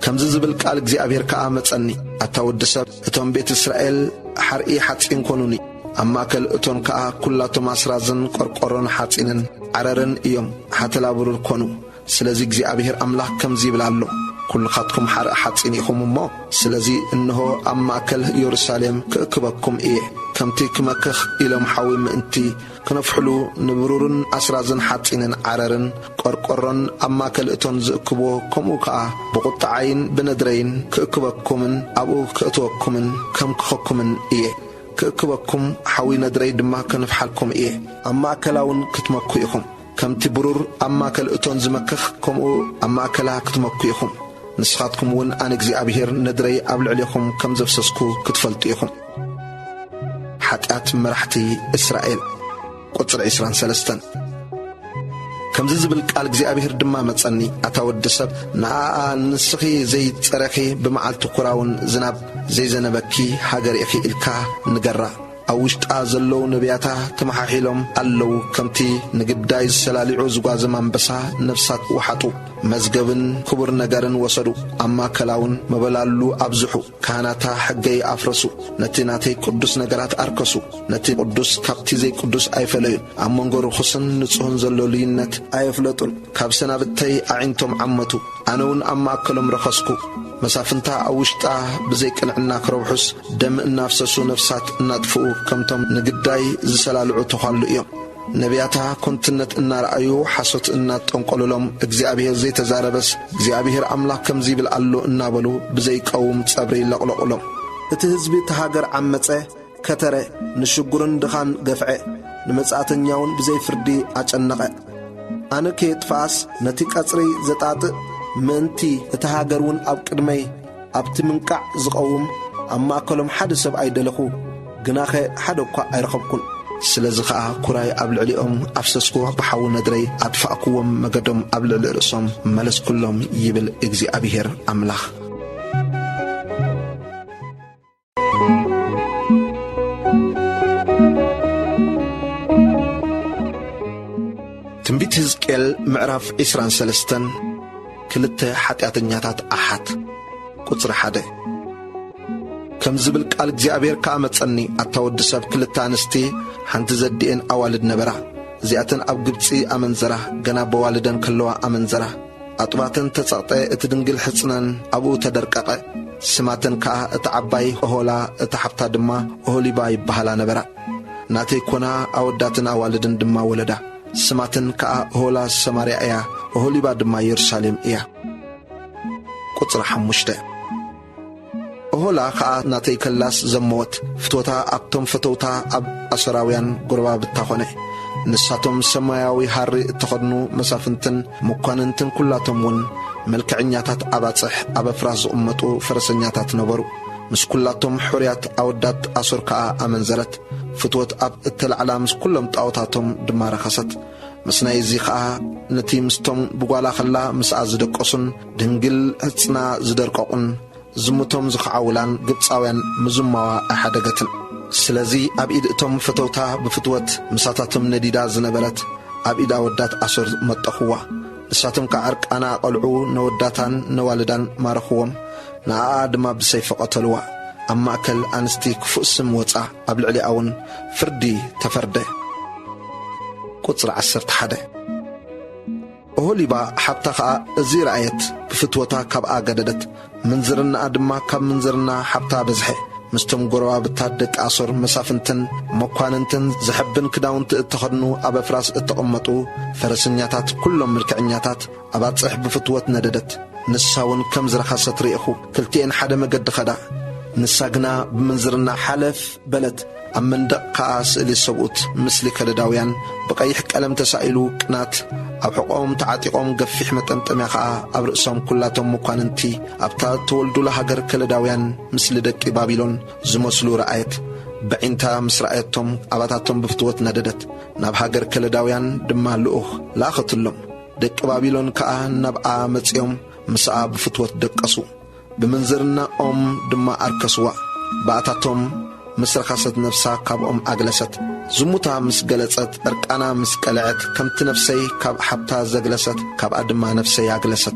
كم زبل قال جزي أبيهر كأمتني أتود سب أتون بيت إسرائيل حرقي حتين كونوني أما أكل أتون كلاتهم أسرازن قرقرون حتينن عررن يوم حتى لا برر كونو سلازي جزي أبيهر أملاك كم زيبل الله كل خاتكم حرق حتين يخم ما سلازي إنه أما أكل يرسالم كأكبكم إيه كم تكمكخ إلى محاوم أنتي كنفحلو نبرورن أسرازن حتينن عررن قرقرن أما أكل أتون زكبو كمو بقطعين بندرين كأكبكمن أبو كأتوكمن كم كخكمن إيه كأكبكم حاوي ندري دما كنفحلكم إيه أما أكلاون كتمكو يخم كم تبرور أما أكل أتون زمكخ كمو أما أكلا كتمكو يخم نسخاتكم ون أنكزي أبيهر ندري أبل عليكم كم زفسسكو كتفلتو يخم حتات مرحتي إسرائيل قطر 23 كم زبل قال جزي أبيهر دما متصني أتود سب نا نسخي زي ترخي بمعالتو قراون زناب زي زنبكي حجر إخي إلكا نقرأ أوشت أزلو نبياتا تمحاحيلهم ألو كمتي نقبداي السلاليعو زغازمان بسا نفسات وحطو مزقبن كبر نقرن وصدو أما كلاون مبلالو أبزحو كانتا حقاي أفرسو نتي قدس نقرات أركسو نتي قدس كابتي زي قدس أيفلين أمانغور خصن نصهن زلو لينت أيفلتون كابسنا بتاي أعينتم عمتو أنون أما أكلم رخصكو مسافنتا أوشتا بزيكن عنا كروحس دم النفسسو نفسات نطفو كمتم نقداي زسلالعو تخالو يوم نبياتها كنتنت النار أيو حسوت النات تنقلو لهم اجزيابيهر زي تزاربس اجزيابيهر أملاك كم زيبل ألو النابلو بزي قوم تصبري لقلقو لهم اتهزبي تهاجر عمتسه كتره نشقرن دخان قفعه نمسعتن ياون بزي فردي أجنقه أنا كيت فاس نتيك أصري زتات منتي اتهاجرون أب قدمي أبت منقع زقوم أما أكلهم حد سب أيدلخو جناخه حدوكا أيرخبكن سلازخا كراي أبل عليهم أفسسكو بحاول ندري أدفعكم مقدم أبل الرسم ملس كلهم يبل إجزي أبيهر أملاخ تنبيت هزكيل معرف إسران سلستن كلته حتياتنياتات أحد قطر حده كم زبل قال እግዚአብሔር ካመጸኒ አታወድ ሰብ ክልተ አንስቲ ሓንቲ ዘዲኤን ኣዋልድ ነበራ እዚኣተን ኣብ ግብጺ ኣመንዘራ ገና በዋልደን ከለዋ ኣመንዘራ ኣጥባተን ተጻቕጠ እቲ ድንግል ሕጽነን ኣብኡ ተደርቀቀ ስማተን ከዓ እቲ ዓባይ ኦሆላ እቲ ሓፍታ ድማ ኦሆሊባ ይበሃላ ነበራ ናተይ ኮና ኣወዳትን ኣዋልድን ድማ ወለዳ ስማተን ከዓ ኦሆላ ሰማርያ እያ ኦሆሊባ ድማ ኢየሩሳሌም እያ ቁጥር 5 أهلا خا ناتي كلاس زموت فتوتا أبتم فتوتا أب أسراويان قربا بالتخوني نساتهم سماياوي هاري تخدنو مسافنتن مقاننتن كلاتهم ون ملك عنياتات أباتح أبا فراز أمتو فرسنياتات نبرو مس كلاتهم حريات أودات أسركا أمنزلت فتوت أب التلعلا مس كلهم طاوتاتهم دمار خست مسنا يزيخا نتي مستم بقوالا خلا مس أزدق أصن دنجل هتسنا زدرقون زمتهم زخعولان قبصاوين مزموا أحدقتن سلازي أب إيد اتهم فتوتا بفتوت مساتاتهم نديدا زنبلت أب إيدا ودات أسر متقوا نساتهم كعرق أنا قلعو نوداتان نوالدان مارخوهم نعادما بسيف قتلوا أما أكل أنستي كفؤسم وطع أبل علي أون فردي تفرده قصر عسرت حده أهوليبا حتى خا زي رأيت بفتوتا كاب آقاددت منزرنا أدما كاب منزرنا حتى بزحي مستم قروا بتادك أصر مسافنتن مقواننتن زحبن كداونت اتخدنو أبا فراس اتقمتو فرسنياتات كلهم ملكعنياتات أبا تصح بفتوت نددت نساون كم زرخاصة ريخو كلتين حدا مقد خدا نساقنا بمنزرنا حلف بلد أمن دقا سئلي السبوت مثل كالداويان بقايحك ألم تسائلو كنات أب حقوم تعاتيقوم قفيح متمتم يخا أب رأسهم كلاتهم مقاننتي أبتا تولدو لهاقر كالداويان مثل دك بابلون زمسلو رأيت بعينتا مس رأيتهم أباتاتهم بفتوت نددت ناب هاقر كالداويان دما لؤخ لا خطلهم دك بابلون كأه نبقى متسيهم مسا بفتوت دقسو بمنزرنا دما أركسوا باتاتهم مسرخصت نفسها كاب أجلست زموتا مس جلست أركانا مس قلعت كمت نفسي كاب حبتا زجلست كاب أدما نفسي أجلست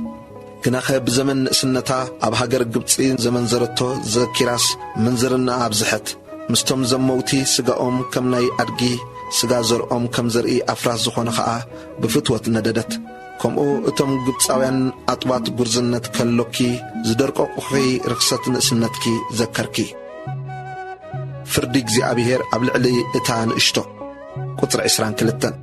كناخ بزمن سنتا أب هاجر قبطين زمن زرتو زكيراس منزرنا أبزحت مستم زموتي سجا كم ناي أرجي سجا زر كم زرئي أفراس زخون خاء بفتوة نددت كم أتم قبطاوين أطبات برزنت كاللوكي زدرق أخي رخصت نسنتكي ذكركي فردي زي أبيهر قبل علي إتان إشتو قطر عسران كلتن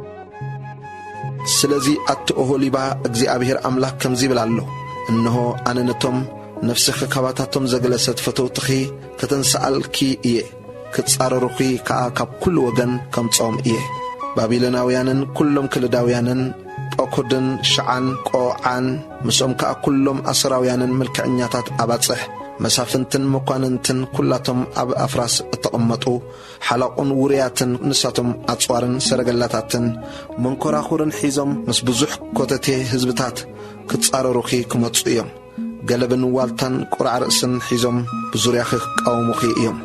سلازي أتؤهو لبا أجزي أبيهر أملاك كم زي بلالو إنه أنا نتم نفسك كباتاتم زغلست فتوتخي كتنسألكي إيه كتصاررخي كأكب كل وغن كم تصوم إيه بابيلناويانن كلهم كلداويانن أكودن شعان قوعان مسوم كأكلهم أسراويانن ملكعنياتات أباتصح مسافنتن مقاننتن كلاتهم أب أفراس التقمطو حلقون ورياتن نساتهم أتصوارن سرقلاتاتن منكراخورن حيزم مسبزوح كوتتي هزبتات كتصاررخي كمتصيهم قلبن والتن قرع رأسن حيزم بزورياخي قومخي إيهم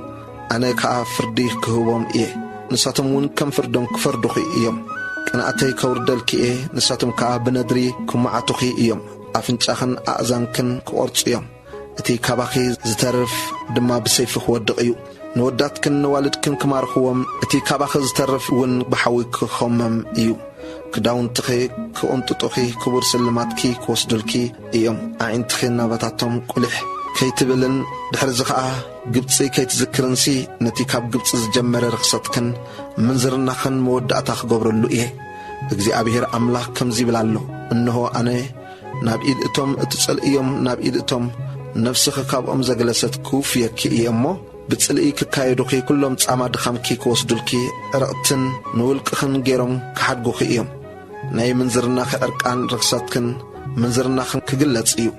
أنا كأفردي كهوبهم إيه نساتهم ون كم فردون كفردوخي إيهم كنا أتي كوردلكي إيه نساتهم كأبندري كمعاتوخي إيهم أفنشاخن أعزانكن كورتسيهم اتي كاباخي زترف دما بسيفخ ودقيو نوداتكن نوالدكن كمارخوهم اتي كاباخي زترف ون بحاوي كخمم ايو كداون تخي كونتطوخي كبر سلماتكي كوسدلكي ايوم عين تخي ناباتاتهم قلح كي تبلن دحر زخاء قبطسي كي تذكرنسي نتي كاب قبطس زجمر رخصتكن منزرناخن موداتاخ قبرلو ايه اكزي ابيهر املاك كمزي بلالو انه انا ناب ايد اتم اتسأل ايوم ناب ايد اتم نفسك كاب زغلست كوفيك ايمو بتصلئي كايدوكي كلهم صامد خمكي كوسدلكي رقتن نولقخن غيرم كحدغوخي ايم ناي منزرنا خرقان رخصتكن منزرنا خن كغلص ايو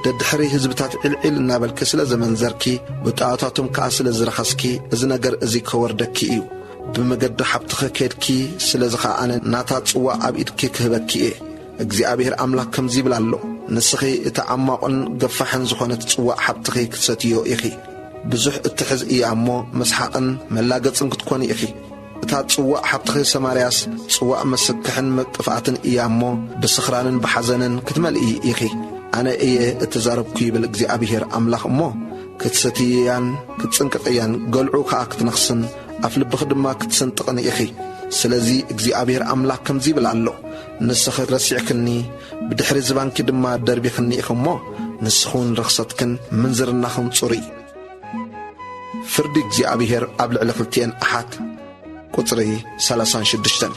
ددحري حزبتات علعل نابلك سلا زمن زركي بطاعتاتهم كاسل زرخسكي از نجر ازي كوردكي ايو بمجد حبتخ كيدكي سلا زخا انا ناتا صوا ابيدكي كهبكي ايه እግዚአብሔር አምላክ ከምዚ ብላሎ ንስኺ እተዓማቕን ገፋሕን ዝኾነት ጽዋዕ ሓብትኺ ክትሰትዮ ኢኺ ብዙሕ እትሕዝ እያ እሞ መስሓቕን መላገፅን ክትኮኒ ኢኺ እታ ጽዋዕ ሓብትኺ ሰማርያስ ጽዋዕ መስክሕን መጥፋእትን እያ እሞ ብስኽራንን ብሓዘንን ክትመልኢ ኢኺ ኣነ እየ እትዛረብኩ ይብል እግዚአብሔር አምላኽ እሞ ክትሰትያን ክትጽንቅቕያን ገልዑ ከዓ ክትነኽስን ኣፍ ልብኺ ድማ ክትሰንጥቕን ኢኺ ስለዚ እግዚአብሔር አምላክ ከምዚ ብላሎ نسخ رسعكني بدحر زبانك دما دربيخني إخمو نسخون رخصتكن منزرناخن صوري فردك زي أبيهر قبل علقلتين أحد قطري 36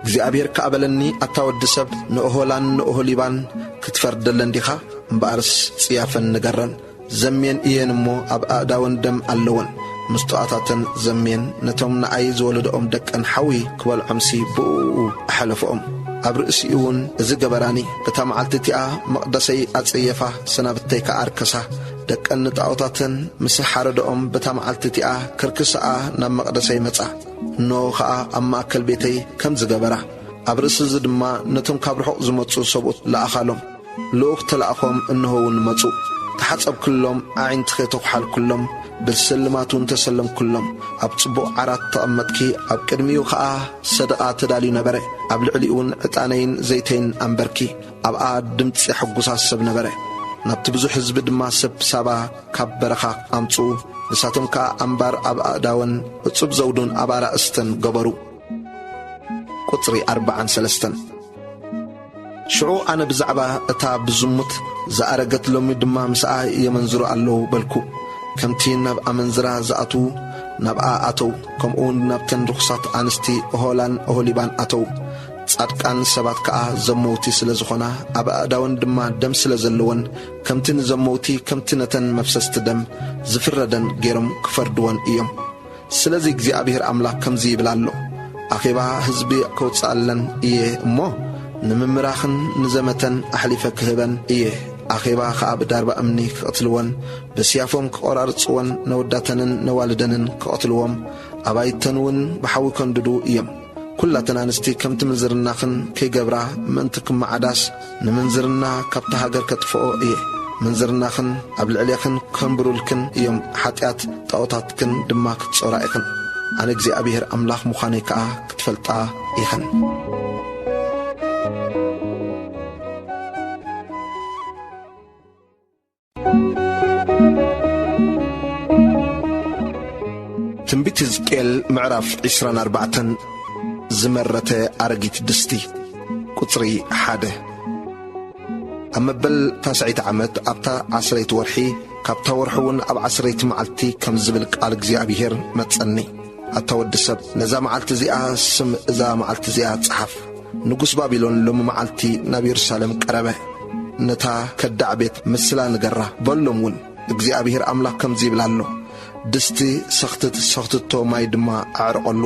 زي أبيهر كقبلني أتاود سب نؤهولان نؤهوليبان كتفردلن ديخا مبارس سيافن نقرن زمين إيانمو أبقى داون دم اللون مستوعاتن زمين نتوم نعيز ولدهم دكان حوي كوال عمسي بو أحلفهم أبرئسيون إذا جبراني بتام عالتتيا مقدسي أتصيفة سنبتيك أركسة ደቀን ጣዖታትን ምስ ሓረዶኦም በታ መዓልቲ እቲኣ ክርክስኣ ናብ መቕደሰይ መጻ ኖ ኸኣ ኣብ ማእከል ቤተይ ከም ዝገበራ ኣብ ርእሲ እዚ ድማ ነቶም ካብ ርሑቕ ዝመፁ ሰብኡት ለኣኻሎም ልኡኽ ተለኣኾም እንሆውን መፁ ተሓጸብ ኩሎም ኣዒንትኸ ተኹሓል ኩሎም ብስልማቱን ተሰለም ኩሎም ኣብ ጽቡቕ ዓራት ተቐመጥኪ ኣብ ቅድሚኡ ኸኣ ሰደቓ ተዳልዩ ነበረ ኣብ ልዕሊኡን ዕጣነይን ዘይተይን ኣንበርኪ ኣብኣ ድምፂ ሕጉሳት ሰብ ነበረ ናብቲ ብዙሕ ህዝቢ ድማ ሰብ ሳባ ካብ በረኻ ኣምፁ ንሳቶም ከዓ ኣምባር ኣብ ኣእዳወን እጹብ ዘውዱን ኣብ ኣራእስተን ገበሩ ቁጽሪ 43 ሽዑ ኣነ ብዛዕባ እታ ብዝሙት ዝኣረገት ሎሚ ድማ ምስኣ የመንዝሩ ኣለዉ በልኩ ከምቲ ናብ ኣመንዝራ ዝኣቱ ናብኣ ኣተው ከምኡውን ናብተን ርኩሳት ኣንስቲ ኦሆላን ኦሆሊባን ኣተው ጻድቃን ሰባት ከዓ ዘመውቲ ስለ ዝኾና ኣብ ኣእዳወን ድማ ደም ስለ ዘለወን ከምቲ ንዘመውቲ ከምቲ ነተን መፍሰስቲ ደም ዝፍረደን ገይሮም ክፈርድወን እዮም ስለዚ እግዚኣብሔር ኣምላኽ ከምዚ ይብላ ኣሎ ኣኼባ ህዝቢ ከውፅኣለን እየ እሞ ንምምራኽን ንዘመተን ኣሕሊፈ ክህበን እየ ኣኼባ ከዓ ብዳርባ እምኒ ክቐትልወን በስያፎም ክቖራርጽወን ነወዳተንን ነዋልደንን ክቐትልዎም ኣባይተን እውን ብሓዊ ከንድዱ እዮም ኩላተን ኣንስቲ ከምቲ ምንዝርናኽን ከይገብራ ምእንቲ ክመዓዳስ ንምንዝርና ካብቲ ሃገር ከጥፍኦ እየ ምንዝርናኽን ኣብ ልዕልየኽን ከንብሩልክን እዮም ሓጢኣት ጣዖታትክን ድማ ክትጾራ ኢኽን ኣነ እግዚኣብሔር ኣምላኽ ምዃነይ ከዓ ክትፈልጣ ኢኽን ትንቢት ሕዝቅኤል ምዕራፍ 24 ዝመረተ ኣረጊት ድስቲ ቁጽሪ 1 ኣብ መበል ታስዒት ዓመት ኣብታ 10 ወርሒ ካብታ ወርሑውን ኣብ 10 መዓልቲ ከም ዝብል ቃል እግዚኣብሔር መጸኒ ኣታ ወዲ ሰብ ነዛ መዓልቲ እዚኣ ስም እዛ መዓልቲ እዚኣ ጽሓፍ ንጉስ ባቢሎን ሎሚ መዓልቲ ናብ ኢየሩሳሌም ቀረበ ነታ ከዳዕ ቤት ምስላ ንገራ በሎም እውን እግዚኣብሔር ኣምላኽ ከምዚ ይብላ ኣሎ ድስቲ ሰኽትቶ ማይ ድማ ኣዕርቐሉ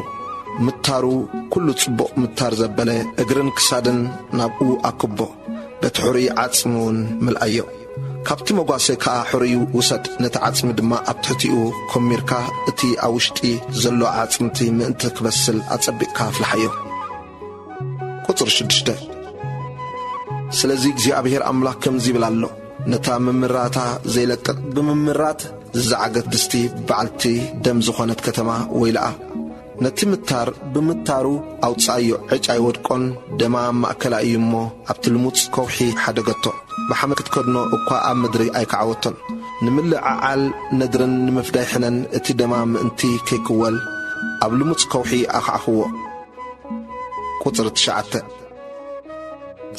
ምታሩ ኩሉ ጽቡቕ ምታር ዘበለ እግርን ክሳድን ናብኡ ኣክቦ በቲ ሕሩይ ዓጽሚ እውን ምልኣዮ ካብቲ መጓሰ ከዓ ሕሩይ ውሰድ ነቲ ዓጽሚ ድማ ኣብ ትሕቲኡ ኮሚርካ እቲ ኣብ ውሽጢ ዘሎ ዓጽምቲ ምእንቲ ክበስል ኣጸቢቕካ ኣፍልሓዮ ቁጽሪ 6 ስለዚ እግዚኣብሔር ኣምላኽ ከምዚ ይብላ ኣሎ ነታ ምምራታ ዘይለቅቕ ብምምራት ዝዘዓገት ድስቲ በዓልቲ ደም ዝኾነት ከተማ ወይለኣ ነቲ ምታር ብምታሩ ኣውጻዮ ዕጫ ይወድቆን ደማ ማእከላ እዩ እሞ ኣብቲ ልሙፅ ከውሒ ሓደገቶ ብሓመድ ክትከድኖ እኳ ኣብ ምድሪ ኣይከዓወቶን ንምልዕዓል ነድርን ንምፍዳይሕነን እቲ ደማ ምእንቲ ከይክወል ኣብ ልሙፅ ከውሒ ኣኽዓኽዎ ቁጽሪ 9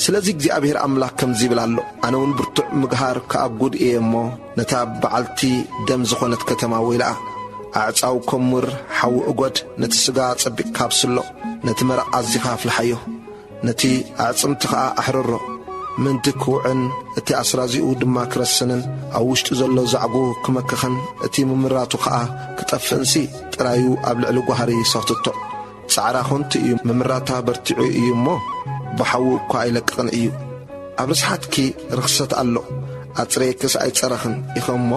ስለዚ እግዚኣብሔር ኣምላኽ ከምዚ ይብላ ኣሎ ኣነ እውን ብርቱዕ ምግሃር ከኣብ ጉድ እየ እሞ ነታ በዓልቲ ደም ዝኾነት ከተማ ወይለኣ ኣዕጻው ከምር ሓዊ እጐድ ነቲ ሥጋ ጸቢቕካ ኣብስሎ ነቲ መረቕ ኣዚኻ ኣፍልሓዮ ነቲ ኣዕጽምቲ ኸዓ ኣሕርሮ ምንቲ ክውዕን እቲ ኣስራዚኡ ድማ ክረስንን ኣብ ውሽጢ ዘሎ ዛዕጉ ክመክኽን እቲ ምምራቱ ኸዓ ክጠፍእንሲ ጥራዩ ኣብ ልዕሊ ጓህሪ ሰኽትቶ ጻዕራ ኾንቲ እዩ ምምራታ በርቲዑ እዩ እሞ ብሓዊ እኳ ኣይለቅቕን እዩ ኣብ ርስሓትኪ ርኽሰት ኣሎ ኣጽረየክስ ኣይጸረኽን ኢኸም እሞ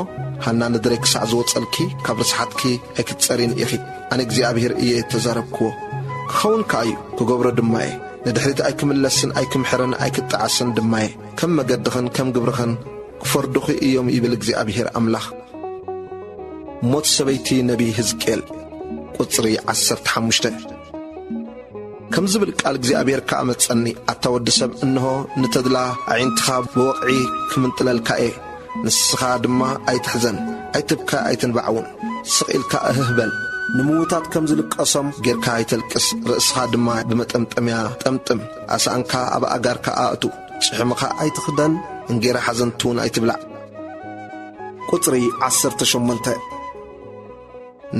ሃና ንድረይ ክሳዕ ዝወጸልኪ ካብ ርስሓትኪ ኣይክትጸሪን ኢኺ ኣነ እግዚኣብሔር እየ ተዛረብክዎ ክኸውን ከ እዩ ክገብሮ ድማ እየ ንድሕሪት ኣይክምለስን ኣይክምሕርን ኣይክጠዓስን ድማ እየ ከም መገድኽን ከም ግብርኽን ክፈርዱኺ እዮም ይብል እግዚኣብሔር ኣምላኽ ሞት ሰበይቲ ነቢይ ሕዝቅኤል ቁጽሪ 15 ከም ዝብል ቃል እግዚኣብሔር ከዓ መጸኒ ኣታ ወዲ ሰብ እንሆ ንተድላ ኣዒንትኻ ብወቕዒ ክምንጥለልካ እየ ንስኻ ድማ ኣይትሕዘን ኣይትብካ ኣይትንባዕውን ስቕኢልካ እህህበል ንምውታት ከም ዝልቀሶም ጌርካ ኣይተልቅስ ርእስኻ ድማ ብመጠምጠምያ ጠምጥም ኣሳንካ ኣብ ኣጋርካ ኣእቱ ጽሕምኻ ኣይትኽደን እንጌራ ሓዘንቱውን ኣይትብላዕ ቁጽሪ 18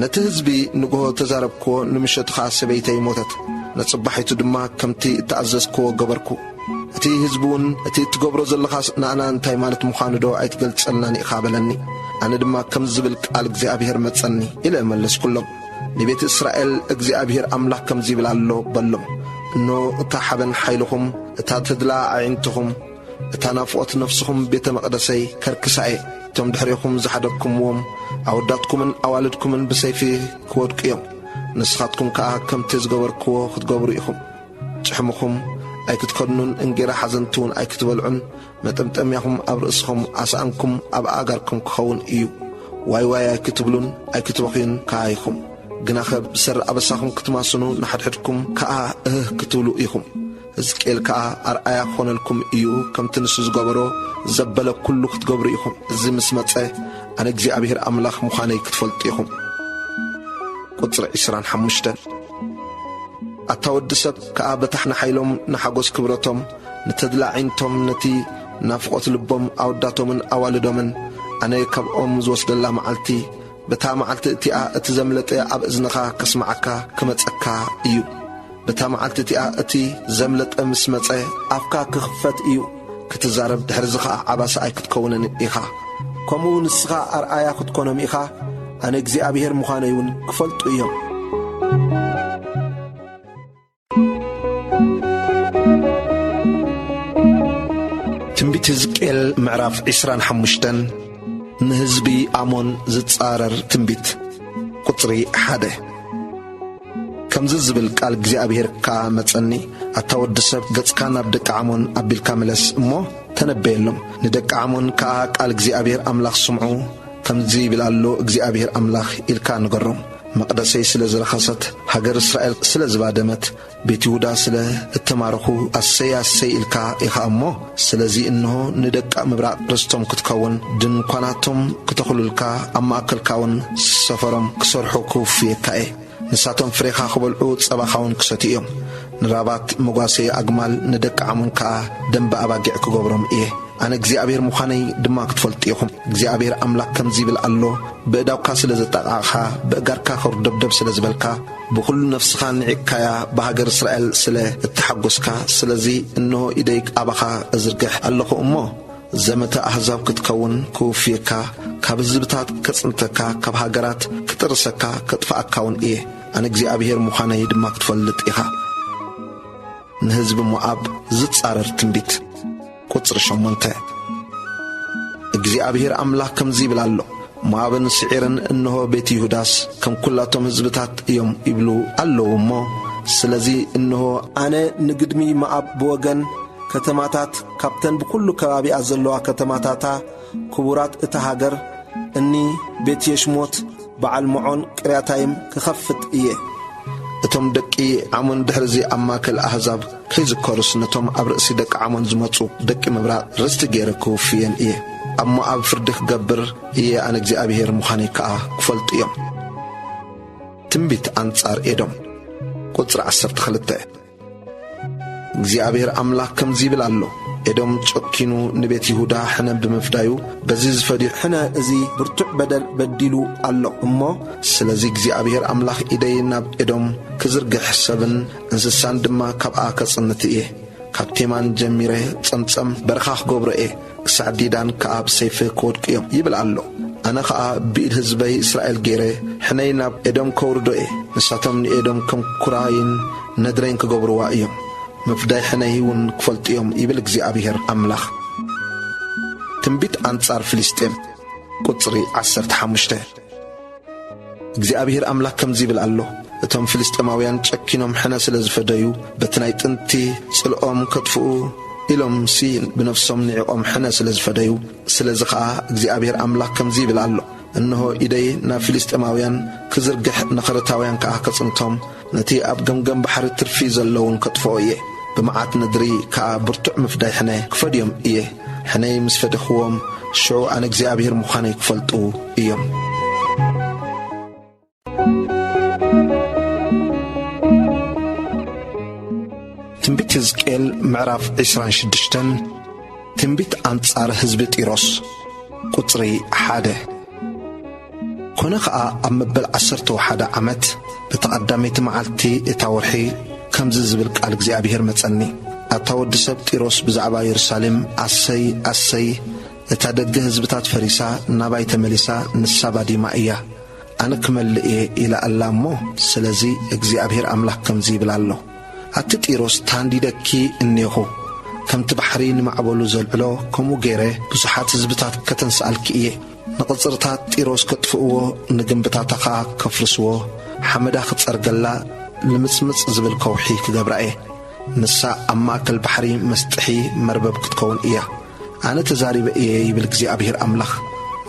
ነቲ ህዝቢ ንግሆ ተዛረብክዎ ንምሸትኻ ሰበይተይ ሞተት ነጽባሒቱ ድማ ከምቲ እተኣዘዝክዎ ገበርኩ እቲ ህዝቡን እቲ እትገብሮ ዘለኻስ ንኣና እንታይ ማለት ምዃኑ ዶ ኣይትገልጸልናን ኢኻ በለኒ ኣነ ድማ ከም ዝብል ቃል እግዚኣብሔር መጸኒ ኢለ መለስኩሎም ንቤት እስራኤል እግዚኣብሔር ኣምላኽ ከምዚ ይብላ ኣሎ በሎም እኖ እታ ሓበን ሓይልኹም እታ ተድላ ኣዒንትኹም እታ ናፍቖት ነፍስኹም ቤተ መቕደሰይ ከርክሳኤ እቶም ድሕሪኹም ዝሓደግኩምዎም ኣወዳትኩምን ኣዋልድኩምን ብሰይፊ ክወድቁ እዮም ንስኻትኩም ከዓ ከምቲ ዝገበርክዎ ክትገብሩ ኢኹም ጭሕሙኹም ኣይክትከድኑን እንጌራ ሓዘንቱን ኣይክትበልዑን መጠምጠምያኹም ኣብ ርእስኹም ኣስኣንኩም ኣብ ኣጋርኩም ክኸውን እዩ ዋይ ዋይ ኣይክትብሉን ኣይክትበኺዩን ከዓ ኢኹም ግናኸ ብሰር ኣበሳኹም ክትማስኑ ንሓድሕድኩም ከዓ ክትብሉ ኢኹም ሕዝቅኤል ከዓ ኣርኣያ ክኾነልኩም እዩ ከምቲ ንሱ ዝገበሮ ዘበለ ኩሉ ክትገብሩ ኢኹም እዚ ምስ መፀ ኣነ እግዚኣብሔር ኣምላኽ ምዃነይ ክትፈልጡ ኢኹም ቁፅሪ 25 ኣታወዲ ሰብ ከዓ በታሕና ሓይሎም ንሓጎስ ክብረቶም ንተድላዒንቶም ነቲ ናፍቆት ልቦም ኣወዳቶምን ኣዋልዶምን ኣነ ካብኦም ዝወስደላ መዓልቲ በታ መዓልቲ እቲኣ እቲ ዘምለጠ ኣብ እዝንኻ ከስማዓካ ክመፀካ እዩ በታ መዓልቲ እቲኣ እቲ ዘምለጠ ምስ መፀ ኣፍካ ክኽፈት እዩ ክትዛረብ ድሕሪ ዚ ከዓ ዓባሳ ኣይክትከውንን ኢኻ ከምኡ ንስኻ ኣርኣያ ክትኮኖም ኢኻ ኣነ እግዚኣብሔር ምዃነይ እውን ክፈልጡ እዮም ትንቢት ሕዝቅኤል ምዕራፍ 25 ንህዝቢ ኣሞን ዝጻረር ትንቢት ቁጽሪ 1 ከምዚ ዝብል ቃል እግዚኣብሔር ካ መጸኒ ኣታወዲ ሰብ ገጽካ ናብ ደቂ ዓሞን ኣቢልካ መለስ እሞ ተነበየሎም ንደቂ ዓሞን ከዓ ቃል እግዚኣብሔር ኣምላኽ ስምዑ ከምዚ ይብል ኣሎ እግዚኣብሔር ኣምላኽ ኢልካ ንገሮም መቅደሰይ ስለ ዝረኸሰት ሃገር እስራኤል ስለ ዝባደመት ቤት ይሁዳ ስለ እተማረኹ ኣሰይ ኣሰይ ኢልካ ኢኻ እሞ ስለዚ እንሆ ንደቂ ምብራቕ ርስቶም ክትከውን ድንኳናቶም ክተኽሉልካ ኣብ ማእከልካውን ሰፈሮም ክሰርሑ ክውፍየካ እየ ንሳቶም ፍሬኻ ክበልዑ ጸባኻውን ክሰትዩ እዮም ንራባት መጓሰይ ኣግማል ንደቂ ዓሞን ከዓ ደንበ ኣባጊዕ ክገብሮም እየ ኣነ እግዚኣብሔር ምዃነይ ድማ ክትፈልጡ ኢኹም እግዚኣብሔር ኣምላኽ ከምዚ ይብል ኣሎ ብእዳውካ ስለ ዘጠቓቕኻ ብእጋርካ ኸርደብደብ ስለ ዝበልካ ብኹሉ ነፍስኻ ንዒካያ ብሃገር እስራኤል ስለ እትሓጐስካ ስለዚ እንሆ ኢደይ ኣባኻ እዝርግሕ ኣለኹ እሞ ዘመተ ኣሕዛብ ክትከውን ክውፍየካ ካብ ህዝብታት ከጽንተካ ካብ ሃገራት ክጥርሰካ ከጥፍኣካውን እየ ኣነ እግዚኣብሔር ምዃነይ ድማ ክትፈልጥ ኢኻ ንህዝቢ ሞዓብ ዝጻረር ትንቢት ቁጽሪ 8 እግዚአብሔር አምላክ ከምዚ ይብል ኣሎ ሞዓብን ስዒርን እንሆ ቤት ይሁዳስ ከም ኩላቶም ህዝብታት እዮም ይብሉ ኣለዎ እሞ ስለዚ እንሆ ኣነ ንግድሚ ሞዓብ ብወገን ከተማታት ካብተን ብኩሉ ከባቢኣ ዘለዋ ከተማታታ ክቡራት እታ ሃገር እኒ ቤት የሽሞት በዓል መዖን ቅርያታይም ክኸፍት እየ እቶም ደቂ ዓሞን ድሕርዚ ኣብ ማእከል ኣሕዛብ ከይዝከሩስ ነቶም ኣብ ርእሲ ደቂ ዓሞን ዝመፁ ደቂ ምብራቕ ርስቲ ገይረ ክውፍየን እየ ኣብ ሞዓብ ፍርዲ ክገብር እየ ኣነ እግዚኣብሔር ምዃነይ ከዓ ክፈልጡ እዮም ትንቢት ኣንጻር ኤዶም ቁጽሪ 12 እግዚአብሔር አምላክ ከምዚ ይብል ኣሎ ኤዶም ጨኪኑ ንቤት ይሁዳ ሕነ ብምፍዳዩ በዚ ዝፈዲሕ ሕነ እዚ ብርቱዕ በደል በዲሉ ኣሎ እሞ ስለዚ እግዚአብሔር አምላኽ ኢደይ ናብ ኤዶም ክዝርግሕ ሰብን እንስሳን ድማ ካብኣ ከጽንት እየ ካብ ቴማን ጀሚረ ጸምጸም በረኻ ክገብሮ እየ ክሳዕ ዲዳን ከዓ ብሰይፊ ክወድቁ እዮም ይብል ኣሎ ኣነ ከዓ ብኢድ ህዝበይ እስራኤል ገይረ ሕነይ ናብ ኤዶም ከውርዶ እየ ንሳቶም ንኤዶም ከም ኩራይን ነድረይን ክገብርዋ እዮም مفداي حنايون كفلتيهم يبل እግዚአብሔር አምላኽ ትንቢት አንጻር ፍልስጤም ቁጽሪ 15 እግዚአብሔር አምላኽ ከምዚ ይብል ኣሎ እቶም ፍልስጤማውያን ጨኪኖም ሕነ ስለ ዝፈደዩ በትናይ ጥንቲ ጽልኦም ከጥፍኡ ኢሎም ሲ ብነፍሶም ንዕቆም ሕነ ስለ ዝፈደዩ ስለዚ ከዓ እግዚአብሔር አምላኽ ከምዚ ይብል ኣሎ እነሆ ኢደይ ናብ ፍልስጤማውያን ክዝርግሕ ነኸረታውያን ከዓ ከጽንቶም ነቲ ኣብ ገምገም ባሕሪ ትርፊ ዘለውን ከጥፍኦ እየ بمعات ندري كبرتع مفداي حنا كفديهم إيه حنا مسفدخوهم شو أنا እግዚአብሔር مخاني كفلتو إيهم تنبيت ሕዝቅኤል معرف 26 تنبيت أنصار حزب طيروس قصري 1 كونخ أمبل 11 عمت بتقدمت معلتي تاورحي كمز زبل قال እግዚአብሔር መጸኒ ኣታወዲ ሰብ ጢሮስ ብዛዕባ ኢየሩሳሌም ኣሰይ ኣሰይ እታደገ ህዝብታት ፈሪሳ ናባይ ተመሊሳ ንሳባዲማ እያ ኣነ ክመልእ ኢላ ኣላሞ ስለዚ እግዚአብሔር ኣምላኽ ከምዚ ይብል ኣሎ ኣቲ ጢሮስ ታንዲደኪ እንይኹ ከምቲ ባሕሪ ንማዕበሉ ዘልዕሎ ከምኡ ገይረ ብዙሓት ህዝብታት ከተንስኣልኪ እየ ንቕፅርታት ጢሮስ ከጥፍእዎ ንግንብታታ ኸዓ ከፍርስዎ ሓመዳ ክጸርገላ ልምጽምጽ ዝብል ከውሒ ክገብራ እየ ንሳ ኣብ ማእከል ባሕሪ መስጥሒ መርበብ ክትከውን እያ ኣነ ተዛሪበ እየ ይብል እግዚኣብሔር ኣምላኽ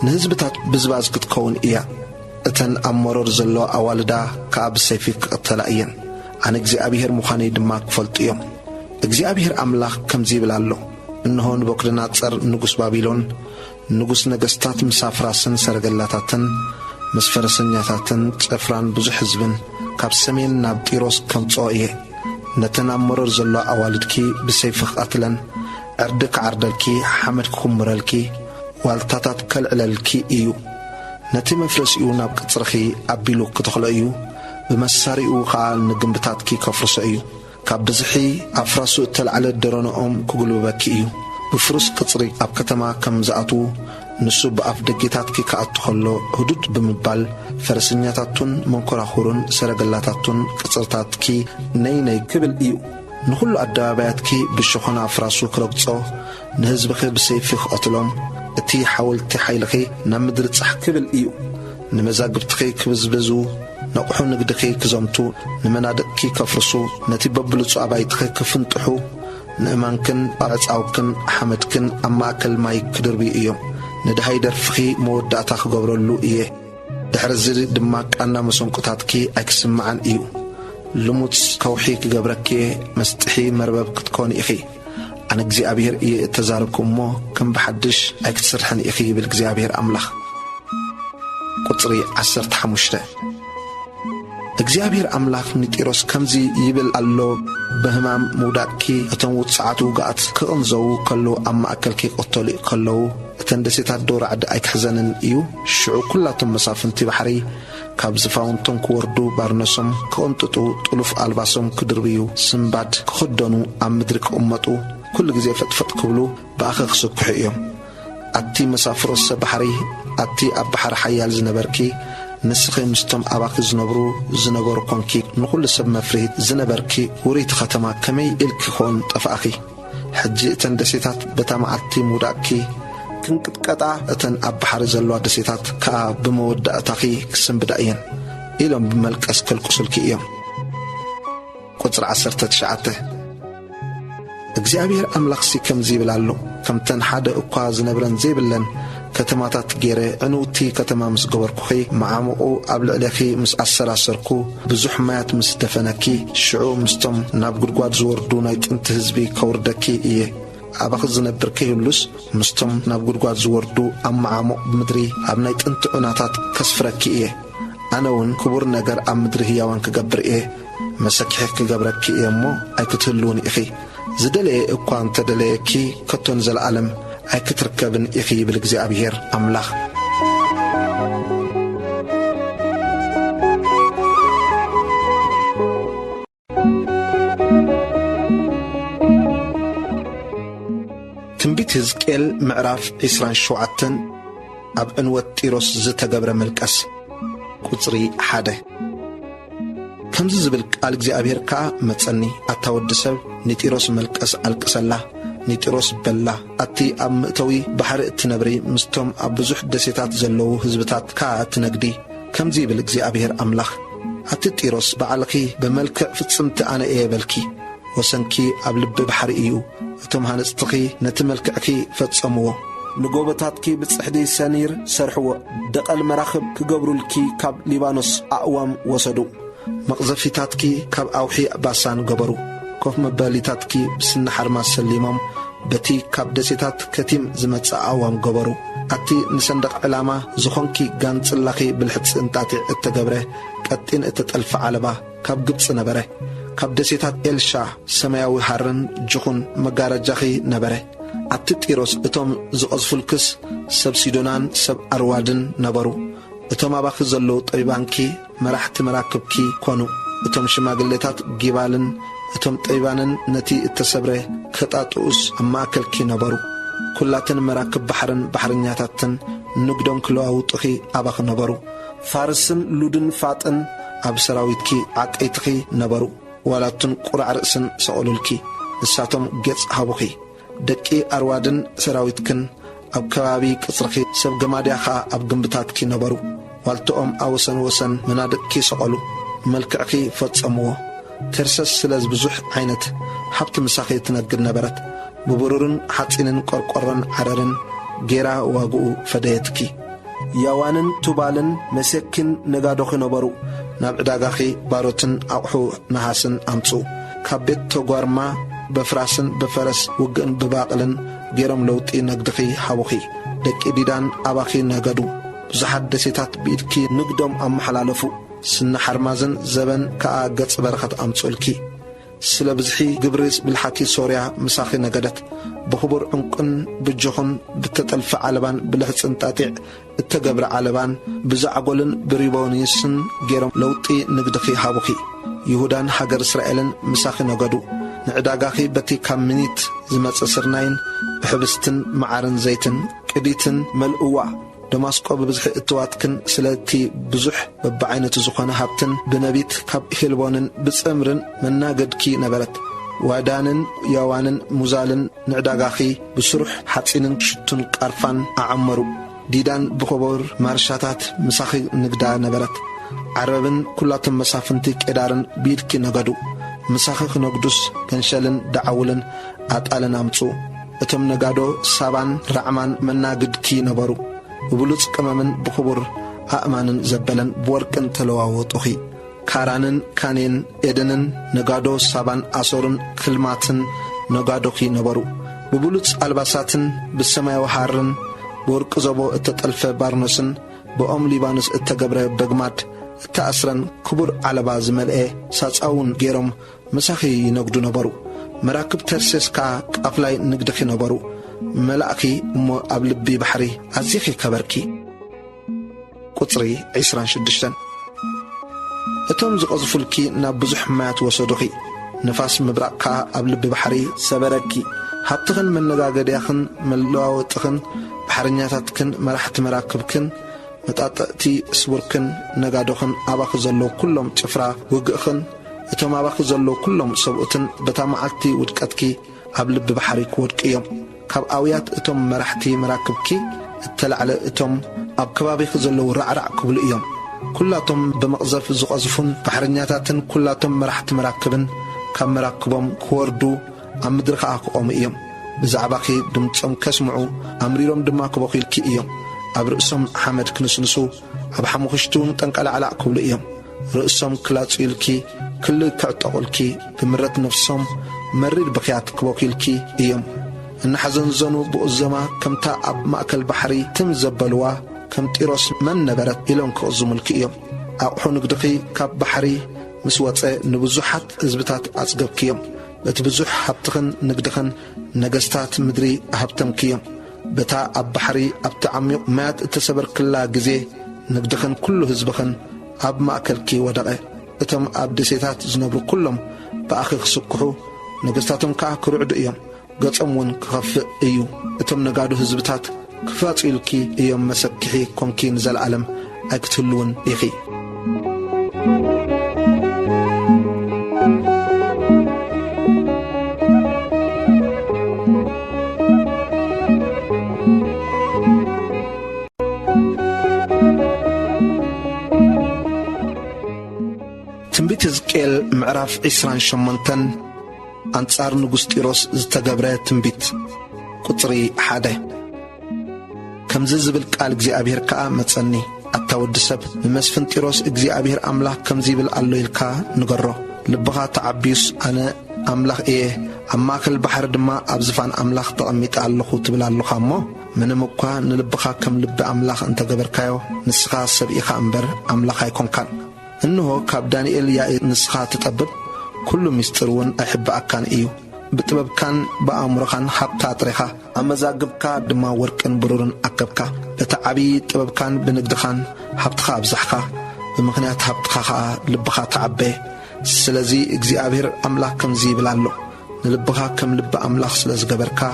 ንህዝብታት ብዝባዝ ክትከውን እያ እተን ኣብ መሮር ዘሎ ኣዋልዳ ከዓ ብሰይፊ ክቕተላ እየን ኣነ እግዚኣብሔር ምዃነይ ድማ ክፈልጡ እዮም እግዚኣብሔር ኣምላኽ ከምዚ ይብል ኣሎ እንሆ ንቡክድነጸር ንጉስ ባቢሎን ንጉስ ነገስታት ምሳፍራስን ሰረገላታትን ምስ ፈረሰኛታትን ጭፍራን ብዙሕ ህዝብን ካብ ሰሜን ናብ ጢሮስ ከምጽኦ እየ ነተን ኣብ መሮር ዘሎ ኣዋልድኪ ብሰይፊ ክቐትለን ዕርዲ ክዓርደልኪ ሓመድ ክኹምረልኪ ዋልታታት ከልዕለልኪ እዩ ነቲ መፍረሲኡ ናብ ቅጽርኺ ኣቢሉ ክትኽሎ እዩ ብመሳሪኡ ኸዓ ንግንብታትኪ ከፍርሶ እዩ ካብ ብዝሒ ኣፍራሱ እተልዓለ ደረኖኦም ክጉልበኪ እዩ ብፍሩስ ቅጽሪ ኣብ ከተማ ከም ዝኣቱ ንሱ ብኣፍ ደጌታትኪ ከኣቱ ኸሎ ህዱድ ብምባል ፈረሰኛታቱን መንኰራኹርን ሰረገላታቱን ቅጽርታትኪ ነይ ክብል እዩ ንኹሉ ኣደባባያትኪ ብሸኾና ኣፍራሱ ክረግጾ ንህዝብኺ ብሰይፊ ክቐትሎም እቲ ሓወልቲ ሓይልኺ ናብ ምድሪ ጻሕ ክብል እዩ ንመዛግብትኺ ክብዝብዙ ነቑሑ ንግድኺ ክዘምቱ ንመናድቕኪ ከፍርሱ ነቲ በብልጹ ኣባይትኺ ክፍንጥሑ ንእማንክን ኣዕጻውክን ሓመድክን ኣብ ማእከል ማይ ክድርቢ እዮም ንድሃይ ደርፍኺ መወዳእታ ክገብረሉ እየ ድሕሪ እዚ ድማ ቃና መሰንቆታትኪ ኣይክስምዓን እዩ ልሙጽ ከውሒ ክገብረኪ መስጥሒ መርበብ ክትኮን ኢኺ ኣነ እግዚኣብሔር እየ እተዛረብኩ እሞ ከም ብሓድሽ ኣይክትስርሕን ኢኺ ይብል እግዚኣብሔር ኣምላኽ ቁጽሪ 15 እግዚአብሔር አምላክ ንጢሮስ ከምዚ ይብል አሎ በህማም ሙዳቂ እተን ውጽዓቱ ጋት ከንዘው ከሎ አማከልኪ ቆተሉ ከሎ እተን ደሴታት ዶራዕድ ኣይክሕዘንን እዩ ሽዑ ኩላቶም መሳፍንቲ ባሕሪ ካብ ዝፋውንቶም ክወርዱ ባርነሶም ከንጥጡ ጥሉፍ አልባሶም ክድርብዩ ስምባድ ክኽደኑ ኣብ ምድሪ ክቕመጡ ኩሉ ግዜ ፈጥፈጥ ክብሉ ባኸ ክስኩሕ እዮም ኣቲ መሳፍሮስ ባሕሪ ኣቲ ኣብ ባሕሪ ሓያል ዝነበርኪ نسخي مستم أباك زنبر كونكي نقول سب مفريد زنبركي وريت ختما كمي إلك خون تفاخي حجي تن دسيتات بتامعتي موداكي كنت قطع تن أبحر زلوا دسيتات كا بمودة تاخي كسم بدأين إلهم بملك أسكل قسلكي إيام قدر 19 እግዚአብሔር አምላክ ሲከም ዚብላሉ ከምተን ሓደ እኳ ዝነብረን ዘይብለን ከተማታት ገይረ እንውቲ ከተማ ምስ ገበርኩኺ ማዓሙቁ ኣብ ልዕለኺ ምስ ኣሰራሰርኩ ብዙሕ ማያት ምስ ደፈነኪ ሽዑ ምስቶም ናብ ጉድጓድ ዝወርዱ ናይ ጥንቲ ህዝቢ ከውርደኪ እየ ኣባኽ ዝነብር ከይሉስ ምስቶም ናብ ጉድጓድ ዝወርዱ ኣብ ማዓሙቅ ምድሪ ኣብ ናይ ጥንቲ ዑናታት ከስፍረኪ እየ ኣነውን ክቡር ነገር ኣብ ምድሪ ህያዋን ክገብር እየ መሰኪሕ ክገብረኪ እየ እሞ ኣይክትህልውን ኢኺ زدلي اكوان تدليكي كتون زل عالم اي كتركبن اخي بالإግዚአብሔር املاخ تنبيت حزقيل معراف 27 اب انوت ጢሮስ ዝተገብረ መልቀስ ቁጽሪ 1 كمز زبل قال እግዚአብሔር ካ መጸኒ አታወድሰብ ንጢሮስ መልቀስ አልቅሰላ ንጢሮስ በላ አቲ ኣብ ምእተዊ ባሕሪ እትነብሪ ምስቶም ኣብ ብዙሕ ደሴታት ዘለው ህዝብታት ካ እትነግዲ ከምዚ ይብል እግዚአብሔር አምላኽ አቲ ጢሮስ በዓልኺ በመልክዕ ፍጽምቲ ኣነ እየበልኪ ወሰንኪ ኣብ ልብ ባሕሪ እዩ እቶም ሃነጽትኺ ነቲ መልክዕኪ ፈጸምዎ ንጎበታትኪ ብጽሕዲ ሰኒር ሰርሕዎ ደቐል መራኽብ ክገብሩልኪ ካብ ሊባኖስ ኣእዋም ወሰዱ مقذفيتاتكي كاب أوحي باسان قبرو كوف مباليتاتكي بسن حرما سليمهم بتي كاب دسيتات كتيم زمت أعوام قبرو أتي نسندق علامة زخونكي غانت اللخي بالحدس انتاتي التقبره كتين اتتألف علبا كاب قبس نبره كاب دسيتات إلشا سماياوي حرن جخون مقارجاخي نبره أتي تيروس اتوم زقصفلكس سب سيدونان سب أروادن نبرو اتوم أباخ زلو طيبانكي مراحت مراكبكي كونو اتوم شماغلتات جبالن اتوم طيبانن نتي التسبره كتاتوس اماكلكي نبرو كلاتن مراكب بحرنياتاتن نقدون كلواو طخي أباخ نبرو فارسن لودن فاتن أبسراويتكي عقيتكي نبرو ولاتن قرع رأسن سأولولكي نساتم جيتس هابوخي دكي أروادن سراويتكن أب كبابي كسرخ سب جماديخا أب جنبتات كي نبرو والتؤم أوسن وسن منادق كي سقلو ملكعكي فتسموه كرسس سلاز بزح عينت حبت مساخي تنقل نبرت ببرورن حتسينن قرقرن عررن جيرا واقو فديتكي يوانن توبالن مسكن نغادوخ نبرو نابعداغاخي باروتن أوحو نحاسن أمصو كابت توغارما بفراسن بفرس وقن بباقلن جيرم لوتي نقدخي حوخي دك إديدان أباخي نغادو بزحد دسيتات بيدكي نقدم أم حلالفو سن حرمازن زبن كأقص برخت أمصولكي سلبزحي قبريس بالحكي سوريا مساخي نقدت بخبر عنقن بجخن بتتلف علبان بلحس انتاتيع التقبر علبان بزعقولن بريبونيسن جيرم لوطي نقدخي حابوخي يهودان حقر إسرائيلن مساخي نقدو نعداقاخي بتي كامنيت زمت سرناين بحبستن معارن زيتن كديتن ملقوع دماسكو ببزح اتواتكن سلاتي بزح ببعينة زخانة هابتن بنبيت كاب هلبونن بسأمرن مناقد كي نبرت وادانن يوانن مزالن نعداقاخي بسرح حتسينن شتن قارفان أعمرو ديدان بخبور مارشاتات مساخي نقدا نبرت عربن كلاتن مسافنتي كدارن بيدكي نقدو مساخي نقدوس كنشالن دعولن أتقالن أمتو اتم نقادو سابان رعمان مناقد كي نبرو وبلوص كمامن بخبر أأمانن زبلن بوركن تلواوطوخي كارانن كانين إدنن نقادو سابان أسورن كلماتن نقادوخي نبرو ببلوص ألباساتن بالسماء وحارن بورك زبو اتتألف بارنسن بأم ليبانس اتقبر بقمات اتأسرن كبر على باز ملئي ساتساون جيرم مساخي نقدو نبرو مراكب ترسيس كا أفلاي نقدخي نبرو ملاكي أمو أبلبي بحري أزيخي كبركي قطري 26 اتم زقزفلكي نابزح مات وصدخي نفاس مبرقكا أبلبي بحري سبركي حبتخن من نقاقديخن ملواوتخن بحرنياتاتكن مرحت مراكبكن متأتأتي سوركن نقادوخن أباخ زلو كلهم تفرا وقخن اتم أباخ زلو كلهم سبؤتن بتامعالتي ودكتكي أبلبي بحري كودكيهم كاب آويات اتم مرحتي مراكبكي التلعل اتم أب كبابي خزلو رعرع كبل إيام كلاتم بمقذف زقازفون بحرنياتاتن كلاتم مرحت مراكبن كاب مراكبهم كوردو أم مدرخ آكوهم إيام بزعباكي دمتم كسمعو أمريرهم دماكو بخيلكي إيام أب رئيسهم حمد كنسنسو أب حموخشتون تنقل على كبل إيام رئيسهم كلاتويلكي كل كعتقلكي بمرت نفسهم مرير بخيات كبوكيلكي إيام إن حزن زنو بؤزما كم تأب مأكل بحري تم زبلوا كم تيروس من نبرت إلون كأزم الكيم أوحو نقدقي كاب بحري مسوات نبزوحات إزبتات أصقب كيم بتبزوح حبتخن نقدخن نقستات مدري أهبتم كيم بتا أب بحري أب تعميق مات التسبر كلا جزي نقدخن كله هزبخن أب مأكل كي ودقي اتم أب دسيتات زنبرو كلهم بأخيخ سكحو نقستاتهم كرعد إيام قطعمون كخفئ إيو اتم نقادو هزبتات كفات إلكي إيام مسكحي كونكي نزال عالم أكتلون إيخي تنبيت زكيل معراف عسران شمانتن أنصار نغوس تيروس زتغبره تنبيت قطري حاده كم زبل قال እግዚአብሔር كا متصني اتودسب مسفن تيروس እግዚአብሔር املاح كم زيبل الله يلكا نغرو لبخا تعبيس انا املاح ايه اماكل بحر دما ابزفان املاح تقميط الله تبل الله خمو من مكا نلبخا كم لب املاح انت غبركايو نسخا سبيخا امبر املاح يكون كان انه كاب دانيال يا نسخا تطبب كل مسترون أحب أكان إيو بتبب كان بأمرخان حبتا طريخا أما زاقبكا دما وركن برورن أكبكا بتعبي تبب كان بنقدخان حبتخا بزحكا بمغنيات حبتخا لبخا تعبي سلزي እግዚአብሔር أملاك كم زي بلالو نلبخا كم لب أملاك سلز قبركا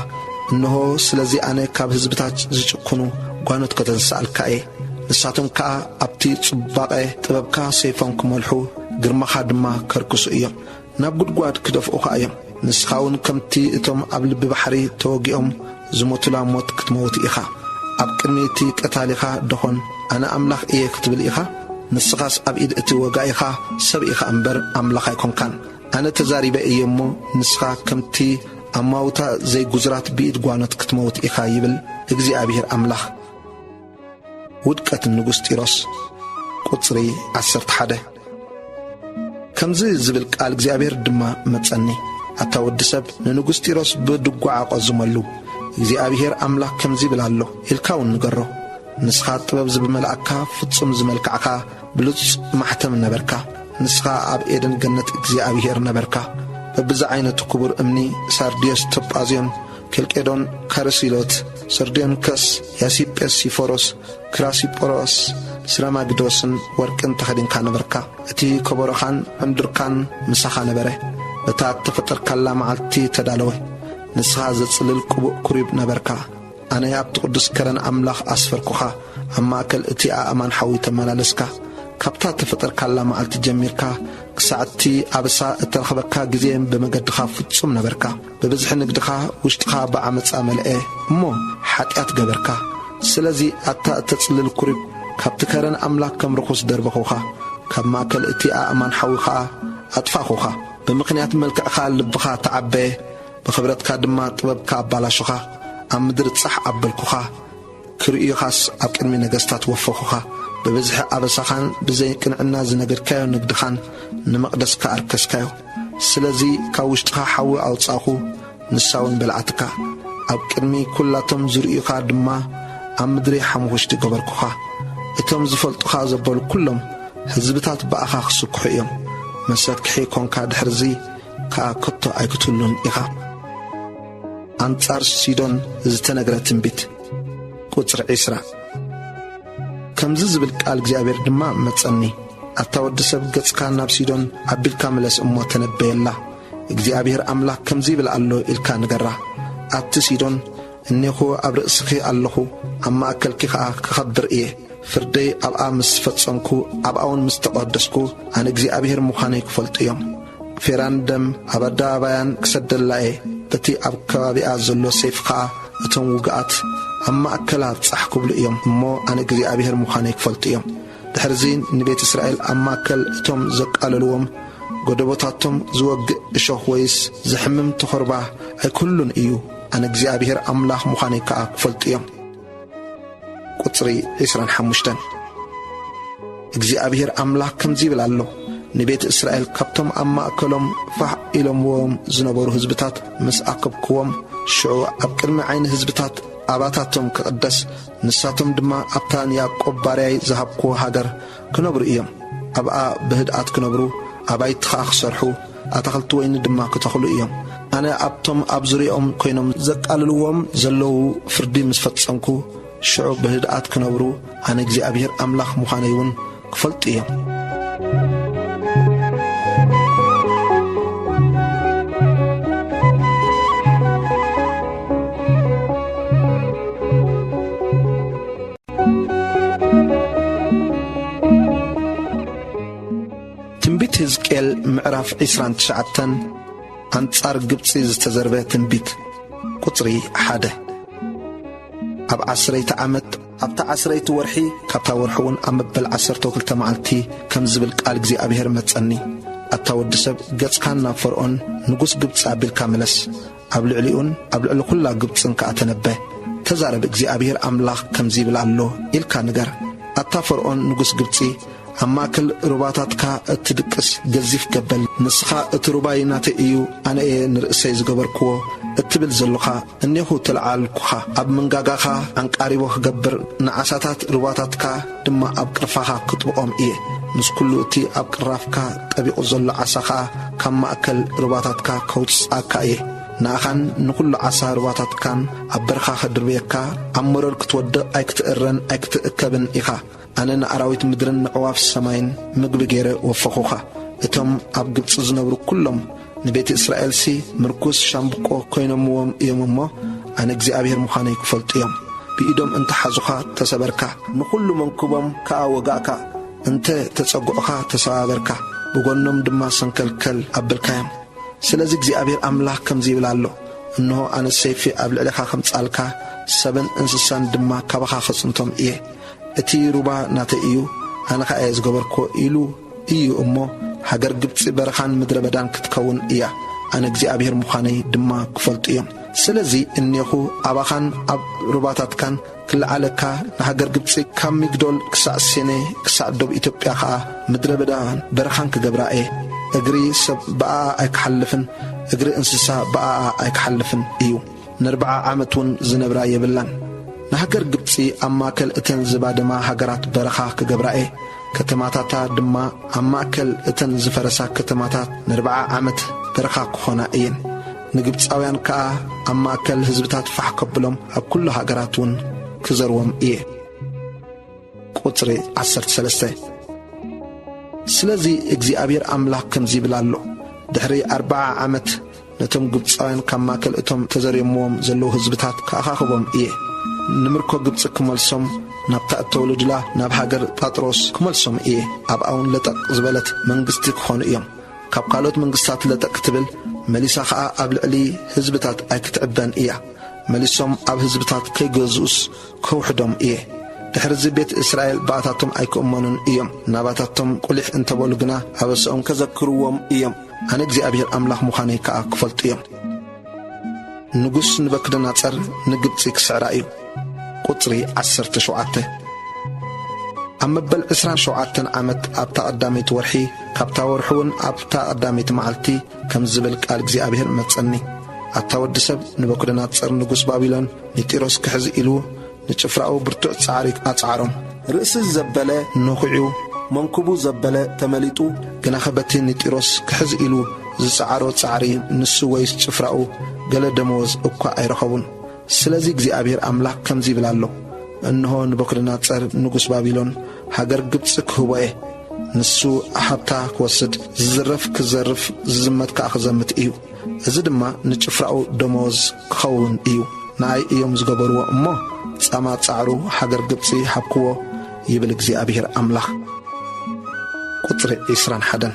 إنه سلزي أنا كاب هزبتاج زيجكونو قانوت كتنسألكا إيه نساتم كا أبتي صباقي تبب كا سيفان كمالحو قرمخا دما كركسو إيام ناب قد قواد كدفعوخا أيام ንስኻውን ከምቲ እቶም ኣብ ልቢ ባሕሪ ተወጊኦም ዝሞቱላ ሞት ክትመውት ኢኻ ኣብ ቅድሚቲ ቀታሊኻ ደኾን ኣነ ኣምላኽ እየ ክትብል ኢኻ ንስኻስ ኣብ ኢድ እቲ ወጋኢኻ ሰብ ኢኻ እምበር ኣምላኽ ኣይኮንካን ኣነ ተዛሪበ እየ እሞ ንስኻ ከምቲ ኣማውታ ዘይጉዝራት ብኢድ ጓኖት ክትመውት ኢኻ ይብል እግዚኣብሔር ኣምላኽ። ውድቀት ንጉሥ ጢሮስ ቁጽሪ 11 ከምዚ ዝብል ቃል እግዚኣብሔር ድማ መጸኒ ኣታ ወዲ ሰብ ንንጉሥ ጢሮስ ብድጓዓ ቖዝመሉ እግዚኣብሔር ኣምላኽ ከምዚ ብል ኣሎ ኢልካውን ንገሮ ንስኻ ጥበብ ዝብመልኣካ ፍጹም ዝመልክዓኻ ብሉጽ ማሕተም ነበርካ ንስኻ ኣብ ኤደን ገነት እግዚኣብሔር ነበርካ በብዛ ዓይነቱ ክቡር እምኒ ሳርድዮስ ቶጳዝዮን ኬልቄዶን ካርሲሎት ሰርድዮንከስ ያሲጴስ ሲፎሮስ ክራሲጶሮስ ስረማግዶስን ወርቅን ተኸዲንካ ነበርካ እቲ ከበሮኻን ዕምድርካን ምሳኻ ነበረ በታ ተፈጠርካላ መዓልቲ ተዳለወ ንስኻ ዘጽልል ቅቡእ ኩሪብ ነበርካ ኣነ ኣብቲ ቅዱስ ከረን ኣምላኽ ኣስፈርኩኻ ኣብ ማእከል እቲ ኣእማን ሓዊ ተመላለስካ ካብታ ተፈጠርካላ መዓልቲ ጀሚርካ ክሳዕቲ ኣበሳ እተረኸበካ ጊዜ ብመገድኻ ፍጹም ነበርካ ብብዝሒ ንግድኻ ውሽጥኻ ብዓመፃ መልአ እሞ ሓጢኣት ገበርካ ስለዚ ኣታ እተጽልል ኩሪብ ካብቲ ከረን ኣምላኽ ከም ርኹስ ደርበኹኻ ካብ ማእከል እቲ ኣእማን ሓዊ ኸዓ ኣጥፋኹኻ ብምኽንያት መልክዕኻ ልብኻ ተዓበየ ብኽብረትካ ድማ ጥበብካ ኣባላሹኻ ኣብ ምድሪ ጻሕ ኣበልኩኻ ክርእዩኻስ ኣብ ቅድሚ ነገሥታት ወፈኹኻ ብብዝሒ ኣበሳኻን ብዘይ ቅንዕና ዝነገድካዮ ንግድኻን ንመቕደስካ ኣርከስካዮ ስለዚ ካብ ውሽጥኻ ሓዊ ኣውጻኹ ንሳውን በልዓትካ ኣብ ቅድሚ ኩላቶም ዝርእዩኻ ድማ ኣብ ምድሪ ሓሙኽሽቲ ገበርኩኻ እቶም ዝፈልጡኻ ዘበሉ ኩሎም ሕዝብታት በኣኻ ክስኩሑ እዮም መሰክሒ ኮንካ ድሕርዚ ከዓ ከቶ ኣይክትሉን ኢኻ። ኣንጻር ሲዶን ዝተነግረ ትንቢት ቁጽሪ 20 ከምዚ ዝብል ቃል እግዚኣብሔር ድማ መጸኒ ኣታ ወዲ ሰብ ገጽካ ናብ ሲዶን ኣቢልካ መለስ እሞ ተነበየላ እግዚኣብሔር ኣምላኽ ከምዚ ይብል ኣሎ ኢልካ ንገራ ኣብቲ ሲዶን እኔኹ ኣብ ርእስኺ ኣለኹ ኣብ ማእከልኪ ከዓ ክኸብር እየ ፍርደይ ኣብኣ ምስ ፈጸምኩ ኣብኣውን ምስ ተቐደስኩ ኣነ እግዚኣብሔር ምዃነይ ክፈልጡ እዮም ፌራን ደም ኣብ ኣደባባያን ክሰደላ እየ በቲ ኣብ ከባቢኣ ዘሎ ሰይፍ ከዓ እቶም ውግኣት ኣብ ማእከላ ጻሕ ክብሉ እዮም እሞ ኣነ እግዚኣብሔር ምዃነይ ክፈልጡ እዮም ድሕርዚ ንቤት እስራኤል ኣብ ማእከል እቶም ዘቃለልዎም ጎደቦታቶም ዝወግእ እሾኽ ወይስ ዝሕምም ተኸርባ ኣይኩሉን እዩ ኣነ እግዚኣብሔር ኣምላኽ ምዃነይ ከዓ ክፈልጡ እዮም። ቁጽሪ 25 እግዚኣብሔር ኣምላኽ ከምዚ ይብል ኣሎ ንቤት እስራኤል ካብቶም ኣብ ማእከሎም ፋሕ ኢሎምዎም ዝነበሩ ህዝብታት ምስ ኣከብክዎም ሽዑ ኣብ ቅድሚ ዓይኒ ህዝብታት ኣባታቶም ክቕደስ ንሳቶም ድማ ኣብታ ንያዕቆብ ባርያይ ዝሃብክዎ ሃገር ክነብሩ እዮም ኣብኣ ብህድኣት ክነብሩ ኣባይትኻ ክሰርሑ ኣታኽልቲ ወይኒ ድማ ክተኽሉ እዮም ኣነ ኣብቶም ኣብ ዙርያኦም ኮይኖም ዘቃልልዎም ዘለዉ ፍርዲ ምስ ፈጸምኩ ሽዑ ብህድኣት ክነብሩ ኣነ እግዚኣብሔር ኣምላኽ ምዃነይ እውን ክፈልጡ እዮም። ትንቢት ሕዝቅኤል ምዕራፍ 29 ኣንጻር ግብፂ ዝተዘርበ ትንቢት ቁጽሪ 1 ኣብ 10 ዓመት ኣብታ 10 ወርሒ ካብታ ወርሕውን ኣብ መበል 12 መዓልቲ ከም ዝብል ቃል እግዚኣብሔር መጸኒ ኣታ ወዲ ሰብ ገጽካን ናብ ፈርዖን ንጉሥ ግብፂ ኣቢልካ መለስ ኣብ ልዕሊኡን ኣብ ልዕሊ ኩላ ግብፅን ከዓ ተነበ ተዛረብ እግዚኣብሔር ኣምላኽ ከምዚ ይብል ኣሎ ኢልካ ንገር ኣታ ፈርዖን ንጉሥ ግብፂ ኣብ ማእከል ሩባታትካ እትድቅስ ገዚፍ ገበል ንስኻ እቲ ሩባይ ናተ እዩ ኣነ እየ ንርእሰይ ዝገበርክዎ እትብል ዘለኻ እኔኹ ተለዓልኩኻ ኣብ መንጋጋኻ ኣንቃሪቦ ክገብር ንዓሳታት ሩባታትካ ድማ ኣብ ቅርፋኻ ክጥብቖም እየ ምስ ኩሉ እቲ ኣብ ቅራፍካ ጠቢቑ ዘሎ ዓሳኻ ካብ ማእከል ሩባታትካ ከውፅኣካ እየ ንኣኻን ንኩሉ ዓሳ ሩባታትካን ኣብ በርኻ ኸድርብየካ ኣብ መረር ክትወድቕ ኣይክትእረን ኣይክትእከብን ኢኻ ኣነ ንኣራዊት ምድርን ንዕዋፍ ሰማይን ምግቢ ገይረ ወፈኹኻ እቶም ኣብ ግብፂ ዝነብሩ ኩሎም ንቤት እስራኤልሲ ምርኩስ ሻምብቆ ኮይኖምዎም እዮም እሞ ኣነ እግዚኣብሔር ምዃነይ ክፈልጡ እዮም ብኢዶም እንተሓዙኻ ተሰበርካ ንኩሉ መንክቦም ከዓ ወጋእካ እንተ ተጸጉዑኻ ተሰባበርካ ብጎኖም ድማ ሰንከልከል ኣበልካዮም ስለዚህ እግዚአብሔር አምላክ ከምዚ ይብላሎ እነሆ አነ ሰይፊ ኣብ ልዕሊኻ ከምጻልካ ሰብን እንስሳን ድማ ካባኻ ኸጽንቶም እየ እቲ ሩባ ናተ እዩ ኣነ ኸ እየ ዝገበርኮ ኢሉ እዩ እሞ ሃገር ግብፂ በረኻን ምድረ በዳን ክትከውን እያ ኣነ እግዚአብሔር ምዃነይ ድማ ክፈልጡ እዮም ስለዚ እኔኹ ኣባኻን ኣብ ሩባታትካን ክልዓለካ ንሃገር ግብፂ ካብ ሚግዶል ክሳዕ ሴኔ ክሳዕ ዶብ ኢትዮጵያ ኸዓ ምድረ በዳን በረኻን ክገብራ እየ እግሪ ሰብ በኣ ኣይክሓልፍን እግሪ እንስሳ በኣ ኣይክሓልፍን እዩ ን40 ዓመት እውን ዝነብራ የብላን ንሃገር ግብፂ ኣብ ማእከል እተን ዝባደማ ሃገራት በረኻ ክገብራ እየ ከተማታታ ድማ ኣብ ማእከል እተን ዝፈረሳ ከተማታት ን40 ዓመት በረኻ ክኾና እየን ንግብፃውያን ከዓ ኣብ ማእከል ህዝብታት ፋሕ ከብሎም ኣብ ኩሉ ሃገራት እውን ክዘርዎም እየ ቁጽሪ 13 ስለዚ እግዚአብሔር ኣምላኽ ከምዚ ይብላሎ ድሕሪ 40 ዓመት ነቶም ግብፃውያን ካብ ማእከል እቶም ተዘርየምዎም ዘለዉ ህዝብታት ከኣኻኽቦም እየ ንምርኮ ግብፂ ክመልሶም ናብታ እተውልድላ ናብ ሃገር ጳጥሮስ ክመልሶም እየ ኣብኣውን ለጠቕ ዝበለት መንግስቲ ክኾኑ እዮም ካብ ካልኦት መንግስታት ለጠቕ ክትብል መሊሳ ኸዓ ኣብ ልዕሊ ህዝብታት ኣይክትዕበን እያ መሊሶም ኣብ ህዝብታት ከይገዝኡስ ከውሕዶም እየ ድሕሪ ቤት እስራኤል ባእታቶም ኣይክእመኑን እዮም ናባታቶም ቁሊሕ እንተበሉ ግና ኣበስኦም ከዘክርዎም እዮም ኣነ እግዚአብሔር ኣምላኽ ምዃነይ ከዓ ክፈልጡ እዮም ንጉስ ንበክደናጸር ንግብፂ ክስዕራ እዩ ቁጽሪ 17 ኣብ መበል 27 ዓመት ኣብታ ቀዳመይቲ ወርሒ ካብታ ወርሑውን ኣብታ ቀዳመይቲ መዓልቲ ከም ዝብል ቃል እግዚአብሔር መጸኒ ኣታ ወዲ ሰብ ንበክደናጸር ንጉስ ባቢሎን ንጢሮስ ክሕዚ ኢሉ ንጭፍራኡ ብርቱዕ ጻዕሪ ኣጻዕሮም ርእሲ ዘበለ ንኹዑ መንኩቡ ዘበለ ተመሊጡ ግና ኸበቲ ንጢሮስ ክሕዚ ኢሉ ዝጻዕሮ ጻዕሪ ንሱ ወይስ ጭፍራኡ ገለ ደመወዝ እኳ ኣይረኸቡን ስለዚ እግዚአብሔር ኣምላኽ ከምዚ ይብላሎ እንሆ ንበክደናጸር ንጉስ ባቢሎን ሃገር ግብፂ ክህቦየ ንሱ ሃብታ ክወስድ ዝዝረፍ ክዘርፍ ዝዝመት ከዓ ክዘምት እዩ እዚ ድማ ንጭፍራኡ ደመወዝ ክኸውን እዩ ንኣይ እዮም ዝገበርዎ እሞ ጻማ ጻዕሩ ሃገር ግብፂ ሃብክዎ ይብል እግዚአብሔር ኣምላኽ ቁጽሪ 21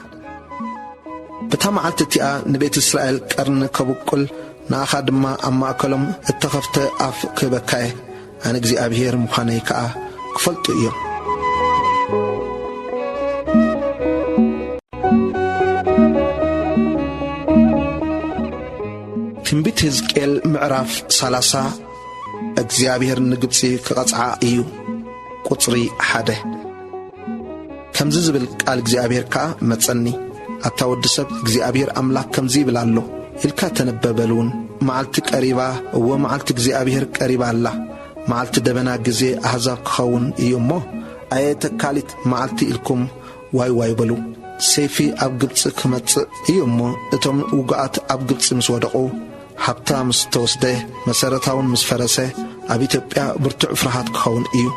በታ መዓልቲ እቲኣ ንቤት እስራኤል ቀርኒ ከብቁል ንኣኻ ድማ ኣብ ማእከሎም እተኸፍተ ኣፍ ክህበካየ ኣነ እግዚአብሔር ምዃነይ ከዓ ክፈልጡ እዮም ትንቢት ሕዝቅኤል ምዕራፍ 30 እግዚአብሔር ንግብፂ ክቐጽዓ እዩ ቁጽሪ 1 ከምዚ ዝብል ቃል እግዚአብሔር ከዓ መጸኒ ኣታ ወዲ ሰብ እግዚአብሔር ኣምላኽ ከምዚ ይብላሎ ኢልካ ተነበበሉን መዓልቲ ቀሪባ እወ መዓልቲ እግዚአብሔር ቀሪባ ኣላ መዓልቲ ደበና ጊዜ ኣሕዛብ ክኸውን እዩ እሞ ኣየ ተካሊት መዓልቲ ኢልኩም ዋይ ዋይ በሉ ሰይፊ ኣብ ግብፂ ክመጽእ እዩ እሞ እቶም ውግኣት ኣብ ግብፂ ምስ ወደቑ ሃብታ ምስ ተወስደ መሰረታውን ምስ ፈረሰ ኣብ ኢትዮጵያ ብርቱዕ ፍርሃት ክኸውን እዩ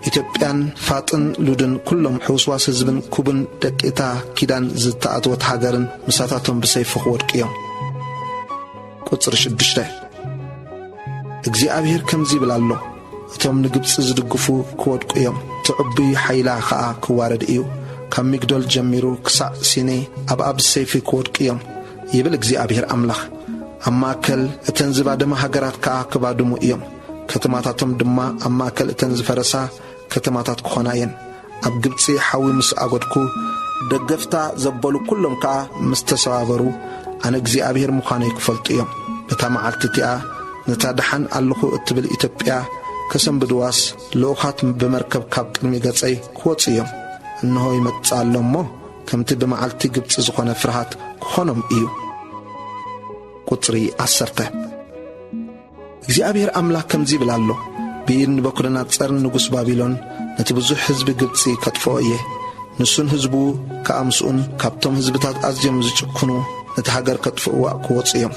ኢትዮጵያን ፋጥን ሉድን ኩሎም ሕውስዋስ ህዝብን ኩብን ደቂታ ኪዳን ዝተኣትወት ሃገርን ምሳታቶም ብሰይፊ ክወድቂ እዮም ቁጽሪ 6 እግዚአብሔር ከምዚ ይብላሎ እቶም ንግብፂ ዝድግፉ ክወድቁ እዮም ትዕብይ ሓይላ ከዓ ክዋረድ እዩ ካብ ሚግዶል ጀሚሩ ክሳዕ ሲኔ ኣብ ሰይፊ ክወድቂ እዮም ይብል እግዚአብሔር ኣምላኽ ኣብ ማእከል እተን ዝባደማ ሃገራት ከዓ ክባድሙ እዮም ከተማታቶም ድማ ኣብ ማእከል እተን ዝፈረሳ ከተማታት ክኾና እየን ኣብ ግብፂ ሓዊ ምስ ኣጐድኩ ደገፍታ ዘበሉ ኩሎም ከዓ ምስ ተሰባበሩ ኣነ እግዚአብሔር ምዃነይ ክፈልጡ እዮም በታ መዓልቲ እቲኣ ነታ ደሓን ኣለኹ እትብል ኢትዮጵያ ከሰንብድዋስ ልኡኻት ብመርከብ ካብ ቅድሚ ገጸይ ክወፁ እዮም እንሆ ይመጽእ ኣሎ እሞ ከምቲ ብመዓልቲ ግብፂ ዝኾነ ፍርሃት ክኾኖም እዩ ቁጽሪ 10 እግዚአብሔር ኣምላኽ ከምዚ ይብላሎ ብኢድ ንበክደናጸር ንጉስ ባቢሎን ነቲ ብዙሕ ህዝቢ ግብፂ ከጥፍኦ እየ ንሱን ህዝቡ ከኣምስኡን ካብቶም ህዝብታት ኣዝዮም ዝጭክኑ ነቲ ሃገር ከጥፍእዋ ክወፁ እዮም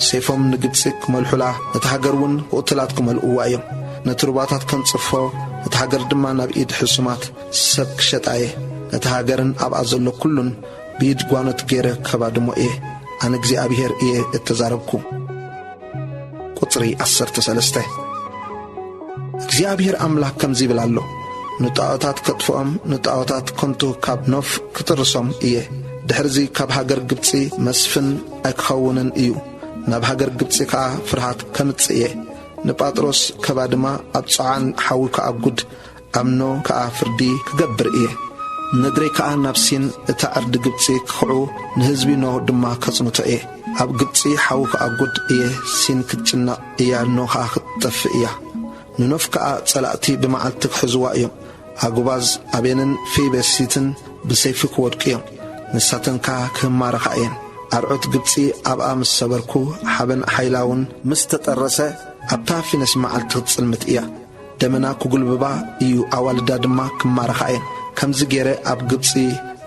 ሰይፎም ንግብፂ ክመልሑላ ነቲ ሃገር እውን ክቕትላት ክመልእዋ እዮም ነቲ ሩባታት ከንጽፎ ነቲ ሃገር ድማ ናብ ኢድ ሕሱማት ሰብ ክሸጣየ ነቲ ሃገርን ኣብኣ ዘሎ ኩሉን ብኢድ ጓኖት ገይረ ከባድሞ እየ ኣነ እግዚአብሔር እየ እተዛረብኩ ቁጽሪ 13 እግዚአብሔር ኣምላኽ ከምዚ ይብላሎ ንጣዖታት ከጥፍኦም ንጣዖታት ኮንቱ ካብ ኖፍ ክጥርሶም እየ ድሕርዚ ካብ ሃገር ግብፂ መስፍን ኣይክኸውንን እዩ ናብ ሃገር ግብፂ ከዓ ፍርሃት ከምጽእ እየ ንጳጥሮስ ከባ ድማ ኣብ ፀዓን ሓዊ ከኣጉድ ኣምኖ ከዓ ፍርዲ ክገብር እየ ነድረይ ከዓ ናብ ሲን እታ ዕርዲ ግብፂ ክኽዑ ንህዝቢ ኖህ ድማ ከጽንቶ እየ ኣብ ግብፂ ሓዊ ከኣጉድ እየ ሲን ክትጭናቕ እያ ኖ ከዓ ክትጠፍእ እያ ንኖፍ ከዓ ጸላእቲ ብመዓልቲ ክሕዝዋ እዮም ኣጉባዝ ኣቤንን ፌቤሲትን ብሰይፊ ክወድቁ እዮም ንሳተን ከዓ ክህማረኻ እየን ኣርዑት ግብፂ ኣብኣ ምስ ሰበርኩ ሓበን ሓይላውን ምስ ተጠረሰ ኣብታ ፊነስ መዓልቲ ክትጽልምት እያ ደመና ክጉልብባ እዩ ኣዋልዳ ድማ ክማረኻ እየን ከምዚ ገይረ ኣብ ግብፂ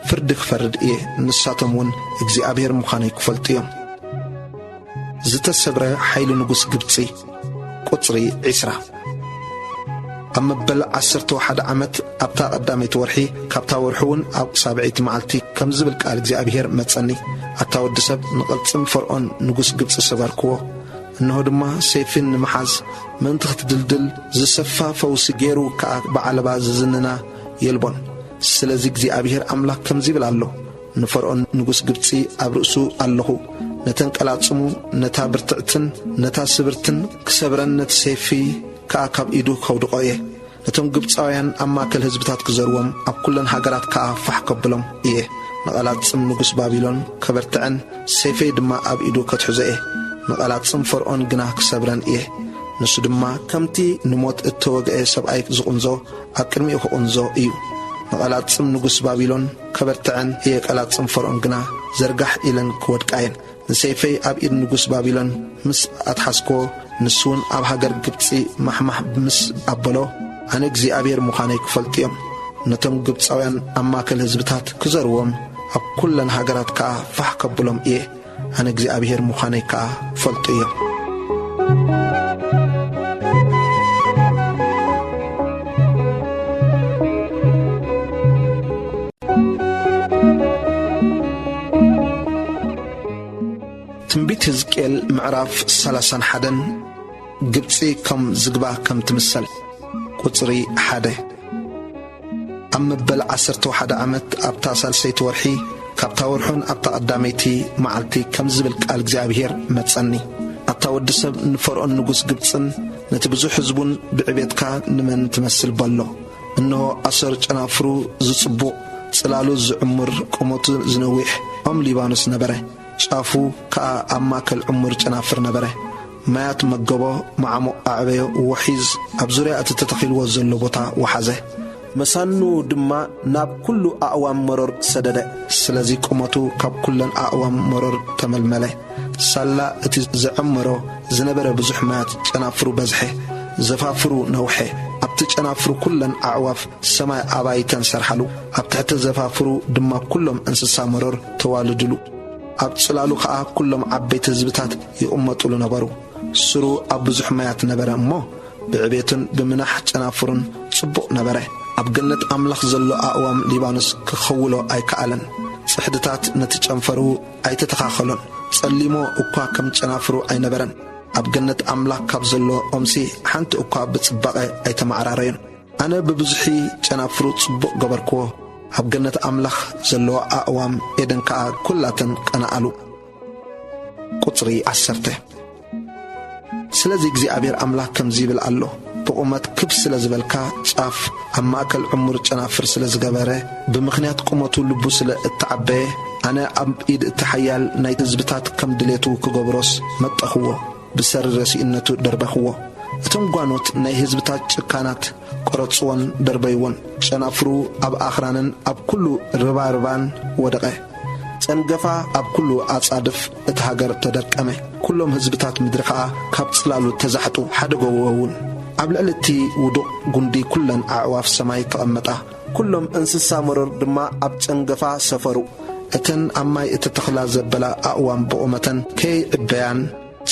ፍርዲ ክፈርድ እየ ንሳቶም እውን እግዚኣብሔር ምዃነይ ክፈልጡ እዮም ዝተሰብረ ሓይሊ ንጉስ ግብፂ ቁጽሪ 20 ኣብ መበል 11 ዓመት ኣብታ ቀዳመይቲ ወርሒ ካብታ ወርሑውን ኣብ ሳብዒት መዓልቲ ከም ዝብል ቃል እግዚኣብሔር መጸኒ ኣታ ወዲ ሰብ ንቕልጽም ፈርዖን ንጉስ ግብፂ ሰበርክዎ እንሆ ድማ ሰይፍን ንምሓዝ ምእንቲ ክትድልድል ዝሰፋ ፈውሲ ገይሩ ከዓ ብዓለባ ዝዝንና የልቦን ስለዚ እግዚኣብሔር ኣምላክ ከም ዝብል ኣሎ ንፈርዖን ንጉስ ግብፂ ኣብ ርእሱ ኣለኹ ነተን ቀላጽሙ ነታ ብርትዕትን ነታ ስብርትን ክሰብረን ነቲ ሰይፊ ከዓ ካብ ኢዱ ከውድቆ እየ ነቶም ግብፃውያን ኣብ ማእከል ህዝብታት ክዘርዎም ኣብ ኩለን ሃገራት ከዓ ፋሕ ከብሎም እየ ንቐላጽም ንጉስ ባቢሎን ከበርትዐን ሰይፈይ ድማ ኣብ ኢዱ ከትሕዞ እየ ንቐላጽም ፈርዖን ግና ክሰብረን እየ ንሱ ድማ ከምቲ ንሞት እተወግአ ሰብኣይ ዝቕንዞ ኣብ ቅድሚኡ ክቕንዞ እዩ ንቐላጽም ንጉስ ባቢሎን ከበርትዐን እየ ቀላጽም ፈርዖን ግና ዘርጋሕ ኢለን ክወድቃየን ንሰይፈይ ኣብ ኢድ ንጉስ ባቢሎን ምስ ኣትሓስኮ ንሱውን ኣብ ሃገር ግብፂ ማሕማሕ ምስ ኣበሎ ኣነ እግዚኣብሔር ምዃነይ ክፈልጡ እዮም ነቶም ግብፃውያን ኣብ ማእከል ህዝብታት ክዘርዎም ኣብ ኩለን ሃገራት ከዓ ፋሕ ከብሎም እየ ኣነ እግዚኣብሔር ምዃነይ ከዓ ክፈልጡ እዮም ትንቢት ሕዝቅኤል ምዕራፍ 31 ግብፂ ከም ዝግባ ከም ትምሰል ቁጽሪ 1 ኣብ መበል 11 ዓመት ኣብታ ሳልሰይቲ ወርሒ ካብታ ወርሑን ኣብታ ቀዳመይቲ መዓልቲ ከም ዝብል ቃል እግዚኣብሔር መጸኒ ኣታ ወዲ ሰብ ንፈርዖን ንጉስ ግብፅን ነቲ ብዙሕ ህዝቡን ብዕቤትካ ንመን ትመስል በሎ እንሆ ኣሰር ጨናፍሩ ዝጽቡቕ ጽላሉ ዝዕሙር ቁመቱ ዝነዊሕ ኦም ሊባኖስ ነበረ ጫፉ ከዓ ኣብ ማእከል ዕሙር ጨናፍር ነበረ ማያት መገቦ ማዓሞቕ ኣዕበዮ ወሒዝ ኣብ ዙርያ እቲ ተተኺልዎ ዘሎ ቦታ ወሓዘ መሳኑ ድማ ናብ ኩሉ ኣእዋም መሮር ሰደደ ስለዚ ቁመቱ ካብ ኩለን ኣእዋም መሮር ተመልመለ ሳላ እቲ ዘዕመሮ ዝነበረ ብዙሕ ማያት ጨናፍሩ በዝሐ ዘፋፍሩ ነውሐ ኣብቲ ጨናፍሩ ኩለን ኣዕዋፍ ሰማይ ኣባይተን ሰርሓሉ ኣብ ትሕቲ ዘፋፍሩ ድማ ኩሎም እንስሳ መሮር ተዋልድሉ ኣብ ጽላሉ ከዓ ኩሎም ዓበይቲ ህዝብታት ይቕመጡሉ ነበሩ ስሩ ኣብ ብዙሕ ማያት ነበረ እሞ ብዕቤትን ብምናሕ ጨናፍሩን ጽቡቕ ነበረ ኣብ ገነት ኣምላኽ ዘሎ ኣእዋም ሊባኖስ ክኸውሎ ኣይከኣለን ጽሕድታት ነቲ ጨንፈሩ ኣይተተኻኸሎን ጸሊሞ እኳ ከም ጨናፍሩ ኣይነበረን ኣብ ገነት ኣምላኽ ካብ ዘሎ ኦምሲ ሓንቲ እኳ ብጽባቐ ኣይተመዓራረዮን ኣነ ብብዙሒ ጨናፍሩ ጽቡቕ ገበርክዎ ኣብ ገነት ኣምላኽ ዘለዎ ኣእዋም ኤደን ከዓ ኩላተን ቀናኣሉ ቁጽሪ 10 ስለዚ እግዚኣብሔር ኣምላኽ ከምዚ ይብል ኣሎ ብቁመት ክብ ስለ ዝበልካ ጫፍ ኣብ ማእከል ዕሙር ጨናፍር ስለ ዝገበረ ብምኽንያት ቁመቱ ልቡ ስለ እተዓበየ ኣነ ኣብ ኢድ እተሓያል ናይ ህዝብታት ከም ድሌቱ ክገብሮስ መጠኽዎ ብሰሪ ረሲእነቱ ደርበኽዎ እቶም ጓኖት ናይ ህዝብታት ጭካናት ቆረጽዎን ደርበይዎን ጨናፍሩ ኣብ ኣኽራንን ኣብ ኩሉ ርባርባን ወደቐ ጸንገፋ ኣብ ኩሉ ኣጻድፍ እቲ ሃገር ተደርቀመ ኩሎም ህዝብታት ምድሪ ከዓ ካብ ጽላሉ ተዛሕጡ ሓደገዎውን ኣብ ልዕሊ እቲ ውዱቕ ጉንዲ ኩለን ኣዕዋፍ ሰማይ ተቐመጣ ኩሎም እንስሳ መሮር ድማ ኣብ ጨንገፋ ሰፈሩ እተን ኣብ ማይ እተተኽላ ዘበላ ኣእዋም ብቑመተን ከይዕበያን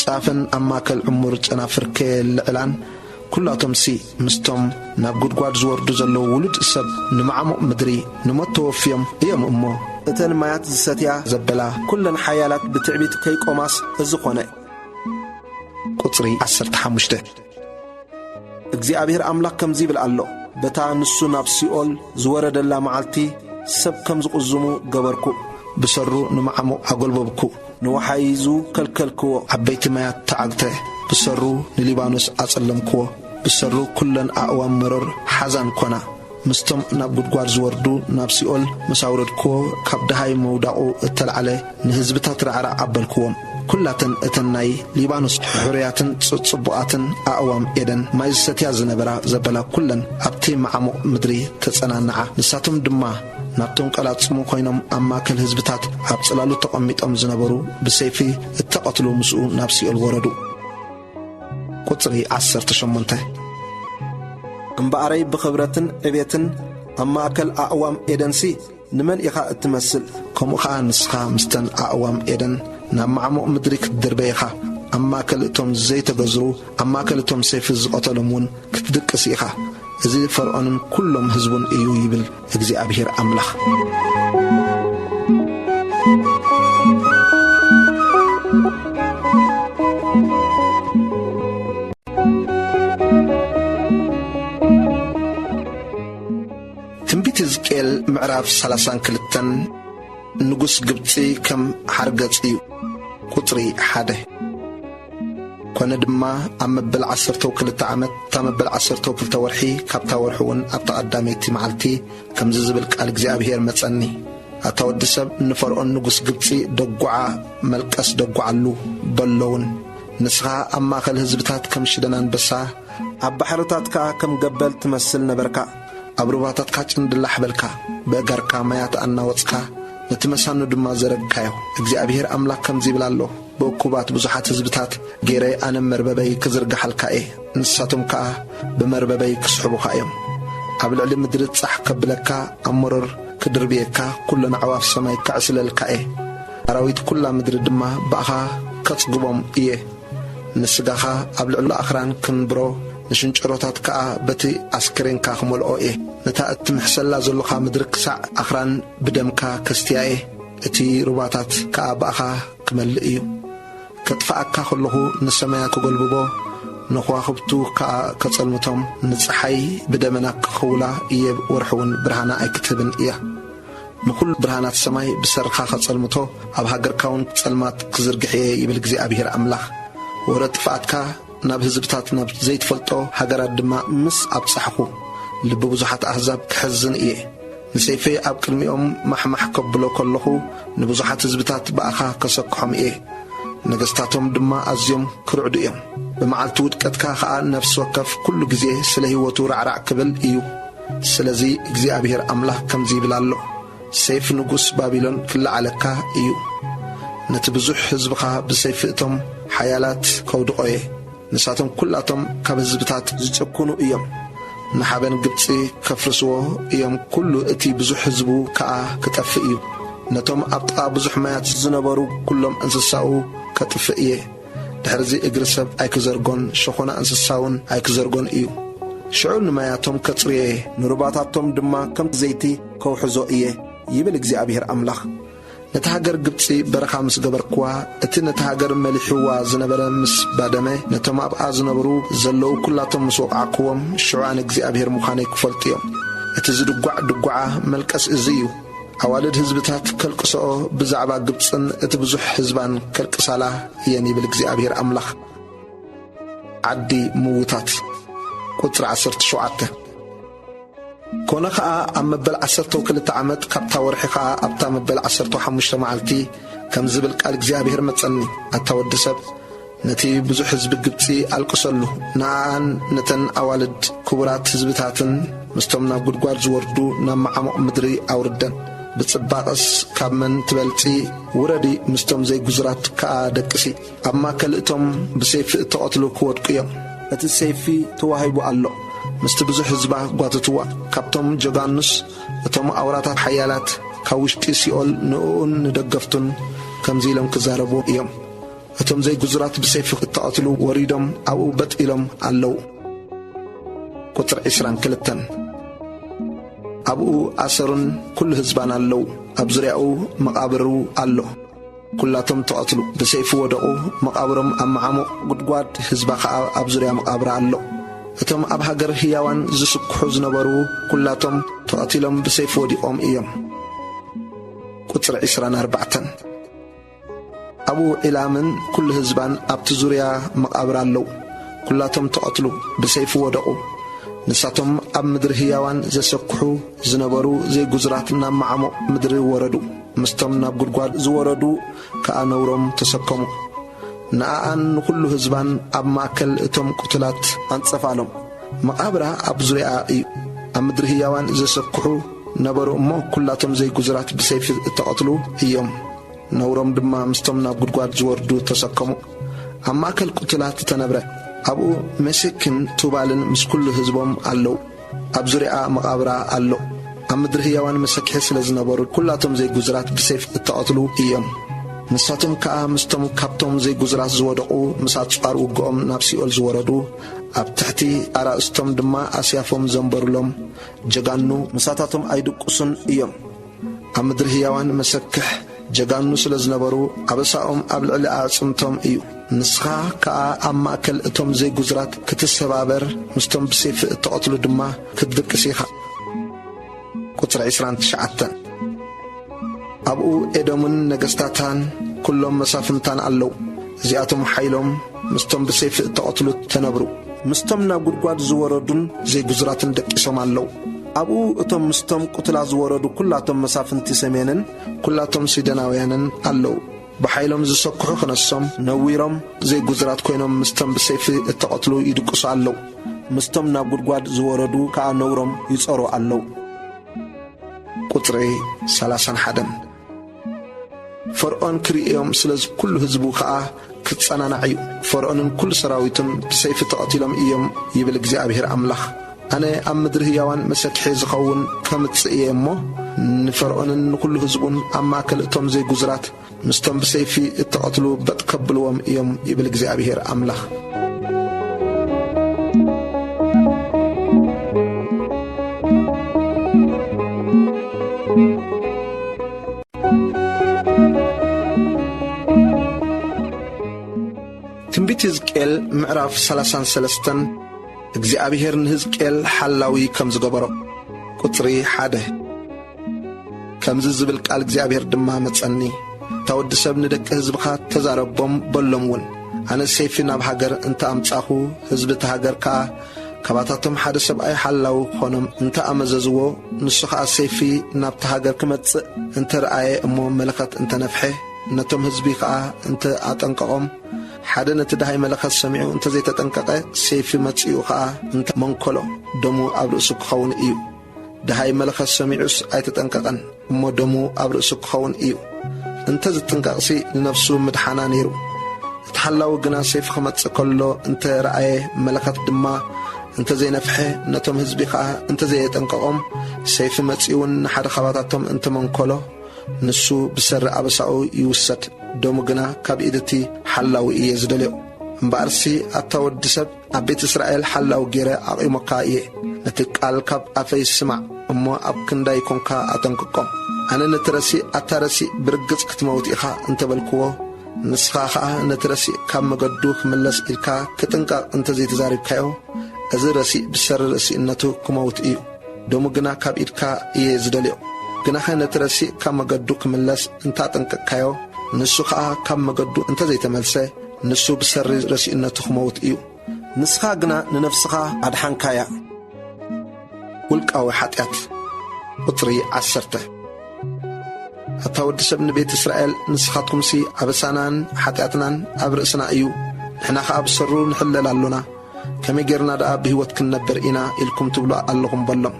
ጻፍን ኣብ ማእከል ዕሙር ጨናፍር ከየልዕላን ኩላቶም ምስቶም ናብ ጉድጓድ ዝወርዱ ዘለዉ ውሉድ ሰብ ንማዕሞቕ ምድሪ ንሞት ተወፍዮም እዮም እሞ እተን ማያት ዝሰትያ ዘበላ ኩለን ሓያላት ብትዕቢት ከይቆማስ እዚ ኾነ ቁጽሪ 15 እግዚአብሔር ኣምላኽ ከምዚ ይብል ኣሎ በታ ንሱ ናብ ሲኦል ዝወረደላ መዓልቲ ሰብ ከም ዝቕዝሙ ገበርኩ بسرو نمعمو أقلببكو نوحايزو كالكالكو عبيت مايات تعقته بسرو نليبانوس أصلمكو بسرو كلن أعوام مرر حزان كونا مستم ناب قدقوار زوردو ناب سيول مساوردكو كابدهاي موداقو التلعالي نهزبتات رعرا عبالكوهم كلاتن اتناي ليبانوس حرياتن صبواتن أعوام إيدن ما يزستيا زنبرا زبلا كلن أبتي معمو مدري تسانانعا نساتم دما نابتون قلات سمو خوينم أما كل هزبتات عبصلالو تقميت أم زنبرو بسيفي اتقتلو مسؤو ناب سيول وردو قطري 18 امباري بخبرتن ابيتن اما اكل اعوام ايدنسي نمن اخا تمثل كم اخا نسخا مستن اعوام ايدن نمعمو مدرك دربيخا اما كلتهم زيت بزرو اما كلتهم سيف زقتلمون كتدقس اخا ازي فرعون كلهم حزبون ايو يبل اجزي ابير املاح تزكيل معراف 32 نقص قبطي كم حرقتي قطري حاده كون دما أما بالعصر توكل التعامت تم بالعصر توكل تورحي كابتا ورحون أبتا قداميتي معلتي كم ززبلك ألقزي أبهير متسأني أتود سب نفرقون نقص قبطي دقوعا ملكس دقوعا له بلون نسخا أما خل هزبتات كم شدنان بسا أبحرتات كم قبل تمثل نبركا أبروباتات كاتن دلح بلكا بأقاركا مايات أنا وطكا نتمسانو دما زرقكايو اجزي أبهير أملاك كم زيبلالو بوكوبات بزحات هزبتات غيري أنا مرببي كزرق حلكاي نساتم كا بمرببي كسحبو خايم قبل علم مدرد صح كبلكا أمرر كدربيكا كلنا عواف سماي كعسلالكاي أراويت كلا مدرد ما بأخا كتصقبهم إيه نسقاخا قبل علم أخران كنبرو نشنجروتات كا بتي عسكرين كا خمولو إيه نتا اتمحسلا زلوخا مدرك ساع أخران بدمكا كستياي اتي رباطات كا بأخا كمل إيو كتفاكا خلوه نسمايا كقلببو نخواخبتو كا كتصلمتهم نتصحي بدمنا كخولا إيه ورحون برهانا أي كتبن إيه نقول برهانات السماي بسرخا كتصلمتو أبها قركاون تصلمات كزرقحيه يبلغزي أبهير أملاخ ورد فاتكا ناب هزبتات ناب زيت فلطو هاجرات دما مس أبصحكو لبوزحات أحزاب كحزن إيه نسيفي أب كلميهم محمح كبلو كلهو نبوزحات هزبتات بأخا كسكحهم إيه نجستاتهم دما أزيم كرعدو إيهم بمعالتود كتكا خاء نفس وكف كل جزيه سلهي وتور عرع كبل إيو سلزي جزي أبيهر أمله كم زي بلالو سيف نقص بابلون كل علكا إيو نتبزح هزبخا بسيفتهم حيالات كودقويه نساتهم كلاتهم كبزبتات زتكونوا إيام نحابن قبطي كفرسوه إيام كله اتي بزح حزبو كا كتفئيو نتهم أبطاء بزح مايات زنبارو كلهم انسساو كتفئيه دحرزي اقرسب ايك زرقون شخونا انسساون ايك زرقون إيو شعور نماياتهم كتريه نرباطاتهم دما كم زيتي كوحزو إيه يبلغ زي أبيهر أملاخ نتهاجر قبطي برخا مس قبركوا اتي نتهاجر ملحوا زنبر مس بادمه نتم ابقى زنبرو زلو كلاتهم مسوقعكوم شعان اجزي أبهير مخاني كفلطيهم اتي دقوعة ملكس ازيو اوالد هزبتات كالقصو بزعبا قبطن اتي بزح هزبان كالقصالا يعني بالجزي أبهير أملاخ عدي موتات قطر 17 كونا خاء أما بل 10 عمد كابتا ورحي خاء أبتا مبل 15 معلتي كم زبل قال እግዚአብሔር መጸني أتودسب نتي بزو حزب قبطي ألقصلو نعان نتن أوالد كبرات حزبتاتن مستمنا قدقوار زوردو نمعمق مدري أوردن بتصباقس كابمن تبلتي وردي مستم زي قزرات كادكسي أما كالئتم بسيف تقتلو كود قيام أتي سيفي تواهيبو ألو مستبزو حزبا قواتتوا كابتم جغانس اتم أوراتات حيالات كاوشتي سيول نؤون ندقفتن كمزيلم كزاربو إيام اتم زي قزرات بسيف التقاتلو وريدم أو بطئلم اللو قطر 22 أبو أسرن كل حزبان اللو أبزريعو مقابرو اللو كلاتم تقاتلو بسيف ودقو مقابرم أمعامو قدقوات حزبا أبزريع مقابر اللو اتم اب هاجر هياوان زسكحو زنبرو كلاتهم تقاتلهم بسيف وديقوم إيام ቁጥሪ 24 አቡ ኢላምን ኩሉ ህዝባን ኣብቲ ዙርያ መቃብር ኣለው ኩላቶም ተቐትሉ ብሰይፍ ወደቁ ንሳቶም ኣብ ምድሪ ህያዋን ዘሰክሑ ዝነበሩ ዘይጉዝራት ናብ ማዓሞቕ ምድሪ ወረዱ ምስቶም ናብ ጉድጓድ ዝወረዱ ከኣ ነውሮም ተሰከሙ ንኣኣን ንኩሉ ህዝባን ኣብ ማእከል እቶም ቁትላት ኣንጸፋሎም መቃብራ ኣብ ዙርያ እዩ ኣብ ምድሪ ህያዋን ዘሰክሑ ነበሩ እሞ ኩላቶም ዘይጉዝራት ብሰይፍ ተቐትሉ እዮም ነውሮም ድማ ምስቶም ናብ ጉድጓድ ዝወርዱ ተሰከሙ ኣብ ማእከል ቁትላት ተነብረ ኣብኡ መሴክን ቱባልን ምስ ኩሉ ህዝቦም ኣለው ኣብ ዙርያ መቃብራ ኣሎ ኣብ ምድሪ ህያዋን መሰኪሕ ስለ ዝነበሩ ኩላቶም ዘይጉዝራት ብሰይፍ ተቐትሉ እዮም ንሳቶም ከኣ ምስቶም ካብቶም ዘይጉዝራት ዝወደቁ ምሳት ጻር ውግኦም ናብ ሲኦል ዝወረዱ ኣብ ትሕቲ ኣራእስቶም ድማ ኣስያፎም ዘንበሩሎም ጀጋኑ ምሳታቶም ኣይድቁሱን እዮም ኣብ ምድሪ ህያዋን መሰክሕ ጀጋኑ ስለ ዝነበሩ ኣበሳኦም ኣብ ልዕሊ ኣዕጽምቶም እዩ ንስኻ ከኣ ኣብ ማእከል እቶም ዘይጉዝራት ክትሰባበር ምስቶም ብሰይፍ እተቐትሉ ድማ ክትድቅስ ኢኻ ቁጥሪ 29 ኣብኡ ኤዶምን ነገስታታን ኩሎም መሳፍንታን ኣለው እዚኣቶም ሓይሎም ምስቶም ብሰይፍ እተቐትሉ ተነብሩ ምስቶም ናብ ጉድጓድ ዝወረዱን ዘይጉዝራትን ደቂሶም ኣለው ኣብኡ እቶም ምስቶም ቁትላ ዝወረዱ ኩላቶም መሳፍንቲ ሰሜንን ኩላቶም ሲደናውያንን ኣለው ብሓይሎም ዝሰክሑ ክነሶም ነዊሮም ዘይጉዝራት ኮይኖም ምስቶም ብሰይፍ እተቐትሉ ይድቅሱ ኣለው ምስቶም ናብ ጉድጓድ ዝወረዱ ከኣ ነውሮም ይጸሩ ኣለው ቁጥሪ 31 ፈርዖን ክሪኦም ስለዚ ኩሉ ህዝቡ ከኣ ክትጸናናዕ እዩ ፈርዖንን ኩሉ ሰራዊቱን ብሰይፍ ተቐቲሎም እዮም ይብል እግዚአብሔር ኣምላኽ ኣነ ኣብ ምድሪ ህያዋን መሰኪሕ ዝኸውን ከምጽእ እየ እሞ ንፈርዖንን ንኩሉ ህዝቡን ኣብ ማእከል እቶም ዘይጉዝራት ምስቶም ብሰይፊ እተቐትሉ በጥ ከብልዎም እዮም ይብል እግዚአብሔር ኣምላኽ ትንቢት ሕዝቅኤል ምዕራፍ 33 እግዚአብሔር ንሕዝቅኤል ሓላዊ ከም ዝገበሮ ቁጥሪ 1 ከምዚ ዝብል ቃል እግዚአብሔር ድማ መጸኒ ታወዲ ሰብ ንደቂ ህዝብኻ ተዛረቦም በሎምውን ኣነ ሰይፊ ናብ ሃገር እንተ ኣምጻኹ ህዝቢ ተሃገር ከኣ ከባታቶም ሓደ ሰብኣይ ሓላዊ ክኾኖም እንተ ኣመዘዝዎ ንሱ ኸኣ ሰይፊ ናብቲ ሃገር ክመጽእ እንተ ረኣየ እሞ መለኸት እንተ ነፍሐ ነቶም ህዝቢ ከኣ እንተ ኣጠንቀቖም ሓደ ነቲ ድሃይ መለኸት ሰሚዑ እንተ ዘይተጠንቀቐ ሰይፊ መጺኡ ከኣ እንተ መንኰሎ ደሙ ኣብ ርእሱ ክኸውን እዩ ድሃይ መለኸት ሰሚዑስ ኣይተጠንቀቐን እሞ ደሙ ኣብ ርእሱ ክኸውን እዩ እንተ ዝጥንቀቕሲ ንነፍሱ ምድሓና ነይሩ እቲ ሓላዊ ግና ሰይፊ ክመጽእ ከሎ እንተ ረኣየ መለኸት ድማ እንተ ዘይነፍሐ ነቶም ህዝቢ ከኣ እንተ ዘየጠንቀቖም ሰይፊ መጺኡን ንሓደ ኻባታቶም እንተ መንኰሎ ንሱ ብሰሪ ኣበሳኡ ይውሰድ ደሙ ግና ካብ ኢድቲ ሓላዊ እየ ዝደልዮ እምበኣርሲ ኣታወዲ ሰብ ኣብ ቤት እስራኤል ሓላዊ ገይረ ኣቒሞካ እየ ነቲ ቃል ካብ ኣፈይ ስማዕ እሞ ኣብ ክንዳይ ኮንካ ኣጠንቅቆም ኣነ ነቲ ረሲእ ኣታረሲእ ብርግጽ ክትመውት ኢኻ እንተበልክዎ ንስኻ ኸኣ ነቲ ረሲእ ካብ መገዱ ክምለስ ኢልካ ክጥንቃቕ እንተ ዘይተዛሪብካዮ እዚ ረሲእ ብሰሪ ርእሲእነቱ ክመውት እዩ ደሙ ግና ካብ ኢድካ እየ ዝደልዮ ግናኸ ነቲ ረሲእ ካብ መገዱ ክምለስ እንታጠንቅቅካዮ ንሱ ኸኣ ካብ መገዱ እንተ ዘይተመልሰ ንሱ ብሰሪ ረሲእነቱ ክመውት እዩ ንስኻ ግና ንነፍስኻ ኣድሓንካያ ውልቃዊ ሓጢኣት ቁጥሪ 10 ኣታወዲ ሰብ ንቤት እስራኤል ንስኻትኩምሲ ኣበሳናን ሓጢኣትናን ኣብ ርእስና እዩ ንሕና ኸኣ ብሰሩ ንሕለል ኣሎና ከመይ ጌርና ደኣ ብህይወት ክንነብር ኢና ኢልኩም ትብሉ ኣለኹም በሎም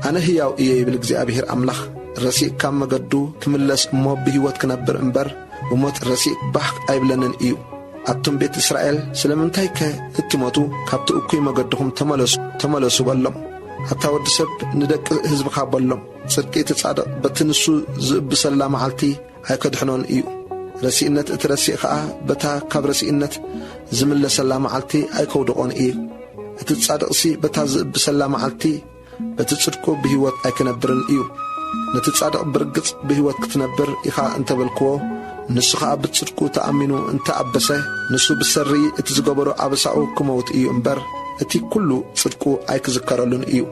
ኣነ ህያው እየ ይብል እግዚአብሔር ኣምላኽ ረሲእ ካብ መገዱ ክምለስ እሞ ብህይወት ክነብር እምበር ብሞት ረሲእ ባህ ኣይብለንን እዩ ኣቱም ቤት እስራኤል ስለምንታይ ከ እትሞቱ ካብቲ እኩይ መገድኹም ተመለሱ በሎም ኣታወዲ ሰብ ንደቂ ህዝብኻ በሎም ጽድቂ ትጻድቕ በቲ ንሱ ዝእብሰላ መዓልቲ ኣይከድሕኖን እዩ ረሲእነት እቲ ረሲእ ኸኣ በታ ካብ ረሲእነት ዝምለሰላ መዓልቲ ኣይከውድቖን እዩ እቲ ጻድቕሲ በታ ዝእብሰላ መዓልቲ በቲ ጽድቁ ብህይወት ኣይክነብርን እዩ ነቲ ጻድቕ ብርግጽ ብህይወት ክትነብር ኢኻ እንተበልክዎ ንሱ ኸኣ ብጽድቁ ተኣሚኑ እንተ ኣበሰ ንሱ ብሰሪ እቲ ዝገበሮ ኣበሳኡ ክመውት እዩ እምበር እቲ ኩሉ ጽድቁ ኣይክዝከረሉን እዩ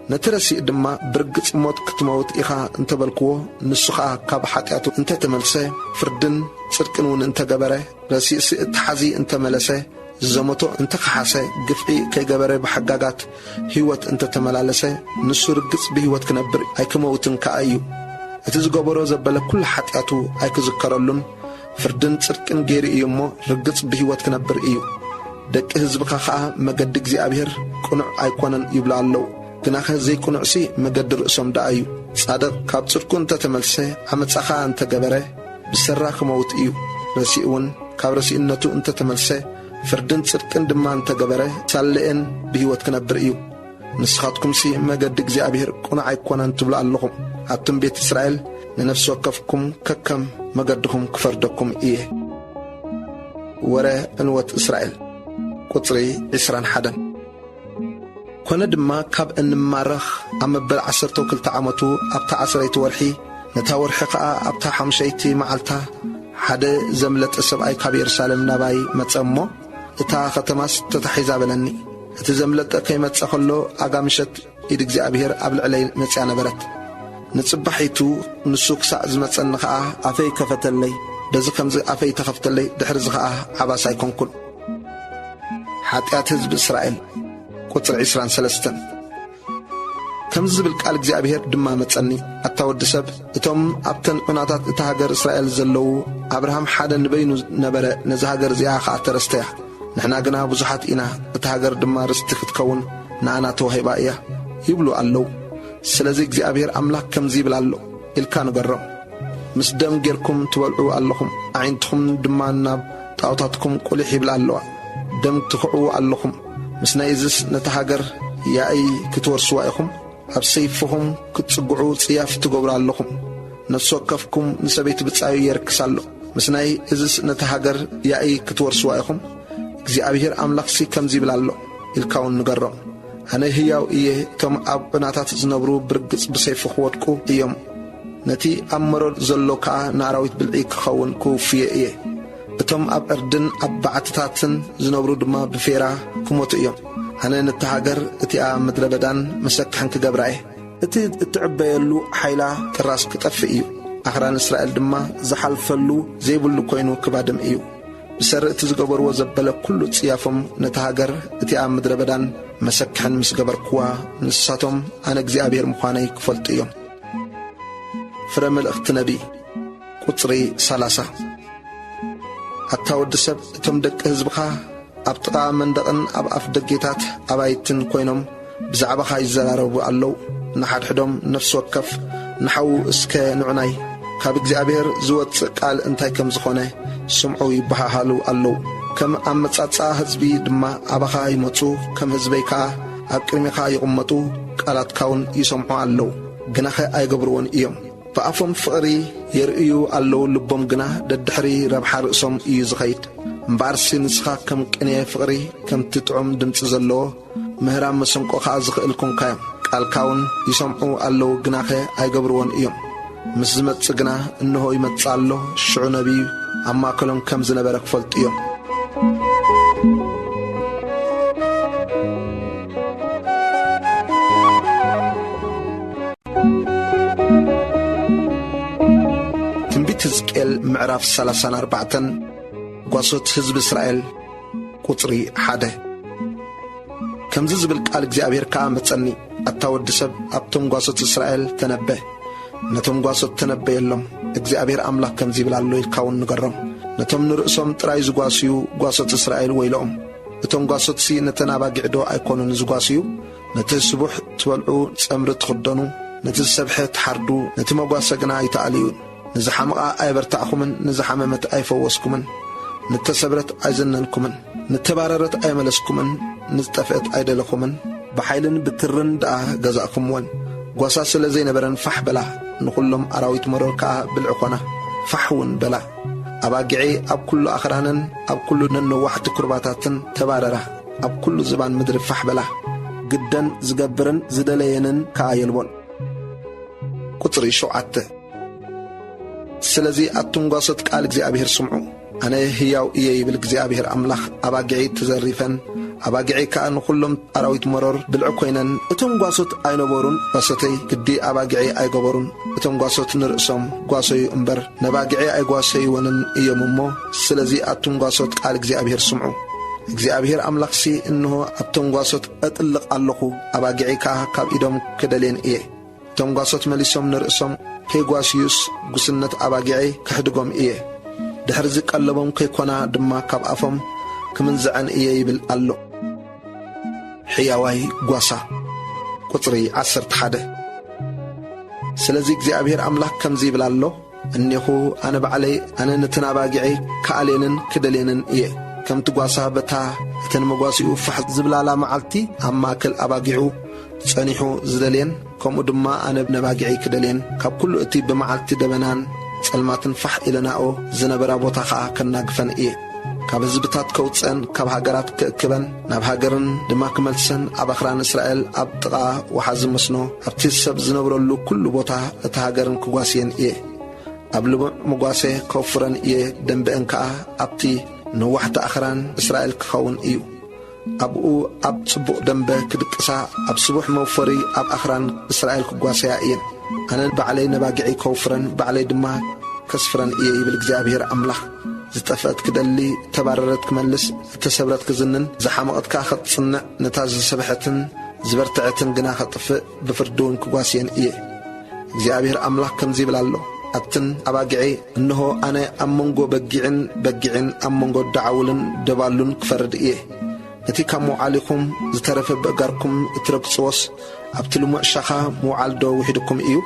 نترسي دما برقص موت كتموت إخا انت بالكوه نسخة كاب حتياتو انت تملسه فردن صدقن ون انت جبره رسيس اتحزي انت ملسه زمتو انت خحاسه قفعي كي جبره بحقاقات هيوت انت تملالسه نسو رقص بهيوت كنبر اي كموتن كأيو اتزقبرو زبالة كل حتياتو اي كذكرلن فردن صدقن غير ايمو رقص بهيوت كنبر ايو دك هزبك خا مقدق زي أبير قنع ايقونن يبلع اللو كناخ زي قنعسي مقدر اسم دايو صادق كاب صدقن تتملسه عمتساخا انت جبره بسراخ موت ايو رسيئون كاب رسيئنتو انت تملسه فردن صدقن دما انت جبره سالئن بهيوت كنبر ايو نسخاتكم سي مقدق زي أبير قنع ايقونن تبلع اللهم عبتم بيت إسرائيل لنفس وقفكم ككم مقدكم كفردكم ايه ورا انوت إسرائيل قطري 21 كون دما كاب ان مارخ ام بل 12 عامتو ابتا 10 ورحي نتا ورحي قا ابتا 5 معلتا حدا زملت سباي كاب يرسالم نباي مصمو اتا ختماس تتحيزا بلني اتي زملت كيمص خلو اغامشت يد እግዚአብሔር ابل علي مصيا نبرت نصبحيتو نسوق ساعه زمصن خا افي كفتلي دز كمز افي تخفتلي دحر زخا عباس ايكونكل حتيات حزب إسرائيل قطر 23 كم زبل قال እግዚአብሔር دما مصني اتاود سب اتم ابتن قناتات اتهاجر اسرائيل زلو ابراهام حدا نبينو نبره نزهاجر زيا خاطرستيا نحنا غنا بزحات انا اتهاجر دما رستك تكون نانا توهيبا ايا يبلو الله سلازي እግዚአብሔር املاك كم زيبل الله الكان غرم مسدم غيركم تبلعوا اللهم عينتكم دما ناب طاوتاتكم قلي يبل الله دم تخعوا اللهم مسنا يزس نتهاجر يا اي كتورسوا ايكم ابسيفهم كتصقعوا صياف تغبر اللهم نسوقفكم نسبيت بصاي يركسالو مسنا يزس نتهاجر يا اي كتورسوا ايكم እግዚአብሔር አምላክ ሲ ከምዚ ብላሎ ኢልካውን ንገረም አነ ህያው እየ ቶም አብናታት ዝነብሩ ብርግጽ በሰይፍ ኸወድቁ እዮም ነቲ አመሮር ዘሎካ ናራዊት ብልዒ ክኸውን ኩፍየ እየ እቶም አብ እርድን አባዓትታትን ዝነብሩ ድማ ብፌራ ክሞቱ እዮም አነ ነተሃገር እቲኣ ምድረበዳን መሰክሕን ክገብራየ እቲ እትዕበየሉ ሓይላ ጥራስ ክጠፍ እዩ አኽራን እስራኤል ድማ ዝሓልፈሉ ዘይብሉ ኮይኑ ክባድም እዩ بسرت زغبر وزبل كل صيافم نتهاجر اتي ام مدربدان مسكحن مسغبر كوا نساتم انا እግዚአብሔር مخاني كفلطيوم فرمل اخت نبي قطري 30 اتاود سب تم دق حزبخا ابطا مندقن اب اف دقيتات ابايتن كوينم بزعبخا يزراربو الله نحد حدم نفس وقف نحو اسك نعناي كاب እግዚአብሔር زوت قال انتي كم زخونه سمعوا يبحالو الله كم امصاصا حزبي دما ابخا يمصو كم حزبيكا اقرميكا يقمطو قالات كاون يسمعوا الله غناخ ايغبرون ايوم فافم فقري يرئيو الله لبم غنا ددحري ربح راسهم يزخيد مبارسين سخا كم قنيه فقري كم تطعم دمص زلو مهرام مسنقو خا زخلكم كايم قال كاون يسمعوا الله غناخ ايغبرون ايوم مسزمت صغنا انه يمصالو شعو نبي اما كلهم كم زنبرك فلطيوم تنبيت حزقيل معراف 34 قصت حزب اسرائيل قطري 1 كم زبل قال እግዚአብሔር ካመጽኒ አታወድ ሰብ አብቶም قصت اسرائيل ተነበ نتم قاسط تنبي لهم እግዚአብሔር አምላክ كم زي بلالو يلكاون نقرم نتم نرأسهم تراي زقاسيو قاسط إسرائيل ويلهم نتم قاسط سي نتنابا قعدو ايكونو نزقاسيو نتسبح تبلعو تسمر تخدنو نتسبحة تحردو نتما قاسقنا يتعاليون نزحمقا اي برتعخمن نزحممت اي فوسكمن نتسبرت اي زننكمن نتباررت اي ملسكمن نتفقت اي دلخمن بحيلن بترن دا قزاكمون قاسا سلزي نبرن فح بلا نقولهم أراويت مروركا بالعقونة فحون بلا أباقعي أب كل أخرانن أب كل ننوحت كرباتاتن تباررة أب كل زبان مدرب فح بلا قدن زقبرن زدلينن كايلبون قطري شوعات سلزي أتون قاسط قال እግዚአብሔር سمعو أنا هياو إياي بالእግዚአብሔር أملاخ أباقعي تزريفن أباقعي كأن كلهم أراويت مرور بالعكوينن اتم قاسوت أي نبورون قاسوتي كدي أباقعي أي قبورون اتم قاسوت نرأسهم قاسوي أمبر نباقعي أي قاسوي ونن إياممو سلزي أتم قاسوت قال እግዚአብሔር سمعو እግዚአብሔር أملقسي إنه أتم قاسوت أتلق اللقو أباقعي كاب إدم كدلين إيه اتم قاسوت مليسهم نرأسهم كي قاسيوس قسنة أباقعي كحدقهم إيه دحرزق اللبهم كي كونا دما كاب أفهم كمن زعن إيه يبل اللو حياواي قواسا قطري 11 سلازي እግዚአብሔር أملاك كم زي بلالو أنيخو أنا بعلي أنا نتناباقعي كالينن كدلينن إيه كم تقواسا بتا تنمقواسيو فحد زبلالا معالتي أما كل أباقعو سانيحو زدلين كم دما أنا بنباقعي كدلين كاب كل اتي بمعالتي دبنان سلماتن فح إلناو زنبرا بوتاخا كناقفن إيه كاب زبتات كوتسن كاب هاقرات كأكبن ناب هاقرن دما كملسن أب أخران إسرائيل أب تقا وحازم مسنو أب تيسب زنبرلو كل بوتا اتهاقرن كواسين إيه أب لبو مقواسي كوفرن إيه دنبئن كا أبتي نوحت أخران إسرائيل كخون إيو أبو أب صبوح دنبئ كدكسا أب صبوح موفري أب أخران إسرائيل كواسي إيه أنا بعلي نباقعي كوفرن بعلي دما كسفرن إيه بالإግዚአብሔር أملاخ زتفقت كدلي تبررت كملس تسبرت كزنن زحمقت كاخت صنع نتاز سبحتن زبرتعتن قنا خطفئ بفردون كواسين إيه እግዚአብሔር أملاخ كم زي بلالو أبتن أباقعي إنه أنا أمونغو بقعن أمونغو دعولن دبالون كفرد إيه نتي كمو عليكم زترف بقاركم اترك صوص أبتلو معشاخا موعالدو وحيدكم إيو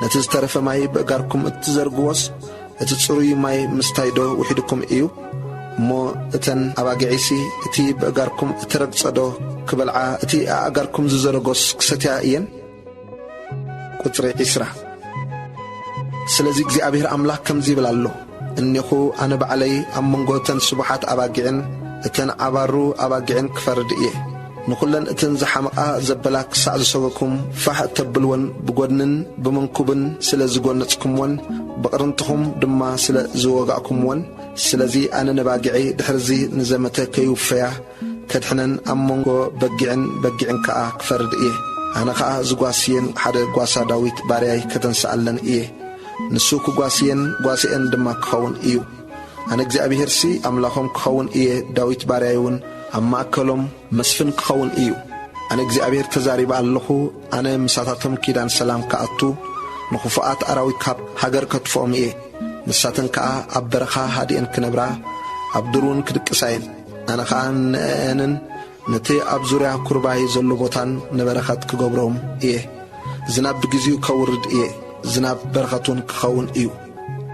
نتي زترف ماي بقاركم اتزرقوص اتتصروي ماي مستايدو وحيدكم إيو مو اتن أباقعيسي اتي بقاركم اترك صدو كبلعا اتي أقاركم زرقوص كستيا إيان قطري إسرا سلازي እግዚአብሔር أملاك كم زي بلالو إنيخو أنا بعلي أمونغوتن سبحات أباقعن اتن عبارو أباقعن كفرد إيه نقولن اتن زحمقا زبلاك سعز سوكم فح تبلون بقودنن بمنكوبن سلازقونتكم ون بقرنتهم دما سلازوغاكم ون سلازي أنا نباقعي دحرزي نزمته كيوفيا كدحنن أمونغو بقعن كا كفرد إيه أنا خا زقواسين حدا قواسا داويت بارياي كتنسألن إيه نسوكو قواسين دما كخون إيو أنا እግዚአብሔር سي أملاخهم كخون إيه داويت باريايون أما أكلهم مسفن كخون إيو أنا እግዚአብሔር تزاريب اللخو أنا مساتاتهم كيدان سلام كأتو نخفاءات أراوي كاب هاجر كتفهم إيه نساتن كا أبرخا هادين كنبرا أبدرون كدكساين أنا خان أنن نتي أبزوريا كرباهي زلو بوتان نبرخات كغبرهم إيه زناب بجزيو كورد إيه زناب برخاتون كخون إيو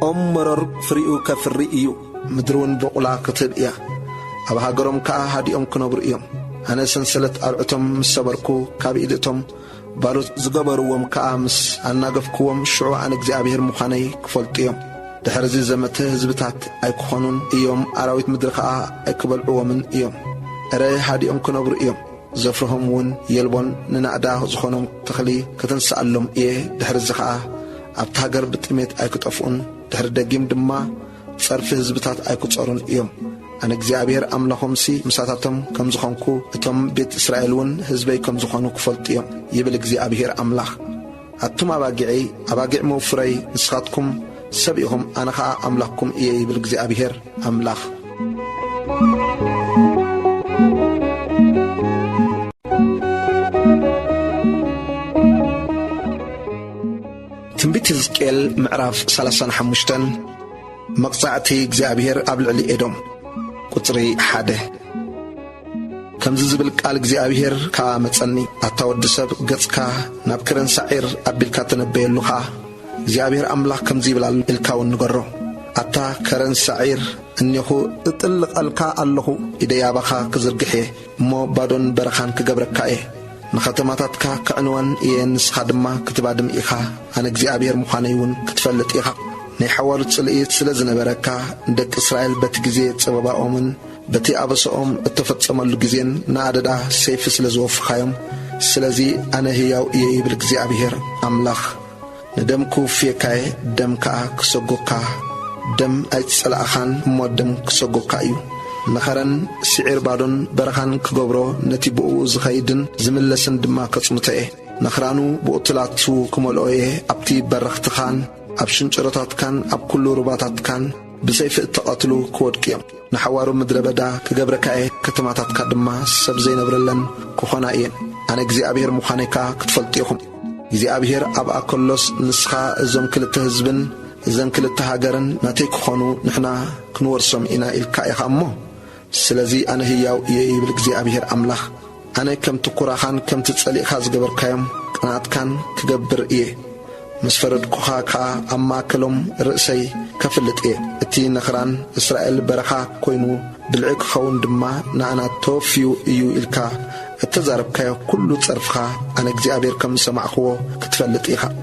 مرر فريقو كفري إيو مدرون بقلا كتب إيه أبها قرم كا هاديهم كنبر إيهم أنا سنسلت أرعتم مسابركو كابيدتم باروت زغبروم كامس أنا قفكوم شعو عن እግዚአብሔር مخاني كفلت إيهم دحرزي زمته هزبتات أي كخونون إيهم أراويت مدرخا أي كبلعو من إيهم أرأي هاديهم كنبر إيهم زفرهم ون يلبون ننعدا زخونهم تخلي كتنسألهم إيه دحرزي خا أبتاقر بتميت أي كتقفون دحر دقيم دما صرف هزبتات أي كتصارون إيهم أنا እግዚአብሔር أملاهم سي مساتاتهم كم زخونكو اتم بيت إسرائيلون هزبي كم زخونو كفلت إيهم يبل እግዚአብሔር أملاخ أتم أباقع موفري نسخاتكم سبئهم أنا خا أملاكم إيه يبل እግዚአብሔር أملاخ تنبيت حزقيل معراف 35 مقطعتي እግዚአብሔር أب لعل إدم قطري 1 كم زبل قال እግዚአብሔር كمصني أتاود سب غصكا ناب كرن سعير أبلكا تنبيلوخا እግዚአብሔር أملاك كم زبل الكاون نغرو أتا كرن سعير أنيخو اطلق الكا الله إديابخا كزرقحي مو بادون برخان كغبركاي نختماتاتكا كعنوان ينسخا دما كتبادم إيخا أنا እግዚአብሔር مخانيون كتفلت إيخا ني حوارت صلئيت سلزنبركا ندك إسرائيل بتجزي صباباؤمن بتي أبصهم اتفتصملو جزين ناددا سيف سلزوف خايم سلزي أنا هياو إيه بالእግዚአብሔር أملاخ ندمكو فيكاي دمكا كسوغوكا دم أيت سلأخان مودم كسوغوكا إيو نخرن سعير بادون برخان كغبرو نتيبو زخيدن زملسن دما كصمته نخرانو بوتلاتو كمولويه ابتي برختخان ابشن شرطات كان اب كل رباطات كان بسيف تقاتلو كودكيم نحوارو مدربدا كغبركاي كتماتات كدما سب زين برلن كخونايه انا እግዚአብሔር مخانيكا كتفلطيكم እግዚአብሔር اب اكلوس نسخا ازم كلته حزبن زن كلته هاجرن ناتي كخونو نحنا كنورسم انا الكايخامو سلازي انا هياو يبل እግዚአብሔር املاح انا كم تقراخان كم تصلي خاز غبركايم قنات كان كغبر ايه مسفرد كوخاكا اما كلم رئسي كفلت ايه اتي نخران اسرائيل برخا كوينو دلعك خون دما نانا توفيو ايو الكا التزارب كايو كله تصرفها انا እግዚአብሔር كم سمعخو كتفلت ايها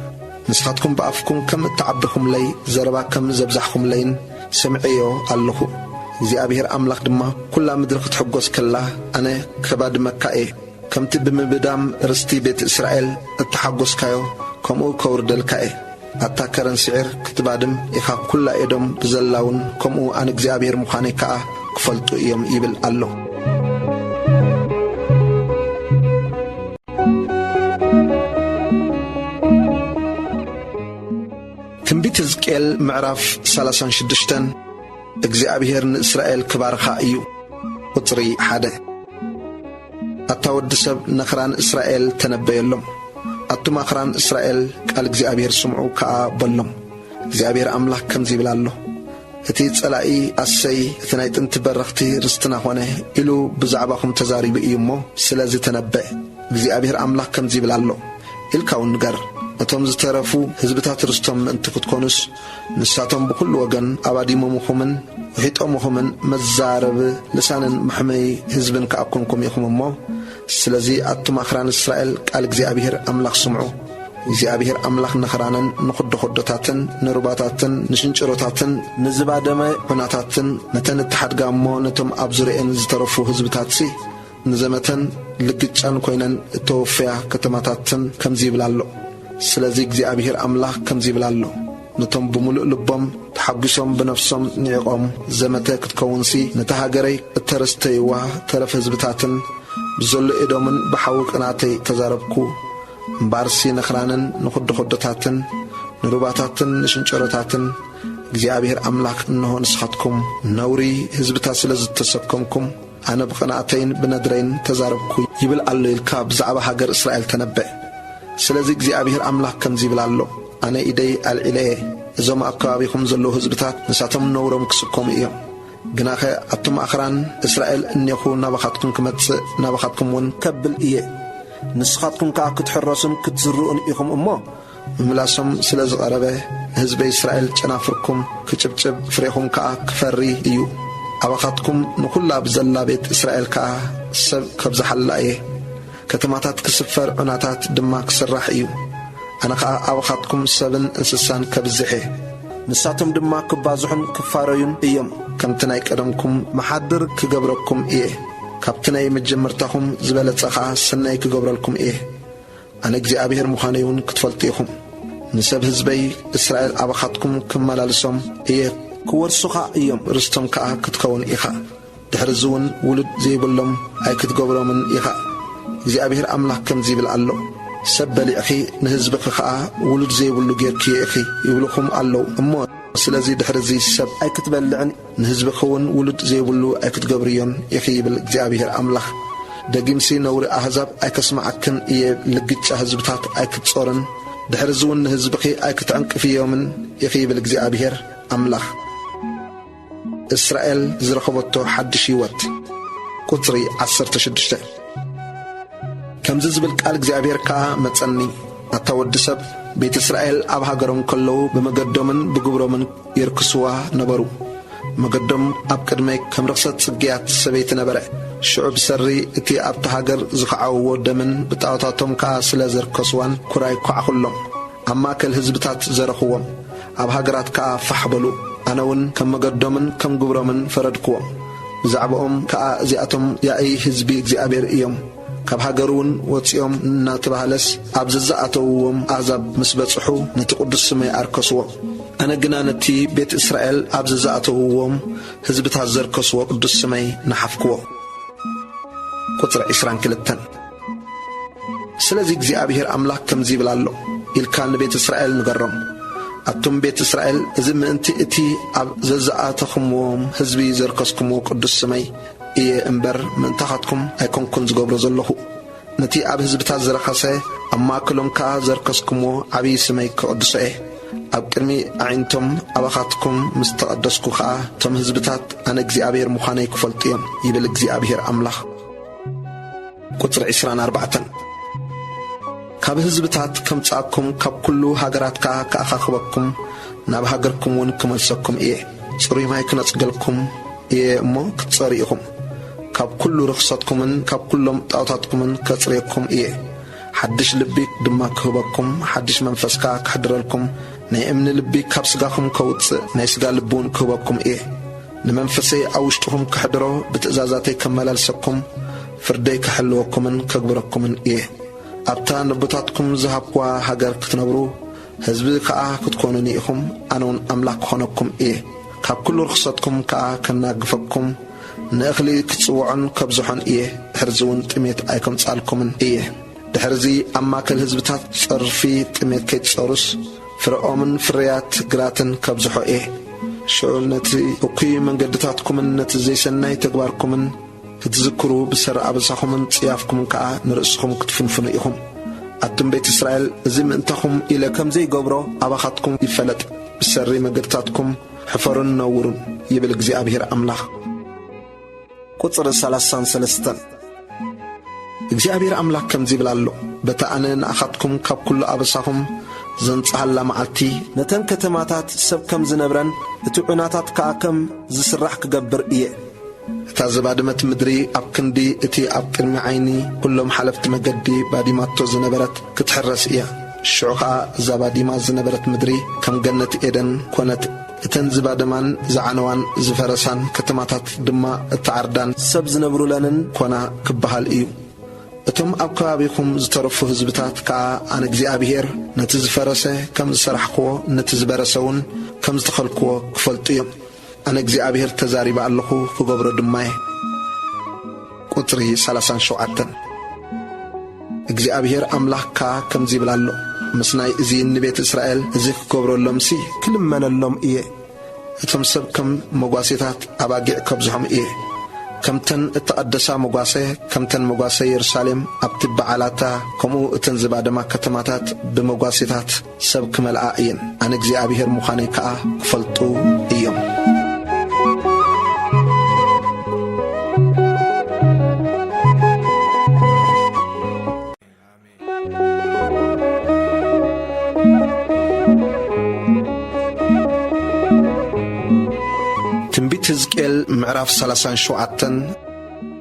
نسخاتكم بافكم كم تعبكم لي زربا كم زبزحكم لين سمعيو الله እግዚአብሔር املاح دما كل مدرخ تحقوس كلا انا كباد مكاي كم تبمبدام رستي بيت اسرائيل التحقوس كايو كمو كور دلكاي اتاكرن سعر كتبادم اخا كل ايدم بزلاون كمو ان እግዚአብሔር مخانيكا كفلطو يم يبل الله تنبيت حزقيل معراف 36 እግዚአብሔር ንእስራኤል ክባርኻ እዩ ቁጥሪ 1 አታወድ ሰብ ነኽራን እስራኤል ተነበየሎም አቱማ ኽራን እስራኤል ቃል እግዚአብሔር ስምዑ ከአ በሎም እግዚአብሔር አምላክ ከምዚ ይብላሎ እቲ ጸላኢ አሰይ እቲ ናይ ጥንቲ በረኽቲ ርስትና ሆነ ኢሉ ብዛዕባኹም ተዛሪቡ እዩሞ ስለዚ ተነበየ እግዚአብሔር አምላክ ከምዚ ይብላሎ ኢልካውን ንገር እቶም ዝተረፉ ህዝብታት ርስቶም እንት ክትኮኑስ ንሳቶም በኩሉ ወገን አባዲሞምኹምን ወሒጦምኹምን መዛረብ ልሳንን መሕመይ ህዝብን ከአኩንኩም ይኹምሞ ስለዚ አቱም አኽራን እስራኤል ቃል እግዚአብሔር አምላክ ስምዑ እግዚአብሔር አምላክ ነኽራንን ንኹድኹዶታትን ንሩባታትን ንሽንጭሮታትን ንዝባደመ ሑናታትን ነተን ተሓድጋሞ ነቶም ኣብ ዙርየን ዝተረፉ ህዝብታትሲ ንዘመተን ልግጫን ኮይነን እተወፍያ ከተማታትን ከምዚ ይብላሎ ስለዚህ እግዚአብሔር አምላክ ከምዚ ይብላሎ ነቶም በሙሉእ ልቦም ተሐግሶም በነፍሶም ንዕቆም ዘመተ ክትከውንሲ ነተሃገረይ እተረስተይዋ ተረፈ ህዝብታትን ብዘሎ ኤዶምን በሐውቅናተይ ተዛረብኩ እምባርሲ ነኽራንን ንኹድኹዶታትን ንሩባታትን ንሽንጨሮታትን እግዚአብሔር አምላክ እንሆ ንስኻትኩም ነውሪ ህዝብታት ስለዝተሰከምኩም አነ ብቕናተይን ብነድረይን ተዛረብኩ ይብል አሎ ኢልካ ብዛዕባ ሃገር እስራኤል ተነበየ ስለዚህ እግዚአብሔር አምላክ ከምዚ ይብላሎ አነ ኢደይ አልዒለየ እዞም አካባቢኩም ዘሎ ህዝብታት ንሳቶም ነውሮም ክስኮሙ እዮም ግናኸ አቱም አኽራን እስራኤል እኔኹ ናባኻትኩም ክመጽእ ናባኻትኩም ውን ከብል እየ ንስኻትኩም ከአ ክትሕረሱን ክትዝርኡን ኢኹም እሞ ምምላሶም ስለ ዝቐረበ ህዝበ እስራኤል ጨናፍርኩም ክጭብጭብ ፍሬኹም ከአ ክፈሪ እዩ አባኻትኩም ንኹላ ብዘላ ቤት እስራኤል ከአ ሰብ ከብዝሓላ እየ ከተማታት ክስፈር ዑናታት ድማ ክስራሕ እዩ አነ ከአ አባኻትኩም ሰብን እንስሳን ከብዝሐ ንሳቶም ድማ ክባዝሑን ክፋረዩን እዮም ከምቲ ናይ ቀደምኩም መሓድር ክገብረኩም እየ ካብቲ ናይ መጀመርታኹም ዝበለጸ ኸዓ ሰናይ ክገብረልኩም እየ አነ እግዚአብሔር ምዃነይውን ክትፈልጡ ኢኹም ንሰብ ህዝበይ እስራኤል አባኻትኩም ክመላልሶም እየ ክወርሱኻ እዮም ርስቶም ከአ ክትከውን ኢኻ ድሕሪ እውን ውሉድ ዘይብሎም ኣይክትገብሮምን ኢኻ እግዚአብሔር አምላክ ከምዚ ይብል አሎ ሰብ በሊዕኺ ንህዝብኺ ኸዓ ውሉድ ዘይብሉ ጌርኪ ኢኺ ይብልኹም አለው እሞ ስለዚ ድሕሪ ሰብ ኣይክትበልዕን ንህዝብኺ እውን ውሉድ ዘይብሉ ኣይክትገብርዮን ኢኺ ይብል እግዚአብሔር አምላክ ደጊምሲ ነውሪ አሕዛብ ኣይከስማዓክን እየ ልግጫ ህዝብታት ኣይክትጾርን ድሕሪ እውን ንህዝብኺ ኣይክትዕንቅፍዮምን ኢኺ ይብል እግዚአብሔር አምላክ እስራኤል ዝረኸበቶ ሓድሽ ህይወት ቁጥሪ 16 ከምዚ ዝብል ቃል እግዚአብሔር ከአ መጸኒ አታወድ ሰብ ቤት እስራኤል ኣብ ሃገሮም ከለዉ ብመገዶምን ብግብሮምን ይርክስዋ ነበሩ መገዶም ኣብ ቅድመይ ከም ርክሰት ጽጌያት ሰበይቲ ነበረ ሽዑ ብሰሪ እቲ ኣብቲ ሃገር ዝኸዓውዎ ደምን ብጣዖታቶም ከአ ስለ ዘርከስዋን ኩራይ ኳዕኹሎም ኣብ ማእከል ህዝብታት ዘረኽዎም ኣብ ሃገራት ከአ ፋሕበሉ ኣነ ውን ከም መገዶምን ከም ግብሮምን ፈረድክዎም ብዛዕባኦም ከአ እዚኣቶም ያእይ ህዝቢ እግዚአብሔር እዮም ካብ ሃገሩን ወፂኦም እናተባህለስ ኣብ ዝዝኣተውዎም ኣሕዛብ ምስ በጽሑ ነቲ ቅዱስ ስመይ ኣርከስዎ أنا جنانتي بيت إسرائيل أبز زأتوهم حزب تهزر كسوة قدس سمي نحفكوه قطر إسران كلتن سلازي جزي أبيهر أملاك كم زي بلالو إلكان بيت إسرائيل نقرم أتم بيت إسرائيل إذن أنت إتي أبز زأتهم حزبي زركسكم قدس سمي إيه إمبر من تحتكم أيكون كنز قبر زلوه نتي أب حزب تهزر خسي أما كلهم كازركسكم عبي سمي قدس إيه أب كرمي عينتم أبخاتكم مستقدسكو خاء تم حزبتات أنا جزي أبيهر مخاني كفلتيهم يبل جزي أبيهر أملاك قطر 24 كاب حزبتات كم تصاكم كاب كله هاجرات كأخاخبكم ناب هاجركم ونكملسكم إيه صري ما يكون أتقلكم إيه مو كتصريكم كاب كله رخصتكم كاب كلهم طاوتاتكم كتصريكم إيه حدش لبيك دماك هبكم حدش منفسكا كحضرلكم ناي امن لبيك كاب سغاكم كوت ناي سغا لبون كهبكم إيه نمنفسي أوشتهم كحضرو بتأزازاتي كملالسكم فردي كحلوكم كقبركم إيه أبتا نبتاتكم زهبوا هاجر كتنبرو حزبي كأه كتكونني إخم أنون أملاك خونكم إيه كاب كل رخصتكم كأه كناقفكم نأخلي كتسوعن كبزحن إيه حرزون تميت أيكم تسألكم إيه دحرزي أما كل حزبتات صرفي تميت كيتسورس فرقومن فريات قراتن كبزحو إيه شعور نتي أقي من قدتاتكم نتزي سناي تقباركم تذكروا بسر أبصاكم صيافكم كأ نرأسكم كتفنفنوا إيهم أتم بيت إسرائيل زي من أنتهم إلى كم زي قبرو أبخاتكم يفلت بسر مقدتاتكم حفرون نورون يبلغ زي أبيهر أملاك قطر 33 زي أبيهر أملاك كم زي بلالو بتأنن أخاتكم كاب كل أبصاكم زنصحلا معلتي نتن كتماتات سب كم زنبرن اتعناتات كاكم زسرح كقبر إيه تازبادمت مدري أبكندي اتي أبكرمي عيني كلهم حلفت مقدي باديماتو زنبرت كتحرس إياه الشعوخة زباديما زنبرت مدري كم جنة إيدن كونت اتن زبادمان زعنوان زفرسان كتماتات دما التعردان سب زنبرو لنن كونا كبهال إيو اتم أبكابيكم زترفو هزبتات كا أنا جزي أبيهر نتزفرسه كم زسرحكو نتزبرسون كم زتخلكو كفلتيهم أنا جزي أبيهر تزاري بألخو كقبر دماي قطري 37 جزي أبيهر أملاك كم زي بلالو مسناي إزين بيت إسرائيل إزيك قبر اللمسي كل من اللوم إيه اتم سب كم مقاسيتات أباقع كبزهم إيه كم تن التقدسة مقاسي كم تن مقاسي يرساليم أبتب علاتا كمو تنزباد ما كتماتات بمقاسيتات سب كمال آئين أنا جزي أبيهر مخاني كأ كفلتو إيوم تنبيت حزقيل معراف 37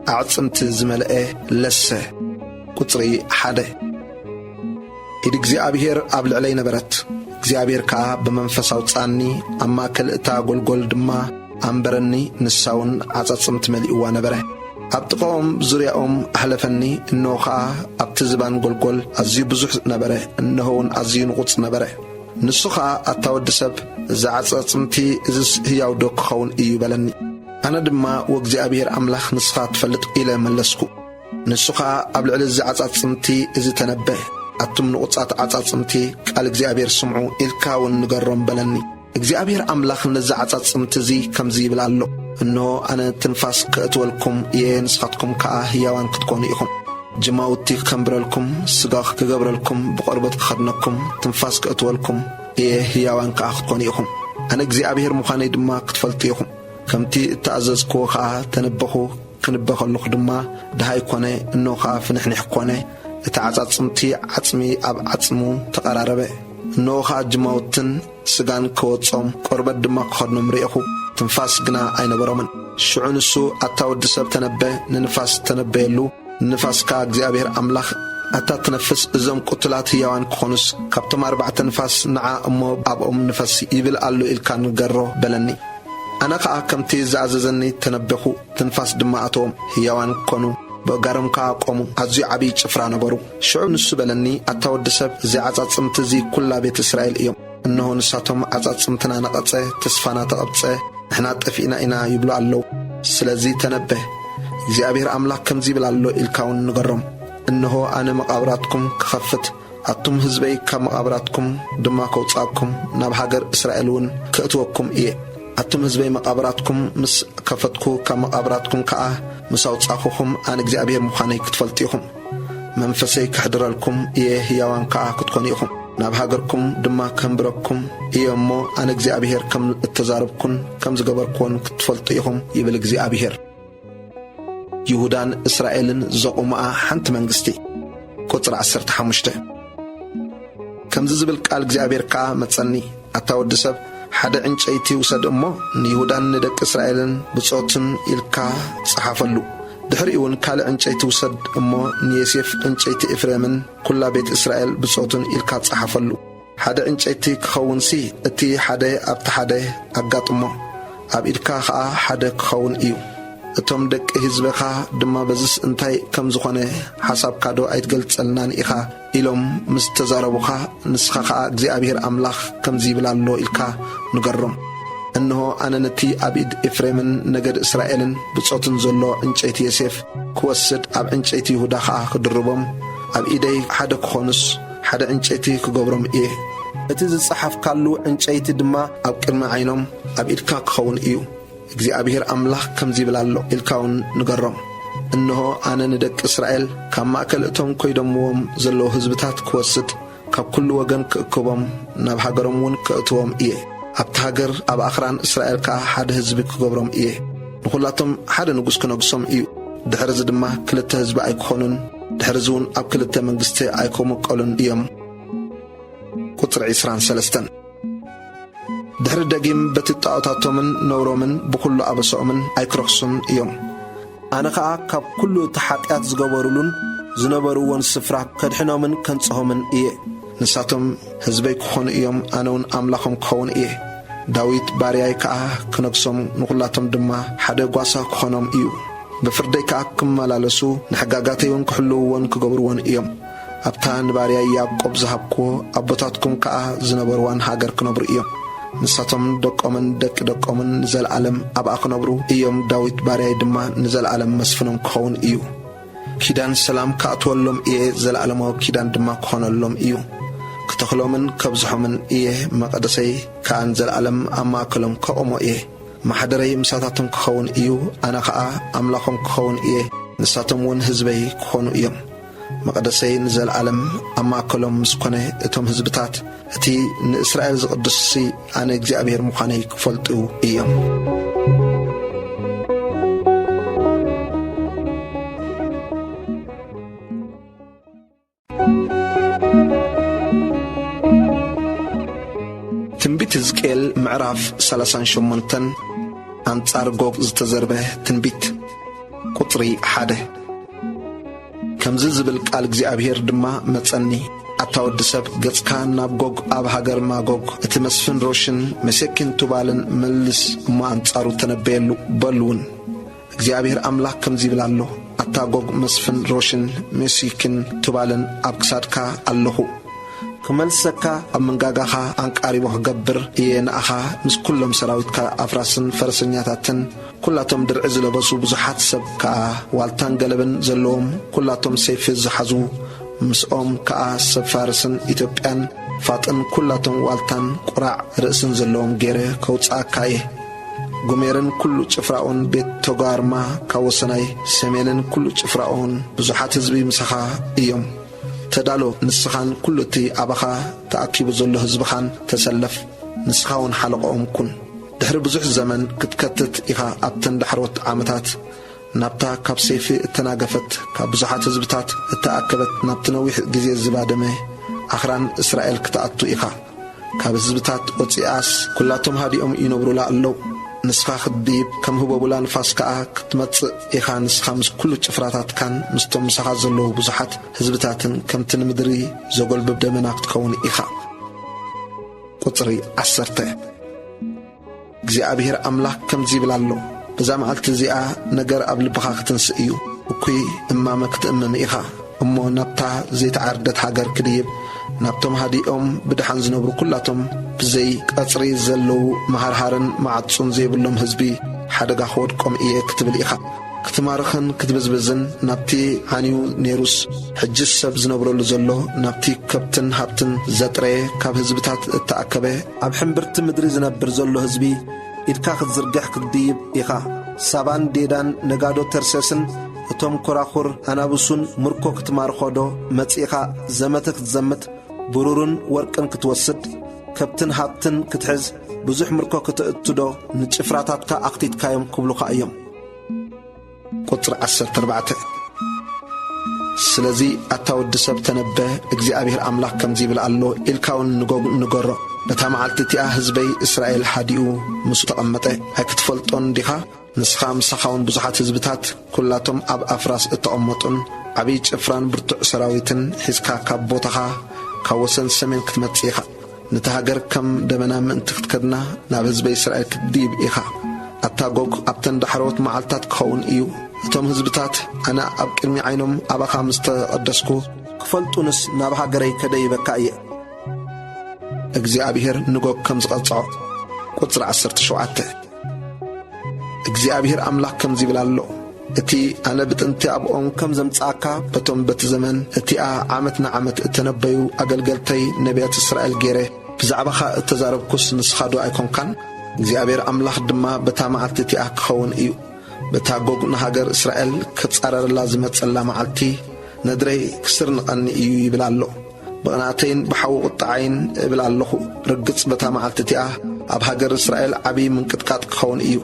أعصمت زملئه لسه قطري حده إذ እግዚአብሔር أبل علي نبرت እግዚአብሔር كا بمنفساو تصاني أما كل إتا قلقل دما أنبرني نساون أعصمت ملئوا نبره أبتقوم زرياهم أحلفني إنه خا أبتزبان قلقل أزيو بزح نبره إنهون أزيو نغطس نبره نسخة أتاود سب زعصمتي إزس هياو دوك خون إيو بلني أنا دما وإግዚአብሔር أملاخ نسخة تفلت إلى ملسكو نسخة قبل على زعصمتي إزي تنبه أتم نقطات عصمتي قال إግዚአብሔር سمعو إلكاون نقرم بلني إግዚአብሔር أملاخ نزعصمتي زي كم زي بلالو إنه أنا تنفاس كأتولكم نسختكم كأهيوان كتكون إيكم جماوتي كمبرلكم سقاخ كقبرلكم بقربة خدنكم تنفاس كأتولكم هيوان كأخذكم إيكم أنا እግዚአብሔር مخاني دما كتفلتيكم كمتي تأزز كوخا تنبخو كنبخو اللوخ دما دهاي كوني إنو خا فنحنح كوني تعصمتي عصمي أب عصمو تقراربه إنو خا جماوتن سقان كوتصم قربة دما كخدنم ريخو تنفاس قنا أين برمن شعون السو أتاود سب تنبه ننفاس تنبه له نفاس كا እግዚአብሔር أملاخ أتا تنفس إزم قتلات هيوان كخونس كابتم 4 نفاس نعا أمو أب نفاس يبل ألو إلكان قرو بلني أنا كا كمتي زعززني تنبخو تنفاس دماءتهم هيوان كونو بقارم كا قومو أزي عبي شفران برو شعون السو بلني أتاود سب زي عصمت زي كل بيت إسرائيل إيوم إنه نساتهم عصمتنا نقصه تسفانا تقبصه نحنا طفينا إنا يبلو الله سلازي تنبه እግዚአብሔር አምላክ ከምዚ ብላሎ ኢልካውን ንገሮም እነሆ አነ መቃብራትኩም ክኸፍት አቱም ህዝበይ ከመቃብራትኩም ድማ ከውጻኩም ናብ ሃገር እስራኤልን ከእትወኩም እየ አቱም ህዝበይ መቃብራትኩም ምስ ከፈትኩ ከመቃብራትኩም ከአ ምሳውጻኹም አነ እግዚአብሔር ምዃነይ ክትፈልጥይኹም መንፈሰይ ክሕድረልኩም እየ ህያዋን ከአ ክትኮኑ ኢኹም ናብ ሃገርኩም ድማ ከምብረኩም እየሞ አነ እግዚአብሔር ከም እተዛረብኩን ከም ዝገበርኩን ክትፈልጡ ኢኹም ይብል እግዚአብሔር ይሁዳን እስራኤልን ዘቆማአ ሓንቲ መንግስቲ ቁጥር 15 ከምዚ ዝብል ቃል እግዚአብሔር ከአ መጸኒ አታወዲ ሰብ ሓደ ዕንጨይቲ ውሰድ እሞ ንይሁዳን ንደቂ እስራኤልን ብጾትን ኢልካ ጽሓፈሉ ድሕሪውን ካልእ ዕንጨይቲ ውሰድ እሞ ንዮሴፍ ዕንጨይቲ ኤፍሬምን ኩላ ቤት እስራኤል ብጾትን ኢልካ ጽሓፈሉ ሓደ ዕንጨይቲ ክኸውንሲ እቲ ሓደ ኣብቲ ሓደ ኣጋጥሞ ኣብ ኢድካ ከአ ሓደ ክኸውን እዩ እቶም ደቂ ህዝበኻ ድማ በዝስ እንታይ ከም ዝኾነ ሓሳብካ ዶ ኣይትገልጸልናን ኢኻ ኢሎም ምስ ተዛረቡኻ ንስኻ ከአ እግዚአብሔር አምላኽ ከምዚ ይብላሎ ኢልካ ንገሮም እነሆ ኣነ ነቲ ኣብ ኢድ ኤፍሬምን ነገድ እስራኤልን ብጾትን ዘሎ ዕንጨይቲ ዮሴፍ ክወስድ ኣብ ዕንጨይቲ ይሁዳ ከአ ክድርቦም ኣብ ኢደይ ሓደ ክኾኑስ ሓደ ዕንጨይቲ ክገብሮም እየ እቲ ዝጽሓፍካሉ ዕንጨይቲ ድማ ኣብ ቅድሚ ዓይኖም ኣብ ኢድካ ክኸውን እዩ እግዚአብሔር አምላኽ ከምዚ ብላሎ ኢልካውን ንገሮም እነሆ ኣነ ንደቂ እስራኤል ካብ ማእከል እቶም ኮይዶምዎም ዘሎ ህዝብታት ክወስድ ካብ ኩሉ ወገን ክእክቦም ናብ ሃገሮምውን ክእትዎም እየ ኣብቲ ሃገር ኣብ ኣኽራን እስራኤል ከአ ሓደ ህዝቢ ክገብሮም እየ ንኹላቶም ሓደ ንጉስ ክነግሶም እዩ ድሕሪዚ ድማ ክልተ ህዝቢ ኣይክኾኑን ድሕሪዚውን ኣብ ክልተ መንግስቲ ኣይከመቀሉን እዮም ቁጥር 23 ድሕሪ ደጊም በቲ ጣዖታቶምን ነውሮምን ብኩሉ ኣበሶኦምን ኣይክረኽሱን እዮም ኣነ ከአ ካብ ኩሉ ተሓጢያት ዝገበሩሉን ዝነበሩዎን ስፍራ ከድሕኖምን ከንጽሆምን እየ ንሳቶም ህዝበይ ክኾኑ እዮም ኣነውን ኣምላኾም ክኸውን እየ ዳዊት ባርያይ ከአ ክነግሶም ንኹላቶም ድማ ሓደ ጓሳ ክኾኖም እዩ ብፍርደይ ከአ ክመላለሱ ንሕጋጋተይውን ክሕልውዎን ክገብርዎን እዮም ኣብታ ንባርያይ ያዕቆብ ዝሃብክዎ ኣቦታትኩም ከአ ዝነበርዋን ሃገር ክነብሩ እዮም ንሳቶም ደቆምን ደቂ ደቆምን ንዘለዓለም ኣብኣ ክነብሩ እዮም ዳዊት ባርያይ ድማ ንዘለዓለም መስፍኖም ክኸውን እዩ ኪዳን ሰላም ከኣትወሎም እየ ዘለዓለማዊ ኪዳን ድማ ክኾነሎም እዩ ክተኽሎምን ከብዝሖምን እየ መቐደሰይ ከአ ንዘለዓለም ኣብ ማእከሎም ከቆሞ እየ ማሕደረይ ምሳታቶም ክኸውን እዩ ኣነ ከአ ኣምላኾም ክኸውን እየ ንሳቶም እውን ህዝበይ ክኾኑ እዮም መቐደሰይ ንዘለዓለም ኣብ ማእከሎም ምስ ኮነ እቶም ህዝብታት እቲ ንእስራኤል ዝቕድስሲ ኣነ እግዚአብሔር ምዃነይ ክፈልጡ እዮም ትንቢት ሕዝቅኤል ምዕራፍ 38 ኣንጻር ጎግ ዝተዘርበ ትንቢት ቁጥሪ 1 ከምዚ ዝብል ቃል እግዚአብሔር ድማ መጸኒ ኣታወዲ ሰብ ገጽካ ናብ ጎግ ኣብ ሃገር ማጎግ እቲ መስፍን ሮሽን መሴኪን ቱባልን መልስ እሞ ኣንጻሩ ተነበየሉ በልውን እግዚአብሔር አምላክ ከምዚ ይብላሎ ኣታ ጎግ መስፍን ሮሽን መሴኪን ቱባልን ኣብ ክሳድካ ኣለኹ ክመልሰካ ኣብ መንጋጋኻ አንቃሪቦ ክገብር እየ ንኣኻ ምስ ኩሎም ሰራዊትካ ኣፍራስን ፈረሰኛታትን ኩላቶም ድርዒ ዝለበሱ ብዙሓት ሰብ ከአ ዋልታን ገለብን ዘለዎም ኩላቶም ሰይፊ ዝሓዙ ምስኦም ከአ ሰብ ፋርስን ኢትዮጵያን ፋጥን ኩላቶም ዋልታን ቁራዕ ርእስን ዘለዎም ገይረ ከውጻእካ እየ ጎሜርን ኩሉ ጭፍራኡን ቤት ተጓርማ ካወሰናይ ሰሜንን ኩሉ ጭፍራኡን ብዙሓት ህዝቢ ምሳኻ እዮም ተዳሎ ንስኻን ኩሉ እቲ ኣባኻ ተኣኪቡ ዘሎ ህዝብኻን ተሰለፍ ንስኻውን ሓለቆኦም ኩን ድሕሪ ብዙሕ ዘመን ክትከትት ኢኻ ኣብተን ዳሕሮት ዓመታት ናብታ ካብ ሰይፊ እተናገፈት ካብ ብዙሓት ህዝብታት እተኣከበት ናብቲ ነዊሕ ግዜ ዝባደመ ኣኽራን እስራኤል ክትኣቱ ኢኻ ካብ ህዝብታት ወፂኣስ ኩላቶም ሃዲኦም ይነብሩላ ኣለው ንስኻ ክትድይብ ከም ህበቡላ ንፋስ ከአ ክትመጽእ ኢኻ ንስኻ ምስ ኩሉ ጭፍራታትካን ምስቶም ምሳኻ ዘለዉ ብዙሓት ህዝብታትን ከምቲ ንምድሪ ዘጐልብብ ደመና ክትከውን ኢኻ ቁጥሪ 10 እግዚአብሔር አምላክ ከምዚ ይብላሎ በዛ መዓልቲ እዚኣ ነገር ኣብ ልብኻ ክትንስእ እዩ እኩይ እማመ ክትእመም ኢኻ እሞ ናብታ ዘይተዓርደት ሃገር ክድይብ ናብቶም ሃዲኦም ብድሓን ዝነብሩ ኩላቶም ብዘይ ቀጽሪ ዘለዉ መሃርሃርን ማዓጹን ዘይብሎም ህዝቢ ሓደጋ ክወድቆም እየ ክትብል ኢኻ ክትማርኽን ክትብዝብዝን ናብቲ ዓንዩ ኔሩስ ሕጅስ ሰብ ዝነብረሉ ዘሎ ናብቲ ከብትን ሃብትን ዘጥረየ ካብ ህዝብታት እተኣከበ ኣብ ሕምብርቲ ምድሪ ዝነብር ዘሎ ህዝቢ ኢድካ ክትዝርግሕ ክትድይብ ኢኻ ሳባን ዴዳን ነጋዶ ተርሴስን እቶም ኮራኹር ኣናብሱን ምርኮ ክትማርኾዶ መጺኻ ዘመተ ክትዘምት ብሩርን ወርቅን ክትወስድ ከብትን ሃብትን ክትሕዝ ብዙሕ ምርኮ ክትእትዶ ንጭፍራታትካ ኣኽቲትካዮም ክብሉኻ እዮም ቁጥር 14 ስለዚ ኣታወዲ ሰብ ተነበ እግዚአብሔር ኣምላኽ ከምዚ ይብል ኣሎ ኢልካውን ንገሮ በታ መዓልቲ እቲኣ ህዝበይ እስራኤል ሓዲኡ ምስ ተቐመጠ ኣይክትፈልጦን ዲኻ ንስኻ ምሳኻውን ብዙሓት ህዝብታት ኩላቶም ኣብ ኣፍራስ እተቐመጡን ዓብይ ጭፍራን ብርቱዕ ሰራዊትን ሒዝካ ካብ ቦታኻ ካብ ወሰን ሰሜን ክትመጽእ ኢኻ ነቲ ሃገር ከም ደመና ምእንቲ ክትከድና ናብ ህዝበይ እስራኤል ክትድይብ ኢኻ ኣታጎግ ኣብተን ዳሕሮት መዓልታት ክኸውን እዩ እቶም ህዝብታት ኣነ ኣብ ቅድሚ ዓይኖም ኣባኻ ምስ ተቐደስኩ ክፈልጡንስ ናብ ሃገረይ ከደይበካ እየ እግዚአብሔር ንጎግ ከም ዝቐጽዖ ቁጥር 17 እግዚአብሔር ኣምላኽ ከምዚ ይብል ኣሎ እቲ ኣነ ብጥንቲ ኣብኦም ከም ዘምጽኣካ በቶም በቲ ዘመን እቲኣ ዓመት ንዓመት እተነበዩ ኣገልገልተይ ነቢያት እስራኤል ገይረ ብዛዕባኻ እተዛረብኩስ ንስኻዶ ኣይኮንካን እግዚአብሔር ኣምላኽ ድማ በታ መዓልቲ እቲኣ ክኸውን እዩ በታ ጎግ ንሃገር እስራኤል ክጻረረላ ዝመጸላ መዓልቲ ነድረይ ክስር ንቐኒ እዩ ይብል ኣሎ ብቕናተይን ብሓዊ ቁጣዓይን እብል ኣለኹ ርግጽ በታ መዓልቲ እቲኣ ኣብ ሃገር እስራኤል ዓብይ ምንቅጥቃጥ ክኸውን እዩ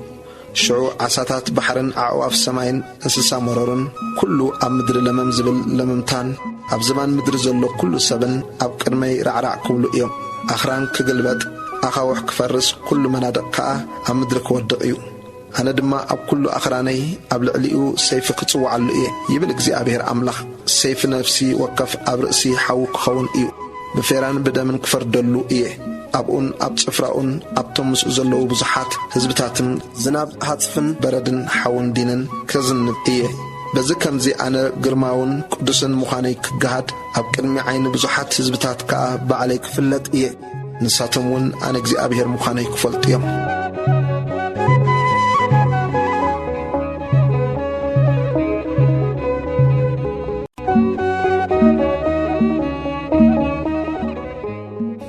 ሽዑ ዓሳታት ባሕርን ኣዕዋፍ ሰማይን እንስሳ መረርን ኩሉ ኣብ ምድሪ ለመም ዝብል ለመምታን ኣብ ዘማን ምድሪ ዘሎ ኩሉ ሰብን ኣብ ቅድመይ ራዕራዕ ክብሉ እዮም ኣኽራን ክግልበጥ ኣኻውሕ ክፈርስ ኩሉ መናድቕ ከዓ ኣብ ምድሪ ክወድቕ እዩ ኣነ ድማ ኣብ ኩሉ ኣኽራነይ ኣብ ልዕሊኡ ሰይፊ ክጽዋዓሉ እየ ይብል እግዚአብሔር ኣምላኽ ሰይፊ ነፍሲ ወከፍ ኣብ ርእሲ ሓዊ ክኸውን እዩ ብፌራን ብደምን ክፈርደሉ እየ ኣብኡን ኣብ ጽፍራኡን ኣብቶም ምስኡ ዘለዉ ብዙሓት ህዝብታትን ዝናብ ሃጽፍን በረድን ሓውን ዲንን ከዝንብ እየ በዚ ከምዚ ኣነ ግርማውን ቅዱስን ምዃነይ ክገሃድ ኣብ ቅድሚ ዓይኒ ብዙሓት ህዝብታት ከዓ ባዕለይ ክፍለጥ እየ ንሳቶም እውን ኣነ እግዚአብሔር ምዃነይ ክፈልጡ እዮም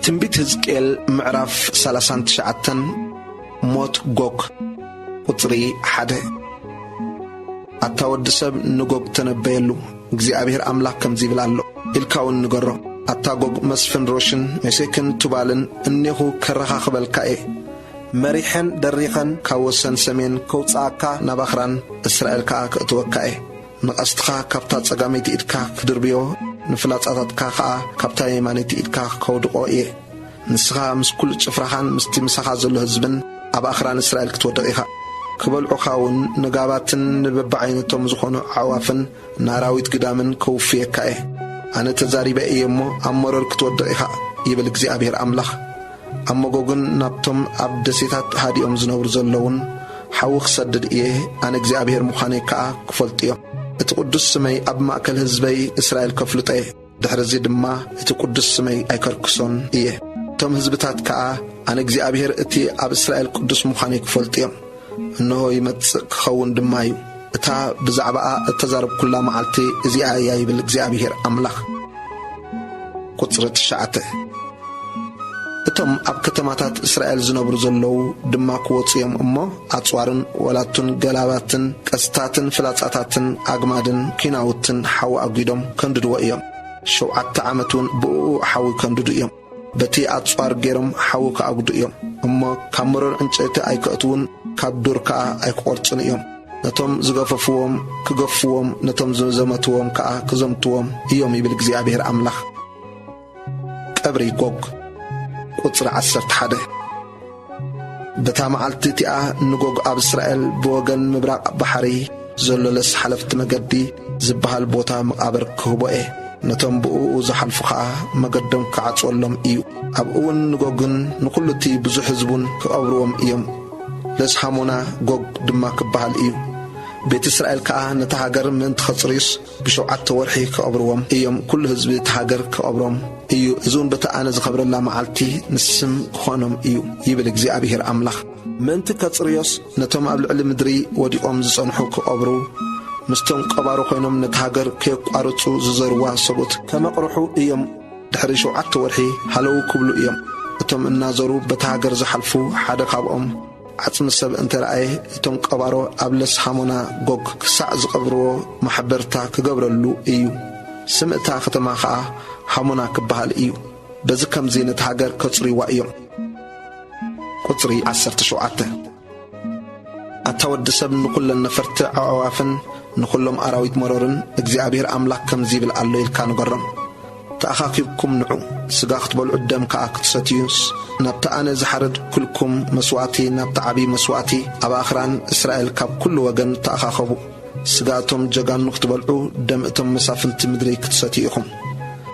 ትንቢት ሕዝቅኤል ምዕራፍ 39 ሞት ጎግ ቁጽሪ 1 ኣታወዲ ሰብ ንጎግ ተነበየሉ እግዚአብሔር ኣምላኽ ከምዚ ይብል ኣሎ ኢልካውን ንገሮ ኣታጎግ መስፍን ሮሽን ሜሴክን ቱባልን እኔኹ ከረኻኽበልካ እየ መሪሐን ደሪኸን ካብ ወሰን ሰሜን ከውፅኣካ ናብ ኣኽራን እስራኤል ከዓ ክእትወካ እየ ንቐስትኻ ካብታ ጸጋመይቲ ኢድካ ክድርብዮ ንፍላጻታትካ ከዓ ካብታ የማነይቲ ኢድካ ከውድቆ እየ ንስኻ ምስ ኩሉ ጭፍራኻን ምስቲ ምሳኻ ዘሎ ህዝብን ኣብ ኣኽራን እስራኤል ክትወድቕ ኢኻ ክበልዑኻውን ንጋባትን ንበብዓይነቶም ዝኾኑ ኣዕዋፍን ናራዊት ግዳምን ከውፍየካ እየ ኣነ ተዛሪበ እየ እሞ ኣብ መሮር ክትወድቕ ኢኻ ይብል እግዚአብሔር ኣምላኽ ኣብ መጎግን ናብቶም ኣብ ደሴታት ሃዲኦም ዝነብሩ ዘለውን ሓዊ ክሰድድ እየ ኣነ እግዚአብሔር ምዃነይ ከዓ ክፈልጡ እዮም እቲ ቅዱስ ስመይ ኣብ ማእከል ህዝበይ እስራኤል ከፍልጠ ድሕሪዚ ድማ እቲ ቅዱስ ስመይ ኣይከርክሶን እየ እቶም ህዝብታት ከዓ ኣነ እግዚአብሔር እቲ ኣብ እስራኤል ቅዱስ ምዃነይ ክፈልጡ እዮም እነሆ ይመጽእ ክኸውን ድማ እዩ እታ ብዛዕባኣ እተዛረብ ኩላ መዓልቲ እዚኣ እያ ይብል እግዚአብሔር ኣምላኽ ቁጽሪ 9 እቶም ኣብ ከተማታት እስራኤል ዝነብሩ ዘለዉ ድማ ክወፁ እዮም እሞ ኣጽዋርን ወላቱን ገላባትን ቀስታትን ፍላጻታትን ኣግማድን ኪናውትን ሓዊ ኣጒዶም ከንድድዎ እዮም 7 ዓመት እውን ብእኡ ሓዊ ከንድዱ እዮም በቲ ኣጽዋር ገይሮም ሓዊ ከኣጉዱ እዮም እሞ ካብ መሮር ዕንጨይቲ ኣይከእትውን ካብ ዱር ከዓ ኣይክቖርጹን እዮም ነቶም ዝገፈፍዎም ክገፍዎም ነቶም ዘመትዎም ከዓ ክዘምትዎም እዮም ይብል እግዚአብሔር ኣምላኽ ቀብሪ ጎግ ቁጽሪ 11 በታ መዓልቲ እቲኣ ንጎግ ኣብ እስራኤል ብወገን ምብራቕ ባሕሪ ዘሎ ለስ ሓለፍቲ መገዲ ዝበሃል ቦታ መቓብር ክህቦ እየ ነቶም ብእኡ ዝሓልፉ ከዓ መገዶም ክዓጽወሎም እዩ ኣብኡውን ንጎግን ንኹሉ እቲ ብዙሕ ህዝቡን ክቐብርዎም እዮም ለስ ሃሞና ጎግ ድማ ክበሃል እዩ ቤት እስራኤል ከዓ ነታ ሃገር ምእንቲ ኸጽሪስ ብሸውዓተ ወርሒ ከቕብርዎም እዮም ኩሉ ህዝቢ እቲ ሃገር ከቕብሮም እዩ እዙን በታ ኣነ ዝኸብረላ መዓልቲ ንስም ክኾኖም እዩ ይብል እግዚኣብሔር ኣምላኽ ምእንቲ ከጽርዮስ ነቶም ኣብ ልዕሊ ምድሪ ወዲቖም ዝጸንሑ ክቐብሩ ምስቶም ቀባሮ ኮይኖም ነታ ሃገር ከየቋርጹ ዝዘርዋ ሰብኡት ከመቕርሑ እዮም ድሕሪ 7 ወርሒ ሃለው ክብሉ እዮም እቶም እናዘሩ በታ ሃገር ዝሓልፉ ሓደ ካብኦም ዓጽሚ ሰብ እንተረኣየ እቶም ቀባሮ ኣብ ለስ ሃሞና ጎግ ክሳዕ ዝቐብርዎ ማሕበርታ ክገብረሉ እዩ ስም እታ ከተማ ከዓ ሃሞና ክበሃል እዩ በዚ ከምዚ ነታ ሃገር ከጽርይዋ እዮም ቁጽሪ 17 ኣታ ወዲ ሰብ ንኹለን ነፈርቲ ኣዕዋፍን ንኹሎም ኣራዊት መሮርን እግዚኣብሔር ኣምላኽ ከምዚ ይብል ኣሎ ኢልካ ንገሮም ተኣኻኺብኩም ንዑ ስጋ ክትበልዑ ደም ከዓ ክትሰትዩስ ናብቲ ኣነ ዝሓርድ ኩልኩም መስዋዕቲ ናብቲ ዓብዪ መስዋዕቲ ኣብ ኣኽራን እስራኤል ካብ ኩሉ ወገን ተኣኻኸቡ ስጋ እቶም ጀጋኑ ክትበልዑ ደም እቶም መሳፍንቲ ምድሪ ክትሰትዩ ኢኹም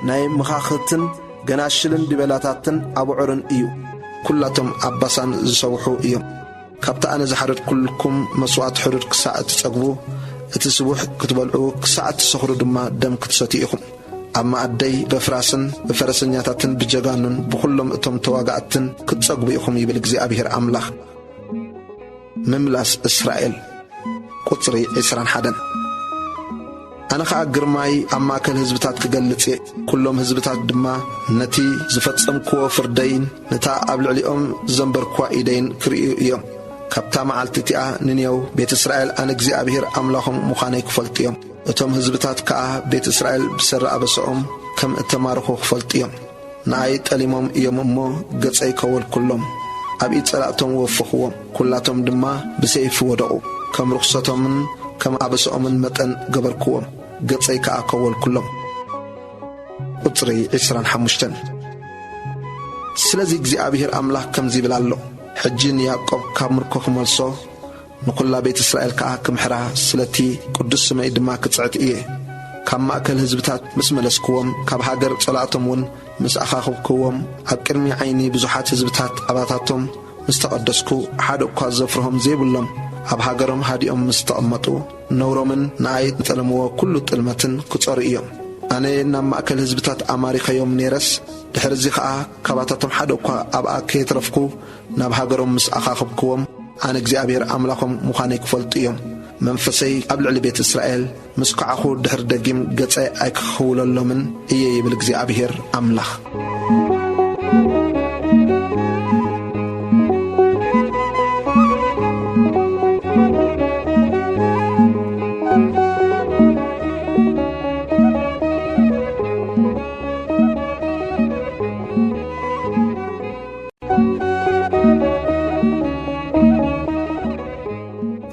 ናይ መኻኽትን ገናሽልን ዲበላታትን ኣብዑርን እዩ ኩላቶም ኣባሳን ዝሰውሑ እዮም ካብቲ ኣነ ዝሓርድ ኩልኩም መስዋዕቲ ሕሩድ ክሳዕ እትጸግቡ እቲ ስቡሕ ክትበልዑ ክሳዕ እትሰኽሩ ድማ ደም ክትሰትዩ ኢኹም ኣብ ማኣደይ በፍራስን በፈረሰኛታትን ብጀጋኑን ብኹሎም እቶም ተዋጋእትን ክትጸግቡ ኢኹም ይብል እግዚኣብሔር ኣምላኽ ምምላስ እስራኤል ቁጽሪ 21 ኣነ ከዓ ግርማይ ኣብ ማእከል ህዝብታት ክገልጽ ኩሎም ህዝብታት ድማ ነቲ ዝፈጸምክዎ ፍርደይን ነታ ኣብ ልዕሊኦም ዘንበርክዋ ኢደይን ክርእዩ እዮም ካብታ መዓልቲ እቲኣ ንንየው ቤት እስራኤል ኣነ እግዚኣብሔር ኣምላኾም ምዃነይ ክፈልጡ እዮም እቶም ህዝብታት ከዓ ቤት እስራኤል ብሰራእ በሰኦም ከም እተማርኹ ክፈልጡ እዮም ንኣይ ጠሊሞም እዮም እሞ ገጸይ ከወልኩሎም ኣብ ኢድ ጸላእቶም ወፍኽዎም ኩላቶም ድማ ብሰይፊ ወደቑ ከም ርኽሰቶምን ከም ኣበሰኦምን መጠን ገበርክዎም ገጸይ ከዓ ከወልኩሎም ቁጽሪ 25 ስለዚ እግዚኣብሔር ኣምላኽ ከምዚ ይብል ኣሎ ሕጂ ንያዕቆብ ካብ ምርኮ ክመልሶ ንኩላ ቤት እስራኤል ከዓ ክምሕራ ስለቲ ቅዱስ ስመይ ድማ ክጽዕት እየ ካብ ማእከል ህዝብታት ምስ መለስክዎም ካብ ሃገር ጸላእቶም እውን ምስ ኣኻኽብክዎም ኣብ ቅድሚ ዓይኒ ብዙሓት ህዝብታት ኣባታቶም ምስ ተቐደስኩ ሓደ እኳ ዘፍርሆም ዘይብሎም ኣብ ሃገሮም ሃዲኦም ምስ ተቐመጡ ነውሮምን ንኣይ ንጠለምዎ ኩሉ ጥልመትን ክጸሩ እዮም ኣነ ናብ ማእከል ህዝብታት ኣማሪኸዮም ነይረስ ድሕርዚ ከዓ ካባታቶም ሓደ እኳ ኣብኣ ከየትረፍኩ ናብ ሃገሮም ምስ ኣኻኽብክዎም ኣነ እግዚኣብሔር ኣምላኾም ምዃነይ ክፈልጡ እዮም መንፈሰይ ኣብ ልዕሊ ቤት እስራኤል ምስ ከዓኹ ድሕሪ ደጊም ገጸ ኣይክኽውለሎምን እየ ይብል እግዚኣብሔር ኣምላኽ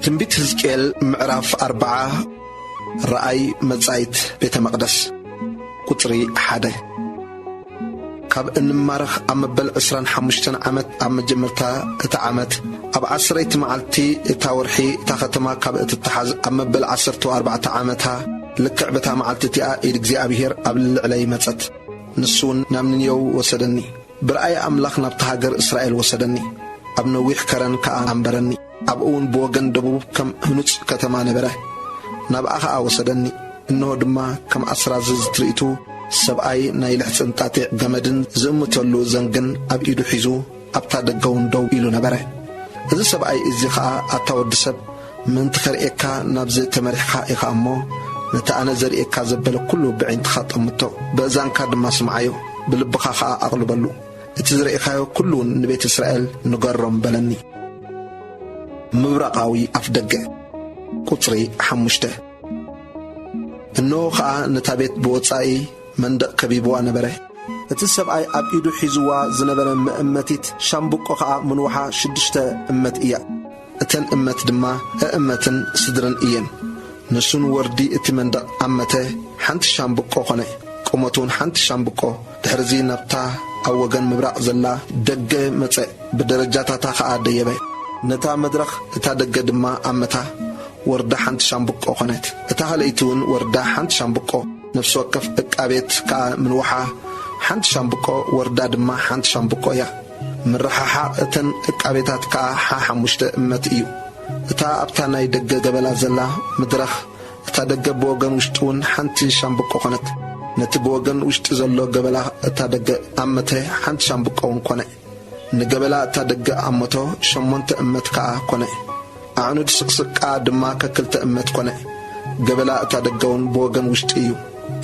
ትንቢት ሕዝቅኤል ምዕራፍ 4 ረአይ መጻይት ቤተ መቕደስ ቁጽሪ 1 ካብ እንማረኽ ኣብ መበል 25 ዓመት ኣብ መጀመርታ እታ ዓመት ኣብ 10ይቲ መዓልቲ እታ ወርሒ እታ ከተማ ካብ እትተሓዝ ኣብ መበል 14 ዓመታ ልክዕ በታ መዓልቲ እቲኣ ኢድ እግዚኣብሔር ኣብ ልዕለይ መጸት ንሱውን ናብ ንንየው ወሰደኒ ብረአይ ኣምላኽ ናብቲ ሃገር እስራኤል ወሰደኒ ኣብ ነዊሕ ከረን ከዓ ኣንበረኒ ኣብኡውን ብወገን ደቡብ ከም ህኑጽ ከተማ ነበረ ናብኣ ከዓ ወሰደኒ እነሆ ድማ ከም ኣስራዝ ትርኢቱ ሰብኣይ ናይ ልሕፅን ጣጢዕ ገመድን ዝእምተሉ ዘንግን ኣብ ኢዱ ሒዙ ኣብታ ደገውን ደው ኢሉ ነበረ እዚ ሰብኣይ እዚ ከዓ ኣታ ወዲ ሰብ ምንቲ ከርኤካ ናብዚ ተመሪሕካ ኢኻ እሞ ነቲ ኣነ ዘርኤካ ዘበለ ኩሉ ብዒንትኻ ጠምቶ ብእዛንካ ድማ ስምዓዮ ብልብኻ ከዓ ኣቕልበሉ እቲ ዝርኤኻዮ ኩሉ ንቤት እስራኤል ንገሮም በለኒ ምብራቃዊ ኣፍ ደገ ቁጽሪ 5 እነሆ ከዓ ነታ ቤት ብወጻኢ መንደቕ ከቢብዋ ነበረ እቲ ሰብኣይ ኣብ ኢዱ ሒዝዋ ዝነበረ ምእመቲት ሻምብቆ ከዓ ምንውሓ 6 እመት እያ እተን እመት ድማ እመትን ስድርን እየን ንሱን ወርዲ እቲ መንደቕ ኣመተ ሓንቲ ሻምብቆ ኾነ ቁመቱን ሓንቲ ሻምብቆ ድሕርዚ ናብታ ኣብ ወገን ምብራቕ ዘላ ደገ መጽእ ብደረጃታታ ከዓ ደየበ ነታ መድረኽ እታ ደገ ድማ ኣመታ ወርዳ ሓንቲ ሻምብቆ ኾነት እታ ሃለይቱውን ወርዳ ሓንቲ ሻምብቆ ነፍሲ ወከፍ ዕቃቤት ከዓ ምንውሓ ሓንቲ ሻምብቆ ወርዳ ድማ ሓንቲ ሻምብቆ እያ ምርሓሓ እተን ዕቃቤታት ከዓ 5 እመት እዩ እታ ኣብታ ናይ ደገ ገበላ ዘላ ምድረኽ እታ ደገ ብወገን ውሽጢ እውን ሓንቲ ሻምብቆ ኾነት። ነቲ ብወገን ውሽጢ ዘሎ ገበላ እታ ደገ ኣመተ ሓንቲ ሻምብቆ እውን ኮነ። ንገበላ እታ ደገ ኣመቶ 8 እመት ከዓ ኮነ። ኣዕኑድ ስቕስቃ ድማ ከክልተ እመት ኮነ። ገበላ እታ ደገ እውን ብወገን ውሽጢ እዩ።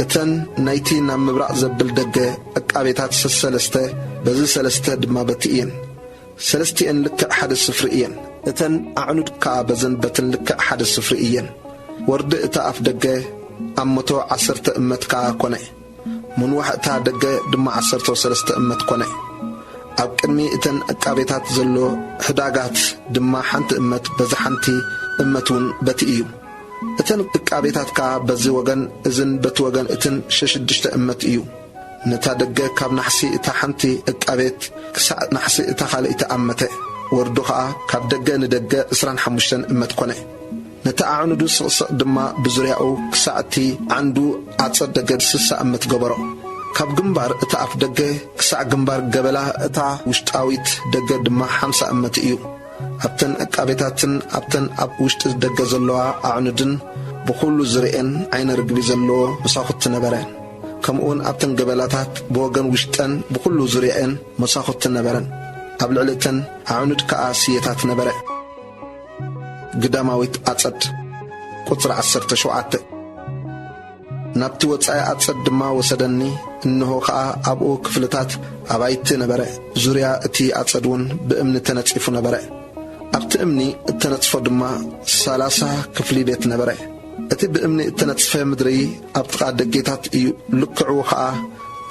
እተን ናይቲ ናብ ምብራቕ ዘብል ደገ ዕቃቤታት 3 በዚ 3 ድማ በቲ እየን። 3 ልክዕ 1 ስፍሪ እየን። እተን ኣዕኑድ ከዓ በዘን በትን ልክዕ 1 ስፍሪ እየን። ወርዲ እታ ኣፍ ደገ ኣመቶ 10 እመት ከዓ ኮነ። ምንዋሕ እታ ደገ ድማ 13 እመት ኮነ። ኣብ ቅድሚ እተን ዕቃቤታት ዘሎ ሕዳጋት ድማ ሓንቲ እመት በዚ ሓንቲ እመት እውን በቲ እዩ። እተን ዕቃቤታት ከዓ በዚ ወገን እዝን በቲ ወገን እትን 6 እመት እዩ። ነታ ደገ ካብ ናሕሲ እታ ሓንቲ ዕቃቤት ክሳዕ ናሕሲ እታ ካልእቲ ኣመተ። ወርዱ ከዓ ካብ ደገ ንደገ 25 እመት ኮነ። ነታ ኣዕኑዱ ስቕስቕ ድማ ብዙርያኡ ክሳዕቲ ዓንዱ ዓጸድ ደገ 60 እመት ገበሮ። ካብ ግንባር እታ ኣፍ ደገ ክሳዕ ግንባር ገበላ እታ ውሽጣዊት ደገ ድማ 50 እመት እዩ። ኣብተን ዕቃቤታትን ኣብተን ኣብ ውሽጢ ደገ ዘለዋ ኣዕኑድን ብኹሉ ዙርየን ዓይነ ርግቢ ዘለዎ መሳኹቲ ነበረን። ከምኡውን ኣብተን ገበላታት ብወገን ውሽጠን ብኹሉ ዙርየን መሳኹቲ ነበረን። ኣብ ልዕሊ እተን ኣዕኑድ ከዓ ስየታት ነበረ። ግዳማዊት ዓጸድ ቁጽሪ 17 ናብቲ ወጻኢ ዓጸድ ድማ ወሰደኒ። እንሆ ከዓ ኣብኡ ክፍልታት ኣባይቲ ነበረ። ዙርያ እቲ ዓጸድ እውን ብእምኒ ተነጺፉ ነበረ። ኣብቲ እምኒ እተነጽፎ ድማ 30 ክፍሊ ቤት ነበረ። እቲ ብእምኒ እተነጽፈ ምድሪ ኣብ ጥቓ ደጌታት እዩ። ልክዑ ከዓ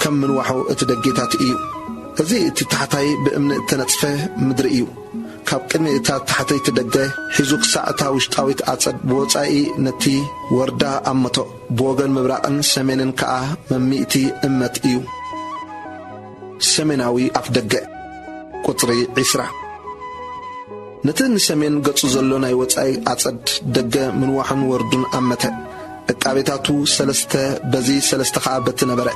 ከም ምንዋሑ እቲ ደጌታት እዩ። እዚ እቲ ታሕታይ ብእምኒ እተነጽፈ ምድሪ እዩ። ካብ ቅድሚ እታ ታሕተይቲ ደገ ሒዙ ክሳዕ እታ ውሽጣዊት ዓጸድ ብወጻኢ ነቲ ወርዳ ኣመቶ። ብወገን ምብራቕን ሰሜንን ከዓ 100 እመት እዩ። ሰሜናዊ ኣፍ ደገ ቁጽሪ 20 ነቲ ንሰሜን ገጹ ዘሎ ናይ ወጻኢ ዓጸድ ደገ ምንዋሕን ወርዱን ኣመተ። ዕቃቤታቱ 3 በዚ 3 ከዓ በቲ ነበረ።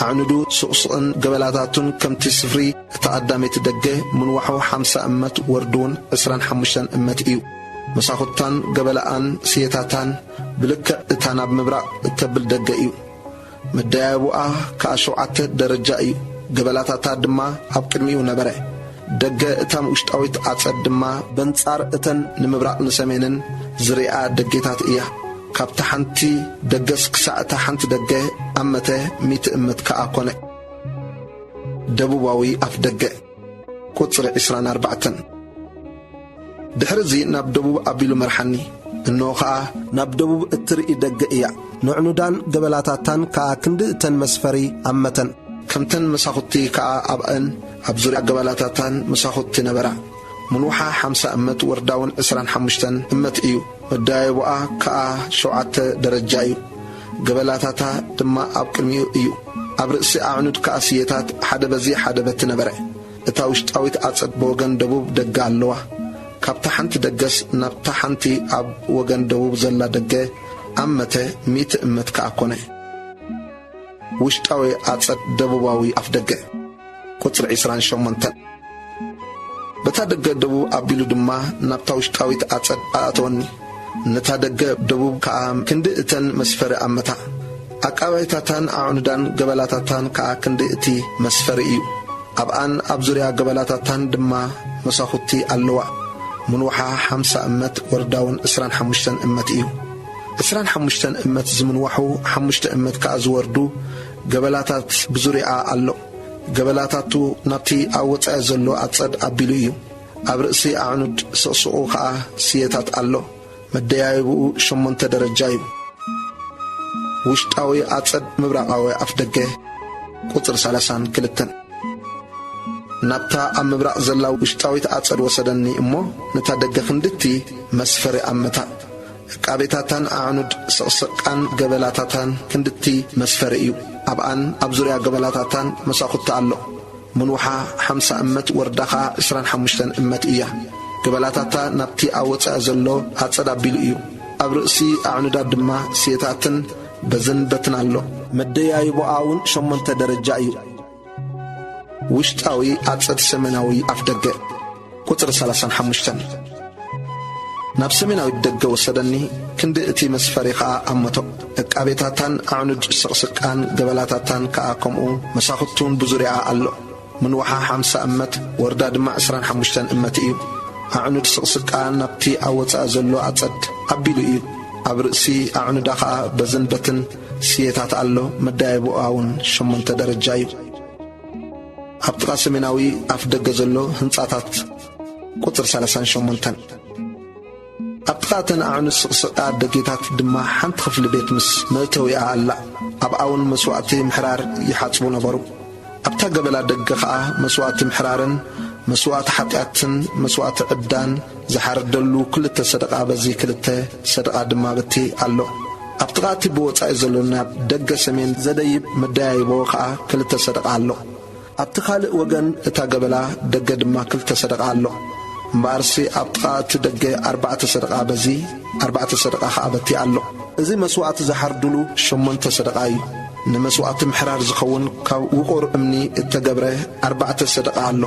ኣዕኑዱ ስቕስቕን ገበላታቱን ከምቲ ስፍሪ እታ ቀዳመይቲ ደገ ምንዋሑ 50 እመት ወርዱን 25 እመት እዩ። መሳኹታን ገበላኣን ስየታታን ብልክዕ እታ ናብ ምብራቕ እተብል ደገ እዩ። መደያይቡኣ ከዓ 7 ደረጃ እዩ። ገበላታታ ድማ ኣብ ቅድሚኡ ነበረ። ደገ እታ ውሽጣዊት ዓጸድ ድማ በንጻር እተን ንምብራቕ ንሰሜንን ዝርያ ደጌታት እያ። ካብታ ሓንቲ ደገስ ክሳዕ እታ ሓንቲ ደገ ኣመተ 100 እመት ከዓ ኮነ። ደቡባዊ ኣፍ ደገ ቁጽሪ 24 ድሕሪዚ ናብ ደቡብ ኣቢሉ መርሓኒ። እንሆ ከዓ ናብ ደቡብ እትርኢ ደገ እያ። ንዕኑዳን ገበላታታን ከዓ ክንዲ እተን መስፈሪ ኣመተን። ከምተን መሳኹቲ ከዓ ኣብአን ኣብ ዙርያ ገበላታታን መሳኹቲ ነበራ። ምንውሓ 50 እመት ወርዳውን 25 እመት እዩ። መዳይቡኣ ከዓ 7 ደረጃ እዩ። ገበላታታ ድማ ኣብ ቅድሚኡ እዩ። ኣብ ርእሲ ኣዕኑድ ከዓ ስየታት ሓደ በዚ ሓደ በቲ ነበረ። እታ ውሽጣዊት ዓጸድ ብወገን ደቡብ ደገ ኣለዋ። ካብታ ሓንቲ ደገስ ናብታ ሓንቲ ኣብ ወገን ደቡብ ዘላ ደገ ኣመተ 100 እመት ከዓ ኮነ። ውሽጣዊ ዓጸድ ደቡባዊ ኣፍ ደገ ቁጽሪ 28 በታ ደገ ደቡብ ኣቢሉ ድማ ናብታ ውሽጣዊት ዓጸድ ኣእተወኒ። ነታ ደገ ደቡብ ከዓ ክንዲ እተን መስፈሪ ኣመታ። ኣቃባይታታን ኣዕኑዳን ገበላታታን ከዓ ክንዲ እቲ መስፈሪ እዩ። ኣብኣን ኣብ ዙርያ ገበላታታን ድማ መሳኹቲ ኣለዋ። ምንውሓ 50 እመት ወርዳውን 25 እመት እዩ። 25 እመት ዝምንዋሑ 5 እመት ከዓ ዝወርዱ ገበላታት ብዙርያ ኣሎ። ገበላታቱ ናብቲ ኣብ ወጻኢ ዘሎ ዓጸድ ኣቢሉ እዩ። ኣብ ርእሲ ኣዕኑድ ስቕስቑ ከዓ ስየታት ኣሎ። መደያይብኡ 8 ደረጃ እዩ። ውሽጣዊ ዓጸድ ምብራቓዊ ኣፍ ደገ ቁጽሪ 32 ናብታ ኣብ ምብራቕ ዘላ ውሽጣዊት ዓጸድ ወሰደኒ እሞ ነታ ደገ ክንድቲ መስፈሪ ኣመታ። ዕቃቤታታን ኣዕኑድ ስቕስቃን ገበላታታን ክንድቲ መስፈሪ እዩ። ኣብኣን ኣብ ዙርያ ገበላታታን መሳኹቲ ኣሎ። ምንውሓ 50 እመት ወርዳኻ 25 እመት እያ። ገበላታታ ናብቲ ኣብ ወጻኢ ዘሎ ዓጸድ ኣቢሉ እዩ። ኣብ ርእሲ ኣዕኑዳት ድማ ስየታትን በዝን በትን ኣሎ። መደያይቦኣ እውን 8 ደረጃ እዩ። ውሽጣዊ ዓጸድ ሰሜናዊ ኣፍ ደገ ቁጽሪ 35 ናብ ሰሜናዊ ደገ ወሰደኒ ክንዲ እቲ መስፈሪ ከዓ ኣመቶ ዕቃቤታታን ኣዕኑድ ስቕስቃን ገበላታታን ከዓ ከምኡ መሳኽቱን ብዙርያ ኣሎ ምንዋሓ 50 እመት ወርዳ ድማ 25 እመት እዩ ኣዕኑድ ስቕስቃን ናብቲ ኣወፃእ ዘሎ ኣጸድ ኣቢሉ እዩ ኣብ ርእሲ ኣዕኑዳ ከዓ በዝንበትን ስየታት ኣሎ መዳይቦኣውን 8 ደረጃ እዩ ኣብ ጥቓ ሰሜናዊ ኣፍ ደገ ዘሎ ህንጻታት ቁጥር 38 ኣብ ጥቓተን ኣዕኑድ ስቕስቃ ደጌታት ድማ ሓንቲ ክፍሊ ቤት ምስ መእተዊኣ ኣላ ኣብኣውን መስዋዕቲ ምሕራር ይሓጽቡ ነበሩ ኣብታ ገበላ ደገ ከዓ መስዋዕቲ ምሕራርን መስዋዕቲ ሓጢኣትን መስዋዕቲ ዕዳን ዝሓርደሉ ክልተ ሰደቓ በዚ ክልተ ሰደቓ ድማ በቲ ኣሎ ኣብ ጥቓቲ ብወፃኢ ዘሎ ናብ ደገ ሰሜን ዘደይብ መዳያይቦ ከዓ ክልተ ሰደቓ ኣሎ ኣብቲ ካልእ ወገን እታ ገበላ ደገ ድማ ክልተ ሰደቓ ኣሎ እምበኣርሲ ኣብ ጥቓቲ ደገ 4 ሰደቓ በዚ 4 ሰደቓ ከዓ በቲ ኣሎ እዚ መስዋዕቲ ዝሓርድሉ 8 ሰደቓ እዩ ንመስዋዕቲ ምሕራር ዝኸውን ካብ ውቁር እምኒ እተገብረ 4 ሰደቓ ኣሎ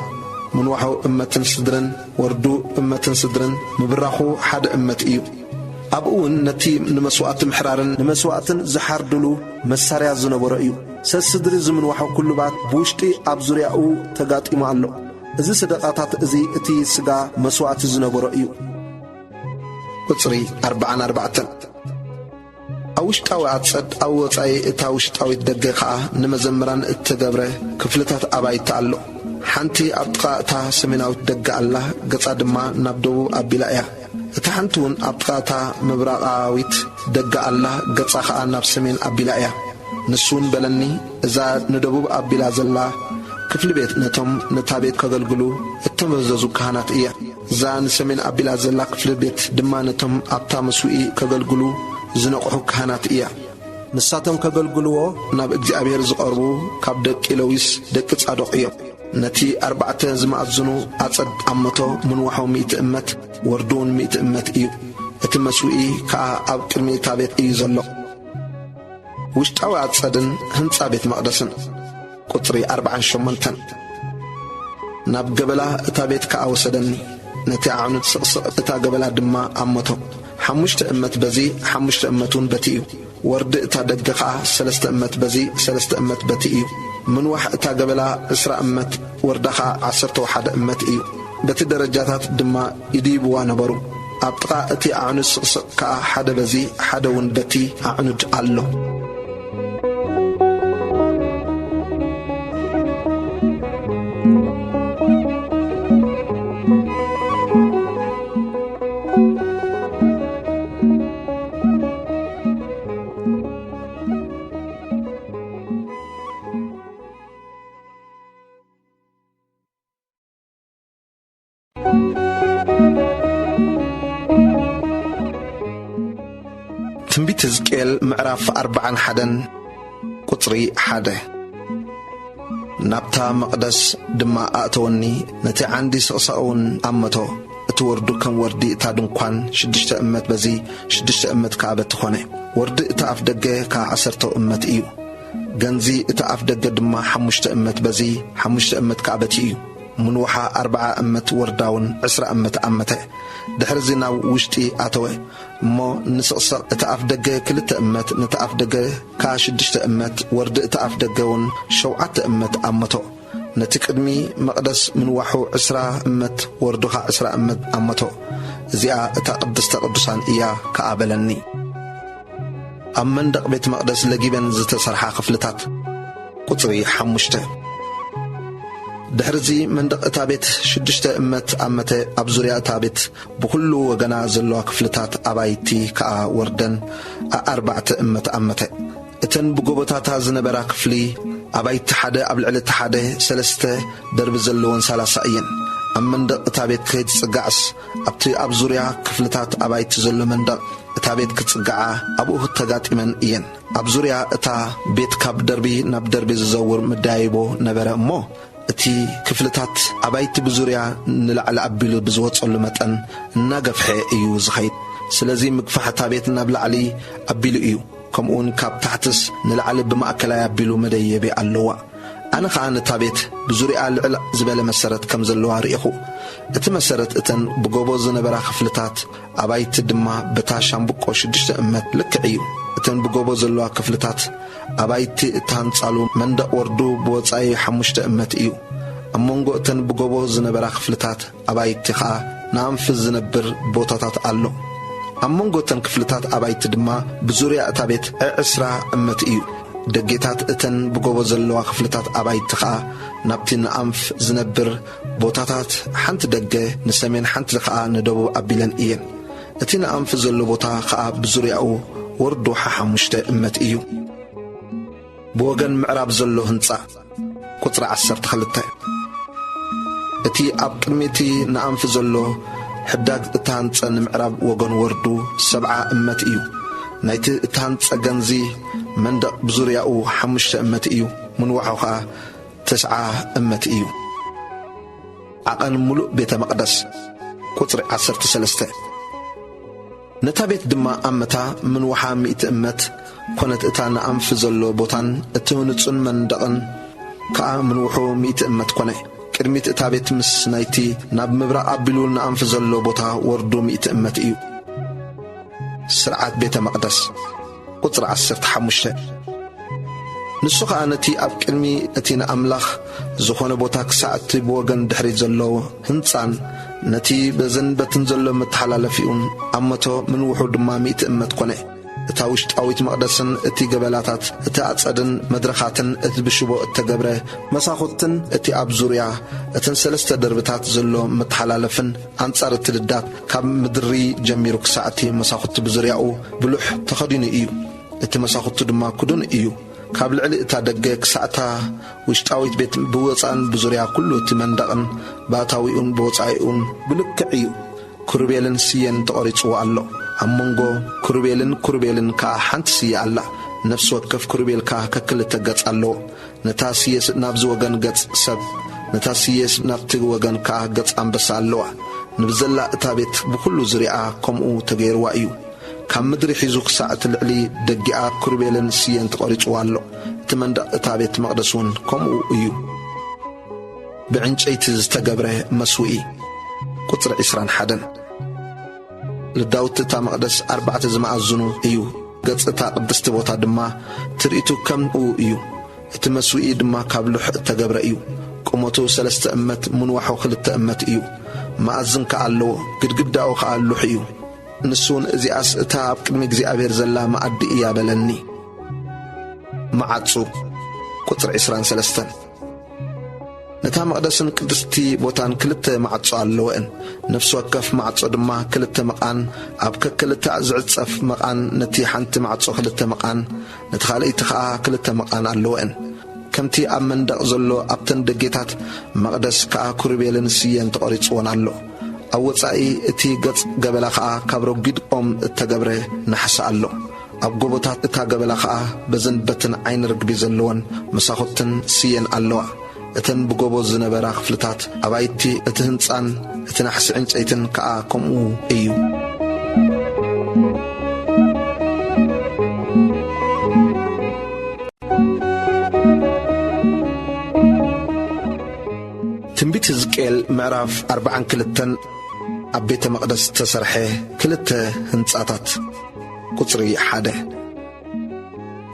ምንዋሑ እመትን ስድርን ወርዱ እመትን ስድርን ምብራኹ 1 እመት እዩ ኣብኡውን ነቲ ንመስዋዕቲ ምሕራርን ንመስዋዕትን ዝሓርድሉ መሳርያ ዝነበረ እዩ ሰስድሪ ዝምንዋሑ ኩሉባት ብውሽጢ ኣብ ዙርያኡ ተጋጢሙ ኣሎ እዚ ሰደቓታት እዚ እቲ ስጋ መስዋዕቲ ዝነበረ እዩ ቁጽሪ 44 ኣብ ውሽጣዊ ኣጸድ ኣብ ወፃኢ እታ ውሽጣዊት ደገ ከዓ ንመዘምራን እተገብረ ክፍልታት ኣባይታ ኣሎ ሓንቲ ኣብ ጥቓ እታ ሰሜናዊት ደገ ኣላ ገጻ ድማ ናብ ደቡብ ኣቢላ እያ እታ ሓንቲ እውን ኣብ ጥቓ እታ ምብራቓዊት ደገ ኣላ ገጻ ከዓ ናብ ሰሜን ኣቢላ እያ ንሱን በለኒ እዛ ንደቡብ ኣቢላ ዘላ ክፍሊ ቤት ነቶም ነታ ቤት ከገልግሉ እተመዘዙ ካህናት እያ እዛ ንሰሜን ኣቢላ ዘላ ክፍሊ ቤት ድማ ነቶም ኣብታ መስዊኢ ከገልግሉ ዝነቕሑ ካህናት እያ ንሳቶም ከገልግልዎ ናብ እግዚኣብሔር ዝቐርቡ ካብ ደቂ ለዊስ ደቂ ጻዶቕ እዮም ነቲ 4 ዝማዕዝኑ ኣጸድ ኣመቶ ምንዋሖ 100 እመት ወርዱን 100 እመት እዩ እቲ መስዊኢ ከዓ ኣብ ቅድሚ እታ ቤት እዩ ዘሎ ውሽጣዊ ኣጸድን ህንጻ ቤት መቕደስን ቁጽሪ 48 ናብ ገበላ እታ ቤት ከዓ ወሰደኒ ነቲ ኣዕኑድ ስቕስቕ እታ ገበላ ድማ ኣመቶ 5 እመት በዚ 5 እመቱን በቲ እዩ ወርዲ እታ ደገ ከዓ 3 እመት በዚ 3 እመት በቲ እዩ ምንዋሕ እታ ገበላ 20 እመት ወርዳ ከዓ 11 እመት እዩ በቲ ደረጃታት ድማ ይድይብዋ ነበሩ ኣብ ጥቓ እቲ ኣዕኑድ ስቕስቕ ከዓ 1 በዚ 1 እውን በቲ ኣዕኑድ ኣሎ ትንቢት ሕዝቅኤል ምዕራፍ 41 ቁጽሪ 1 ናብታ መቕደስ ድማ ኣእተወኒ ነቲ ዓንዲ ስቕስቕውን ኣመቶ እቲ ወርዱ ከም ወርዲ እታ ድንኳን 6 እመት በዚ 6 እመት ከዓ በቲ ኾነ ወርዲ እታ ኣፍ ደገ ከዓ 10 እመት እዩ ገንዚ እታ ኣፍ ደገ ድማ 5 እመት በዚ 5 እመት ከዓ በቲ እዩ ምንዋሓ 40 እመት ወርዳውን 20 እመት ኣመተ ድሕርዚ ናብ ውሽጢ ኣተወ እሞ ንስቕስቕ እቲ ኣፍ ደገ 2 እመት ነቲ ኣፍ ደገ ከዓ 6 እመት ወርዲ እቲ ኣፍ ደገውን 7 እመት ኣመቶ ነቲ ቅድሚ መቕደስ ምንዋሑ 20 እመት ወርዱ ከዓ 20 እመት ኣመቶ እዚኣ እታ ቅድስተ ቅዱሳን እያ ከዓ በለኒ ኣብ መንደቕ ቤት መቕደስ ለጊበን ዝተሰርሓ ክፍልታት ቁጽሪ 5 ድሕርዚ መንደቕ እታ ቤት 6 እመት ኣመተ ኣብ ዙርያ እታ ቤት ብኩሉ ወገና ዘለዋ ክፍልታት ኣባይቲ ከዓ ወርደን 4 እመት ኣመተ እተን ብጎቦታታ ዝነበራ ክፍሊ ኣባይቲ 1 ኣብ ልዕሊ እቲ 1 3 ደርቢ ዘለዎን 30 እየን ኣብ መንደቕ እታ ቤት ከይትጽጋዕስ ኣብቲ ኣብ ዙርያ ክፍልታት ኣባይቲ ዘሎ መንደቕ እታ ቤት ክትጽጋዓ ኣብኡ ተጋጢመን እየን ኣብ ዙርያ እታ ቤት ካብ ደርቢ ናብ ደርቢ ዝዘውር መዳይቦ ነበረ እሞ እቲ ክፍልታት ኣባይቲ ብዙርያ ንላዕሊ ኣቢሉ ብዝወጸሉ መጠን እናገፍሐ እዩ ዝኸይድ ስለዚ ምግፋሕ እታ ቤት ናብ ላዕሊ ኣቢሉ እዩ ከምኡውን ካብ ታሕትስ ንላዕሊ ብማእከላይ ኣቢሉ መደየቢ ኣለዋ أنا خان تابت بزوري آل زبالة مسرت كم زلوا ريخو اتمسرت اتن بقوبو زنبرا خفلتات أبايت دما بتاشام بقو شدشت أمت لكعيو اتن بقوبو زلوا كفلتات أبايت اتان صالو مندق وردو بوصاي حمشت أمت إيو أمونغو اتن بقوبو زنبرا خفلتات أبايت تخا نام في الزنبر بوتاتات ألو أمونغو اتن كفلتات أبايت دما بزوري أتابت عسرا أمت إيو دقيتات اتن بقوبو زلوا خفلتات أبايت تخا نابتين أنف زنبر بوتاتات حنت دقة نسمين حنت لخاء ندبو أبيلن إيان اتين أنف زلو بوتا خاء بزريعو وردو حمشت أمت إيو بوغن معراب زلو هنصا قطر 10 تخلطة اتي أبقميتي نأنف زلو حداك اتانت أن معراب وغن وردو 7 أمت إيو نايت اتانت أغنزي مندق بزريعو حمشت أمت إيو من وحوها 9 أمت إيو عقل ملوء بيت مقدس قطر 13 نتا بيت دما أمتا من وحا 100 أمت كونت اتانا أنف زلو بوتان اتونتون من دقن كا من وحو 100 أمت كونه كرميت اتا بيت مس نايتي ناب مبرا أبلون أنف زلو بوتا وردو 100 أمت إيو سرعات بيت مقدس قطر 15 نسوخ أنتي أب كلمي أتينا أملاخ زخون بوتاك ساعتي بوغن دحري زلو هنسان نتي بزن بتنزلو متحلال فيون أمتو من وحود ما 100 أمت كونه اتاوشت أويت مقدسن اتي قبلاتات اتا أتصدن مدرخاتن اتبشبو اتقبره مساخوتن اتي أب زوريا اتن 3 دربتات زلو متحلالفن أنصار التلدات كاب مدري جميروك ساعتي مساخوت بزورياو بلوح تخدين إيو اتي مساخوت دما كدون إيو كابل علي اتا دقيق ساعتا وشتاويت بيت بوصان بزوريا كله تمندقن باتاويون بوصايون بلكعيو كربيلن سيين تقريصو الله أمونغو كربيلن كا حنت سي الله نفس وكف كربيل كا ككل تقص الله نتاسيس نابز وغن قص سب نتاسيس نابت وغن كا قص أنبس الله نبزلا اتا بيت بكل زريعة كمو تغير وايو كم مدري حيزوك ساعة العلي دقيقة كربيلن سيين تقريج والو تمندق اتابيت مقدسون كم ايو بعنج ايتز تقبره مسوئي قطر 21 لداوت اتا مقدس 4 زمعزنو ايو قص اتا قدست بوتا دما ترئيتو كم ايو اتمسوئي دما كابلوح تقبره ايو قمتو 3 أمت منوحو 2 أمت ايو مأزن كالو قد داو كالوح ايو نسون ازياس اتاب كمي اغزابير زلا ما ادي يا بلني معصو قطر 23 نتا مقدسن قدستي بوتان كلته معصو اللوئن نفس وكف معصو دما كلته مقان اب كلته زعصف مقان نتي حنت معصو كلته مقان نتخاليت خا كلته مقان اللوئن كمتي امندق زلو ابتن دقيتات مقدس كا كربيلن سيين تقريصون الله أوصائي اتي قص قبلا خا كابرو قد التقبره نحس الله أبقوبتات اتا قبلا خا بزن بتن عين رقبي زلوان مساخوتن سيين الله اتن بقوبو زنبرا خفلتات أبايتي اتهنسان اتنحس عنج ايتن كا كمو ايو تنبيت زكيل معراف 4 كلتن أبيت مقدس تسرحه كلته هنصاتات قطري 1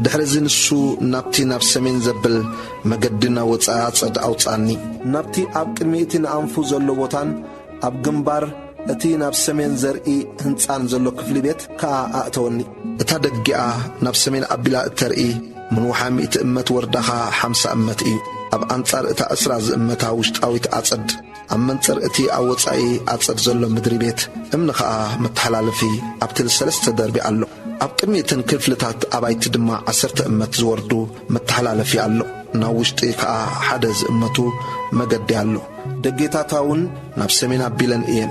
دحرزي نسو نابتي ناب سمين زبل مقدنا وصاات صد اوصاني نابتي اب قميتي نانفو زلو بوتان اب جنبار اتي ناب سمين زرئي هنصان زلو كفل بيت كا اتوني اتا دقيا ناب سمين ابلا ترئي من وحامي امت وردخا 5 امت اي اب انصار اتا اسراز امتا وشطاويت اصد أمنصر اتي أوصاي أصد زلو مدري بيت امنخا متحلالفي أبتل 3 دربي الله أبقميتن كفلتات أبايت دما 10 أمت زوردو متحلالفي الله ناوشتي كا حدز أمتو مقدي الله دقيتاتاون نفسمينا بيلن إين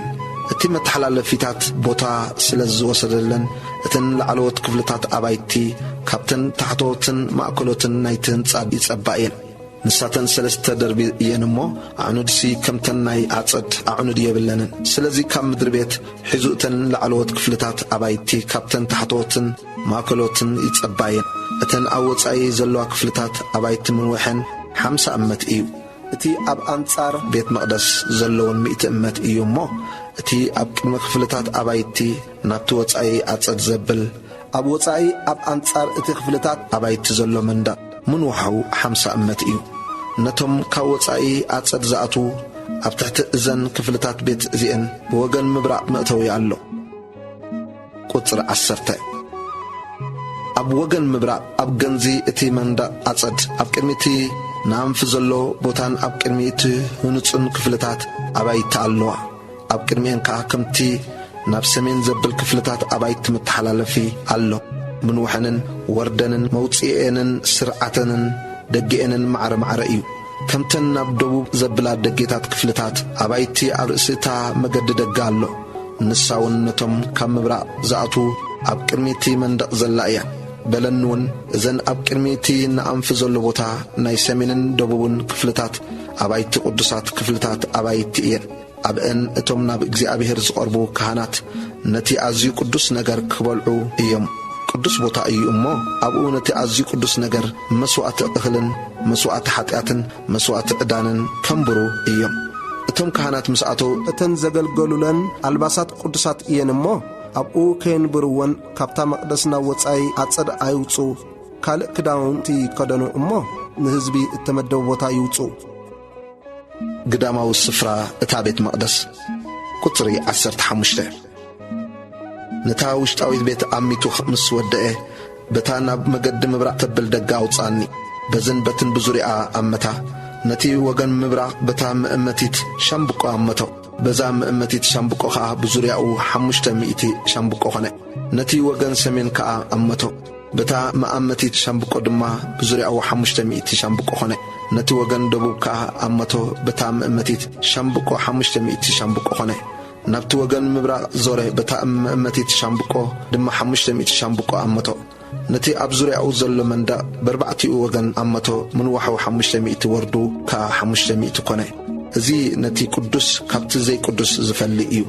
اتي متحلالفيتات بوتا سلز وسدلن اتن لعلوت كفلتات أبايتي كابتن تحتوتن مأكلوتن نايتن صاد يصباين نساتن 3 دربي ينمو عنود سي كمتن ناي اصد عنود يبلنن سلازي كم مدر بيت حزوتن لعلوت كفلتات ابايتي كابتن تحتوتن ماكلوتن يصباين اتن اوصاي زلوا كفلتات ابايت من وحن 50 أمت إيو እቲ ኣብ ኣንጻር ቤት መቕደስ ዘለውን 100 እመት እዩ እሞ እቲ ኣብ ቅድሚ ክፍልታት ኣባይቲ ናብቲ ወጻኢ ኣጸድ ዘብል ኣብ ወጻኢ ኣብ ኣንጻር እቲ ክፍልታት ኣባይቲ ዘሎ መንደቕ ምንውሓው 50 እመት እዩ። ነቶም ካብ ወጻኢ ኣጸድ ዝኣቱ ኣብ ትሕቲ እዘን ክፍልታት ቤት እዚአን ብወገን ምብራቕ መእተዊ ኣሎ። ቁጽሪ 10 ኣብ ወገን ምብራቕ ኣብ ገንዚ እቲ መንደቕ ኣጸድ ኣብ ቅድሚቲ ናንፍ ዘሎ ቦታን ኣብ ቅድሚቲ ህንጹን ክፍልታት ኣባይቲ ኣለዋ። ኣብ ቅድሚአን ከዓ ከምቲ ናብ ሰሜን ዘብል ክፍልታት ኣባይቲ መተሓላለፊ ኣሎ። ምንውሕንን ወርደንን መውፂኤንን ስርዓተንን ደጊኤንን ማዕረ ማዕረ እዩ። ከምተን ናብ ደቡብ ዘብላ ደጌታት ክፍልታት ኣባይቲ ኣብ ርእሲታ መገዲ ደጋ ኣሎ። ንሳውን ነቶም ካብ ምብራቕ ዝኣቱ ኣብ ቅድሚቲ መንደቕ ዘላ እያ። በለንውን እዘን ኣብ ቅድሚቲ ንኣንፍ ዘሎ ቦታ ናይ ሰሜንን ደቡብን ክፍልታት ኣባይቲ ቅዱሳት ክፍልታት ኣባይቲ እየን። ኣብአን እቶም ናብ እግዚኣብሔር ዝቐርቡ ካህናት ነቲ ኣዝዩ ቅዱስ ነገር ክበልዑ እዮም። ቅዱስ ቦታ እዩ እሞ ኣብኡ ነቲ ኣዝዩ ቅዱስ ነገር መስዋዕቲ እኽልን መስዋዕቲ ኃጢአትን መስዋዕቲ ዕዳንን ከንብሩ እዮም። እቶም ካህናት ምስኣቶ እተን ዘገልገሉለን ኣልባሳት ቅዱሳት እየን እሞ ኣብኡ ከይንብርወን ካብታ መቕደስ ናብ ወጻኢ ኣጸድ ኣይውፁ። ካልእ ክዳውንቲ ይከደኑ እሞ ንህዝቢ እተመደቡ ቦታ ይውፁ። ግዳማዊ ስፍራ እታ ቤት መቕደስ ቁጽሪ 15 ነታ ውሽጣዊት ቤት ኣሚቱ ምስ ወድአ በታ ናብ መገዲ ምብራቕ ተብል ደጋ ኣውፃኒ። በዝን በትን ብዙሪኣ ኣመታ ነቲ ወገን ምብራቕ በታ ምእመቲት ሻምብቆ ኣመቶ። በዛ ምእመቲት ሻምብቆ ከዓ ብዙሪያኡ 500 ሻምብቆ ኾነ። ነቲ ወገን ሰሜን ከዓ ኣመቶ። በታ መኣመቲት ሻምብቆ ድማ ብዙሪያኡ 500 ሻምብቆ ኾነ። ነቲ ወገን ደቡብ ከዓ ኣመቶ። በታ ምእመቲት ሻምብቆ 500 ሻምብቆ ኾነ። ናብቲ ወገን ምብራቕ ዞረ። በታ ምእመቲት ሻምብቆ ድማ 500 ሻምብቆ ኣመቶ። ነቲ ኣብ ዙሪያኡ ዘሎ መንደቕ በርባዕቲኡ ወገን ኣመቶ። ምንዋሓው 500 ወርዱ ከዓ 500 ኮነ። እዚ ነቲ ቅዱስ ካብቲ ዘይቅዱስ ዝፈልይ እዩ።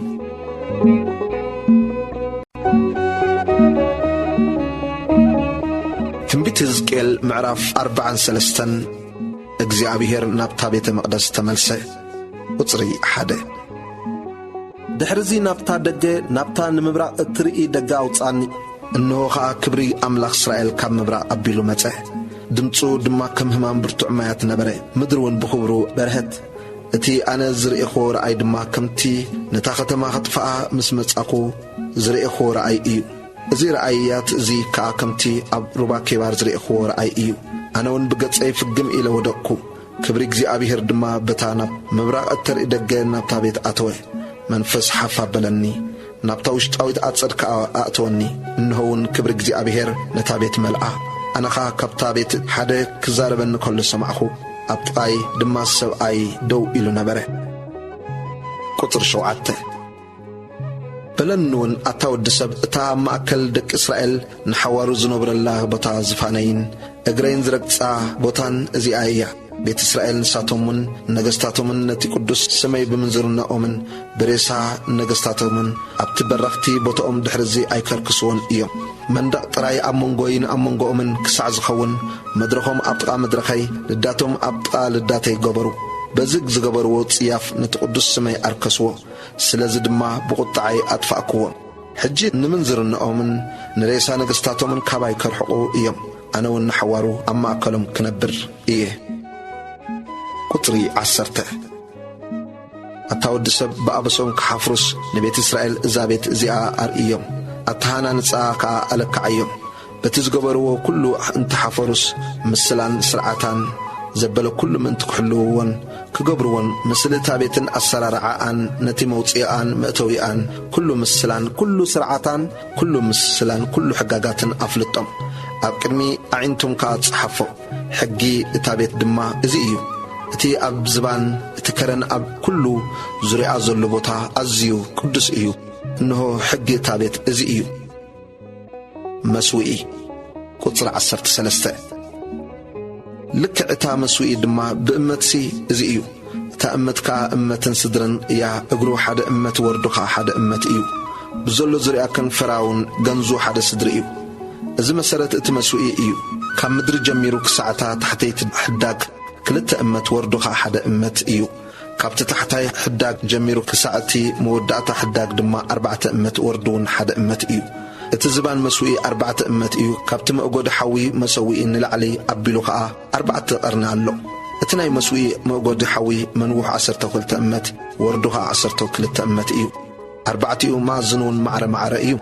ትንቢት ሕዝቅኤል ምዕራፍ 43 እግዚአብሔር ናብታ ቤተ መቕደስ ተመልሰ። ቁጽሪ 1 ድሕርዚ ናብታ ደገ ናብታ ንምብራቕ እትርኢ ደጋ ኣውፃኒ። እነሆ ከዓ ክብሪ ኣምላኽ እስራኤል ካብ ምብራቕ ኣቢሉ መጸ። ድምፁ ድማ ከም ህማም ብርቱዕ ማያት ነበረ። ምድሪ እውን ብኽብሩ በርህት። እቲ ኣነ ዝርኢኽዎ ረኣይ ድማ ከምቲ ነታ ኸተማ ኸጥፍኣ ምስ መጻኹ ዝርኢኽዎ ረኣይ እዩ። እዚ ረኣያት እዚ ከዓ ከምቲ ኣብ ሩባ ኬባር ዝርኢኽዎ ረኣይ እዩ። ኣነ እውን ብገጸይ ፍግም ኢለ ወደቕኩ። ክብሪ እግዚኣብሔር ድማ በታ ናብ ምብራቕ እተርኢ ደገ ናብታ ቤት ኣተወ። መንፈስ ሓፍ ኣበለኒ፣ ናብታ ውሽጣዊት ኣጸድ ከዓ ኣእተወኒ። እንሆ እውን ክብሪ እግዚኣብሔር ነታ ቤት መልኣ። ኣነ ኸዓ ካብታ ቤት ሓደ ክዛረበኒ ከሎ ሰማዕኹ። ኣብ ጥቓይ ድማ ሰብኣይ ደው ኢሉ ነበረ። ቁጽሪ 7 በለንውን ኣታ ወዲ ሰብ እታ ማእከል ደቂ እስራኤል ንሓዋሩ ዝነብረላ ቦታ ዝፋነይን እግረይን ዝረግጻ ቦታን እዚኣ እያ። ቤት እስራኤል ንሳቶምን ነገሥታቶምን ነቲ ቅዱስ ሰመይ ብምንዝርነኦምን ብሬሳ ነገሥታቶምን ኣብቲ በረኽቲ ቦታኦም ድሕርዚ ኣይከርክስዎን እዮም። መንደቕ ጥራይ ኣብ መንጎይን ኣብ መንጎኦምን ክሳዕ ዝኸውን መድረኾም ኣብ ጥቓ መድረኸይ ልዳቶም ኣብ ጥቓ ልዳተይ ገበሩ። በዝግ ዝገበርዎ ጽያፍ ነቲ ቅዱስ ሰመይ ኣርከስዎ። ስለዚ ድማ ብቁጣዓይ ኣጥፋእክዎ። ሕጂ ንምንዝርነኦምን ንሬሳ ነገሥታቶምን ካባይ ከርሕቑ እዮም። ኣነ እውን ንሓዋሩ ኣብ ማእከሎም ክነብር እየ። ቁጽሪ 10 ኣታ ወዲ ሰብ ብኣበሶም ክሓፍሩስ ንቤት እስራኤል እዛ ቤት እዚኣ ኣርእዮም። ኣተሃናንጻ ከዓ ኣለክዓዮም። በቲ ዝገበርዎ ኩሉ እንተሓፈሩስ ምስላን ስርዓታን ዘበለ ኩሉ ምእንቲ ክሕልውዎን ክገብርዎን ምስልታ ቤትን ኣሰራርዓኣን ነቲ መውፂአን መእተዊኣን ኩሉ ምስላን ኩሉ ስርዓታን ኩሉ ምስላን ኩሉ ሕጋጋትን ኣፍልጦም። ኣብ ቅድሚ ኣዒንቶም ከዓ ጽሓፎ። ሕጊ እታ ቤት ድማ እዚ እዩ። እቲ ኣብ ዝባን እቲ ከረን ኣብ ኩሉ ዙሪያ ዘሎ ቦታ ኣዝዩ ቅዱስ እዩ። እንሆ ሕጊ እታ ቤት እዚ እዩ። መስዊኢ ቁጽሪ 13 ልክዕ እታ መስዊኢ ድማ ብእመትሲ እዚ እዩ። እታ እመት ከዓ እመትን ስድርን እያ። እግሩ ሓደ እመት ወርዱ ከዓ ሓደ እመት እዩ። ብዘሎ ዙሪያ ከንፈራውን ገንዙ ሓደ ስድሪ እዩ። እዚ መሰረት እቲ መስዊኢ እዩ። ካብ ምድሪ ጀሚሩ ክሳዕታ ታሕተይቲ ሕዳግ ክልተ እመት ወርዱኻ ሓደ እመት እዩ ካብቲ ታሕታይ ሕዳግ ጀሚሩ ክሳዕቲ መወዳእታ ሕዳግ ድማ 4 እመት ወርዱን ሓደ እመት እዩ እቲ ዝባን መስዊኢ 4 እመት እዩ ካብቲ መእጎድ ሓዊ መሰዊኢ ንላዕሊ ኣቢሉ ከዓ 4 ቀርኒ ኣሎ እቲ ናይ መስዊኢ መእጎድ ሓዊ መንውሕ 12 እመት ወርዱኻ 12 እመት እዩ 4 ማዕዝኑን ማዕረ እዩ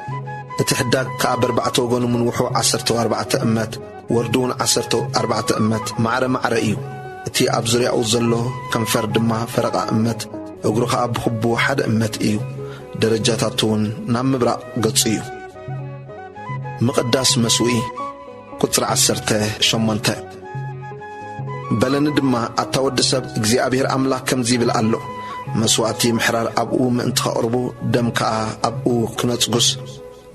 እቲ ሕዳግ ከዓ ብ4 ወገኑ መንውሑ 14 እመት ወርዱን 14 እመት ማዕረ እዩ እቲ ኣብ ዙርያኡ ዘሎ ከንፈር ድማ ፈረቓ እመት እግሩ ከዓ ብኽቡ ሓደ እመት እዩ ደረጃታቱን ናብ ምብራቕ ገጹ እዩ مقداس مسوي كتر 18 بلن دما أتود سب እግዚአብሔር أملاك كم زيبل الله مسواتي محرار أبو من تخربو دمك أبو كنتقص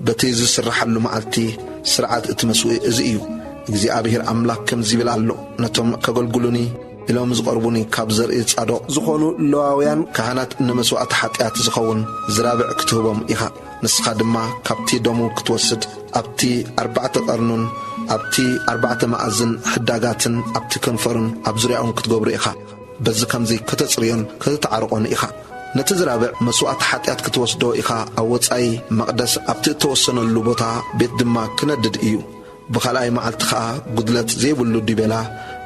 بتيز سرحلو معلتي سرعات اتمسوي ازيو እግዚአብሔር أملاك كم زيبل الله نتم كغلغلوني إلهم زقربوني كابزر إتصادو زخونو لواويان كهانات نمسوات حتيات زخون زرابع كتبهم إخا نسخة دما كابتي دومو كتوسد أبتي 4 قرنون أبتي 4 مأزن حداقاتن أبتي كنفرن أبزريعون كتقبر إخا بز كمزي كتتصريون كتتعرقون إخا نتزرابع مسوات حتيات كتوسدو إخا أوت أي مقدس أبتي توسنو اللوبوتا بيت دما كندد إيو بخلاي معلتخا قدلت زيبولو ديبلا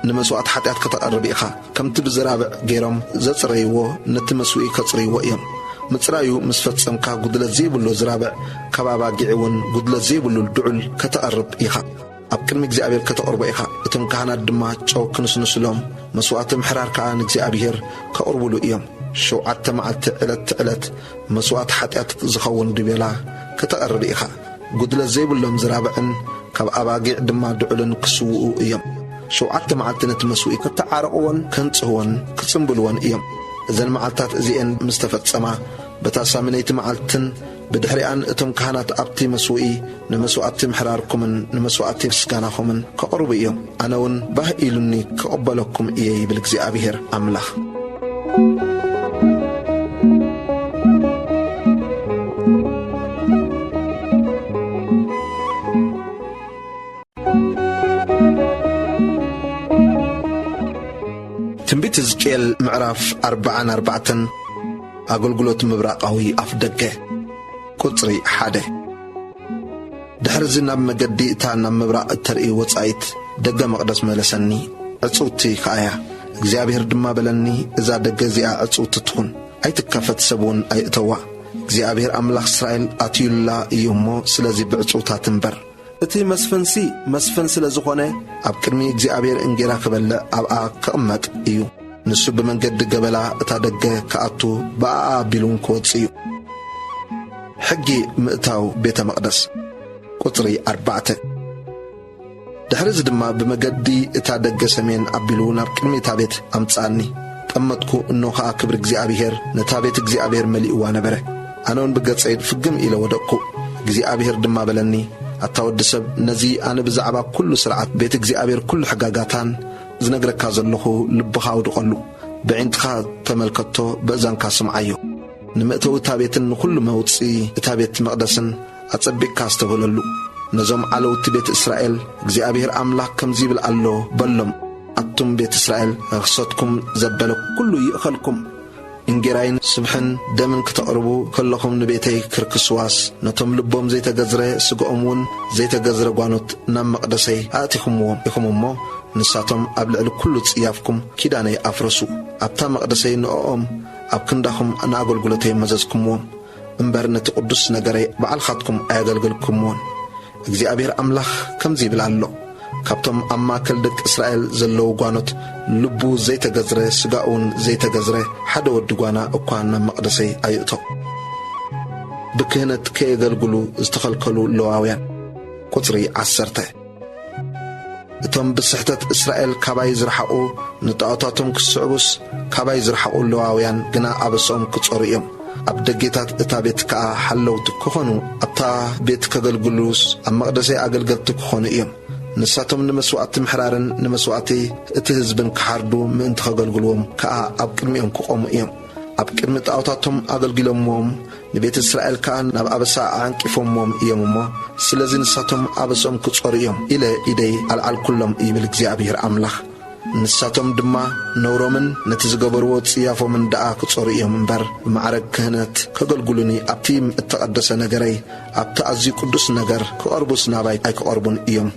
نمسوات حتيات كتقرب إخا كم تبزرابع غيرهم زتصريوو نتمسوئي كتصريوو إيهم مصرايو مسفتسمكا قدلت زيبولو زرابع كبابا قعون قدلت زيبولو الدعل كتقرب إخا أبكن مكزيابير كتقرب إخا إتم كهانا دما چو كنسنسلهم مسوات محرار كان مكزيابير كقربولو إيهم شو عتمعت علت مسوات حتيات زخون ديبلا كتقرب إخا قدلت زيبولو زرابعن كبابا قع دما دعلن كسوؤو إيهم شو عتمعت نتمسوئي كتعارقون كنصهون كصنبلون إيهم إذن معلتات إزيئن مستفتسما بتاسامنيت معلتن بدحريان إتم كهانات أبتي مسوئي نمسوئاتي محراركمن نمسوئاتي سكاناكمن كقرب إيهم أناون باه إيلوني كأبالكم إيهي بالكزيابير أملاخ تنبيت زكيل معراف 4 أقولقلوت مبراقاوي أفدقه كتري حاده دحرزنا بمقدي تانا مبراق الترئي وصايت دقا مقدس ملسني أتصوتي خايا እግዚአብሔር ድማ በለኒ እዛ ደገ እዚኣ ዕጹት ትኹን ኣይትካፈት ሰቡን ኣይእተዋ እግዚአብሔር አምላክ እስራኤል አትዩላ እዩሞ ስለዚ ብዕጹታ ትንበር እቲ መስፈን ስለዝኾነ ኣብ ቅድሚ እግዚአብሔር እንጌራ ከበልዕ ኣብኣ ከቕመጥ እዩ ንሱ ብመንገዲ ገበላ እታ ደገ ከኣቱ በኣኣ ቢሉን ክወጽ እዩ ሕጊ ምእታው ቤተ መቕደስ ቁጥሪ 4 دحرز دما بمقدي اتا دق سمين عبلو ناب كلمي تابت امتساني قمتكو انو خا كبر እግዚአብሔር نتابت እግዚአብሔር مليئوا نبره انون بقت سيد فقم الى ودقو እግዚአብሔር دما بلني اتاود سب نزي انا بزعبا كل سرعات بيت እግዚአብሔር كل حقاقاتان زنقركا زلخو لبخا ودقلو بعينتخا تملكتو بأزانكا سمعيو نمأتو تابتن كل موتسي تابت مقدسن اتصبقكا استغللو نزوم علوت بيت إسرائيل እግዚአብሔር أملاك كم زيبل الله بلهم أتم بيت إسرائيل أخصتكم زبلوا كل يأخلكم إنجراين سبحن دمن كتقربوا كلكم نبيتي كركسواس نتم لبهم زيت جزرة سقومون زيت جزرة قانوت نام مقدسي آتيكمهم يكممو نساتم أبلع كل تصيافكم كداني أفرسوا أبتا مقدسي نقوم أبكندهم أنا أقول قلتي مززكمون انبرنة قدس نجري بعلخاتكم أقلقلكمون እግዚአብሔር አምላክ ከም ዝብል ኣሎ ካብቶም ኣማከል ደቅ እስራኤል ዘለው ጓኖት ልቡ ዘይተገዝረ ስጋውን ዘይተገዝረ ሓደ ወዲ ጓና እኳ ናብ መቅደሰይ ኣይእቶ ብክህነት ከየገልግሉ ዝተኸልከሉ ለዋውያን ቁጥሪ 10 እቶም ብስሕተት እስራኤል ካባይ ዝረሓቁ ንጣዖታቶም ክስዕቡስ ካባይ ዝረሓቁ ለዋውያን ግና ኣበሶም ክጾሩ እዮም ኣብ ደጌታት እታ ቤት ከዓ ሓለውት ክኾኑ ኣብታ ቤት ከገልግሉስ ኣብ መቕደሰይ ኣገልገልቲ ክኾኑ እዮም ንሳቶም ንመስዋዕቲ ምሕራርን ንመስዋዕቲ እቲ ህዝብን ክሓርዱ ምእንቲ ከገልግልዎም ከዓ ኣብ ቅድሚኦም ክቆሙ እዮም ኣብ ቅድሚ ጣዖታቶም ኣገልግሎሞም ንቤት እስራኤል ከዓ ናብ ኣበሳ ኣንቂፎሞም እዮም እሞ ስለዚ ንሳቶም ኣበሶም ክጾሩ እዮም ኢለ ኢደይ ኣልዓል ኩሎም ይብል እግዚአብሔር ኣምላኽ ንሳቶም ድማ ነውሮምን ነቲ ዝገበርዎ ጽያፎምን ደኣ ክጾሩ እዮም እምበር ብማዕረግ ክህነት ከገልግሉኒ ኣብቲ እተቐደሰ ነገረይ ኣብቲ ኣዝዩ ቅዱስ ነገር ክቐርቡስ ናባይ ኣይክቐርቡን እዮም።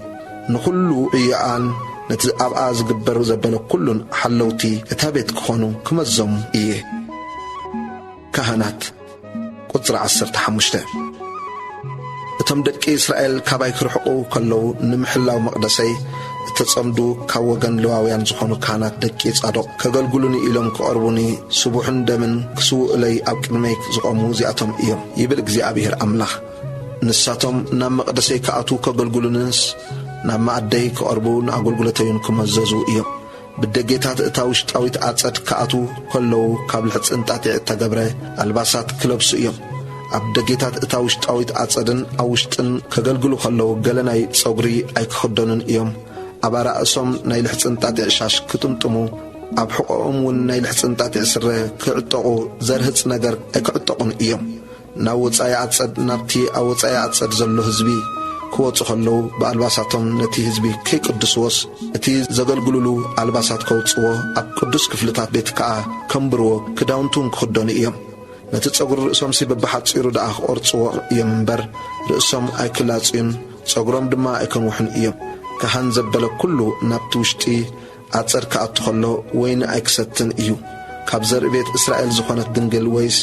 ንኹሉ ዕዮኣን ነቲ ኣብኣ ዝግበር ዘበለ ኩሉን ሓለውቲ እታ ቤት ክኾኑ ክመዞም እየ። ካህናት ቁጽሪ 15 እቶም ደቂ እስራኤል ካባይ ክርሕቑ ከለዉ ንምሕላው መቕደሰይ እተጸምዱ ካብ ወገን ሌዋውያን ዝኾኑ ካህናት ደቂ ጻዶቕ ከገልግሉኒ ኢሎም ክቐርቡኒ ስቡሕን ደምን ክስውእለይ ኣብ ቅድመይ ዝቖሙ እዚኣቶም እዮም ይብል እግዚኣብሔር ኣምላኽ። ንሳቶም ናብ መቕደሰይ ከኣቱ ከገልግሉንስ ናብ ማዕደይ ክቐርቡ ንኣገልግሎተዩን ክመዘዙ እዮም። ብደጌታት እታ ውሽጣዊት ኣጸድ ከኣቱ ከለዉ ካብ ልሕጽን ጣጢዕ እተገብረ ኣልባሳት ክለብሱ እዮም። ኣብ ደጌታት እታ ውሽጣዊት ኣጸድን ኣብ ውሽጥን ከገልግሉ ከለዉ ገለ ናይ ጸጉሪ ኣይክኽደኑን እዮም። ኣብ ኣራእሶም ናይ ልሕጽን ጣጢዕ ሻሽ ክጥምጥሙ ኣብ ሕቖኦም እውን ናይ ልሕጽን ጣጢዕ ስረ ክዕጠቑ ዘርህጽ ነገር ኣይክዕጠቑን እዮም። ናብ ወጻኢ ኣጸድ ናብቲ ኣብ ወጻኢ ኣጸድ ዘሎ ህዝቢ ክወፁ ከለዉ ብኣልባሳቶም ነቲ ህዝቢ ከይቅድስዎስ እቲ ዘገልግሉሉ ኣልባሳት ከውፅዎ ኣብ ቅዱስ ክፍልታት ቤት ከዓ ከምብርዎ ክዳውንቱን ክኽደኑ እዮም። ነቲ ጸጉሪ ርእሶምሲ በብሓፂሩ ደኣ ክቖርጽዎ እዮም እምበር ርእሶም ኣይክላጽዩን ጸጉሮም ድማ ኣይከንውሑን እዮም። ካህን ዘበለ ኩሉ ናብቲ ውሽጢ ኣጸድ ከኣቱ ከሎ ወይኒ ኣይክሰትን እዩ። ካብ ዘርኢ ቤት እስራኤል ዝኾነት ድንግል ወይስ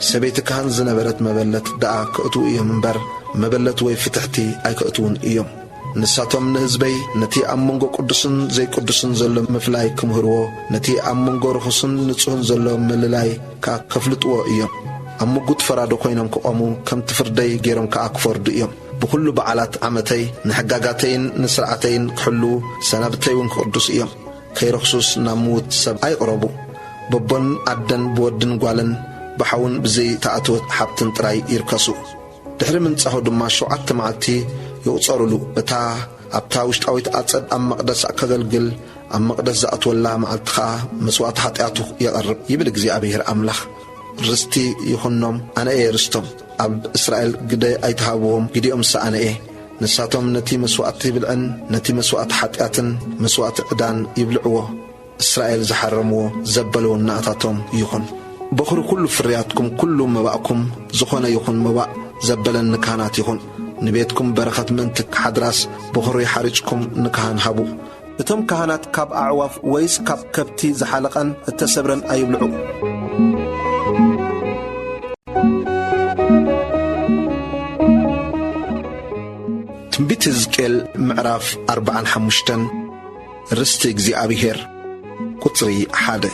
ሰበይቲ ካህን ዝነበረት መበለት ደኣ ክእትዉ እዮም እምበር መበለት ወይ ፍትሕቲ ኣይክእትውን እዮም። ንሳቶም ንህዝበይ ነቲ ኣብ መንጎ ቅዱስን ዘይቅዱስን ዘሎ ምፍላይ ክምህርዎ ነቲ ኣብ መንጎ ርኹስን ንጹህን ዘሎ ምልላይ ከዓ ከፍልጥዎ እዮም። ኣብ ምጉት ፈራዶ ኮይኖም ክቖሙ ከምቲ ፍርደይ ገይሮም ከዓ ክፈርዱ እዮም። ብኩሉ በዓላት ዓመተይ ንሕጋጋተይን ንስርዓተይን ክሕሉ ሰናብተይውን ክቅዱስ እዮም። ከይረኽሱስ ናብ ምውት ሰብ ኣይቕረቡ። በቦን ኣደን ብወድን ጓልን ብሓውን ብዘይ ተኣትወት ሓብትን ጥራይ ይርከሱ። ድሕሪ ምንጻሁ ድማ 7 መዓልቲ ይቝጸሩሉ። እታ ኣብታ ውሽጣዊት ኣጸድ ኣብ መቕደስ ከገልግል ኣብ መቕደስ ዝኣትወላ መዓልቲ ከዓ መስዋዕቲ ኃጢኣቱ የቐርብ ይብል እግዚኣብሔር ኣምላኽ። ርስቲ ይኹኖም ኣነ እየ ርስቶም። ኣብ እስራኤል ግደ ኣይተሃብዎም ግዲኦም ኣነ እየ። ንሳቶም ነቲ መስዋዕቲ ይብልዕን ነቲ መስዋዕቲ ኃጢኣትን መስዋዕቲ ዕዳን ይብልዕዎ። እስራኤል ዝሓረምዎ ዘበለዎ ናእታቶም ይኹን። በኽሪ ኩሉ ፍርያትኩም ኩሉ መባእኩም ዝኾነ ይኹን መባእ ዘበለን ንካህናት ይኹን። ንቤትኩም በረኸት ምእንቲ ሓድራስ በኽሪ ሓሪጭኩም ንካህን ሃቡ። እቶም ካህናት ካብ ኣዕዋፍ ወይስ ካብ ከብቲ ዝሓለቐን እተሰብረን ኣይብልዑ። ትንቢት ሕዝቅኤል ምዕራፍ 45 ርስቲ እግዚኣብሔር ቁጽሪ 1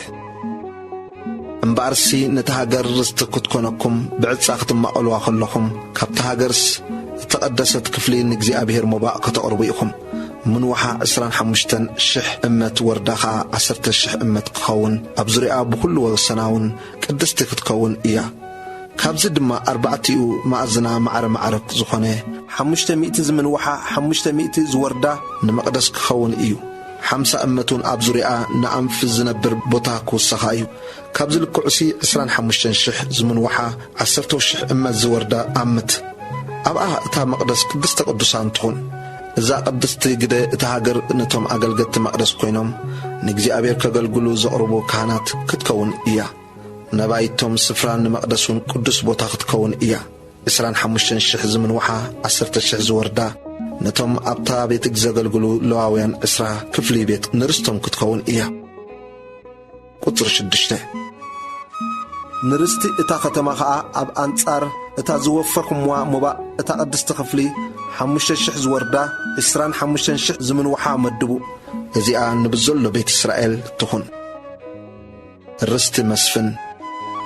እምበኣርሲ ነቲ ሃገር ርስቲ ክትኮነኩም ብዕጻ ክትማቐልዋ ከለኹም ካብቲ ሃገርስ እተቐደሰት ክፍሊ ንእግዚኣብሔር መባእ ከተቕርቡ ኢኹም። ምንውሓ 25,000 እመት ወርዳኻ 10,000 እመት ክኸውን ኣብ ዙርያ ብኩሉ ወሰናውን ቅድስቲ ክትከውን እያ። ካብዚ ድማ 4 ማዕዝና ማዕረ ማዕረግ ዝኾነ 500 ዝምንውሓ 500 ዝወርዳ ንመቕደስ ክኸውን እዩ። 50 እመቱን ኣብ ዙርያ ንኣንፊ ዝነብር ቦታ ክውሰኻ እዩ። ካብዚ ልክዑሲ 25,000 ዝምንውሓ 10,000 እመት ዝወርዳ ኣምት። ኣብኣ እታ መቕደስ ቅድስተ ቅዱሳን ትኹን። እዛ ቅድስቲ ግደ እታ ሃገር ነቶም ኣገልገቲ መቕደስ ኮይኖም ንእግዚኣብሔር ከገልግሉ ዘቕርቡ ካህናት ክትከውን እያ። ነባይቶም ስፍራ ንመቕደሱን ቅዱስ ቦታ ክትከውን እያ። 25,000 ዝምንውሓ 10,000 ዝወርዳ ነቶም ኣብታ ቤት ዘገልግሉ ለዋውያን 20 ክፍሊ ቤት ንርስቶም ክትከውን እያ። ቁጽሪ 6 ንርስቲ እታ ከተማ ኸዓ ኣብ ኣንጻር እታ ዝወፈርኩምዋ መባእ እታ ቅድስቲ ክፍሊ 5,000 ዝወርዳ 25,000 ዝምንውሓ መድቡ። እዚኣ ንብዘሎ ቤት እስራኤል ትኹን። ርስቲ መስፍን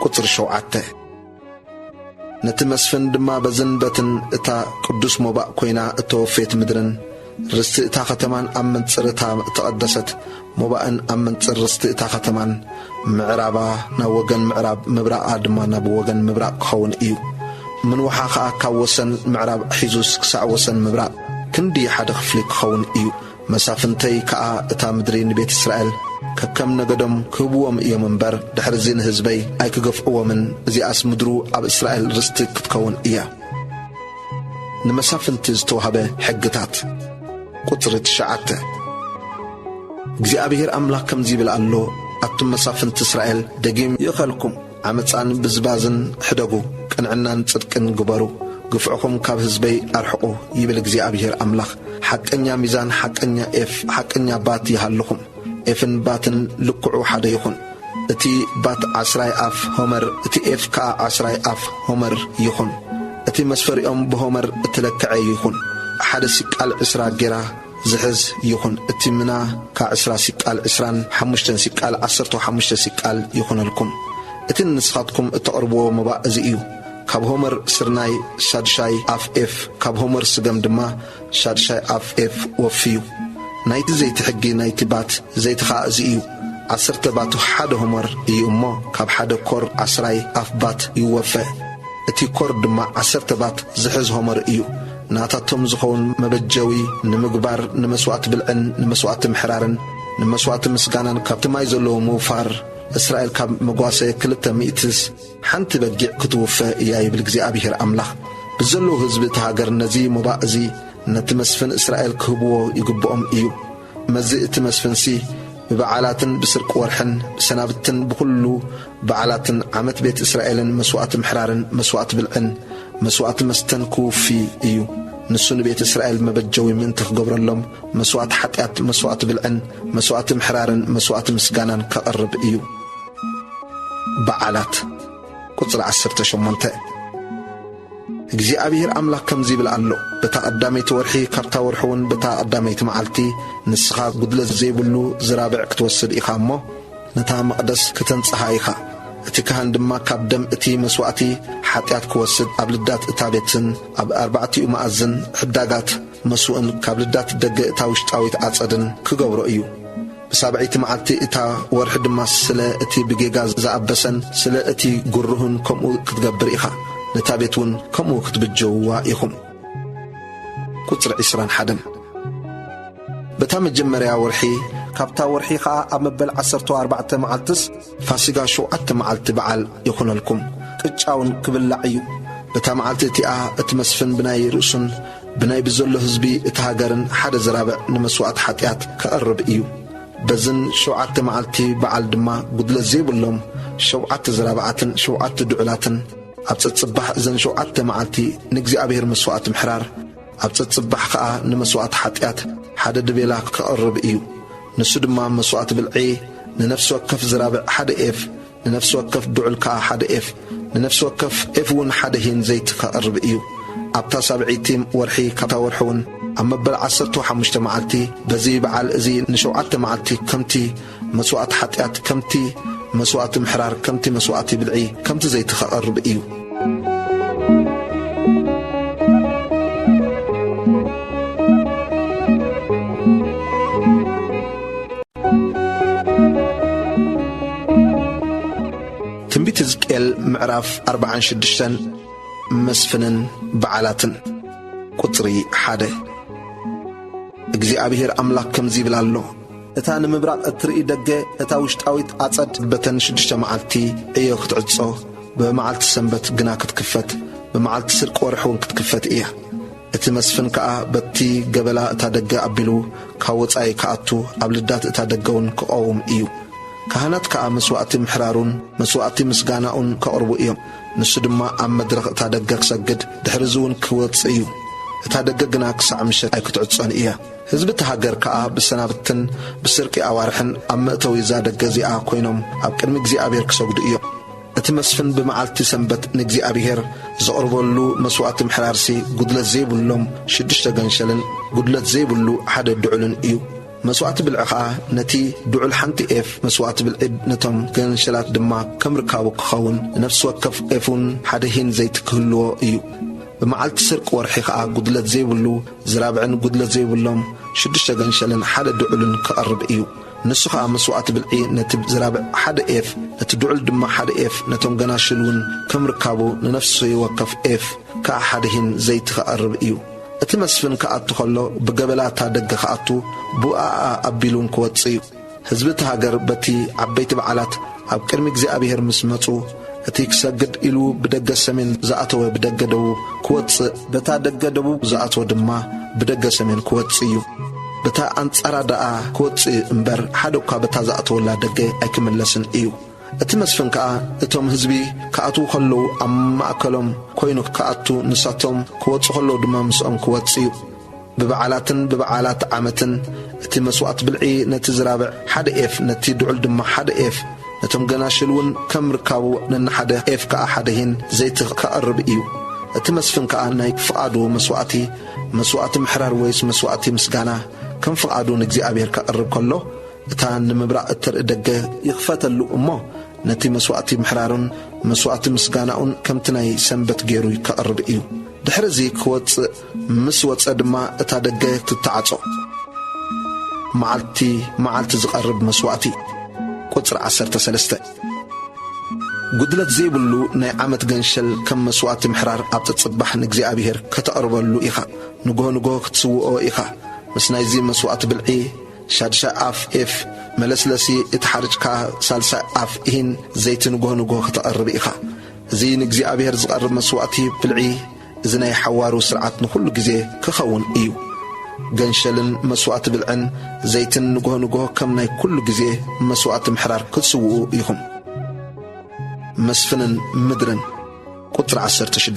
ቁጽሪ 7 ነቲ መስፍን ድማ በዝንበትን እታ ቅዱስ መባእ ኮይና እተወፌት ምድርን ርስቲ እታ ከተማን ኣብ መንጽር እታ እተቐደሰት መባእን ኣብ መንጽር ርስቲ እታ ከተማን ምዕራባ ናብ ወገን ምዕራብ ምብራቓ ድማ ናብ ወገን ምብራቕ ክኸውን እዩ። ምንውሓ ከዓ ካብ ወሰን ምዕራብ ሒዙስ ክሳዕ ወሰን ምብራቕ ክንዲ ሓደ ክፍሊ ክኸውን እዩ። መሳፍንተይ ከዓ እታ ምድሪ ንቤት እስራኤል ከከም ነገዶም ክህብዎም እዮም እምበር ድሕሪዚ ንህዝበይ ኣይክገፍዕዎምን። እዚኣስ ምድሩ ኣብ እስራኤል ርስቲ ክትከውን እያ። ንመሳፍንቲ ዝተዋህበ ሕግታት ቁጽሪ 9 እግዚአብሔር አምላክ ከምዚ ይብል ኣሎ አቱም መሳፍንት እስራኤል ደጊም ይኸልኩም ዓመፃን ብዝባዝን ሕደጉ ቅንዕናን ጽድቅን ግበሩ ግፍዕኹም ካብ ህዝበይ አርሕቁ ይብል እግዚአብሔር አምላክ ሐቀኛ ሚዛን ሐቀኛ ኤፍ ሐቀኛ ባት ይሃልኹም ኤፍን ባትን ልክዑ ሓደ ይኹን እቲ ባት 10 አፍ ሆመር እቲ ኤፍ ከ 10 አፍ ሆመር ይኹን እቲ መስፈሪኦም በሆመር እትለክዐ ይኹን ሓደ ሲቃል 20 ጌራ ዝሕዝ ይኹን እቲ ምና ከ10 ሲቃል 25 ሲቃል 15 ሲቃል ይኹነልኩም እቲ ንስኻትኩም እተቕርብዎ መባእ እዚ እዩ ካብ ሆመር ስርናይ ሻድሻይ አፍ ኤፍ ካብ ሆመር ስገም ድማ ሻድሻይ አፍ ኤፍ ወፍዩ ናይቲ ዘይቲ ሕጊ ናይቲ ባት ዘይቲ ኸ እዚ እዩ 10 ባቱ ሓደ ሆመር እዩ እሞ ካብ ሓደ ኮር 10 አፍ ባት ይወፍዕ እቲ ኮር ድማ 10 ባት ዝሕዝ ሆመር እዩ ናታቶም ዝኸውን መበጀዊ ንምግባር ንመስዋዕት ብልዕን ንመስዋዕት ምሕራርን ንመስዋዕት ምስጋናን ካብቲ ማይ ዘለዎ ምውፋር እስራኤል ካብ መጓሰ 200 ሓንቲ በጊዕ ክትውፍዕ እያ ይብል እግዚአብሔር አምላክ ብዘለዉ ህዝቢ ተሃገር ነዚ መባእ እዚ ነቲ መስፍን እስራኤል ክህብዎ ይግብኦም እዩ መዚ እቲ መስፍንሲ ብበዓላትን ብስርቅ ወርሕን ብሰናብትን ብኩሉ በዓላትን ዓመት ቤት እስራኤልን መስዋዕት ምሕራርን መስዋዕት ብልዕን መስዋዕት መስተን ክውፊ እዩ ንሱ ንቤት እስራኤል መበጀዊ ምእንቲ ክገብረሎም መስዋዕት ኃጢአት መስዋዕት ብልዕን መስዋዕት ምሕራርን መስዋዕት ምስጋናን ከቐርብ እዩ በዓላት ቁጽር 18 እግዚአብሔር አምላክ ከምዚ ይብል ኣሎ በታ ቀዳመይቲ ወርሒ ካብታ ወርሕውን በታ ቀዳመይቲ መዓልቲ ንስኻ ጉድለት ዘይብሉ ዝራብዕ ክትወስድ ኢኻ እሞ ነታ መቕደስ ከተንጽሓ ኢኻ እቲ ካህን ድማ ካብ ደም እቲ መስዋዕቲ ኃጢአት ክወስድ ኣብ ልዳት እታ ቤትን ኣብ 4 መኣዝን ሕዳጋት መስውእን ካብ ልዳት ደገ እታ ውሽጣዊት ዓጸድን ክገብሮ እዩ በሳብዒቲ መዓልቲ እታ ወርሒ ድማ ስለ እቲ ብጌጋ ዝኣበሰን ስለ እቲ ጉሩህን ከምኡ ክትገብር ኢኻ ነታ ቤትውን ከምኡ ክትብጀውዋ ኢኹም ቁጽር 21 በታ መጀመርያ ወርሒ ካብታ ወርሒ ኸዓ ኣብ መበል 14 መዓልትስ ፋሲጋ 7 መዓልቲ በዓል ይኹነልኩም ቅጫውን ክብላዕ እዩ በታ መዓልቲ እቲኣ እቲ መስፍን ብናይ ርእሱን ብናይ ብዘሎ ህዝቢ እቲ ሃገርን ሓደ ዝራብዕ ንመስዋዕት ኃጢአት ከቐርብ እዩ በዝን 7 መዓልቲ በዓል ድማ ጉድለት ዘይብሎም 7 ዝራብዓትን 7 ድዑላትን ኣብ ጽጽባሕ እዘን 7 መዓልቲ ንእግዚአብሔር መስዋዕት ምሕራር ኣብ ጽጽባሕ ኸዓ ንመስዋዕት ኃጢአት ሓደ ድቤላ ከቐርብ እዩ ንሱ ድማ መስዋዕት ብልዒ ንነፍሲ ወከፍ ዝራብዕ ሓደ ኤፍ ንነፍሲ ወከፍ ድዑል ከዓ ሓደ ኤፍ ንነፍሲ ወከፍ ኤፍውን ሓደ ሂን ዘይቲ ከቐርብ እዩ ኣብታ ሳብዒቲ ወርሒ ካብታ ወርሕውን ኣብ መበል 15 መዓልቲ በዚ በዓል እዚ ን7 መዓልቲ ከምቲ መስዋዕት ኃጢአት ከምቲ መስዋዕት ምሕራር ከምቲ መስዋዕት ብልዒ ከምቲ ዘይቲ ከቐርብ እዩ ትንቢት ሕዝቅኤል ምዕራፍ 46 መስፍንን በዓላትን ቁጽሪ 1 እግዚአብሔር አምላክ ከምዚ ይብል ኣሎ እታ ንምብራቕ እትርኢ ደገ እታ ውሽጣዊት ዓጸድ በተን 6 መዓልቲ እዮ ክትዕጾ በመዓልቲ ሰንበት ግና ክትክፈት በመዓልቲ ስርቅ ወርሕውን ክትክፈት እያ እቲ መስፍን ከዓ በቲ ገበላ እታ ደገ ኣቢሉ ካብ ወጻኢ ከኣቱ ኣብ ልዳት እታ ደገውን ክቐውም እዩ ካህናት ከዓ መስዋዕቲ ምሕራሩን መስዋዕቲ ምስጋናኡን ከቕርቡ እዮም ንሱ ድማ ኣብ መድረኽ እታ ደገ ክሰግድ ድሕሪ ዝውን ክወጽእ እዩ እታ ደገ ግና ክሳዕ ምሸት ኣይክትዕጾን እያ ህዝቢ ተሃገር ከዓ ብሰናብትን ብስርቂ ኣዋርሕን ኣብ መእተዊ እዛ ደገ እዚኣ ኮይኖም ኣብ ቅድሚ እግዚአብሔር ክሰግዱ እዮም እቲ መስፍን በመዓልቲ ሰንበት ንእግዚአብሔር ዘቕርበሉ መስዋዕቲ ምሕራርሲ ጉድለት ዘይብሎም 6 ገንሸልን ጉድለት ዘይብሉ ሓደ ድዑልን እዩ መስዋዕቲ ብልዒ ኸዓ ነቲ ድዑል ሓንቲ ኤፍ መስዋዕቲ ብልዒ ነቶም ገንሸላት ድማ ከም ርካቡ ክኸውን ነፍሲ ወከፍ ኤፉን ሓደ ሂን ዘይቲ ክህልዎ እዩ በመዓልቲ ስርቅ ወርሒ ኸዓ ጉድለት ዘይብሉ ዝራብዕን ጉድለት ዘይብሎም 6 ገንሸልን ሓደ ድዑልን ክቐርብ እዩ ንሱ ኸዓ መስዋዕቲ ብልዒ ነቲ ዝራብዕ ሓደ ኤፍ ነቲ ድዑል ድማ ሓደ ኤፍ ነቶም ገናሽልውን ከም ርካቡ ንነፍሲ ወከፍ ኤፍ ከዓ ሓደ ሂን ዘይቲ ክቐርብ እዩ እቲ መስፍን ከኣቱ ኸሎ ብገበላታ ደገ ከኣቱ ብኣኣ ኣቢሉን ክወጽእ እዩ ህዝቢ ተሃገር በቲ ዓበይቲ በዓላት ኣብ ቅድሚ እግዚአብሔር ምስ መጹ እቲ ክሰግድ ኢሉ ብደገ ሰሜን ዝኣተወ ብደገ ደቡብ ክወጽእ በታ ደገ ደቡብ ዝኣተወ ድማ ብደገ ሰሜን ክወጽእ እዩ بتا أنصارا دقا كوت امبر حدوكا بتا زأتولا دقا أكملسن إيو اتمسفن كا اتوم حزبي كاتو خلو أما أكلهم كوينو كاتو نساتهم كوت خلو دمامسهم كوت سيو ببعالات عامتن اتي مسوات بالعي نتزرابع حد اف نتي دعول دم حد اف نتم قناشلون كم ركابو نن حد اف كا حدهن زيت كأرب ايو اتمسفن كا نايك فقادو مسواتي محرار ويس مسواتي مسقانا كم فقادو نجزي أبير كأرب كله تان مبرأ التردقة يخفتلو أمه نتي مسواتي محرارون مسواتي مسقاناون كم تناي سنبت جيروي كأرب ايو دحرزي كوت مسوات أدما اتادقة تتعطو معالتي زقرب مسواتي قطر 13 قدلت زيبلو ناي عامت قنشل كم مسواتي محرار ابتت صباح نجزي أبيهر كتقربلو إيخا نقوه كتسوؤو إيخا مسناي زي مسوات بالعي شادشا اف اف ملسلسي اتحرج كا سالسا اف إهن زيت نقوه كتقرب إيخا زي نجزي أبيهر زقرب مسواتي بالعي زناي حوارو سرعات نخل جزي كخون إيو قنشلن مسوات بالعن زيتن نقوه كم ناي كل جزي مسوات محرار كتسوؤو إيهم مسفنن مدرن قطر 16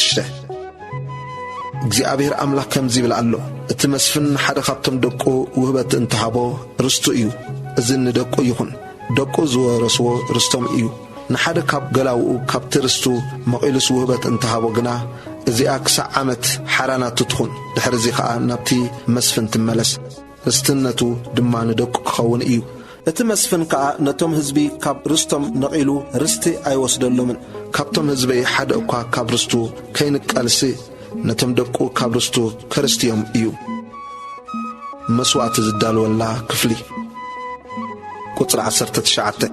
جزي أبيهر أملاك كم زي بالعلو اتمسفن حدا خبتم دقو وهبت انتحابو رستو إيو ازن دقو يخون دقو زو رسو رستم إيو نحدا كاب قلاو كاب ترستو مقيلس وهبت انتحابو قنا ازي اكسع عمت حرانات تتخون دحرزي خاء نابتي مسفن تملس رستنتو دمان دقو خون إيو اتمسفن كا نتوم هزبي كاب رستم نقيلو رستي اي وسدلو من كابتم هزبي حدا اكوا كاب رستو كينك ألسي نتم دقو كابرستو كرستيوم إيو مسوات زدال والله كفلي قطر 19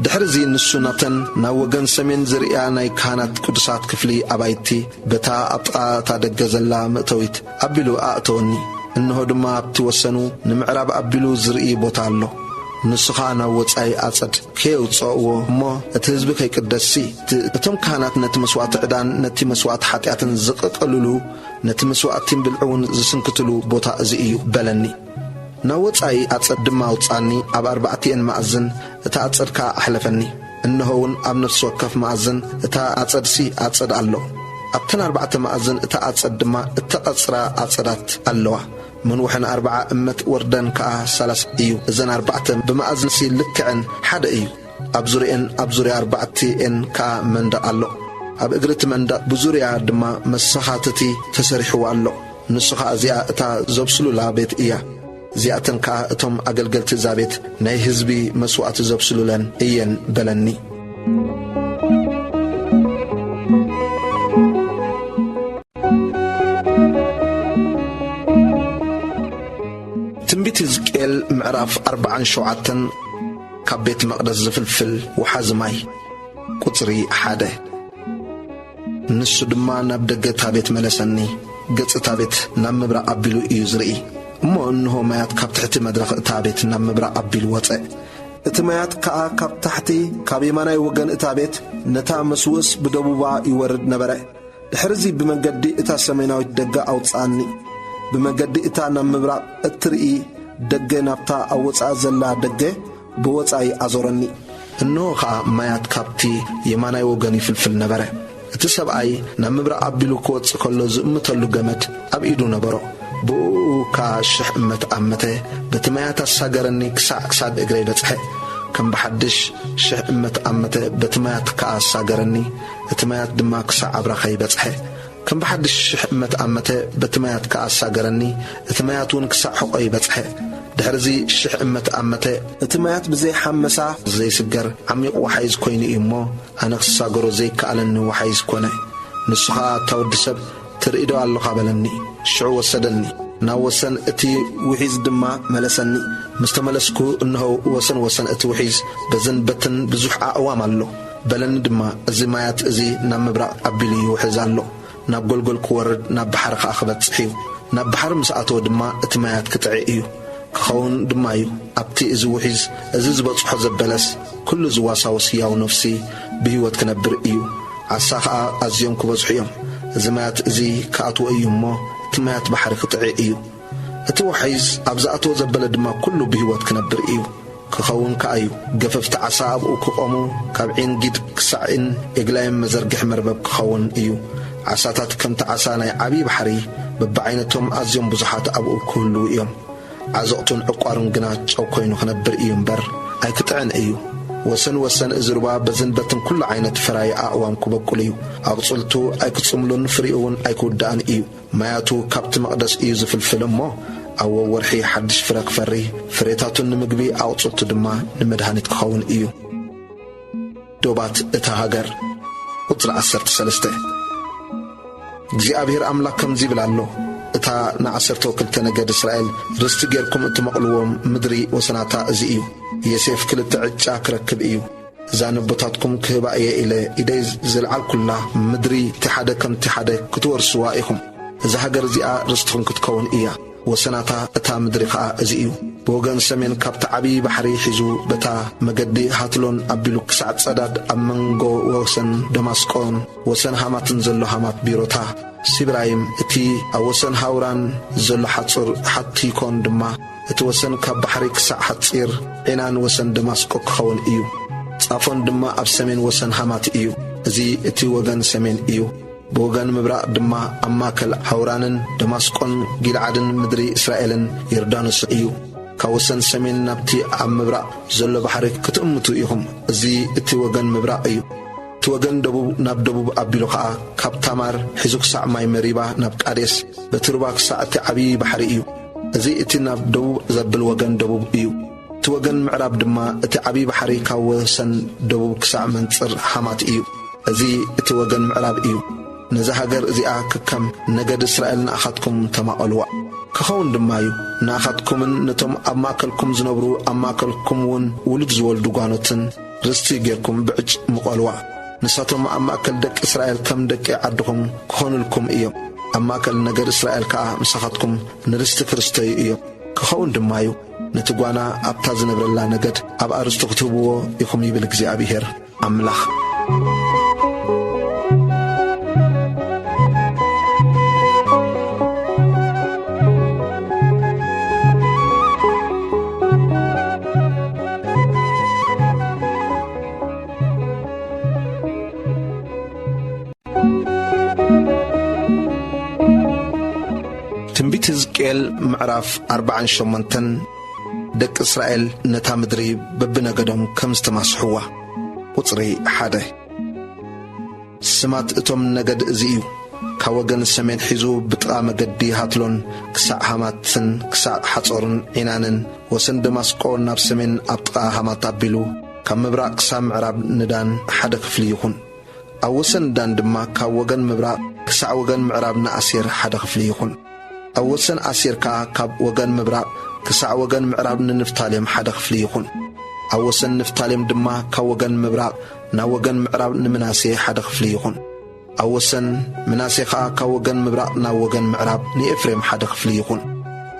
دحرزي نسوناتن ناوغن سمين زريا ناي كانت قدسات كفلي أبايتي بتا أبقى تادقزلا مأتويت أبلو أأتوني إنه دما بتوسنو نمعراب أبلو زرئي بوتالو نسخانا وصاي أصد كيو تصاوو ما اتهزبك يقدسي اتم كانت نتمسوات عدان نتمسوات حاتياتن زققللو نتمسواتين بالعون زسنكتلو بوتا ازيو بلني نوصاي أصد دما وصاني اب 4 مأذن اتا أصدكا احلفني انهون اب نفس وكف مأذن اتا أصد سي أصد الله ابتن 4 مأذن اتا أصد دما اتقصرا أصدات الله من وحن 4 أمت وردن كا 3 إيو إذن 4 بمأذن سي لكعن حد إيو أبزوري 4 إن كا مندق الله أب إقرت مندق بزوري دما مسخاتتي تسريحو الله نسخة زياء تا زبسلو لابيت إيا زياءتن كا اتم أقلقلت زابيت ناي هزبي مسوعة زبسلو لن إيان بلني تنبيت زكيل معراف 4 شوعتن كبيت مقدس زفلفل وحازماي قطري حاده نسو دما نبدأ تابيت ملسني قطع تابيت نمبرا أبيلو إيوزرئي مو أنه مايات كاب تحتي مدرخ تابيت نمبرا أبيلو وطئ اتمايات كاب تحتي كابيمانا يوغن تابيت نتا مسوس بدبوبا يورد نبرا الحرزي بمنقدي اتا سميناوي دقا أوتصاني بمجد إتانا مبرأ الترئي دقة نبتا أو وصع زلا دقة بوصعي أزورني إنه خا مايات كابتي يمانا يوغاني في النبرة اتسابعي نمبرأ أبيلو كوتس كله زمتلو جمد أبيدو نبرو بو كاشح أمت أمته بتمايات الساقرني كساد إقري بتحي كم بحدش شح أمت أمته بتمايات كاساقرني بتمايات دماغ ساعة برخي بتحي كم بحدش حمت أمته بتمايات كأساقرني اتماياتون كسع حقي بتحي دحرزي شحمت أمته اتمايات بزي حمسا زي سجر عميق وحيز كويني إمو أنا كساقرو زي كألن وحيز كوني نسخة تود سب تريدو الله قبلني شعو وسدلني ناوسن اتي وحيز دما ملسني مستملسكو انه وسن اتي وحيز بزن بتن بزوح أعوام الله بلن دما زمايات ازي نمبرا أبيلي وحيزان ناب قلقل كورد ناب بحر خاخبت صحيو ناب بحر مساعته دما اتمايات كتعي إيو كخون دمايو أبتي إزوحيز أزيز بطحو زبلس كل زواسا وسياو نفسي بيوت كنبر إيو عساقا أزيوم كبزحيوم زمايات إزي كاتو إيو مو اتمايات بحر كتعي إيو እትወሐይዝ አብዛአቶ ዘበለ ድማ ኩሉ ብህይወት ክነብር እዩ ክኸውን ከአዩ ገፈፍቲ ዓሳ ኣብኡ ክቆሙ ካብ ዒን ጊድ ክሳዕን የግላይም መዘርግሕ መርበብ ክኸውን እዩ ዓሳታት ከምቲ ዓሳ ናይ ዓብዪ ባሕሪ በብዓይነቶም ኣዝዮም ብዙሓት ኣብኡ ክህሉ እዮም ዓዘቕቱን ዕቋርን ግና ጨው ኮይኑ ክነብር እዩ እምበር ኣይክጥዕን እዩ ወሰን ወሰን እዚ ሩባ በዝንበትን ኩሉ ዓይነት ፍራይ ኣእዋም ክበቁል እዩ ኣቕፅልቱ ኣይክጽምሉን ፍሪኡውን ኣይክውዳእን እዩ ማያቱ ካብቲ መቕደስ እዩ ዝፍልፍል እሞ ኣብ ወርሒ ሓድሽ ፍረ ክፈሪ ፍሬታቱን ንምግቢ ኣቕፅልቱ ድማ ንመድሃኒት ክኸውን እዩ ዶባት እታ ሃገር ቁጽሪ 13 እግዚኣብሔር ኣምላክ ከምዚ ይብል ኣሎ እታ ን12 ነገድ እስራኤል ርስቲ ጌርኩም እትመቕልዎም ምድሪ ወሰናታ እዚ እዩ የሴፍ ክልተ ዕጫ ክረክብ እዩ እዛ ንቦታትኩም ክህባ እየ ኢለ ኢደይ ዝልዓል ኩላ ምድሪ ትሓደ ከምቲ ሓደ ክትወርስዋ ኢኹም እዛ ሃገር እዚኣ ርስትኹም ክትከውን እያ ወሰናታ እታ ምድሪ ከዓ እዚ እዩ ብወገን ሰሜን ካብቲ ዓብዪ ባሕሪ ሒዙ በታ መገዲ ሃትሎን ኣቢሉ ክሳዕ ጸዳድ ኣብ መንጎ ወሰን ደማስቆን ወሰን ሃማትን ዘሎ ሃማት ቢሮታ ሲብራይም እቲ ኣብ ወሰን ሃውራን ዘሎ ሓጹር ሓቲኮን ድማ እቲ ወሰን ካብ ባሕሪ ክሳዕ ሓጺር ዒናን ወሰን ደማስቆ ክኸውን እዩ ጻፎን ድማ ኣብ ሰሜን ወሰን ሃማት እዩ እዚ እቲ ወገን ሰሜን እዩ ብወገን ምብራቕ ድማ ኣብ ማእከል ሃውራንን ደማስቆን ጊልዓድን ምድሪ እስራኤልን ዮርዳኖስ እዩ ካብ ወሰን ሰሜን ናብቲ ኣብ ምብራቕ ዘሎ ባሕሪ ክትእምቱ ኢኹም እዚ እቲ ወገን ምብራቕ እዩ እቲ ወገን ደቡብ ናብ ደቡብ ኣቢሉ ከዓ ካብ ታማር ሒዙ ክሳዕ ማይ መሪባ ናብ ቃዴስ በቲ ሩባ ክሳዕ እቲ ዓብዪ ባሕሪ እዩ እዚ እቲ ናብ ደቡብ ዘብል ወገን ደቡብ እዩ እቲ ወገን ምዕራብ ድማ እቲ ዓብዪ ባሕሪ ካብ ወሰን ደቡብ ክሳዕ መንጽር ሃማት እዩ እዚ እቲ ወገን ምዕራብ እዩ ነዛ ሃገር እዚኣ ክከም ነገድ እስራኤል ንኣኻትኩም ተማቐልዋ ክኸውን ድማ እዩ ንኣኻትኩምን ነቶም ኣብ ማእከልኩም ዝነብሩ ኣብ ማእከልኩም እውን ውሉድ ዝወልዱ ጓኖትን ርስቲ ጌርኩም ብዕጭ ምቐልዋ ንሳቶም ኣብ ማእከል ደቂ እስራኤል ከም ደቂ ዓድኹም ክኾኑልኩም እዮም ኣብ ማእከል ነገድ እስራኤል ከዓ ምሳኻትኩም ንርስቲ ክርስተዩ እዮም ክኸውን ድማ እዩ ነቲ ጓና ኣብታ ዝነብረላ ነገድ ኣብ ኣርስቱ ክትህብዎ ኢኹም ይብል እግዚኣብሔር ኣምላኽ ትንቢት ሕዝቅኤል ምዕራፍ 48 ደቂ እስራኤል ነታ ምድሪ በብነገዶም ከም ዝተማስሕዋ ቁጽሪ 1 ስማት እቶም ነገድ እዚ እዩ ካብ ወገን ሰሜን ሒዙ ብጥቓ መገዲ ሃትሎን ክሳዕ ሃማትን ክሳዕ ሓጾርን ዒናንን ወሰን ደማስቆ ናብ ሰሜን ኣብ ጥቓ ሃማት ኣቢሉ ካብ ምብራቕ ክሳብ ምዕራብ ንዳን ሓደ ክፍሊ ይኹን ኣብ ወሰን ዳን ድማ ካብ ወገን ምብራቕ ክሳዕ ወገን ምዕራብ ንኣሴር ሓደ ክፍሊ ይኹን ኣብ ወሰን ኣሴር ከዓ ካብ ወገን ምብራቕ ክሳዕ ወገን ምዕራብ ንንፍታሌም ሓደ ክፍሊ ይኹን ኣብ ወሰን ንፍታሌም ድማ ካብ ወገን ምብራቕ ናብ ወገን ምዕራብ ንምናሴ ሓደ ክፍሊ ይኹን ኣብ ወሰን ምናሴ ከዓ ካብ ወገን ምብራቕ ናብ ወገን ምዕራብ ንኤፍሬም ሓደ ክፍሊ ይኹን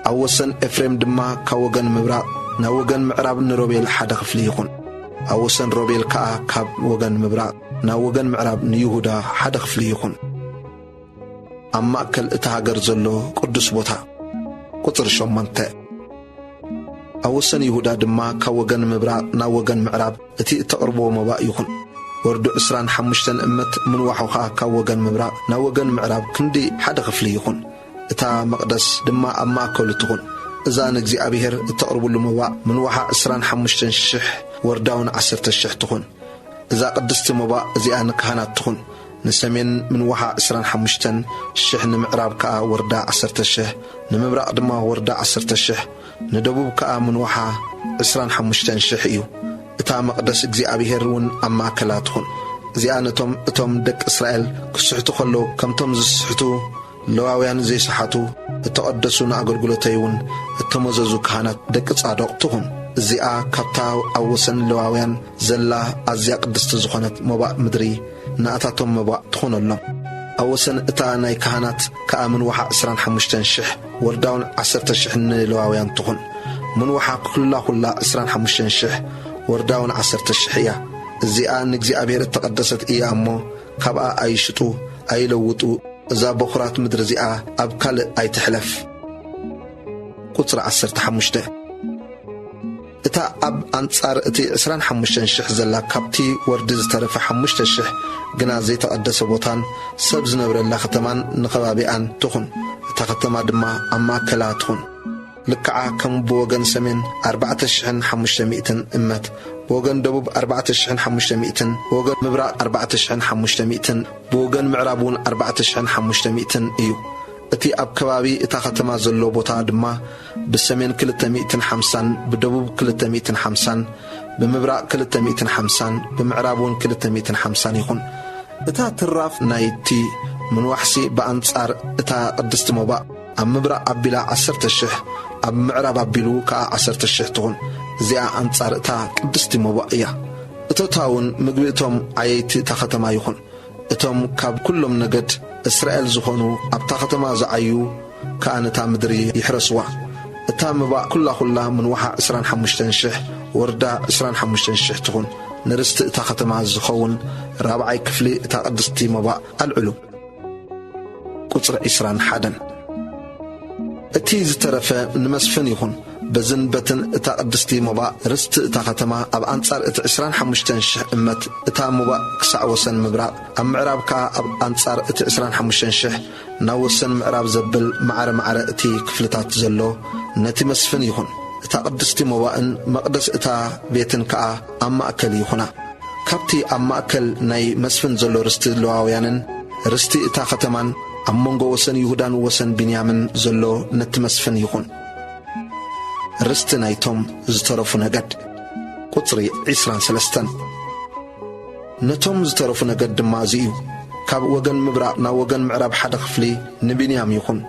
ኣብ ወሰን ኤፍሬም ድማ ካብ ወገን ምብራቕ ናብ ወገን ምዕራብ ንሮቤል ሓደ ክፍሊ ይኹን ኣብ ወሰን ሮቤል ከዓ ካብ ወገን ምብራቕ ናብ ወገን ምዕራብ ንይሁዳ ሓደ ክፍሊ ይኹን ኣብ ማእከል እታ ሃገር ዘሎ ቅዱስ ቦታ ቁጽሪ 8 ኣብ ወሰን ይሁዳ ድማ ካብ ወገን ምብራቕ ናብ ወገን ምዕራብ እቲ እተቕርቦ መባእ ይኹን ወርዱ 25 እመት ምንዋሖ ከዓ ካብ ወገን ምብራቕ ናብ ወገን ምዕራብ ክንዲ ሓደ ክፍሊ ይኹን እታ መቕደስ ድማ ኣብ ማእከሉ ትኹን እዛ ንእግዚኣብሔር እተቕርብሉ መባእ ምንዋሓ 25,000 ወርዳውን 10,000 ትኹን እዛ ቅድስቲ መባእ እዚኣ ንካህናት ትኹን ንሰሜን ምንዋሓ 25,000 ንምዕራብ ከዓ ወርዳ 10,000 ንምብራቕ ድማ ወርዳ 10,000 ንደቡብ ከዓ ምንዋሓ 25,000 እዩ እታ መቕደስ እግዚኣብሔር እውን ኣብ ማእከላ ትኹን እዚኣ ነቶም እቶም ደቂ እስራኤል ክስሕቱ ከለዉ ከምቶም ዝስሕቱ ለዋውያን ዘይሰሓቱ እተቐደሱ ንኣገልግሎተይ እውን እተመዘዙ ካህናት ደቂ ጻዶቕ ትኹን እዚኣ ካብታ ኣብ ወሰን ለዋውያን ዘላ ኣዝያ ቅድስቲ ዝኾነት መባእ ምድሪ ንኣታቶም መባእ ትኹነሎም ኣብ ወሰን እታ ናይ ካህናት ከዓ ምንዋሓ 25,000 ወርዳውን 10,000 ንለዋውያን ትኹን ምንዋሓ ኩላ 25,000 ወርዳውን 10,000 እያ እዚኣ ንእግዚኣብሔር እተቐደሰት እያ እሞ ካብኣ ኣይሽጡ ኣይለውጡ እዛ በኹራት ምድሪ እዚኣ ኣብ ካልእ ኣይትሕለፍ ቁጽሪ 15 እታ ኣብ ኣንጻር እቲ 25,000 ዘላ ካብቲ ወርዲ ዝተረፈ 5,000 ግና ዘይተቐደሰ ቦታን ሰብ ዝነብረላ ከተማን ንኸባቢኣን ትኹን። እታ ከተማ ድማ ኣብ ማእከላ ትኹን። ልክዓ ከም ብወገን ሰሜን 4,500 እመት፣ ብወገን ደቡብ 4,500፣ ብወገን ምብራቕ 4,500፣ ብወገን ምዕራብ እውን 4,500 እዩ። እቲ ኣብ ከባቢ እታ ከተማ ዘሎ ቦታ ድማ ብሰሜን 250፣ ብደቡብ 250፣ ብምብራቕ 250፣ ብምዕራብ እውን 250 ይኹን። እታ ትራፍ ናይቲ ምንዋሕሲ ብኣንጻር እታ ቅድስቲ ሞባእ ኣብ ምብራቕ ኣቢላ 10,000 ኣብ ምዕራብ ኣቢሉ ከዓ 10,000 ትኹን። እዚኣ ኣንጻር እታ ቅድስቲ ሞባእ እያ። እቶታውን ምግቢ እቶም ዓየይቲ እታ ከተማ ይኹን። እቶም ካብ ኩሎም ነገድ እስራኤል ዝኾኑ ኣብታ ከተማ ዝዓዩ ከዓ ነታ ምድሪ ይሕረስዋ። እታ ምባእ ኩላ ምንዋሓ 25,000 ወርዳ 25,000 ትኹን። ንርስቲ እታ ከተማ ዝኸውን 4ይ ክፍሊ እታ ቅድስቲ ሞባእ ኣልዕሉ። ቁጽሪ 21 እቲ ዝተረፈ ንመስፍን ይኹን። በዝን በትን እታ ቅድስቲ ሞባእ ርስቲ እታ ከተማ ኣብ ኣንጻር እቲ 25,000 እመት እታ ሞባእ ክሳዕ ወሰን ምብራቕ፣ ኣብ ምዕራብ ከዓ ኣብ ኣንጻር እቲ 25,000 ናብ ወሰን ምዕራብ ዘብል ማዕረ እቲ ክፍልታት ዘሎ ነቲ መስፍን ይኹን። እታ ቅድስቲ ሞባእን መቕደስ እታ ቤትን ከዓ ኣብ ማእከል ይኹና። ካብቲ ኣብ ማእከል ናይ መስፍን ዘሎ ርስቲ ለዋውያንን ርስቲ እታ ከተማን ኣብ መንጎ ወሰን ይሁዳን ወሰን ቢንያምን ዘሎ ነቲ መስፍን ይኹን። ርስቲ ናይቶም ዝተረፉ ነገድ ቁጽሪ 23 ነቶም ዝተረፉ ነገድ ድማ እዚ እዩ። ካብ ወገን ምብራቕ ናብ ወገን ምዕራብ 1 ክፍሊ ንቢንያም ይኹን።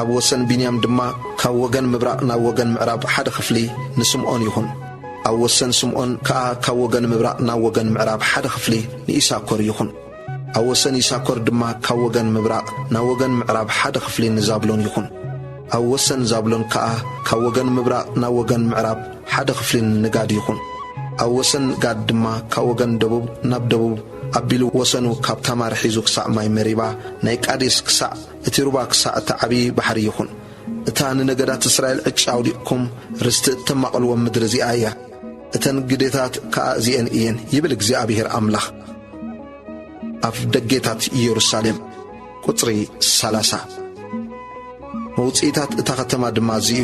ኣብ ወሰን ቢንያም ድማ ካብ ወገን ምብራቕ ናብ ወገን ምዕራብ 1 ክፍሊ ንስምዖን ይኹን። ኣብ ወሰን ስምዖን ከዓ ካብ ወገን ምብራቕ ናብ ወገን ምዕራብ 1 ክፍሊ ንኢሳኮር ይኹን። ኣብ ወሰን ኢሳኮር ድማ ካብ ወገን ምብራቕ ናብ ወገን ምዕራብ 1 ክፍሊ ንዛብሎን ይኹን። ኣብ ወሰን ዛብሎን ከዓ ካብ ወገን ምብራቕ ናብ ወገን ምዕራብ 1 ክፍሊ ንጋድ ይኹን። ኣብ ወሰን ጋድ ድማ ካብ ወገን ደቡብ ናብ ደቡብ ኣቢሉ ወሰኑ ካብ ታማር ሒዙ ክሳዕ ማይ መሪባ ናይ ቃዴስ ክሳዕ እቲ ሩባ ክሳዕ እቲ ዓብዪ ባሕሪ ይኹን። እታ ንነገዳት እስራኤል ዕጫ ኣውዲቕኩም ርስቲ እተማቕልዎም ምድሪ እዚኣ እያ። እተን ግዴታት ከዓ እዚአን እየን ይብል እግዚኣብሔር ኣምላኽ። ኣብ ደጌታት ኢየሩሳሌም ቁጽሪ 30 መውፅኢታት እታ ከተማ ድማ እዚዩ።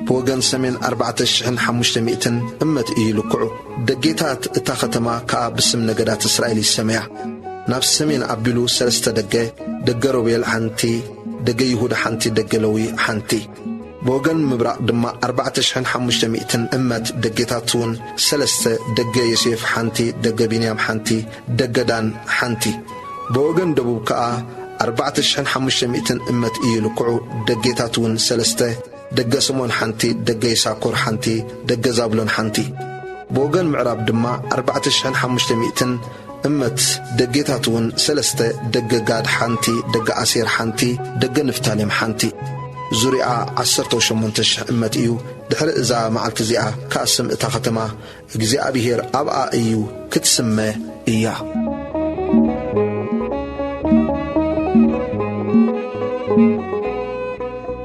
ብወገን ሰሜን 4,500 እመት እዩ ልክዑ። ደጌታት እታ ከተማ ከዓ ብስም ነገዳት እስራኤል ይሰመያ። ናብ ሰሜን ኣቢሉ 3 ደገ ሮቤል ሓንቲ፣ ደገ ይሁዳ ሓንቲ፣ ደገ ለዊ ሓንቲ። ብወገን ምብራቕ ድማ 4,500 እመት ደጌታት እውን 3 ደገ ዮሴፍ ሓንቲ፣ ደገ ቢንያም ሓንቲ፣ ደገ ዳን ሓንቲ። ብወገን ደቡብ ከዓ 4,500 እመት እዩ ልክዑ። ደጌታት እውን 3 ደገ ስምዖን ሓንቲ፣ ደገ ይሳኮር ሓንቲ፣ ደገ ዛብሎን ሓንቲ። ብወገን ምዕራብ ድማ 4,500 እመት ደጌታት እውን 3 ደገ ጋድ ሓንቲ፣ ደገ ኣሴር ሓንቲ፣ ደገ ንፍታሌም ሓንቲ። ዙርያ 18,000 እመት እዩ። ድሕሪ እዛ መዓልቲ እዚኣ ካስም እታ ከተማ እግዚኣብሔር ኣብኣ እዩ ክትስመ እያ።